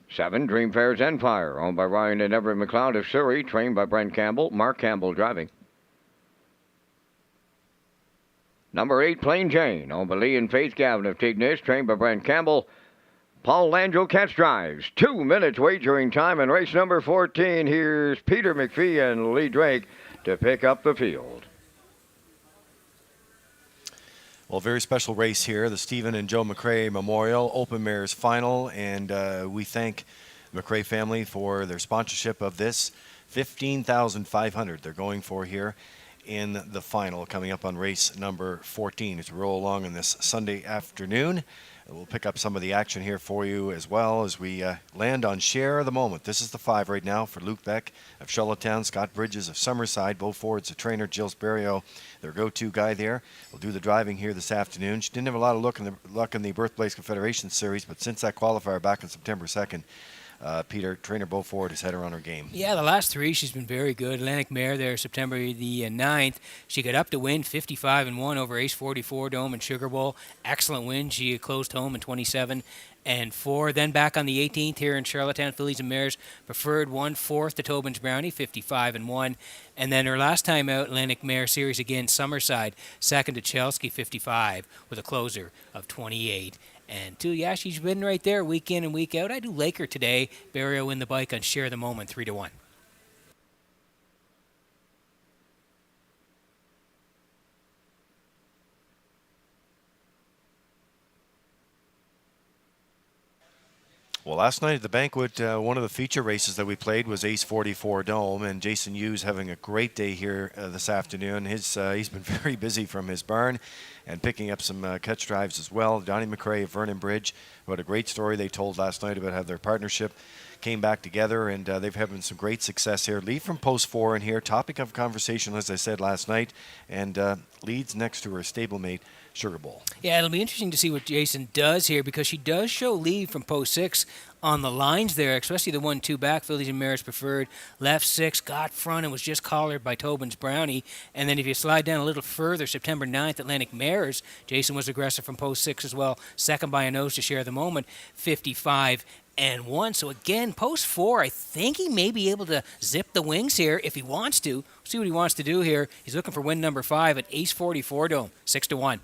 7, Dream Fair's Enfire, owned by Ryan and Everett McLeod of Surrey, trained by Brent Campbell, Mark Campbell driving. Number 8, Plain Jane, owned by Lee and Faith Gavin of Tignish, trained by Brent Campbell. Paul Langell catch drives. 2 minutes wagering time in race number 14. Here's Peter McPhee and Lee Drake to pick up the field. Well, very special race here, the Stephen and Joe McRae Memorial Open Mares Final, and we thank the McRae family for their sponsorship of this. $15,500 they're going for here in the final, coming up on race number 14 as we roll along on this Sunday afternoon. We'll pick up some of the action here for you as well as we land on Share the Moment. This is the 5 right now for Luke Beck of Charlottetown, Scott Bridges of Summerside, Bo Ford's the trainer, Gilles Barrio, their go-to guy there. Will do the driving here this afternoon. She didn't have a lot of luck in the Birthplace Confederation Series, but since that qualifier back on September 2nd, Peter, trainer Bo Ford has had her on her game. Yeah, the last 3 she's been very good. Atlantic Mare there, September the 9th. She got up to win 55-1 over Ace 44 Dome and Sugar Bowl. Excellent win. She closed home in 27-4. Then back on the 18th here in Charlottetown, Fillies and Mares Preferred 1/4 to Tobin's Brownie, 55-1. And then her last time out, Atlantic Mare Series again, Summerside, second to Chelsea, 55 with a closer of 28. And two, yeah, she's been right there week in and week out. I do like her today. Barrio in the bike on Share the Moment, 3-1. Well, last night at the banquet, one of the feature races that we played was Ace 44 Dome, and Jason Hughes having a great day here this afternoon. He's been very busy from his barn and picking up some catch drives as well. Donnie McRae of Vernon Bridge, who had a great story they told last night about how their partnership came back together, and they've having some great success here. Lead from post 4 in here, topic of conversation, as I said last night, and leads next to her stablemate, Sugar Bowl. Yeah, it'll be interesting to see what Jason does here, because she does show lead from post 6 on the lines there, especially the 1-2 back. Fillies and Mares Preferred left 6, got front, and was just collared by Tobin's Brownie. And then if you slide down a little further, September 9th, Atlantic Mares, Jason was aggressive from post 6 as well, second by a nose to Share the Moment, 55-1. So again, post 4, I think he may be able to zip the wings here if he wants to. See what he wants to do here. He's looking for win number 5 at Ace 44 Dome, 6-1.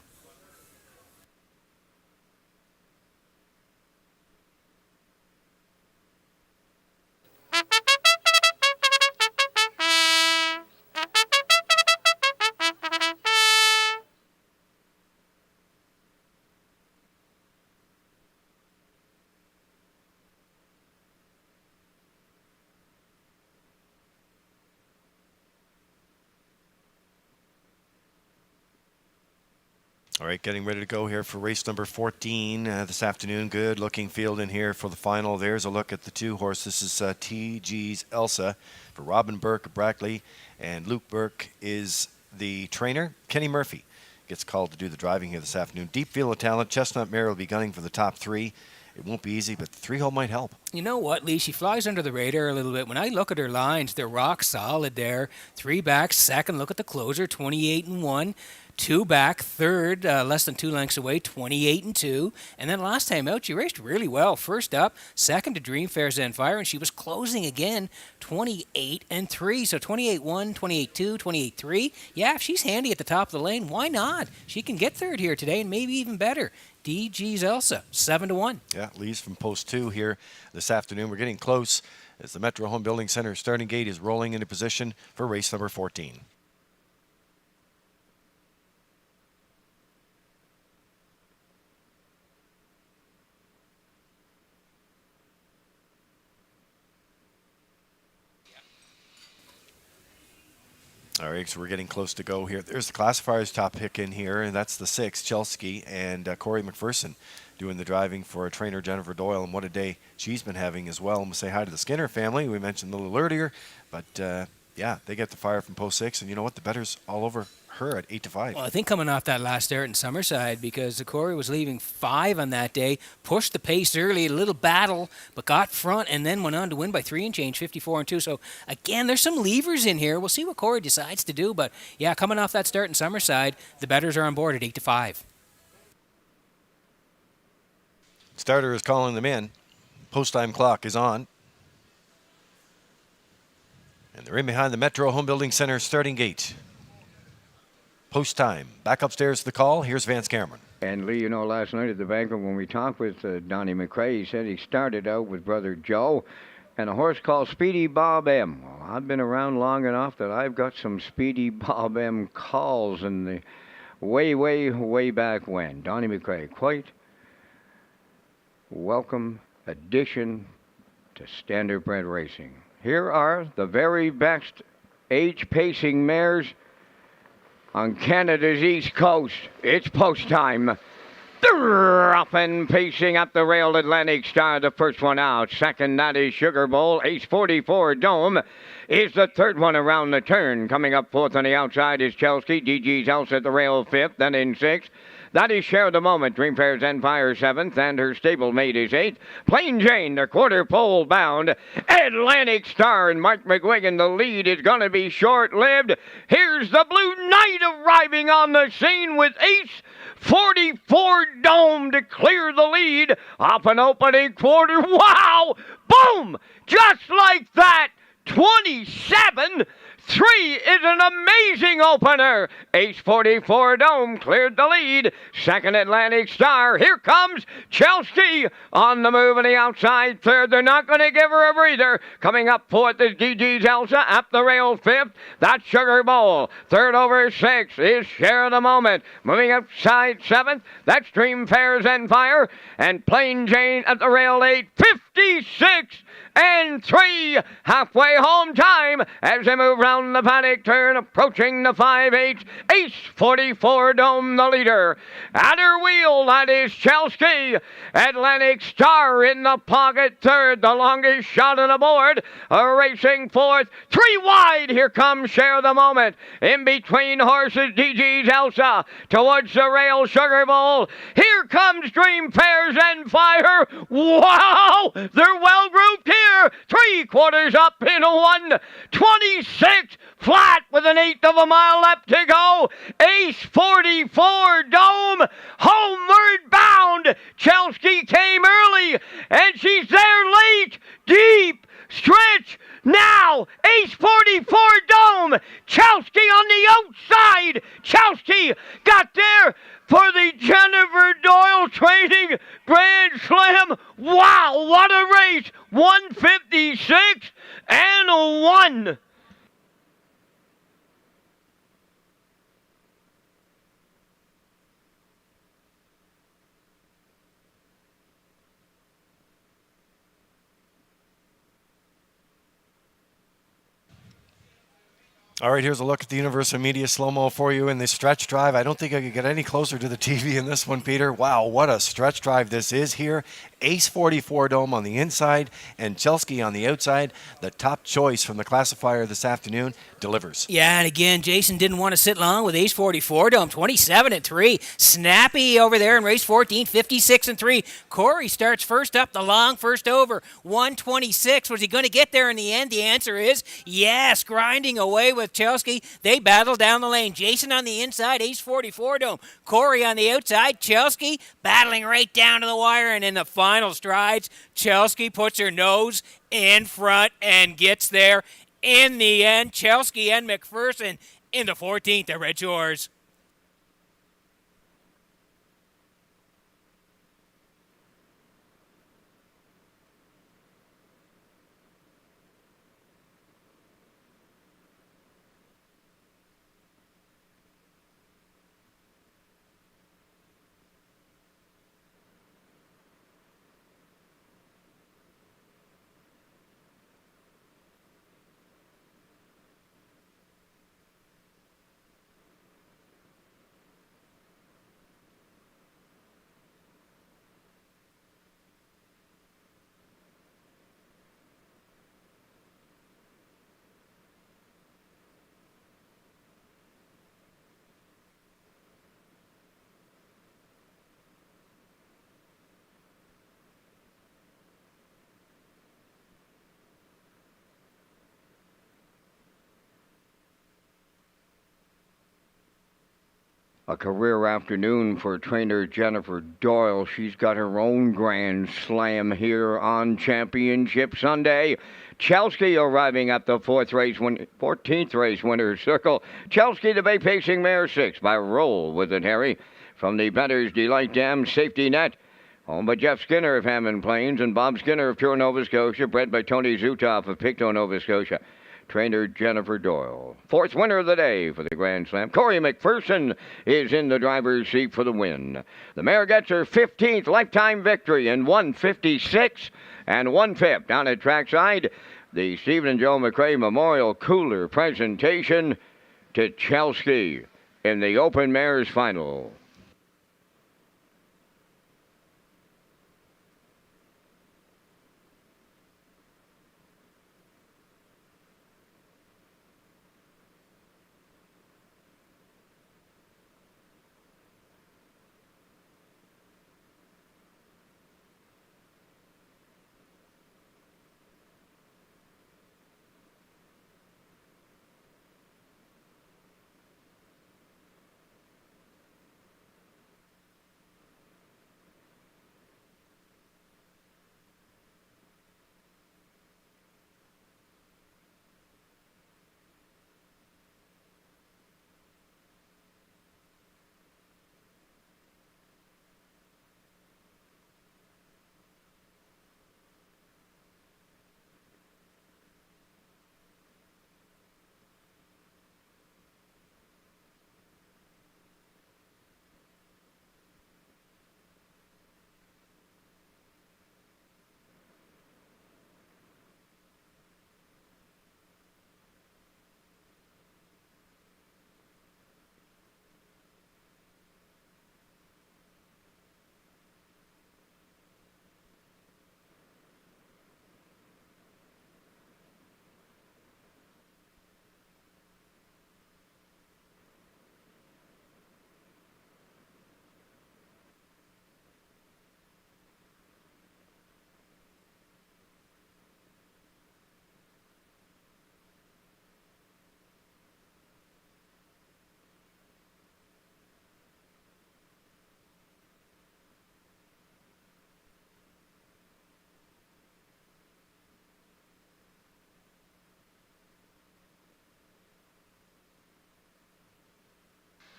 All right, getting ready to go here for race number 14 this afternoon. Good looking field in here for the final. There's a look at the 2 horse. This is TG's Elsa for Robin Burke of Brackley, and Luke Burke is the trainer. Kenny Murphy gets called to do the driving here this afternoon. Deep field of talent. Chestnut Mare will be gunning for the top 3. It won't be easy, but the 3-hole might help. You know what, Lee? She flies under the radar a little bit. When I look at her lines, they're rock solid there. 3 back, second. Look at the closer, 28-1. 2 back, third, less than 2 lengths away, 28-2. And then last time out, she raced really well. First up, second to Dreamfare's Zenfire, and she was closing again, 28-3. So 28-1, 28-2, 28-3. Yeah, if she's handy at the top of the lane, why not? She can get third here today, and maybe even better. DG's Elsa, 7-1. Yeah, Lee's from post 2 here this afternoon. We're getting close as the Metro Home Building Center starting gate is rolling into position for race number 14. All right, so we're getting close to go here. There's the classifier's top pick in here, and that's the 6, Chelsky, and Corey McPherson doing the driving for trainer Jennifer Doyle, and what a day she's been having as well. And we'll say hi to the Skinner family. We mentioned a little earlier, but yeah, they get the fire from post 6, and you know what? The better's all over her at 8-5. Well, I think coming off that last start in Summerside, because Corey was leaving 5 on that day, pushed the pace early, a little battle, but got front, and then went on to win by 3 and change, 54-2. So again, there's some levers in here. We'll see what Corey decides to do, but yeah, coming off that start in Summerside, the betters are on board at 8-5. Starter is calling them in. Post-time clock is on. And they're in behind the Metro Home Building Center starting gate. Post time. Back upstairs to the call. Here's Vance Cameron. And Lee, you know, last night at the banquet when we talked with Donnie McRae, he said he started out with brother Joe and a horse called Speedy Bob M. Well, I've been around long enough that I've got some Speedy Bob M calls in the way back when. Donnie McRae, quite welcome addition to standardbred racing. Here are the very best age-pacing mares on Canada's East Coast. It's post time. Up and pacing up the rail, Atlantic Star, the first one out. Second, that is Sugar Bowl. Ace 44 Dome is the third one around the turn. Coming up fourth on the outside is Chelsky. DG's Elsa at the rail fifth. Then in sixth, that is Share the Moment. Dreamfare's Zenfire seventh, and her stablemate is eighth. Plain Jane, the quarter pole bound. Atlantic Star and Mark McGuigan, the lead is going to be short-lived. Here's the Blue Knight arriving on the scene with Ace 44 Dome to clear the lead. Off an opening quarter. Wow! Boom! Just like that. 27-3 is an amazing opener. Ace 44 Dome cleared the lead. Second, Atlantic Star. Here comes Chelsky on the move on the outside. Third, they're not going to give her a breather. Coming up fourth is DG's Elsa. Up the rail fifth, that's Sugar Bowl. Third over sixth is Share the Moment. Moving outside seventh, that's Dreamfare's Zenfire. And Plain Jane at the rail eight. 56-3, halfway home time as they move round the paddock turn, approaching the 5-8. Ace 44 Dome, the leader. At her wheel, that is Chelsky. Atlantic Star in the pocket, third, the longest shot on the board. Racing fourth, 3 wide. Here comes Share the Moment. In between horses, DG's Elsa. Towards the rail, Sugar Bowl. Here comes Dreamfare's Zenfire. Wow! They're well grouped here. 3/4 up in a 1:26 flat with an eighth of a mile left to go. Ace 44 Dome homeward bound. Chelsky came early and she's there late. Deep stretch now. Ace 44 Dome. Chelsky on the outside. Chelsky got there for the Jennifer Doyle Training Grand Slam. Wow, what a race. 156 and a 1. All right, here's a look at the Universal Media slow-mo for you in the stretch drive. I don't think I could get any closer to the TV in this one, Peter. Wow, what a stretch drive this is here. Ace 44 Dome on the inside and Chelsky on the outside. The top choice from the classifier this afternoon. delivers. Yeah, and again, Jason didn't want to sit long with ace 44 to him, 27-3. Snappy over there in race 14, 56-3. Corey starts first up the long first over, 126. Was he going to get there in the end? The answer is yes, grinding away with Chelsky. They battle down the lane. Jason on the inside, ace 44 to him. Corey on the outside, Chelsky battling right down to the wire, and in the final strides, Chelsky puts her nose in front and gets there. In the end, Chelsky and McPherson in the 14th at Red Shores. A career afternoon for trainer Jennifer Doyle. She's got her own grand slam here on Championship Sunday. Chelsky arriving at the 14th race winner's circle. Chelsky, the bay pacing mare, 6 by Roll with it, Harry. From the Better's Delight Dam Safety Net. Owned by Jeff Skinner of Hammond Plains and Bob Skinner of Pure Nova Scotia. Bred by Tony Zutoff of Pictou, Nova Scotia. Trainer Jennifer Doyle. 4th winner of the day for the Grand Slam. Corey McPherson is in the driver's seat for the win. The mare gets her 15th lifetime victory in 156 and 1/5. Down at trackside, the Stephen and Joe McRae Memorial Cooler presentation to Chelsky in the Open Mares Final.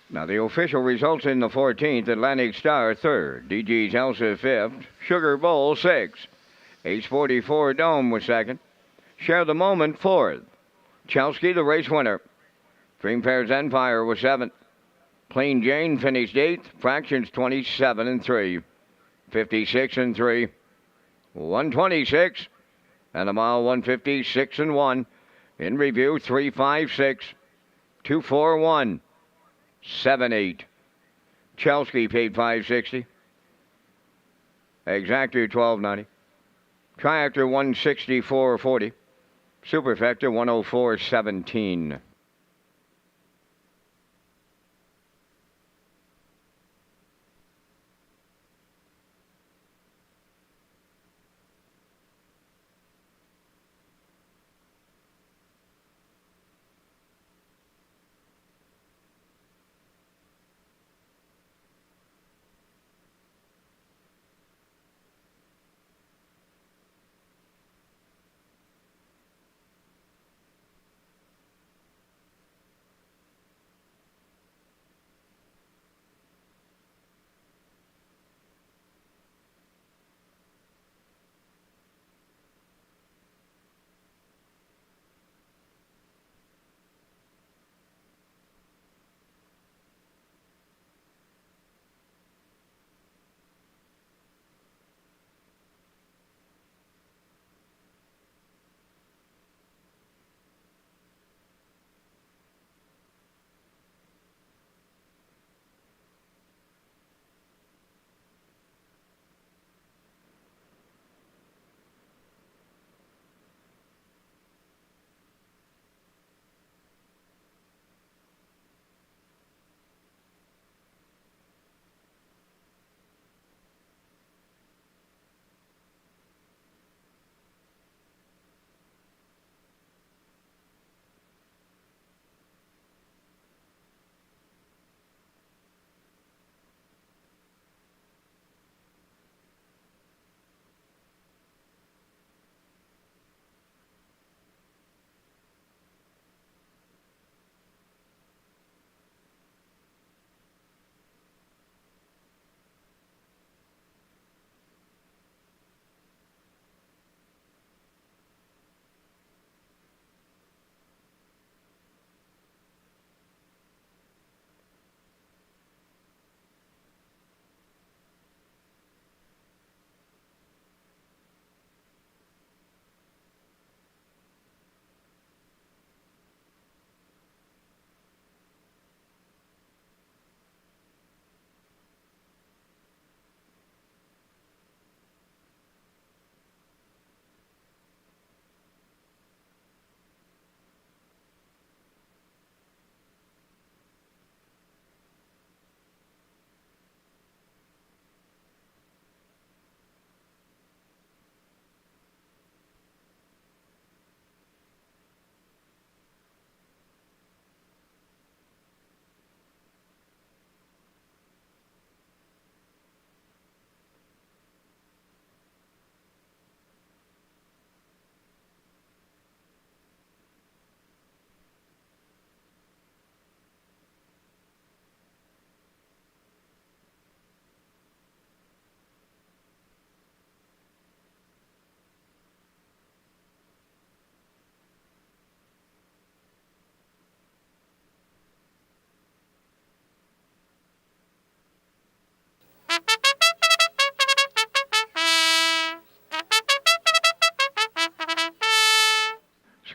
Now the official results in the 14th, Atlantic Star 3rd, DG's Elsa 5th, Sugar Bowl 6th, Ace 44 Dome was 2nd, Share the Moment 4th, Chelsky the race winner, Dream Fair's Empire was 7th, Plain Jane finished 8th, Fractions 27-3, 56-3, 126, and a mile 156-1. In review 356, 241. 7-8. Chelsky paid $560. Exactor $12.90. Triactor $164.40. Superfecta $104.17.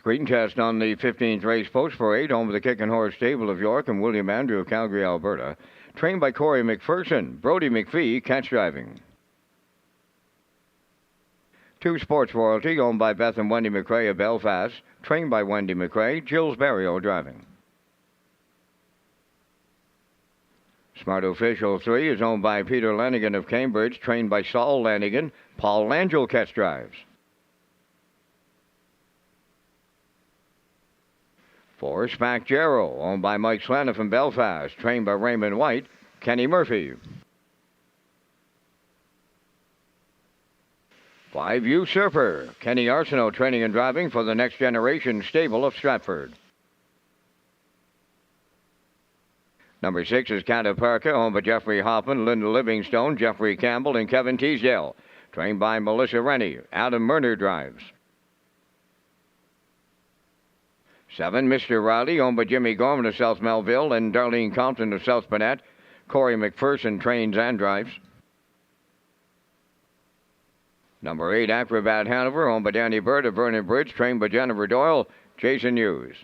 Screen test on the 15th race post parade, home of the Kicking Horse Stable of York and William Andrew of Calgary, Alberta. Trained by Corey McPherson, Brody McPhee, catch driving. 2 Sports Royalty, owned by Beth and Wendy McRae of Belfast. Trained by Wendy McRae, Jills Barrio driving. Smart Official 3 is owned by Peter Lanigan of Cambridge, trained by Saul Lanigan. Paul Langell catch drives. 4 Smack Jarrow, owned by Mike Slana from Belfast, trained by Raymond White. Kenny Murphy. 5 Usurper, Kenny Arsenault training and driving for the Next Generation Stable of Stratford. Number 6 is Cataparca, owned by Jeffrey Hoffman, Linda Livingstone, Jeffrey Campbell, and Kevin Teasdale. Trained by Melissa Rennie. Adam Murner drives. 7 Mr. Riley, owned by Jimmy Gorman of South Melville and Darlene Compton of South Burnett. Corey McPherson trains and drives. Number 8 Acrobat Hanover, owned by Danny Bird of Vernon Bridge, trained by Jennifer Doyle. Jason Hughes.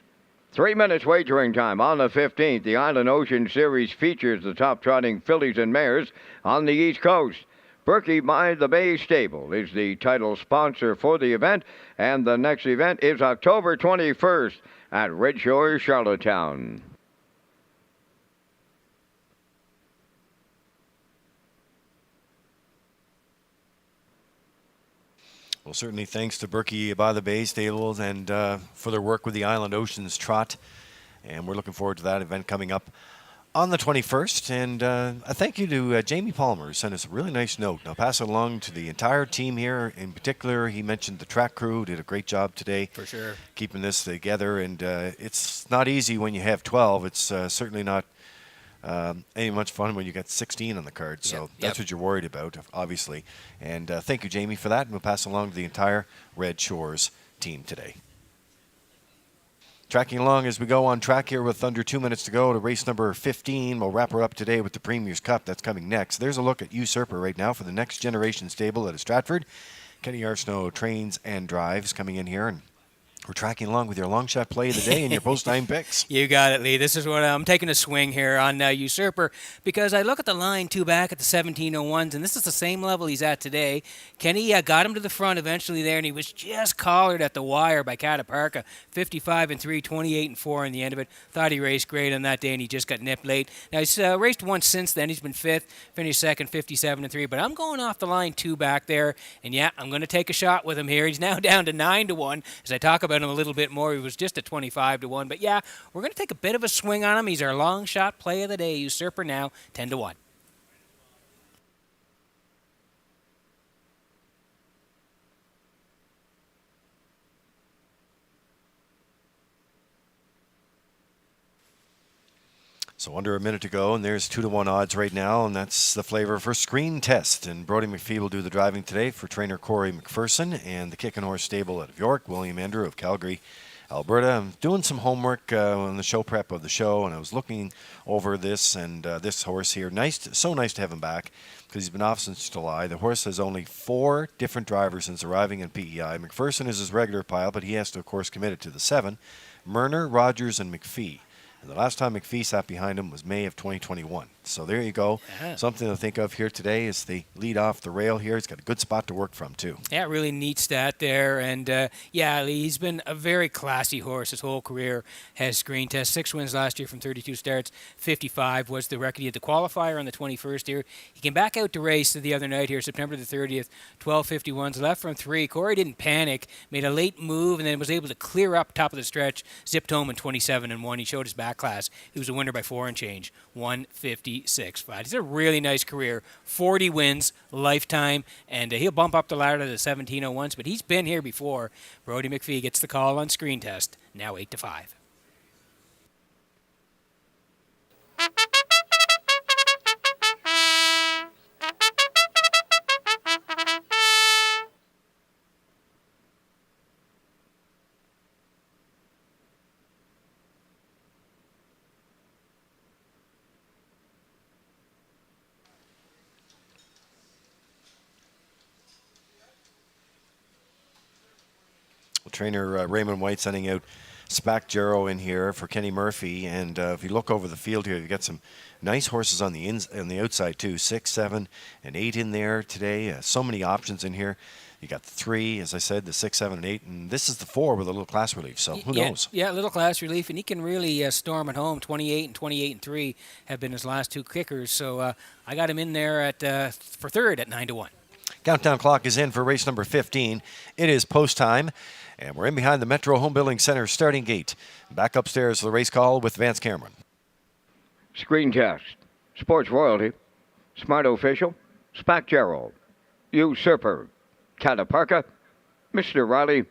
3 minutes wagering time on the 15th. The Island Ocean Series features the top trotting fillies and mares on the East Coast. Berkey by the Bay Stable is the title sponsor for the event, and the next event is October 21st at Redshores, Charlottetown. Well, certainly thanks to Berkey by the Bay Stables and for their work with the Island Oceans Trot. And we're looking forward to that event coming up on the 21st. And a thank you to Jamie Palmer, who sent us a really nice note. And I'll pass it along to the entire team here. In particular, he mentioned the track crew did a great job today. For sure. Keeping this together. And it's not easy when you have 12. It's certainly not any much fun when you got 16 on the card. So that's what you're worried about, obviously. And thank you, Jamie, for that. And we'll pass along to the entire Red Shores team today. Tracking along as we go on track here with under 2 minutes to go to race number 15. We'll wrap her up today with the Premier's Cup. That's coming next. There's a look at Usurper right now for the Next Generation Stable at Stratford. Kenny Arsenault trains and drives coming in here, and we're tracking along with your long shot play of the day and your post-time picks. You got it, Lee. This is what I'm taking a swing here on Usurper, because I look at the line 2 back at the 1701s, and this is the same level he's at today. Kenny got him to the front eventually there, and he was just collared at the wire by Cataparca. 55-3, 28-4 in the end of it. Thought he raced great on that day, and he just got nipped late. Now, he's raced once since then. He's been 5th, finished 2nd, 57-3, but I'm going off the line 2 back there, and I'm going to take a shot with him here. He's now down to 9-1 as I talk about him a little bit more. He was just at 25-1, but we're going to take a bit of a swing on him. He's our long shot play of the day. Usurper now 10-1. So under a minute to go, and there's 2-1 odds right now, and that's the flavor for Screen Test. And Brody McPhee will do the driving today for trainer Corey McPherson, and the Kicking Horse Stable out of York, William Andrew of Calgary, Alberta. I'm doing some homework on the show prep of the show, and I was looking over this and this horse here. So nice to have him back, because he's been off since July. The horse has only 4 different drivers since arriving in PEI. McPherson is his regular pile, but he has to, of course, commit it to the 7. Murner, Rogers, and McPhee. And the last time McPhee sat behind him was May of 2021. So there you go. Yeah. Something to think of here today is the lead off the rail here. He's got a good spot to work from, too. Yeah, really neat stat there. And, he's been a very classy horse his whole career. Has screen test. 6 wins last year from 32 starts. 55 was the record. He had the qualifier on the 21st here. He came back out to race the other night here, September the 30th, 12:51s, left from 3. Corey didn't panic, made a late move, and then was able to clear up top of the stretch, zipped home in 27-1. He showed his back class. He was a winner by 4 and change, 156. He's a really nice career, 40 wins, lifetime, and he'll bump up the ladder to the 1701s, but he's been here before. Brody McPhee gets the call on Screen Test, now 8-5. Trainer Raymond White sending out Spack Jarrow in here for Kenny Murphy. And if you look over the field here, you've got some nice horses on the outside too. 6, 7, and 8 in there today. So many options in here. You got the 3, as I said, the 6, 7, and 8, and this is the 4 with a little class relief. So who knows? Yeah, a little class relief, and he can really storm at home. 28 and 28 and 3 have been his last 2 kickers. So I got him in there at for third at 9-1. Countdown clock is in for race number 15. It is post time, and we're in behind the Metro Home Building Center starting gate. Back upstairs to the race call with Vance Cameron. Screen test. Sports Royalty. Smart Official. Spack Jarrow. Usurper. Cataparca. Mr. Riley.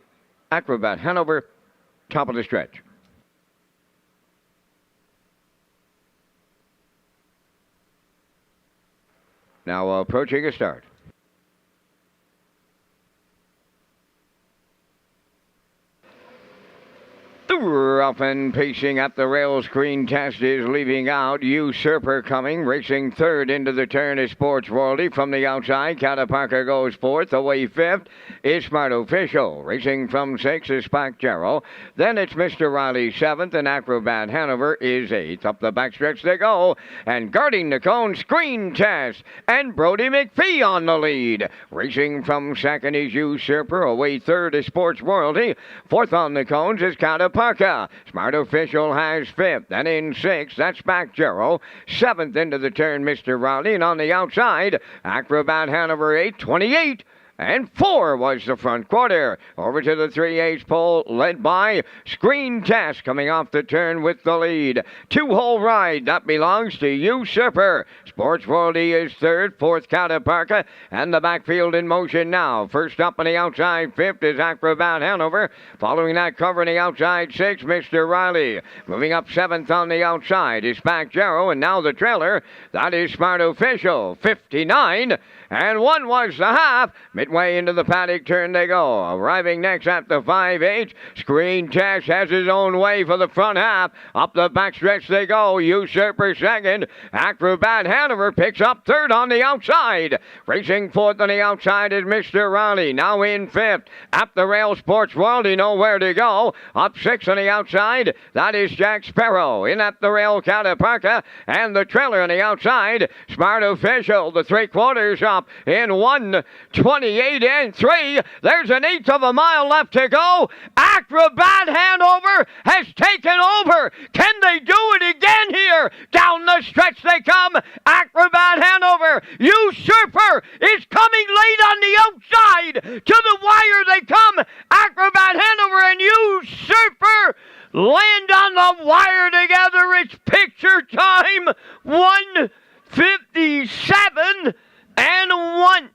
Acrobat Hanover. Top of the stretch. Now approaching a start. Rough and pacing at the rail. Screen test is leaving out. Usurper coming, racing third into the turn is Sports Royalty. From the outside, Cataparca goes fourth. Away fifth is Smart Official. Racing from 6 is Spack Jarrow. Then it's Mr. Riley seventh, and Acrobat Hanover is eighth. Up the backstretch they go, and guarding the cone, Screen test, and Brody McPhee on the lead. Racing from second is Usurper. Away third is Sports Royalty. Fourth on the cones is Cataparca. Smart Official has fifth. Then in sixth, that's Spack Jarrow. Seventh into the turn, Mr. Riley. And on the outside, Acrobat Hanover 8:28. And 4 was the front quarter. Over to the 3/8 pole, led by Screen Test, coming off the turn with the lead. 2-hole ride, that belongs to Usurper. Sports Royalty is third, fourth Cataparca, and the backfield in motion now. First up on the outside, fifth is Acrobat Hanover. Following that, covering the outside, 6, Mr. Riley. Moving up seventh on the outside is Spack Jarrow, and now the trailer, that is Smart Official, 59. And 1 was the half. Midway into the paddock turn they go. Arriving next at the 5/8. Screen Test has his own way for the front half. Up the backstretch they go. Usurper second. Acrobat Hanover picks up third on the outside. Racing fourth on the outside is Mr. Riley. Now in fifth. Up the rail, Sports Royalty nowhere to go. Up 6 on the outside. That is Jack Sparrow. In at the rail, Cataparca. And the trailer on the outside. Smart Official. The 3/4 up in 1:28 and 3. There's an eighth of a mile left to go. Acrobat Hanover has taken over. Can they do it again here? Down the stretch they come. Acrobat Hanover. Usurper is coming late on the outside. To the wire they come. Acrobat Hanover and Usurper land on the wire together. It's picture time. 1:57 and 1.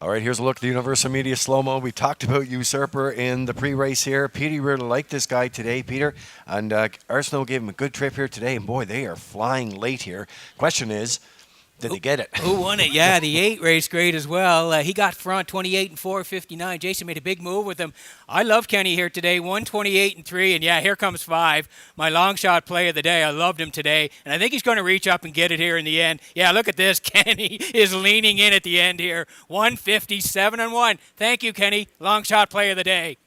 All right, here's a look at the Universal Media slow-mo. We talked about Usurper in the pre-race here. Peter really liked this guy today, Peter. And Arsenault gave him a good trip here today. And, boy, they are flying late here. Question is, did they get it? Who won it? Yeah, the 8 raced great as well. He got front 28 and 4:59. Jason made a big move with him. I love Kenny here today, 1:28 and 3. And, yeah, here comes 5. My long shot play of the day. I loved him today. And I think he's going to reach up and get it here in the end. Yeah, look at this. Kenny is leaning in at the end here. 1:57 and 1. Thank you, Kenny. Long shot play of the day.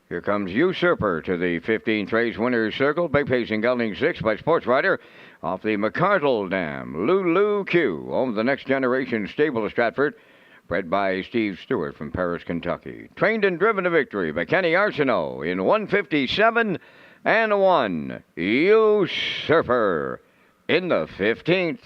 Here comes Usurper to the 15th race winner's circle. Big pace in gelding 6 by Sports Rider off the McCardle Dam. Lulu Q. Home of the Next Generation Stable of Stratford. Bred by Steve Stewart from Paris, Kentucky. Trained and driven to victory by Kenny Arsenault in 157 and 1. Usurper in the 15th.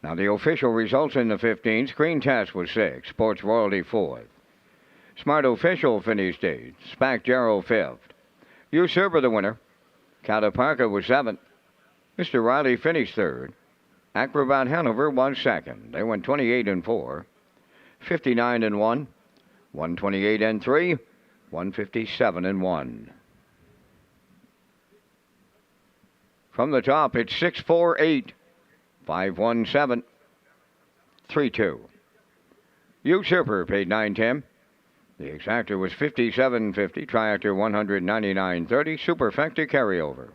Now the official results in the 15th. Screen Test was 6th. Sports Royalty 4th. Smart Official finished 8th. Spack Jarrow 5th. Usurper the winner. Cata Parker was 7th. Mr. Riley finished 3rd. Acrobat Hanover was 2nd. They went 28 and 4. 59 and 1. 128 and 3. 157 and 1. From the top, it's 648. 517 32. Usurper paid $9.10. The exactor was $57.50. Triactor $199.30. Superfecta carryover.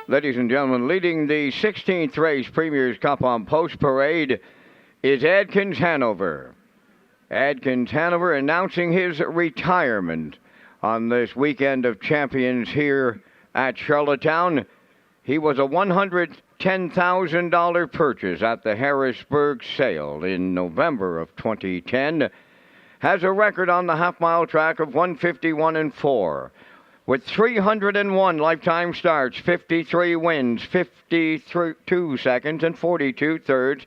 Ladies and gentlemen, leading the 16th race Premier's Cup on Post Parade is Adkins Hanover. Adkins Hanover announcing his retirement on this weekend of champions here at Charlottetown. He was a $110,000 purchase at the Harrisburg sale in November of 2010. Has a record on the half-mile track of 151-4. With 301 lifetime starts, 53 wins, 52 seconds, and 42 thirds,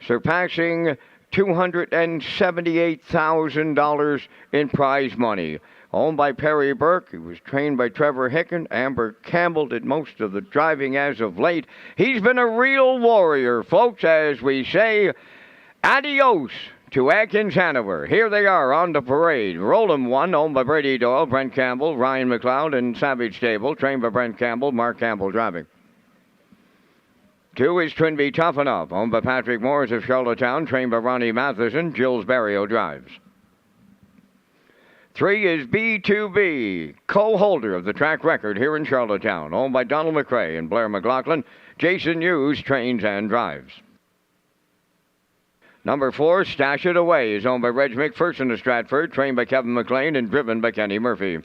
surpassing $278,000 in prize money. Owned by Perry Burke, he was trained by Trevor Hicken. Amber Campbell did most of the driving as of late. He's been a real warrior, folks, as we say. Adios to Adkins Hanover. Here they are on the parade. Roland 1, owned by Brady Doyle, Brent Campbell, Ryan McLeod, and Savage Stable, trained by Brent Campbell, Mark Campbell driving. 2 is Twinbee Tough Enough, owned by Patrick Morris of Charlottetown, trained by Ronnie Matheson, Jules Barrio drives. 3 is B2B, co-holder of the track record here in Charlottetown, owned by Donald McRae and Blair McLaughlin. Jason Hughes trains and drives. Number 4, Stash It Away, is owned by Reg McPherson of Stratford, trained by Kevin McLean and driven by Kenny Murphy.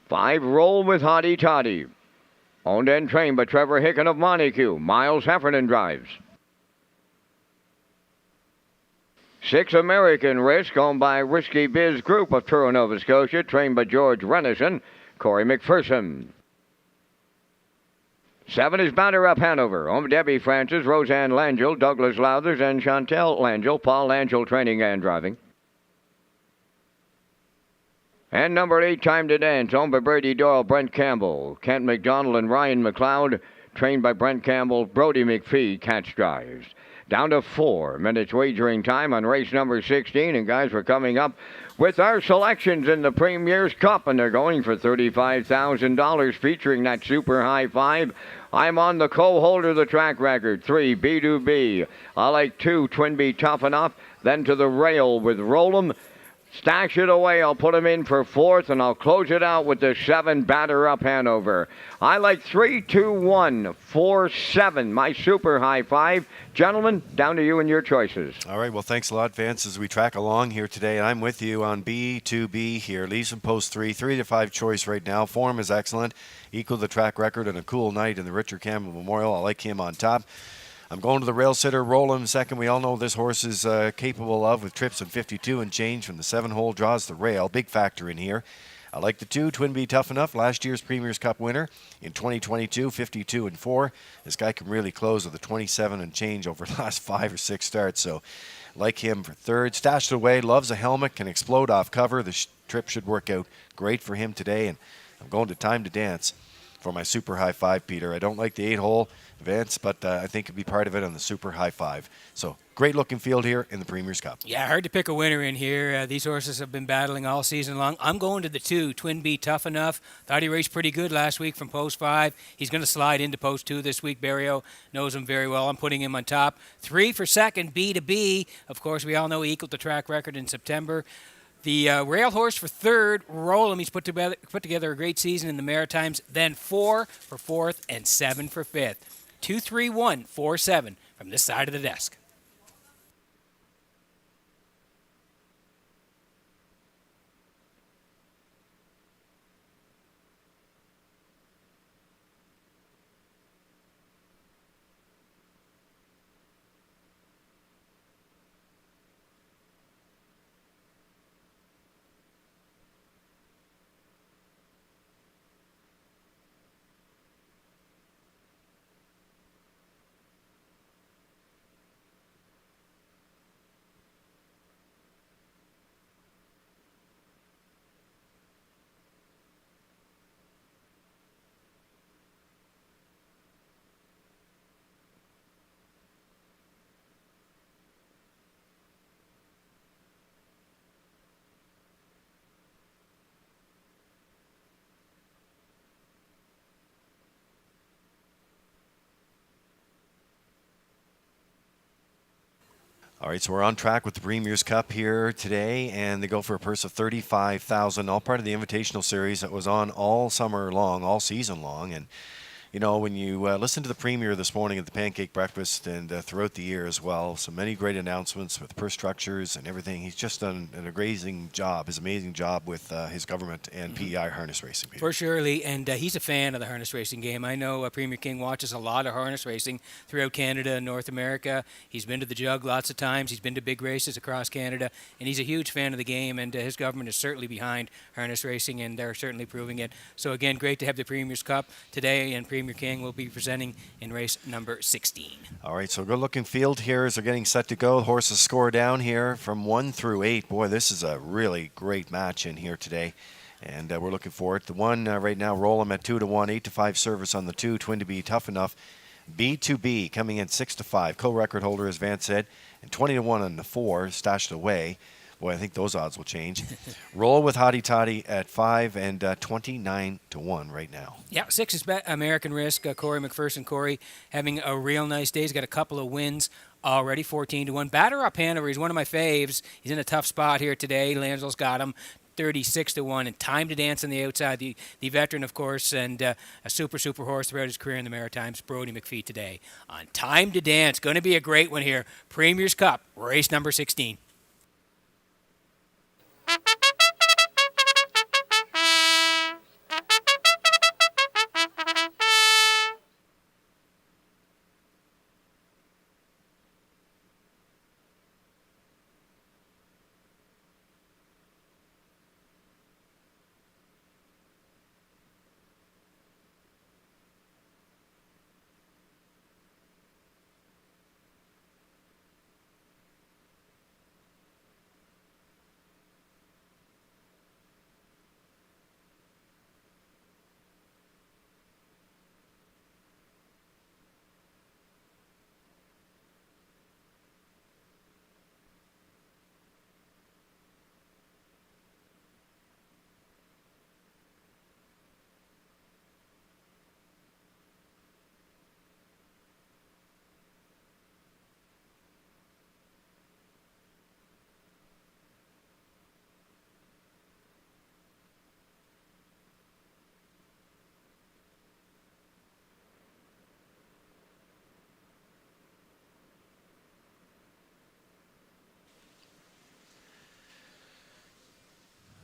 5, Roll with Hottie Toddy, owned and trained by Trevor Hicken of Montague. Miles Heffernan drives. 6, American Risk, owned by Risky Biz Group of Truro, Nova Scotia, trained by George Renison, Corey McPherson. 7 is Batter Up Hanover, owned by Debbie Francis, Roseanne Langell, Douglas Lauthers, and Chantel Langell, Paul Langell training and driving. And number 8, Time to Dance, owned by Brady Doyle, Brent Campbell, Kent McDonald, and Ryan McLeod, trained by Brent Campbell, Brody McPhee, catch drives. Down to 4 minutes wagering time on race number 16, and guys, we're coming up with our selections in the Premier's Cup, and they're going for $35,000, featuring that super high 5. I'm on the co-holder of the track record, 3, B2B. I like 2, Twinbee Tough Enough. Then to the rail with Roll'em. Stash It Away, I'll put him in for 4th, and I'll close it out with the 7, Batter Up Hanover. I like 3, 2, 1, 4, 7, my super high 5. Gentlemen, down to you and your choices. All right, well, thanks a lot, Vance, as we track along here today. I'm with you on B2B here. Leaves from post 3, 3 to 5 choice right now. Form is excellent. Equal the track record and a cool night in the Richard Campbell Memorial. I like him on top. I'm going to the rail sitter, Roland second. We all know this horse is capable of with trips in 52 and change from the 7-hole draws the rail. Big factor in here. I like the 2, Twinbee Tough Enough, last year's Premier's Cup winner in 2022, 52 and 4. This guy can really close with a 27 and change over the last 5 or 6 starts, so like him for 3rd. Stashed Away, loves a helmet, can explode off cover. The trip should work out great for him today, and I'm going to Time to Dance for my super high 5, Peter. I don't like the 8-hole, Vance, but I think it'd be part of it on the super high 5. So great looking field here in the Premier's Cup. Yeah, hard to pick a winner in here. These horses have been battling all season long. I'm going to the 2, Twinbee Tough Enough. Thought he raced pretty good last week from post 5. He's going to slide into post 2 this week. Barrio knows him very well. I'm putting him on top. 3 for second, B2B. Of course, we all know he equaled the track record in September. The rail horse for 3rd, Roll'em. He's put together a great season in the Maritimes. Then 4 for 4th and 7 for 5th. 2, 3, 1, 4, 7 from this side of the desk. All right, so we're on track with the Premier's Cup here today, and they go for a purse of $35,000, all part of the Invitational Series that was on all summer long, all season long. And you know, when you listen to the Premier this morning at the Pancake Breakfast and throughout the year as well, so many great announcements with purse structures and everything. He's just done an amazing job, with his government and PEI harness racing. For sure, Lee, and he's a fan of the harness racing game. I know Premier King watches a lot of harness racing throughout Canada and North America. He's been to the Jug lots of times. He's been to big races across Canada, and he's a huge fan of the game, and his government is certainly behind harness racing, and they're certainly proving it. So again, great to have the Premier's Cup today, and Premier King will be presenting in race number 16. All right, so good-looking field here as they're getting set to go. Horses score down here from 1 through 8. Boy, this is a really great match in here today, and we're looking for it. The one right now, roll them at 2-1, 8-5 service on the 2. Twin to be tough enough. B2B coming in 6-5. Co-record holder, as Vance said, and 20-1 on the 4, stashed away. Boy, I think those odds will change. Roll with Hottie Toddy at 5 and 29-1 right now. Yeah, 6 is American Risk. Corey McPherson. Corey having a real nice day. He's got a couple of wins already, 14-1. Batter Up Hanover. He's one of my faves. He's in a tough spot here today. Lanzel's got him 36-1. And Time to Dance on the outside. The veteran, of course, and a super horse throughout his career in the Maritimes. Brody McPhee today on Time to Dance. Going to be a great one here. Premier's Cup, race number 16.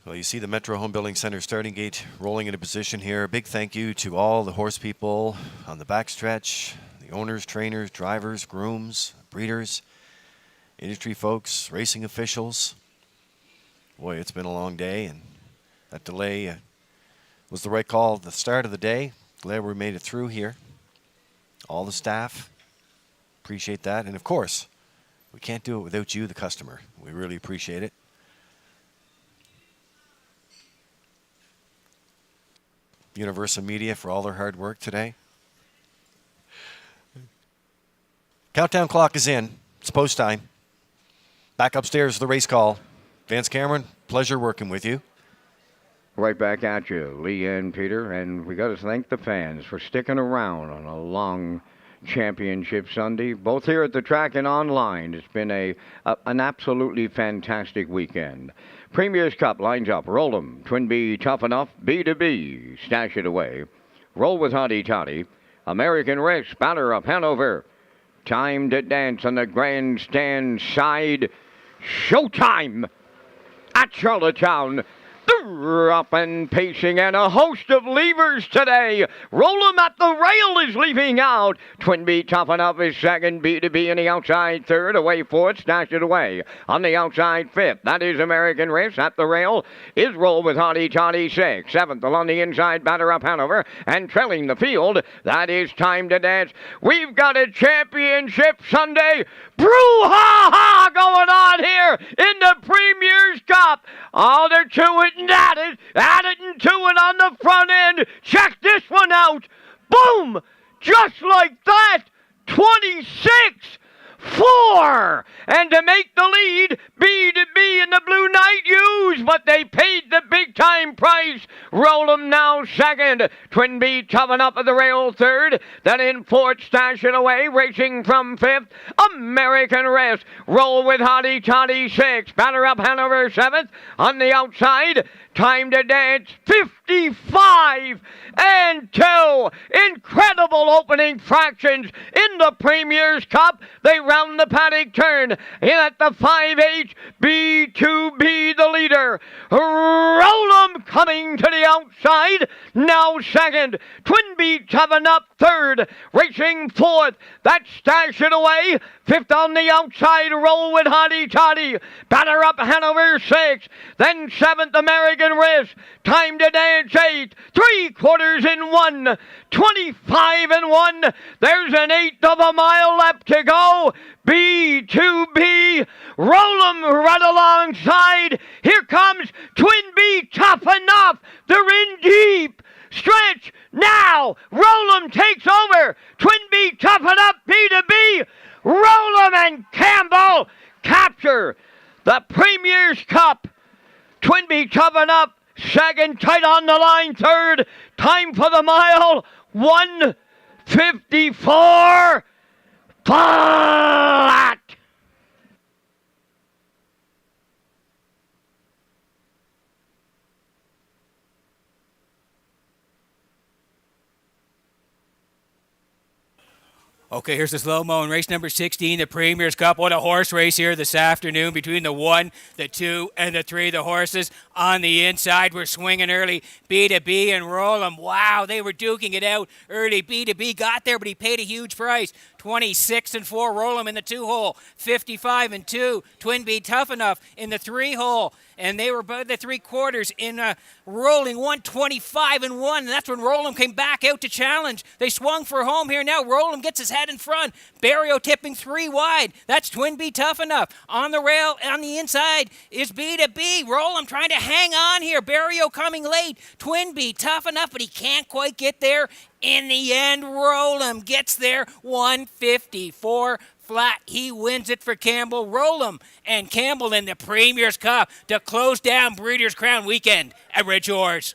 Well, you see the Metro Home Building Center starting gate rolling into position here. Big thank you to all the horse people on the backstretch, the owners, trainers, drivers, grooms, breeders, industry folks, racing officials. Boy, it's been a long day, and that delay was the right call at the start of the day. Glad we made it through here. All the staff, appreciate that. And of course, we can't do it without you, the customer. We really appreciate it. Universal Media for all their hard work today. Countdown clock is in. It's post time. Back upstairs, the race call. Vance Cameron, pleasure working with you. Right back at you, Lee and Peter, and we got to thank the fans for sticking around on a long championship Sunday, both here at the track and online. It's been an absolutely fantastic weekend. Premier's Cup lines up. Roll them. Twin B tough enough. B2B. Stash it away. Roll with Hottie Toddy. American Risk. Batter Up Hanover. Time to Dance on the grandstand side. Showtime at Charlottetown. Up and pacing, and a host of leavers today. Roll 'em at the rail is leaving out. Twin B tough enough is second. B2B in the outside third. Away fourth. Stash it away. On the outside fifth. That is American Risk. At the rail is Roll with Hottie Toddy sixth. Seventh along the inside. Batter Up Hanover. And trailing the field, that is Time to Dance. We've got a championship Sunday brouhaha going on here in the Premier's Cup. All there to it and at it and to it on the front end. Check this one out. Boom! Just like that. 26 4. And to make the lead, B2B and the Blue Knight use, but they paid the big-time price. Roll 'em now second. Twin B toughing up at the rail third. Then in fourth, stashing away, racing from fifth. American Rest. Roll with Hottie Toddy 6. Batter up Hanover 7th. On the outside, Time to Dance 55 and 2. Incredible opening fractions in the Premier's Cup. They round the paddock turn. In at the 5H, B2B the leader. Roll 'em coming to the outside. Now second. Twin B toughing up third. Racing fourth. That's stashing away. Fifth on the outside. Roll with Hottie Toddy. Batter up Hanover 6. Then seventh, American Rest. Time to Dance 8. 3/4 in 1. 25 and 1. There's an eighth of a mile left to go. B2B. Roll 'em right alongside. Here comes Twin B tough enough. They're in deep. Stretch now. Roll 'em takes over. Twin B toughen up B2B. Roll 'em and Campbell capture the Premier's Cup. Twin B toughen up. Second, tight on the line, third. Time for the mile, 1:54 flat. Okay, here's the slow-mo in race number 16, the Premier's Cup. What a horse race here this afternoon between the 1, the 2, and the 3. The horses on the inside were swinging early. B2B and Roll 'em. Wow, they were duking it out early. B2B got there, but he paid a huge price. 26 and 4, Roll 'em in the 2-hole. 55 and 2, Twin B tough enough in the 3-hole. And they were about the 3/4 in rolling 125 and 1. And that's when Roll 'em came back out to challenge. They swung for home here now. Roll 'em gets his head in front. Barrio tipping 3 wide. That's Twin B tough enough. On the rail, on the inside is B2B. Roll 'em trying to hang on here. Barrio coming late. Twin B tough enough, but he can't quite get there. In the end, Roll 'em gets there. 154 flat. He wins it for Campbell. Roll 'em and Campbell in the Premier's Cup to close down Breeders' Crown weekend at Redshores.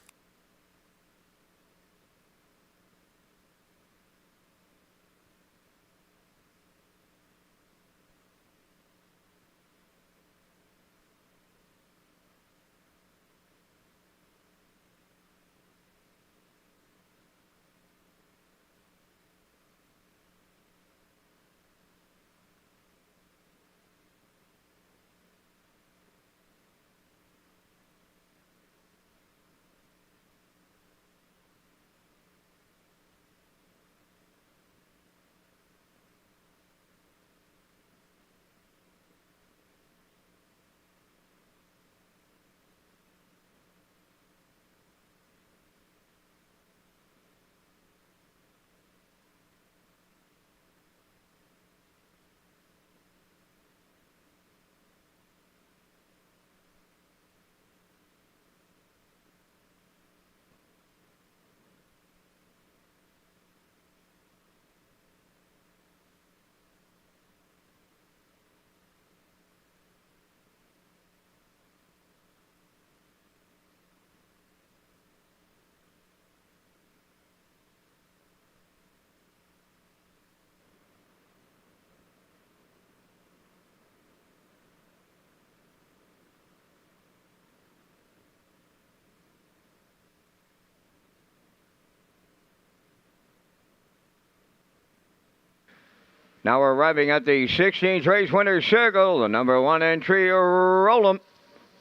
Now arriving at the 16th race winner's circle, the number 1 entry, Roll 'em.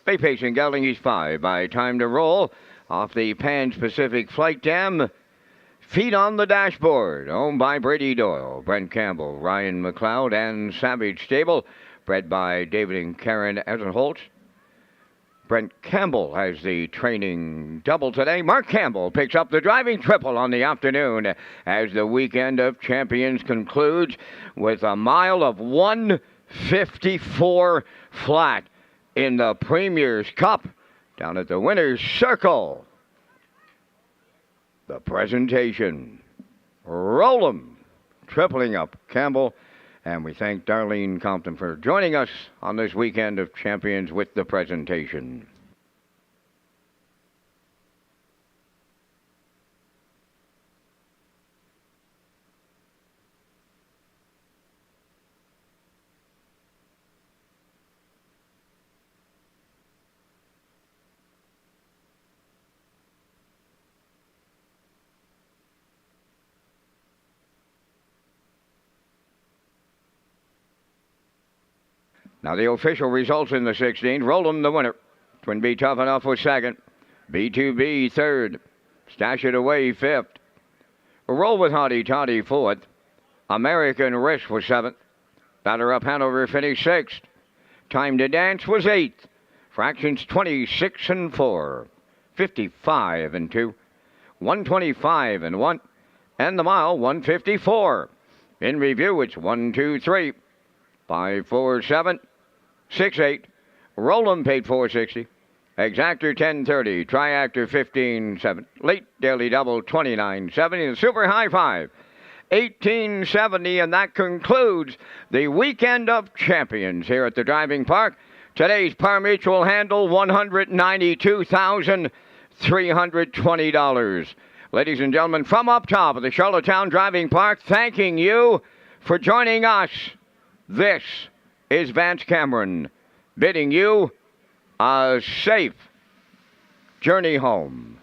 Bay Pacing Gelding, he's 5 by Time to Roll. Off the Pan Pacific Flight Dam. Feet on the Dashboard, owned by Brady Doyle, Brent Campbell, Ryan McLeod, and Savage Stable. Bred by David and Karen Esenholtz. Brent Campbell has the training double today. Mark Campbell picks up the driving triple on the afternoon as the weekend of champions concludes with a mile of 154 flat in the Premier's Cup down at the winner's circle. The presentation. Roll 'em. Tripling up Campbell And we thank Darlene Compton for joining us on this weekend of champions with the presentation. Now the official results in the 16th. Roland the winner. Twin B Tough Enough was second. B2B third. Stash It Away fifth. Roll with Hottie Toddy fourth. American Risk was seventh. Batter Up Hanover finished sixth. Time to Dance was eighth. Fractions 26 and 4. 55 and 2. 125 and 1. And the mile 154. In review, it's 1, 2, 3. 5, 4, 7, 6, 8. Roland paid $4.60. Exactor $10.30. Triactor $15.70. Late Daily Double $29.70. And Super High Five $18.70. And that concludes the weekend of champions here at the driving park. Today's par mutual handle $192,320. Ladies and gentlemen, from up top of the Charlottetown Driving Park, thanking you for joining us. This is Vance Cameron bidding you a safe journey home.